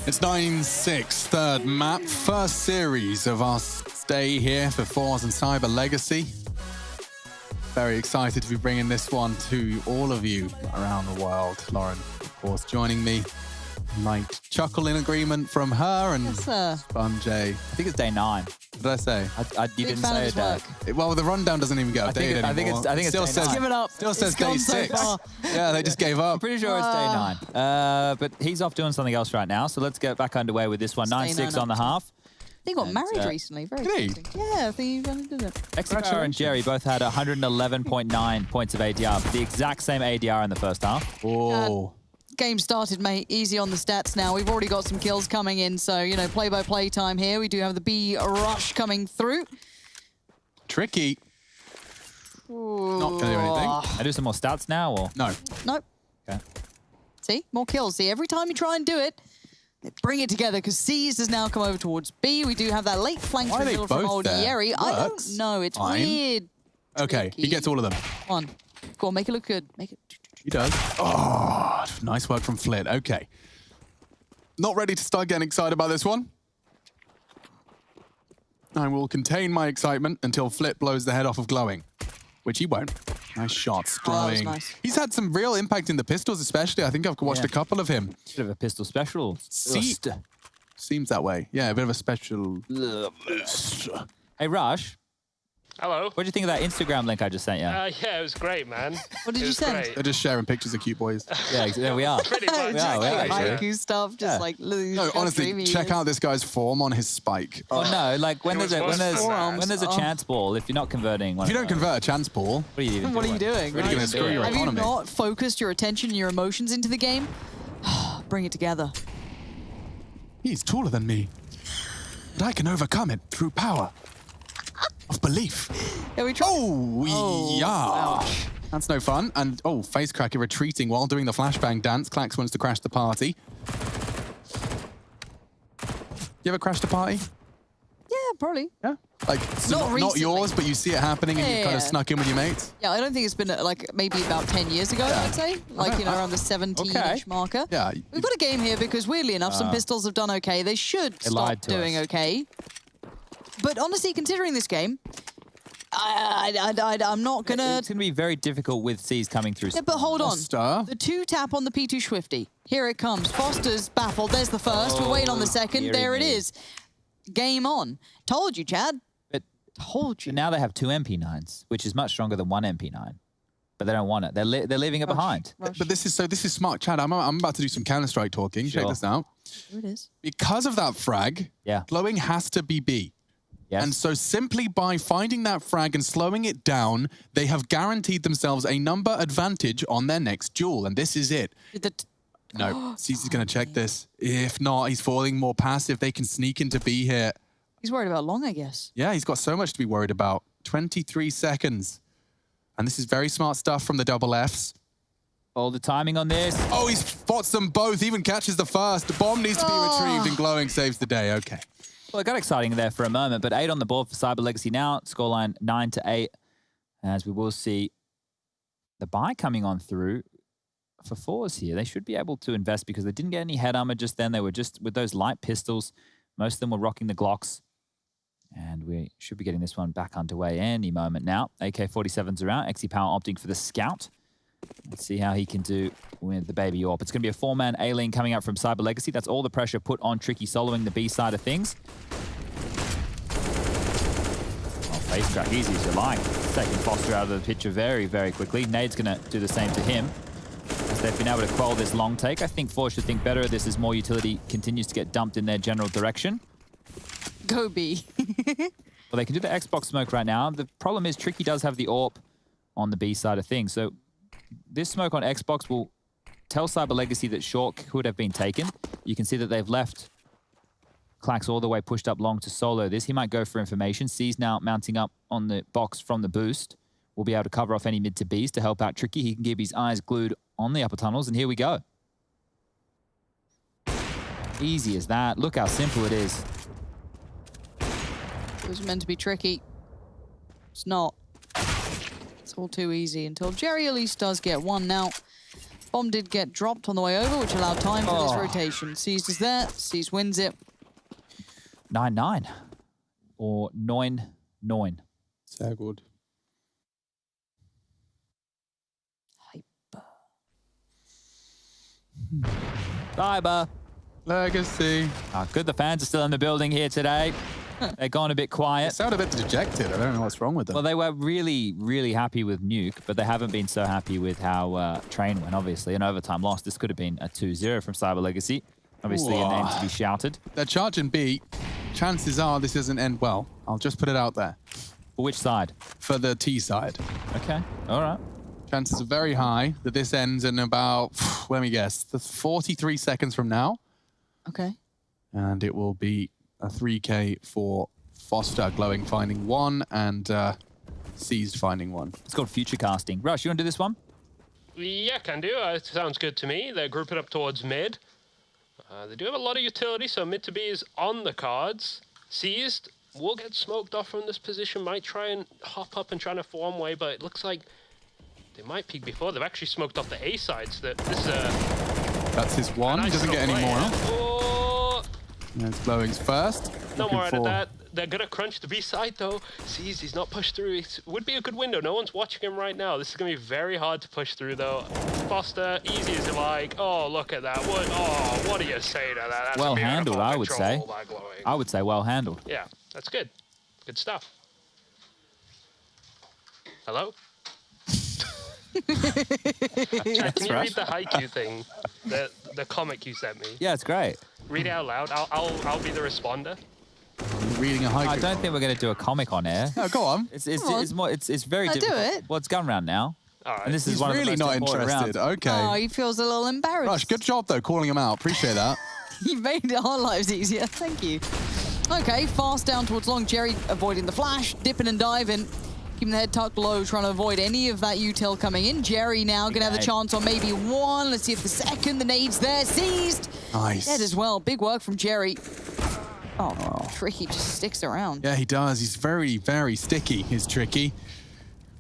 It's 9-6, third map, first series of our stay here for forZe and Cyber Legacy. Very excited to be bringing this one to all of you around the world. Lauren, of course, joining me. Light chuckle in agreement from her and Sponge. I think it's day 9. What did I say? You didn't say it, Dad. Well, the rundown doesn't even get updated anymore. I think it's still day says, 9. Give it up. Still says It's gone day so 6. far. Yeah, they just gave up. I'm pretty sure it's day 9. But he's off doing something else right now, so let's get back underway with this one. 9-6 on the half. He got married recently. Very exciting. Yeah, I think he really did it. Exeter and Jerry both had 111.9 points of ADR, the exact same ADR in the first half. Oh. Game started, mate. Easy on the stats now. We've already got some kills coming in, so, you know, play-by-play time here. We do have the B rush coming through. Tricky. Not going to do anything. I do some more stats now, or? No. Nope. Okay. See? More kills. See, every time you try and do it, they bring it together, because CIS has now come over towards B. We do have that late flank reveal from old Yeri. I don't know. It's weird. Okay, he gets all of them. Come on. Go on, make it look good. Make it... He does. Oh, nice work from Flit. Okay. Not ready to start getting excited about this one. I will contain my excitement until Flit blows the head off of Glowing, which he won't. Nice shots, Glowing. Nice. He's had some real impact in the pistols, especially. I think I've watched a couple of him. Bit of a pistol special. Seems that way. Yeah, a bit of a special. Hey, Rush. Hello. What do you think of that Instagram link I just sent you? Yeah, it was great, man. What did you send? They're just sharing pictures of cute boys. Yeah, there we are. Pretty much. We are Haiku stuff, just like... No, honestly, check out this guy's form on his spike. Oh no, like when there's a chance ball, if you're not converting... If you don't convert a chance ball... What are you even What are you doing? Really going to screw your Have economy. you not focused your attention and your emotions into the game? Bring it together. He's taller than me. But I can overcome it through power of belief. Yeah, we tried. Yeah. Ouch. That's no fun. And, Face Cracker retreating while doing the flashbang dance. Clax wants to crash the party. You ever crashed a party? Yeah, probably. Yeah. Like, so not yours, but you see it happening and you kind of snuck in with your mates? Yeah, I don't think it's been like maybe about 10 years ago, I'd say. Like, around the 17-ish marker. Yeah. We've got a game here because, weirdly enough, some pistols have done okay. They should stop doing okay. But honestly, considering this game, I'm not going to... It's going to be very difficult with C's coming through. Yeah, but hold on. Foster. The 2-tap on the P2 Swifty. Here it comes. Foster's baffled. There's the first. We're waiting on the second. There it is. Game on. Told you, Chad. Told you. Now they have 2 MP9s, which is much stronger than 1 MP9. But they don't want it. They're leaving it behind. But this is smart, Chad. I'm about to do some Counter-Strike talking. Sure. Check this out. Here it is. Because of that frag, Glowing has to be B. Yes. And so simply by finding that frag and slowing it down, they have guaranteed themselves a number advantage on their next duel. And this is it. No, CC's going to check this. If not, he's falling more passive. They can sneak into B here. He's worried about long, I guess. Yeah, he's got so much to be worried about. 23 seconds. And this is very smart stuff from the double Fs. All the timing on this. Oh, he spots them both, even catches the first. The bomb needs to be retrieved and Glowing saves the day. Okay. Well, it got exciting there for a moment, but 8 on the board for Cyber Legacy now. Scoreline 9-8. As we will see the buy coming on through for forZe here. They should be able to invest because they didn't get any head armor just then. They were just with those light pistols. Most of them were rocking the Glocks. And we should be getting this one back underway any moment now. AK-47s are out. XE Power opting for the Scout. Let's see how he can do with the Baby Orb. It's going to be a 4-man A-lane coming out from Cyber Legacy. That's all the pressure put on Tricky soloing the B side of things. Face crack, easy as you like. Taking Foster out of the picture very, very quickly. Nade's going to do the same to him. As they've been able to quell this long take. I think forZe should think better of this as more utility continues to get dumped in their general direction. Go B. Well, they can do the Xbox smoke right now. The problem is Tricky does have the AWP on the B side of things. So this smoke on Xbox will tell Cyber Legacy that short could have been taken. You can see that they've left Clax all the way pushed up long to solo this. He might go for information. C's now mounting up on the box from the boost. We'll be able to cover off any mid to Bs to help out Tricky. He can keep his eyes glued on the upper tunnels, and here we go. Easy as that. Look how simple it is. It was meant to be tricky. It's not. It's all too easy until Jerry at least does get one now. Bomb did get dropped on the way over, which allowed time for this rotation. CIS is there. CIS wins it. 9-9. Or 9-9. Sehr good. Cyber. Legacy. Good, the fans are still in the building here today. They're gone a bit quiet. They sound a bit dejected. I don't know what's wrong with them. Well, they were really, really happy with Nuke, but they haven't been so happy with how Train went, obviously. An overtime loss. This could have been a 2-0 from Cyber Legacy. Obviously, a name to be shouted. They're charging B. Chances are this doesn't end well. I'll just put it out there. For which side? For the T side. Okay, all right. Chances are very high that this ends in about, let me guess, 43 seconds from now. Okay. And it will be a 3K for Foster, Glowing finding 1, and Seized finding 1. It's called future casting. Rush, you want to do this one? Yeah, can do. It sounds good to me. They're grouping up towards mid. They do have a lot of utility, so mid to B is on the cards. Seized will get smoked off from this position, might try and hop up and try to form way, but it looks like they might peek before. They've actually smoked off the A side, so this is a... That's his one. He doesn't get any more. Oh. There's Glowing's first. No more out of that. They're going to crunch the B side, though. Seized, he's not pushed through. It would be a good window. No one's watching him right now. This is going to be very hard to push through, though. Foster, easy as you like. Oh, look at that. What do you say to that? That's well handled, I would say. I would say well handled. Yeah, that's good. Good stuff. Hello? Chad, can you read the haiku thing? The comic you sent me? Yeah, it's great. Read it out loud. I'll be the responder. Reading a haiku. I don't think we're going to do a comic on air. No, go on. It's very difficult. do it. Well, it's gun round now. All right. And this is He's one really of the most not important interested. rounds. Okay. Oh, he feels a little embarrassed. Rush, good job, though, calling him out. Appreciate that. You made our lives easier. Thank you. Okay, fast down towards long. Jerry avoiding the flash, dipping and diving. Keeping the head tucked low, trying to avoid any of that util coming in. Jerry now going to have the chance on maybe one. Let's see if the second, the nade's there. Seized. Nice. Dead as well. Big work from Jerry. Oh, Tricky just sticks around. Yeah, he does. He's very, very sticky, is Tricky.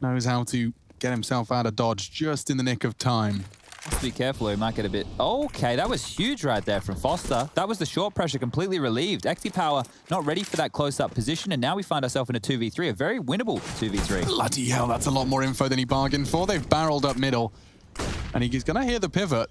Knows how to get himself out of dodge just in the nick of time. Just be careful or he might get a bit... Okay, that was huge right there from Foster. That was the short pressure completely relieved. XT Power not ready for that close-up position, and now we find ourselves in a 2v3, a very winnable 2v3. Bloody hell, that's a lot more info than he bargained for. They've barreled up middle, and he's going to hear the pivot.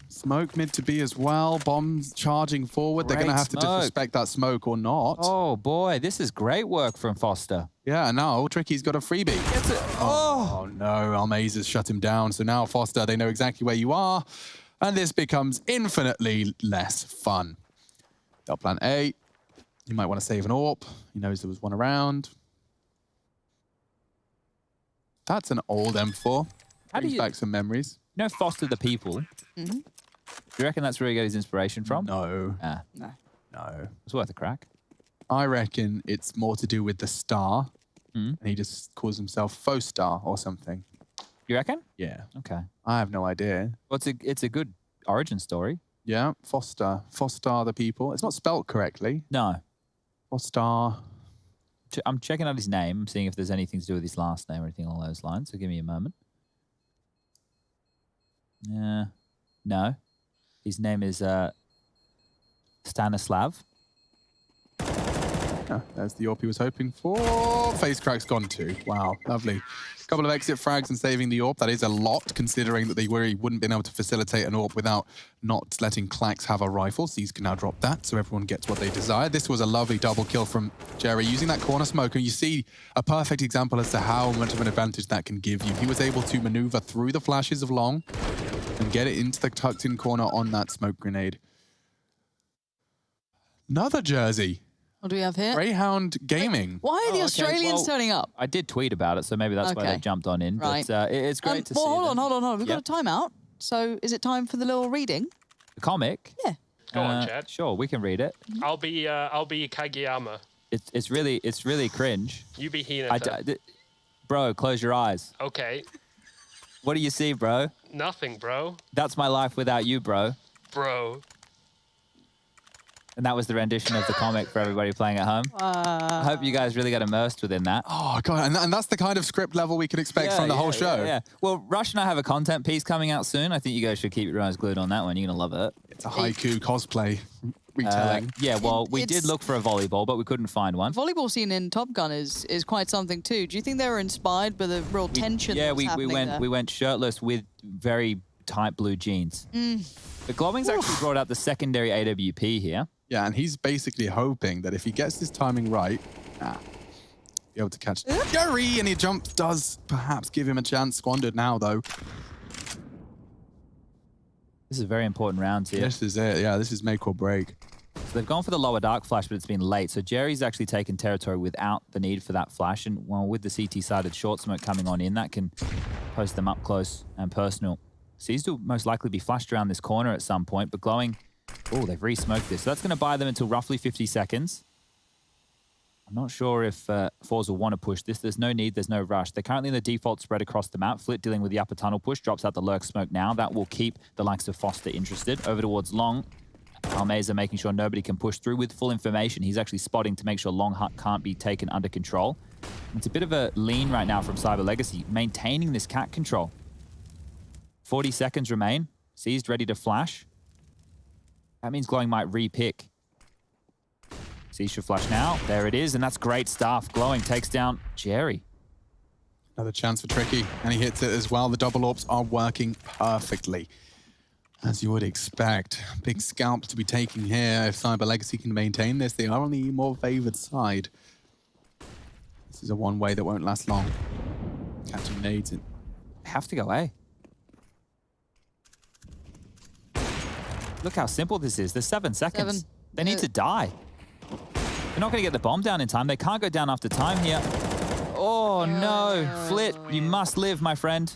Smoke mid to B as well. Bombs charging forward. They're going to have to disrespect that smoke or not. Oh, boy. This is great work from Foster. Yeah, now Tricky's got a freebie. Gets it. Oh, no. Almaze has shut him down. So now, Foster, they know exactly where you are. And this becomes infinitely less fun. They'll plan A. You might want to save an AWP. He knows there was one around. That's an old M4. Brings back some memories. You know Foster the People? Mm-hmm. Do you reckon that's where he got his inspiration from? No. No. It's worth a crack. I reckon it's more to do with the star. And he just calls himself Faux Star or something. You reckon? Yeah. Okay. I have no idea. Well, it's a good origin story. Yeah, Foster. Foster the People. It's not spelt correctly. No. Foster. I'm checking out his name, seeing if there's anything to do with his last name or anything along those lines. So give me a moment. No. His name is Stanislav. Oh, there's the AWP he was hoping for. Face crack's gone too. Wow, lovely. Couple of exit frags and saving the AWP. That is a lot, considering that they wouldn't been able to facilitate an AWP without not letting Clax have a rifle. Seas can now drop that, so everyone gets what they desire. This was a lovely double kill from Jerry using that corner smoke, and you see a perfect example as to how much of an advantage that can give you. He was able to maneuver through the flashes of long and get it into the tucked-in corner on that smoke grenade. Another jersey. What do we have here? Greyhound Gaming. Why are the Australians turning up? I did tweet about it, so maybe that's why they jumped on in. Right. But it's great to see. Hold on. We've got a timeout. So is it time for the little reading? The comic? Yeah. Go on, Chad. Sure, we can read it. I'll be Kageyama. It's really cringe. You be Hinata. Bro, close your eyes. Okay. What do you see, bro? Nothing, bro. That's my life without you, bro. Bro. And that was the rendition of the comic for everybody playing at home. I hope you guys really got immersed within that. Oh, God. And that's the kind of script level we can expect from the whole show. Yeah. Well, Rush and I have a content piece coming out soon. I think you guys should keep your eyes glued on that one. You're going to love it. It's a haiku cosplay retelling. Yeah, well, we did look for a volleyball, but we couldn't find one. Volleyball scene in Top Gun is quite something too. Do you think they were inspired by the real tension? Yeah, that was we happening went there? we went shirtless with very tight blue jeans. But Glowing's actually brought out the secondary AWP here. Yeah, and he's basically hoping that if he gets this timing right, be able to catch Jerry, and he jump does perhaps give him a chance. Squandered now, though. This is a very important round here. This is it. Yeah, this is make or break. So they've gone for the lower dark flash, but it's been late. So Jerry's actually taken territory without the need for that flash. And well, with the CT-sided short smoke coming on in, that can post them up close and personal. CIS will most likely be flashed around this corner at some point, but Glowing, oh, they've re-smoked this. So that's going to buy them until roughly 50 seconds. I'm not sure if forZe will want to push this. There's no need, there's no rush. They're currently in the default spread across the map. Flit dealing with the upper tunnel push, drops out the lurk smoke now. That will keep the likes of forZe interested. Over towards Long. Almeza making sure nobody can push through with full information. He's actually spotting to make sure Long Hut can't be taken under control. It's a bit of a lean right now from Cyber Legacy, maintaining this cat control. 40 seconds remain. Seized, ready to flash. That means Glowing might re-pick. Seized should flash now. There it is, and that's great stuff. Glowing takes down Jerry. Another chance for Tricky, and he hits it as well. The double orbs are working perfectly, as you would expect. Big scalp to be taken here. If Cyber Legacy can maintain this, they are on the more favored side. This is a one-way that won't last long. Catching nades in. Have to go A. Look how simple this is. There's 7 seconds. They need to die. They're not going to get the bomb down in time. They can't go down after time here. Oh, no. Flit, you must live, my friend.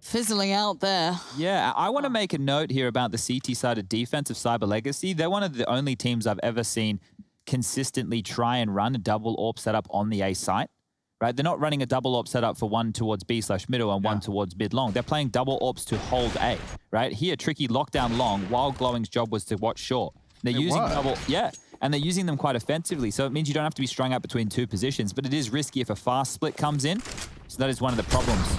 Fizzling out there. Yeah, I want to make a note here about the CT-sided defense of Cyber Legacy. They're one of the only teams I've ever seen consistently try and run a double AWP setup on the A site. Right? They're not running a double AWP setup for one towards B/middle and one towards mid-long. They're playing double AWPs to hold A, right? Here, Tricky lockdown long while Glowing's job was to watch short. They're using and they're using them quite offensively. So it means you don't have to be strung out between 2 positions, but it is risky if a fast split comes in. So that is one of the problems.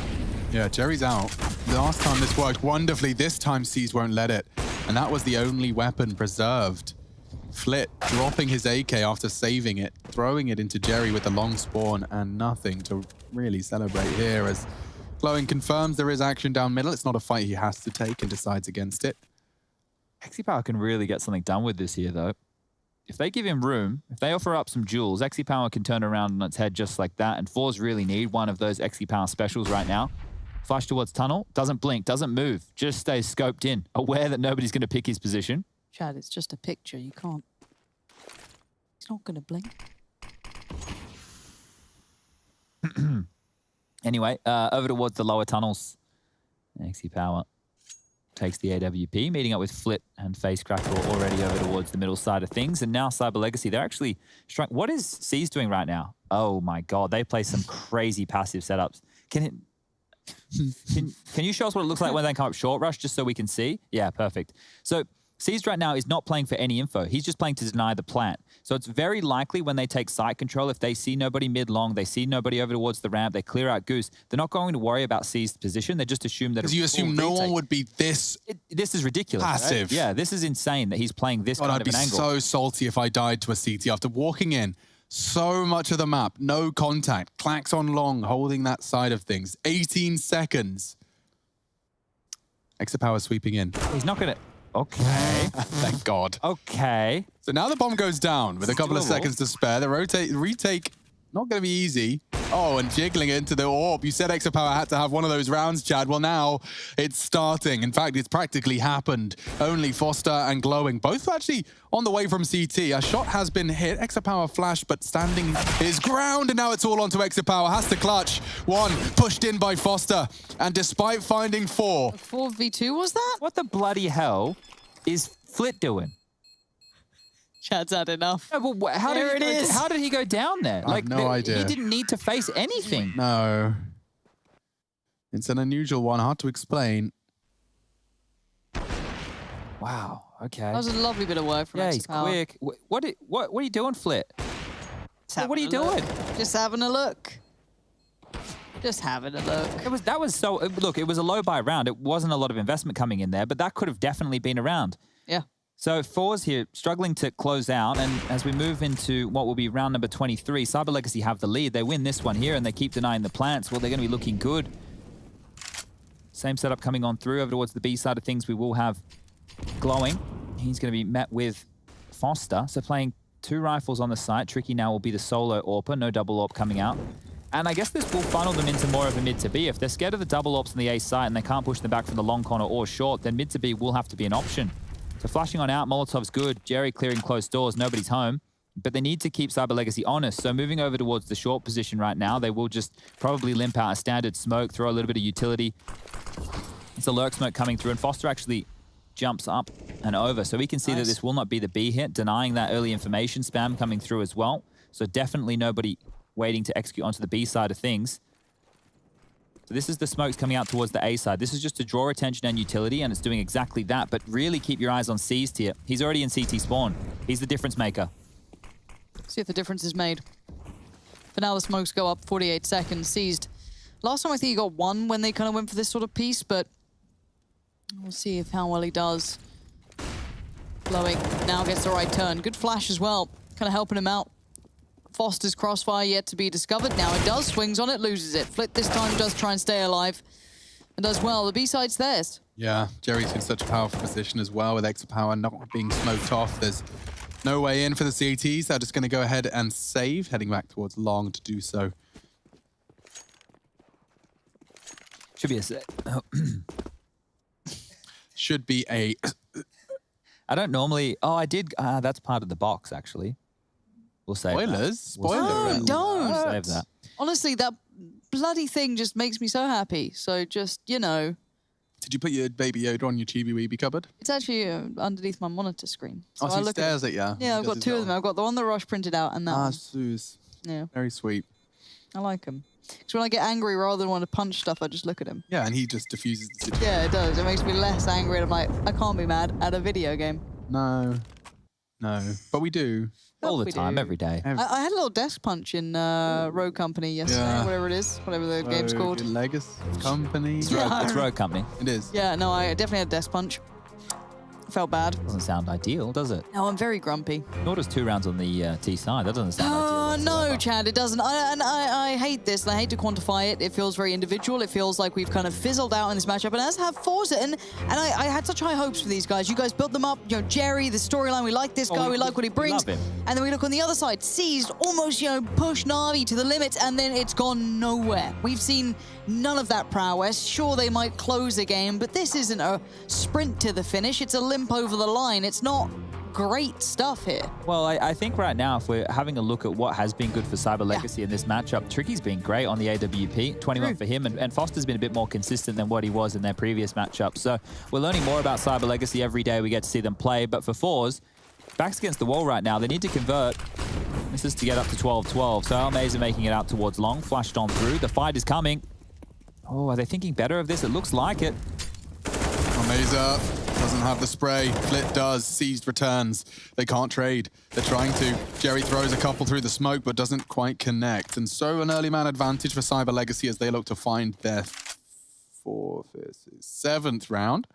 Yeah, Jerry's out. Last time this worked wonderfully. This time CIS won't let it. And that was the only weapon preserved. Flit dropping his AK after saving it, throwing it into Jerry with the long spawn, and nothing to really celebrate here as Glowing confirms there is action down middle. It's not a fight he has to take and decides against it. XyPower can really get something done with this here, though. If they give him room, if they offer up some jewels, XyPower can turn around on its head just like that, and forZe really need one of those XyPower specials right now. Flash towards tunnel, doesn't blink, doesn't move, just stays scoped in, aware that nobody's going to pick his position. Chad, it's just a picture. You can't. He's not going to blink. Anyway, over towards the lower tunnels. XyPower takes the AWP, meeting up with Flit and FaceCracker already over towards the middle side of things. And now Cyber Legacy, they're actually... What is CIS doing right now? Oh my God, they play some crazy passive setups. Can you show us what it looks like when they come up short, Rush, just so we can see? Yeah, perfect. So CIS right now is not playing for any info. He's just playing to deny the plant. So it's very likely when they take site control, if they see nobody mid-long, they see nobody over towards the ramp, they clear out Goose, they're not going to worry about CIS' position. They just assume that... Because you assume no one would be this... This is ridiculous, passive. Right? Yeah, this is insane that he's playing this kind of an angle. I'd be so salty if I died to a CT after walking in so much of the map, no contact, clacks on long, holding that side of things. 18 seconds. XyPower sweeping in. He's not going to... Okay. Thank God. Okay. So now the bomb goes down with a couple of seconds to spare. The retake, not going to be easy. Oh, and jiggling into the AWP. You said XyPower had to have one of those rounds, Chad. Well, now it's starting. In fact, it's practically happened. Only forZe and Glowing, both actually on the way from CT. A shot has been hit. XyPower flashed, but standing his ground. And now it's all onto XyPower. Has to clutch. One pushed in by forZe. And despite finding 4. 4v2 was that? What the bloody hell is Flit doing? Chad's had enough. No, but how did he go down there? I have no idea. He didn't need to face anything. No. It's an unusual one, hard to explain. Wow. Okay. That was a lovely bit of work from Yeah, Extra he's Power. quick. What are you doing, Flit? What are you doing? Just having a look. Just having a look. That was so. Look, it was a low buy round. It wasn't a lot of investment coming in there, but that could have definitely been around. Yeah. So forZe here struggling to close out, and as we move into what will be round number 23, Cyber Legacy have the lead. They win this one here, and they keep denying the plants. Well, they're going to be looking good. Same setup coming on through over towards the B side of things. We will have Glowing. He's going to be met with Foster. So playing 2 rifles on the site. Tricky now will be the solo AWPer. No double AWP coming out. And I guess this will funnel them into more of a mid to B. If they're scared of the double AWPs on the A site and they can't push them back from the long corner or short, then mid to B will have to be an option. So flashing on out, Molotov's good. Jerry clearing closed doors. Nobody's home. But they need to keep Cyber Legacy honest. So moving over towards the short position right now, they will just probably limp out a standard smoke, throw a little bit of utility. It's a lurk smoke coming through, and Foster actually jumps up and over. So we can see that this will not be the B hit, denying that early information spam coming through as well. So definitely nobody waiting to execute onto the B side of things. So this is the smokes coming out towards the A side. This is just to draw attention and utility, and it's doing exactly that. But really keep your eyes on Seized here. He's already in CT spawn. He's the difference maker. See if the difference is made. For now, the smokes go up 48 seconds. Seized. Last time I think he got 1 when they kind of went for this sort of piece, but we'll see how well he does. Glowing now gets the right turn. Good flash as well. Kind of helping him out. Foster's crossfire yet to be discovered. Now it does. Swings on it, loses it. Flit this time does try and stay alive. And does well. The B-side's theirs. Yeah, Jerry's in such a powerful position as well with Extra Power not being smoked off. There's no way in for the CTs. They're just going to go ahead and save, heading back towards long to do so. Should be a set. Should be a... I don't normally... Oh, I did... that's part of the box, actually. We'll save Spoilers? Spoilers. No, don't. We'll save that. Honestly, that bloody thing just makes me so happy. So just, you know... Did you put your Baby Yoda on your Chibi Weeby cupboard? It's actually underneath my monitor screen. So he stares at you. Yeah, I've got 2 of them. I've got the one that Rush printed out and that one. Suze. Yeah. Very sweet. I like him. Because when I get angry, rather than want to punch stuff, I just look at him. Yeah, and he just diffuses the situation. Yeah, it does. It makes me less angry. And I'm like, I can't be mad at a video game. No. No. But we do. All the we time, do. every day. I had a little desk punch in Rogue Company yesterday, Yeah. whatever it is, whatever the game's called. Legacy Company. It's Rogue Company. It is. Yeah, no, I definitely had a desk punch. Felt bad. Doesn't sound ideal, does it? No, I'm very grumpy. Nor does 2 rounds on the T side. That doesn't sound ideal. No, Chad, it doesn't. I hate this, and I hate to quantify it. It feels very individual. It feels like we've kind of fizzled out in this matchup, and as have forZe. And I had such high hopes for these guys. You guys built them up. You know, Jerry, the storyline, we like this guy, we like what he brings. love him. And then we look on the other side, Seized, almost, you know, push Na'Vi to the limits, and then it's gone nowhere. We've seen none of that prowess. Sure, they might close a game, but this isn't a sprint to the finish. It's a limp over the line. It's not great stuff here. Well, I think right now, if we're having a look at what has been good for Cyber Legacy in this matchup, Tricky's been great on the AWP, 21 for him, and Foster's been a bit more consistent than what he was in their previous matchup. So we're learning more about Cyber Legacy every day we get to see them play, but for forZe, backs against the wall right now. They need to convert. This is to get up to 12-12. So Almaze making it out towards long, flashed on through. The fight is coming. Oh, are they thinking better of this? It looks like it. Amazer doesn't have the spray. Flit does. Seized returns. They can't trade. They're trying to. Jerry throws a couple through the smoke, but doesn't quite connect. And so an early man advantage for Cyber Legacy as they look to find their 7th round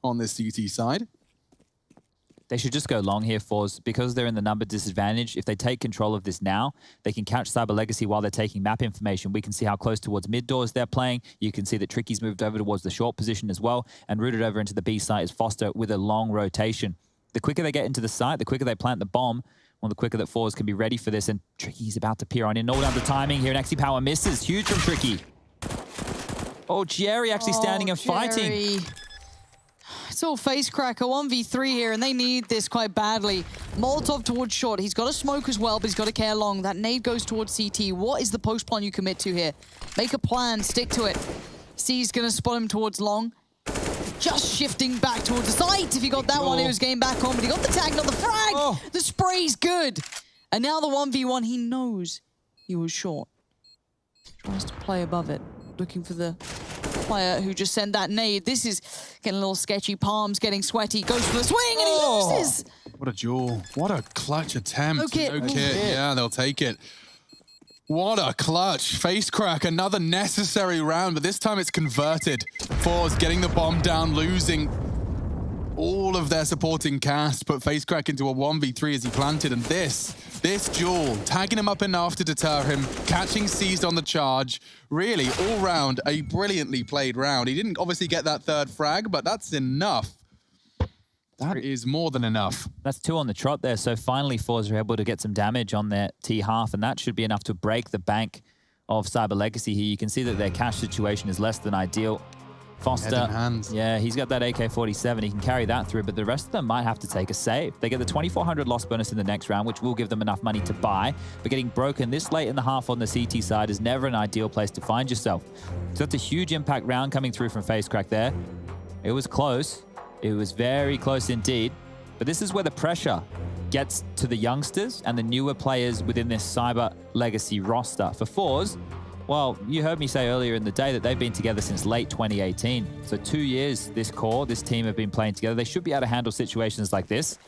on this CT side. They should just go long here, forZe, because they're in the number disadvantage. If they take control of this now, they can catch Cyber Legacy while they're taking map information. We can see how close towards mid doors they're playing. You can see that Tricky's moved over towards the short position as well, and rooted over into the B site is Foster with a long rotation. The quicker they get into the site, the quicker they plant the bomb, well, the quicker that forZe can be ready for this, and Tricky's about to peer on in. All down to timing here, and Exi Power misses. Huge from Tricky. Oh, Jerry actually standing and fighting. It's all face cracker, 1v3 here, and they need this quite badly. Molotov towards short. He's got a smoke as well, but he's got to care long. That nade goes towards CT. What is the post plan you commit to here? Make a plan, stick to it. C's going to spot him towards long. Just shifting back towards the site. If he got that one, he was getting back on, but he got the tag, not the frag. The spray's good. And now the 1v1, he knows he was short. Tries to play above it, looking for the player who just sent that nade. This is getting a little sketchy. Palms getting sweaty. Goes for the swing and he loses. What a duel. What a clutch attempt. No kit. No kit. Yeah, they'll take it. What a clutch. Face crack, another necessary round, but this time it's converted. forZe getting the bomb down, losing all of their supporting cast, put face crack into a 1v3 as he planted, and this duel, tagging him up enough to deter him, catching Seized on the charge. Really, all round, a brilliantly played round. He didn't obviously get that third frag, but that's enough. That is more than enough. That's 2 on the trot there. So finally, forZe are able to get some damage on their T half, and that should be enough to break the bank of Cyber Legacy here. You can see that their cash situation is less than ideal. forZe, yeah, he's got that AK-47. He can carry that through, but the rest of them might have to take a save. They get the 2,400 loss bonus in the next round, which will give them enough money to buy. But getting broken this late in the half on the CT side is never an ideal place to find yourself. So that's a huge impact round coming through from face crack there. It was close. It was very close indeed. But this is where the pressure gets to the youngsters and the newer players within this Cyber Legacy roster. For forZe, well, you heard me say earlier in the day that they've been together since late 2018. So 2 years this team have been playing together. They should be able to handle situations like this.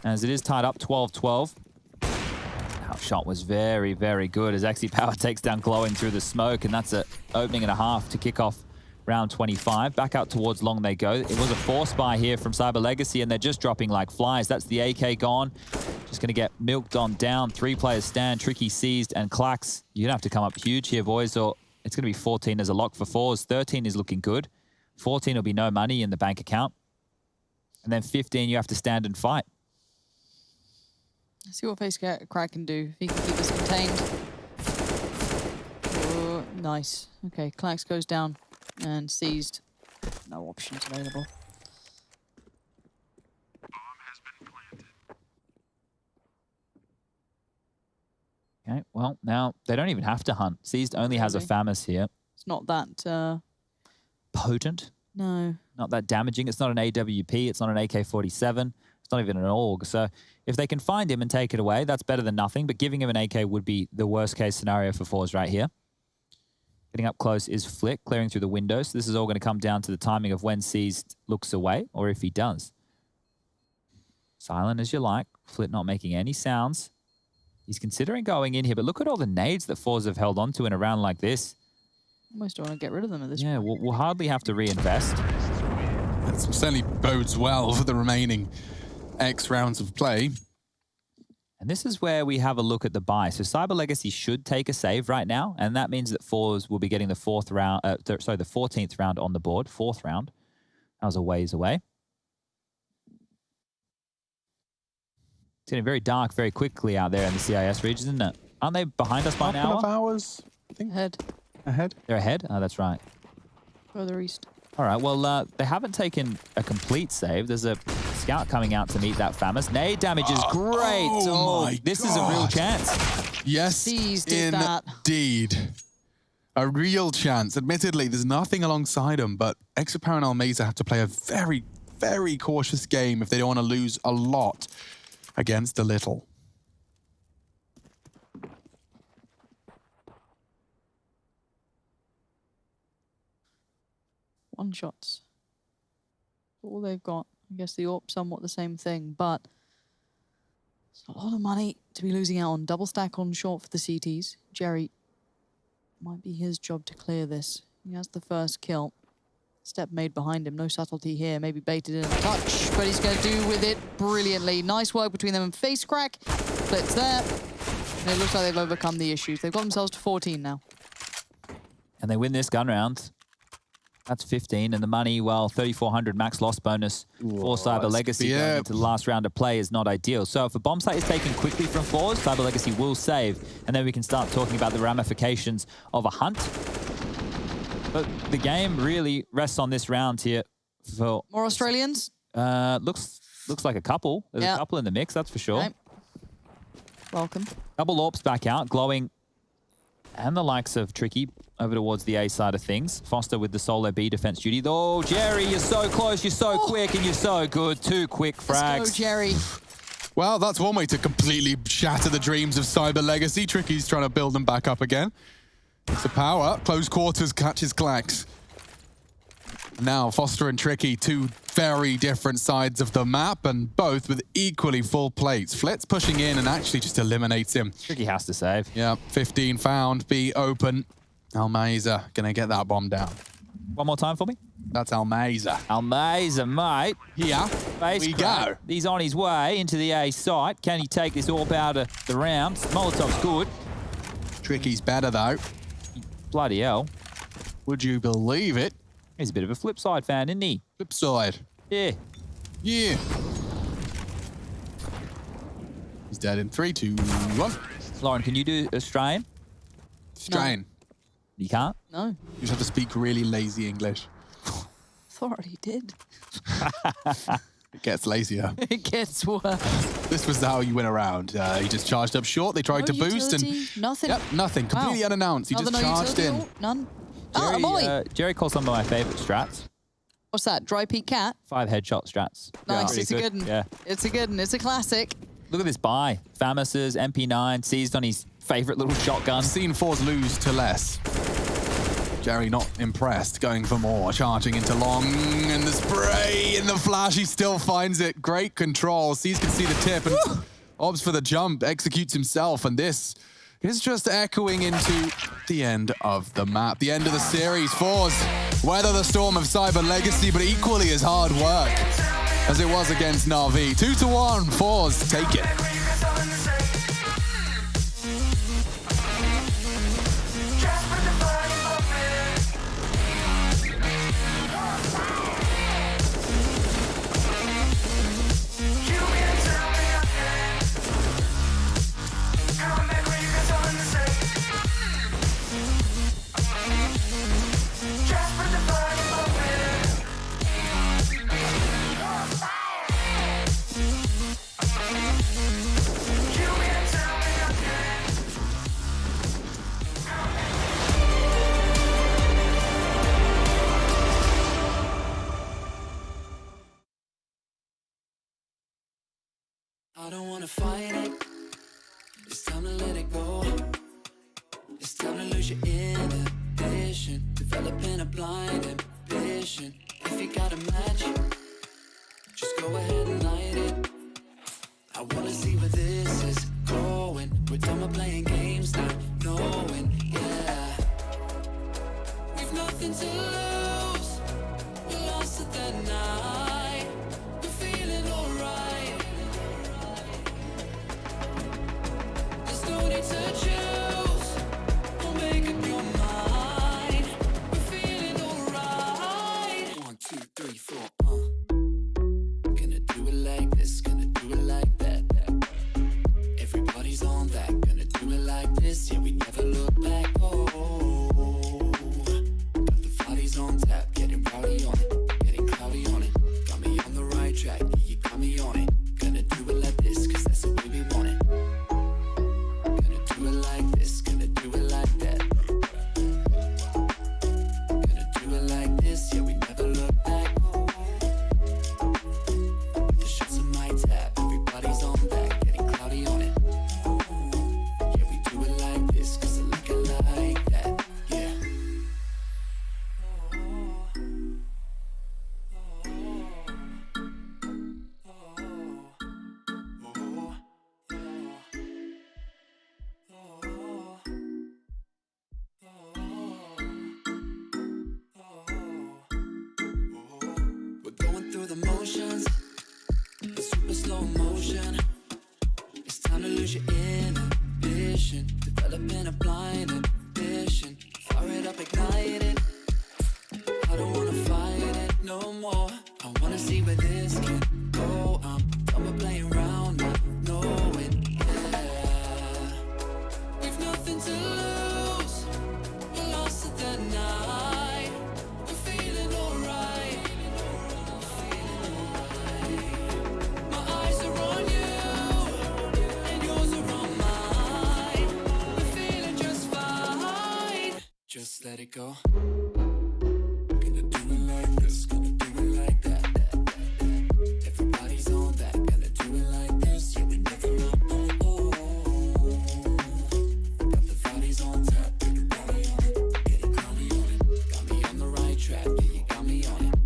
As it is tied up 12-12. That shot was very, very good as Axie Power takes down Glowing through the smoke, and that's an opening and a half to kick off round 25. Back out towards long they go. It was a force buy here from Cyber Legacy, and they're just dropping like flies. That's the AK gone. Just going to get milked on down. 3 players stand. Tricky, Seized, and Klax. You're going to have to come up huge here, boys, or it's going to be 14 as a lock for forZe. 13 is looking good. 14 will be no money in the bank account. And then 15, you have to stand and fight. Let's see what face crack can do. If he can keep us contained. Oh, nice. Okay, Klax goes down. And Seized. No options available. Okay, well, now they don't even have to hunt. Seized only has a FAMAS here. It's not that... potent. No. Not that damaging. It's not an AWP. It's not an AK-47. It's not even an AUG. So if they can find him and take it away, that's better than nothing. But giving him an AK would be the worst case scenario for forZe right here. Getting up close is Flick, clearing through the window. So this is all going to come down to the timing of when Seized looks away, or if he does. Silent as you like. Flick not making any sounds. He's considering going in here, but look at all the nades that forZe have held onto in a round like this. Almost don't want to get rid of them at this point. Yeah, we'll hardly have to reinvest. That certainly bodes well for the remaining X rounds of play. And this is where we have a look at the buy. So Cyber Legacy should take a save right now, and that means that forZe will be getting the 14th round on the board. 4th round. That was a ways away. It's getting very dark very quickly out there in the CIS region, isn't it? Aren't they behind us by an hour? Couple of hours, I think. Ahead. They're ahead? Oh, that's right. Further east. All right, well, they haven't taken a complete save. There's a scout coming out to meet that FAMAS. Nade damage is great. Oh my this is a real chance. Yes, indeed. A real chance. Admittedly, there's nothing alongside him, but Exopower and Almeza have to play a very, very cautious game if they don't want to lose a lot against a little. One shots. All they've got. I guess the AWP somewhat the same thing, but it's a lot of money to be losing out on. Double stack on short for the CTs. Jerry, might be his job to clear this. He has the first kill. Step made behind him. No subtlety here. Maybe baited in a touch, but he's going to do with it brilliantly. Nice work between them and face crack. Blitz there. And it looks like they've overcome the issues. They've got themselves to 14 now. And they win this gun round. That's 15, and the money, well, 3,400 max loss bonus for Cyber Legacy going into the last round of play is not ideal. So if a bomb site is taken quickly from forZe, Cyber Legacy will save, and then we can start talking about the ramifications of a hunt. But the game really rests on this round here. For more Australians? Looks like a couple. There's a couple in the mix, that's for sure. Okay. Welcome. Double AWPs back out, Glowing and the likes of Tricky over towards the A side of things. forZe with the solo B defense duty. Oh, Jerry, you're so close, you're so quick, and you're so good. 2 quick frags. Let's go, Jerry. Well, that's one way to completely shatter the dreams of Cyber Legacy. Tricky's trying to build them back up again. So power, close quarters, catches Klax. Now, Foster and Tricky, two very different sides of the map, and both with equally full plates. Flitz pushing in and actually just eliminates him. Tricky has to save. Yeah, 15 found, B open. Almeza gonna get that bomb down. One more time for me. That's Almeza. Almeza, mate. Here we go. He's on his way into the A site. Can he take this AWP out of the round? Molotov's good. Tricky's better, though. Bloody hell. Would you believe it? He's a bit of a flip side fan, isn't he? Flip side. Yeah. Yeah. He's dead in 3, 2, 1. Lauren, can you do Australian? Strain. You can't? No. You just have to speak really lazy English. Thought he did. It gets lazier. It gets worse. This was how you went around. He just charged up short. They tried to boost utility, and... nothing. Yep, nothing. Completely unannounced. He just charged in. None. Jerry, boy. Jerry calls some of my favorite strats. What's that? Dry peak cat? 5 headshot strats. Nice. Pretty It's a good one. Yeah. It's a good one. It's a classic. Look at this buy. Famouses, MP9, seized on his favorite little shotgun. I've seen forZe lose to less. Jerry not impressed, going for more, charging into long, and the spray, and the flash, he still finds it. Great control. Sees can see the tip, and opts for the jump, executes himself, and this is just echoing into the end of the map, the end of the series. forZe weather the storm of Cyber Legacy, but equally as hard work as it was against Na'Vi. 2-1, forZe take it. I don't wanna fight it. It's time to let it go. It's time to lose your inhibition. Developing a blind ambition. If you got a match, just go ahead and light it. I wanna see where this is going. We're done with playing games, not knowing, yeah. We've nothing to lose. We lost it that night. We're feeling alright. There's no need to choose. Don't make up your mind. We're feeling alright. 1, 2, 3, 4, Gonna do it like this, gonna do it like that. Everybody's on that, gonna do it like this. Yeah, we never look back. Oh, got the bodies on tap, getting rowdy on it, getting cloudy on it. Got me on the right track, yeah, you got me on it. Gonna do it like this, cause that's the way we want it. Gonna do it like this, gonna do it like that. Gonna do it like this, yeah, we never look back. The shots on my tab, everybody's on that, getting cloudy on it. Yeah, we do it like this, cause I like it like that, yeah. We're going through the motions, in super slow motion. It's time to lose your inhibition, developing a blind ambition. Fire it up, ignite it. I don't wanna fight it no more. I wanna see where this can go. I'm done with playing around, not knowing, yeah. We've nothing to lose. We lost it that night. We're feeling alright. My eyes are on you, and yours are on mine. We're feeling just fine. Just let it go. Gonna do it like this, gonna do it like that. Everybody's on that, gonna do it like this. Yeah, we never look back. Got the bodies on tap, getting rowdy on it, getting cloudy on it. Got me on the right track, yeah, you got me on it.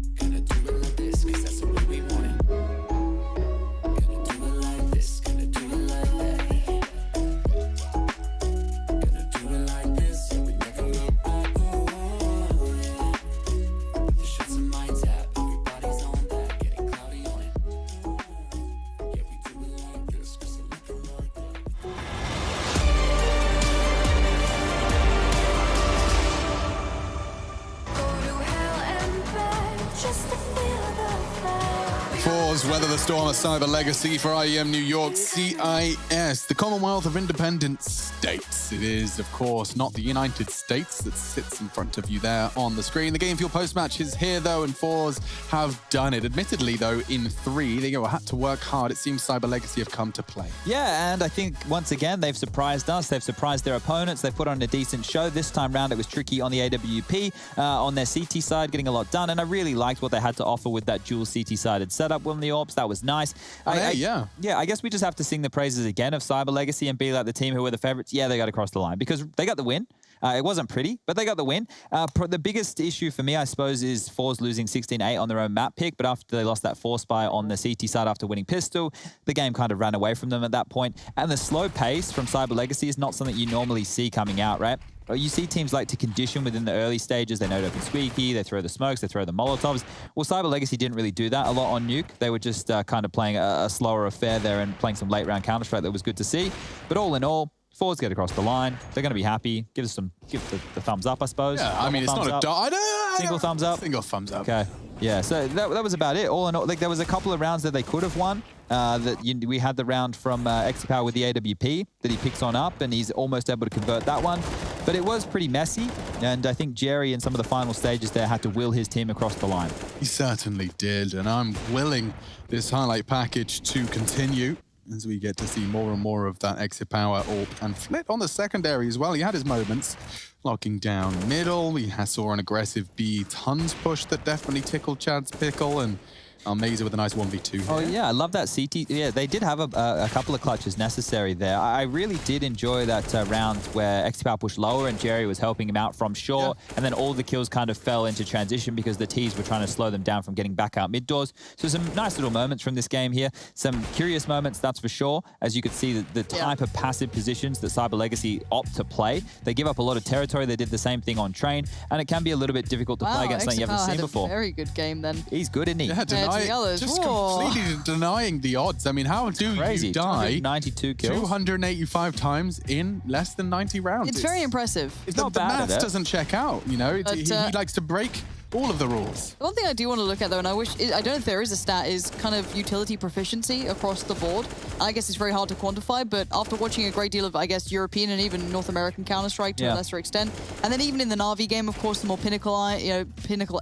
ForZe weather the storm of Cyber Legacy for IEM New York CIS, the Commonwealth of Independent States. It is, of course, not the United States that sits in front of you there on the screen. The Game Fuel post-match is here, though, and ForZe have done it. Admittedly, though, in 3, they had to work hard. It seems Cyber Legacy have come to play. Yeah, and I think, once again, they've surprised us. They've surprised their opponents. They've put on a decent show. This time round, it was tricky on the AWP, on their CT side, getting a lot done, and I really liked what they had to offer with that dual CT-sided setup on the AWPs. That was nice. Yeah, I guess we just have to sing the praises again of Cyber Legacy and be like the team who were the favorites. Yeah, they got across the line because they got the win. It wasn't pretty, but they got the win. The biggest issue for me, I suppose, is ForZe losing 16-8 on their own map pick, but after they lost that 4-spy on the CT side after winning Pistol, the game kind of ran away from them at that point. And the slow pace from Cyber Legacy is not something you normally see coming out, right? You see teams like to condition within the early stages. They node open Squeaky, they throw the smokes, they throw the Molotovs. Well, Cyber Legacy didn't really do that a lot on Nuke. They were just kind of playing a slower affair there and playing some late round Counter-Strike that was good to see. But all in all, ForZe get across the line. They're going to be happy. Give the thumbs up, I suppose. Yeah, I mean, it's not a single thumbs up. Single thumbs up. Okay. Yeah, so that was about it. All in all, like, there was a couple of rounds that they could have won. We had the round from XPower with the AWP that he picks on up, and he's almost able to convert that one. But it was pretty messy, and I think Jerry in some of the final stages there had to will his team across the line. He certainly did, and I'm willing this highlight package to continue as we get to see more and more of that exit power AWP and Flit on the secondary as well. He had his moments locking down middle. We saw an aggressive B tons push that definitely tickled Chad's pickle, and Mazer with a nice 1v2 here. Oh, yeah, I love that CT. Yeah, they did have a couple of clutches necessary there. I really did enjoy that round where XPower pushed lower and Jerry was helping him out from short, and then all the kills kind of fell into transition because the Ts were trying to slow them down from getting back out mid doors. So some nice little moments from this game here. Some curious moments, that's for sure. As you could see, the type of passive positions that Cyber Legacy opt to play. They give up a lot of territory. They did the same thing on Train, and it can be a little bit difficult to play against something you haven't seen before. Very good game then. He's good, isn't he? Yeah, the others. Just completely denying the odds. I mean, how do you die 92 kills, 285 times in less than 90 rounds? It's very impressive. It's not bad. The maths doesn't check out, you know. But, he likes to break all of the rules. One thing I do want to look at, though, and I don't know if there is a stat, is kind of utility proficiency across the board. I guess it's very hard to quantify, but after watching a great deal of, I guess, European and even North American Counter-Strike to a lesser extent, and then even in the Na'Vi game, of course, the more pinnacle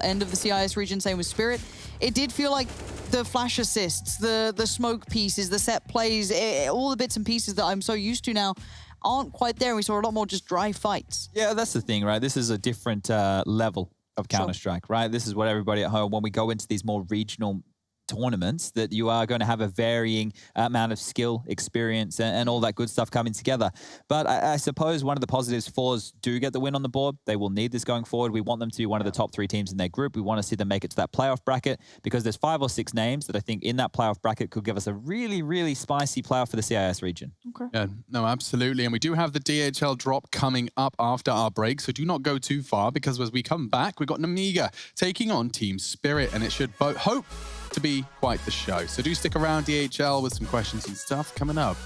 end of the CIS region, same with Spirit, it did feel like the flash assists, the smoke pieces, the set plays, all the bits and pieces that I'm so used to now aren't quite there. We saw a lot more just dry fights. Yeah, that's the thing, right? This is a different level of Counter-Strike, right? This is what everybody at home, when we go into these more regional tournaments, that you are going to have a varying amount of skill, experience, and all that good stuff coming together. But I suppose one of the positives, ForZe do get the win on the board. They will need this going forward. We want them to be one of the top 3 teams in their group. We want to see them make it to that playoff bracket, because there's 5 or 6 names that I think in that playoff bracket could give us a really, really spicy playoff for the CIS region. Okay. Yeah, no, absolutely. And we do have the DHL drop coming up after our break, so do not go too far, because as we come back, we've got Namiga taking on Team Spirit, and it should hope to be quite the show. So do stick around, DHL, with some questions and stuff coming up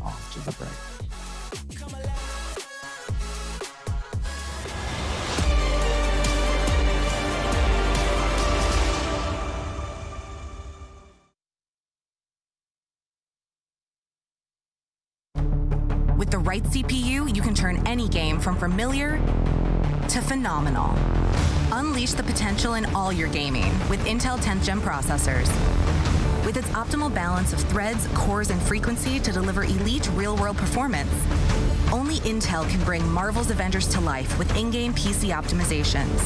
after the break. With the right CPU, you can turn any game from familiar to phenomenal. Unleash the potential in all your gaming with Intel 10th Gen processors. With its optimal balance of threads, cores, and frequency to deliver elite real-world performance, only Intel can bring Marvel's Avengers to life with in-game PC optimizations.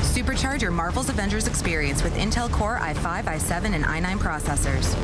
Supercharge your Marvel's Avengers experience with Intel Core i5, i7, and i9 processors.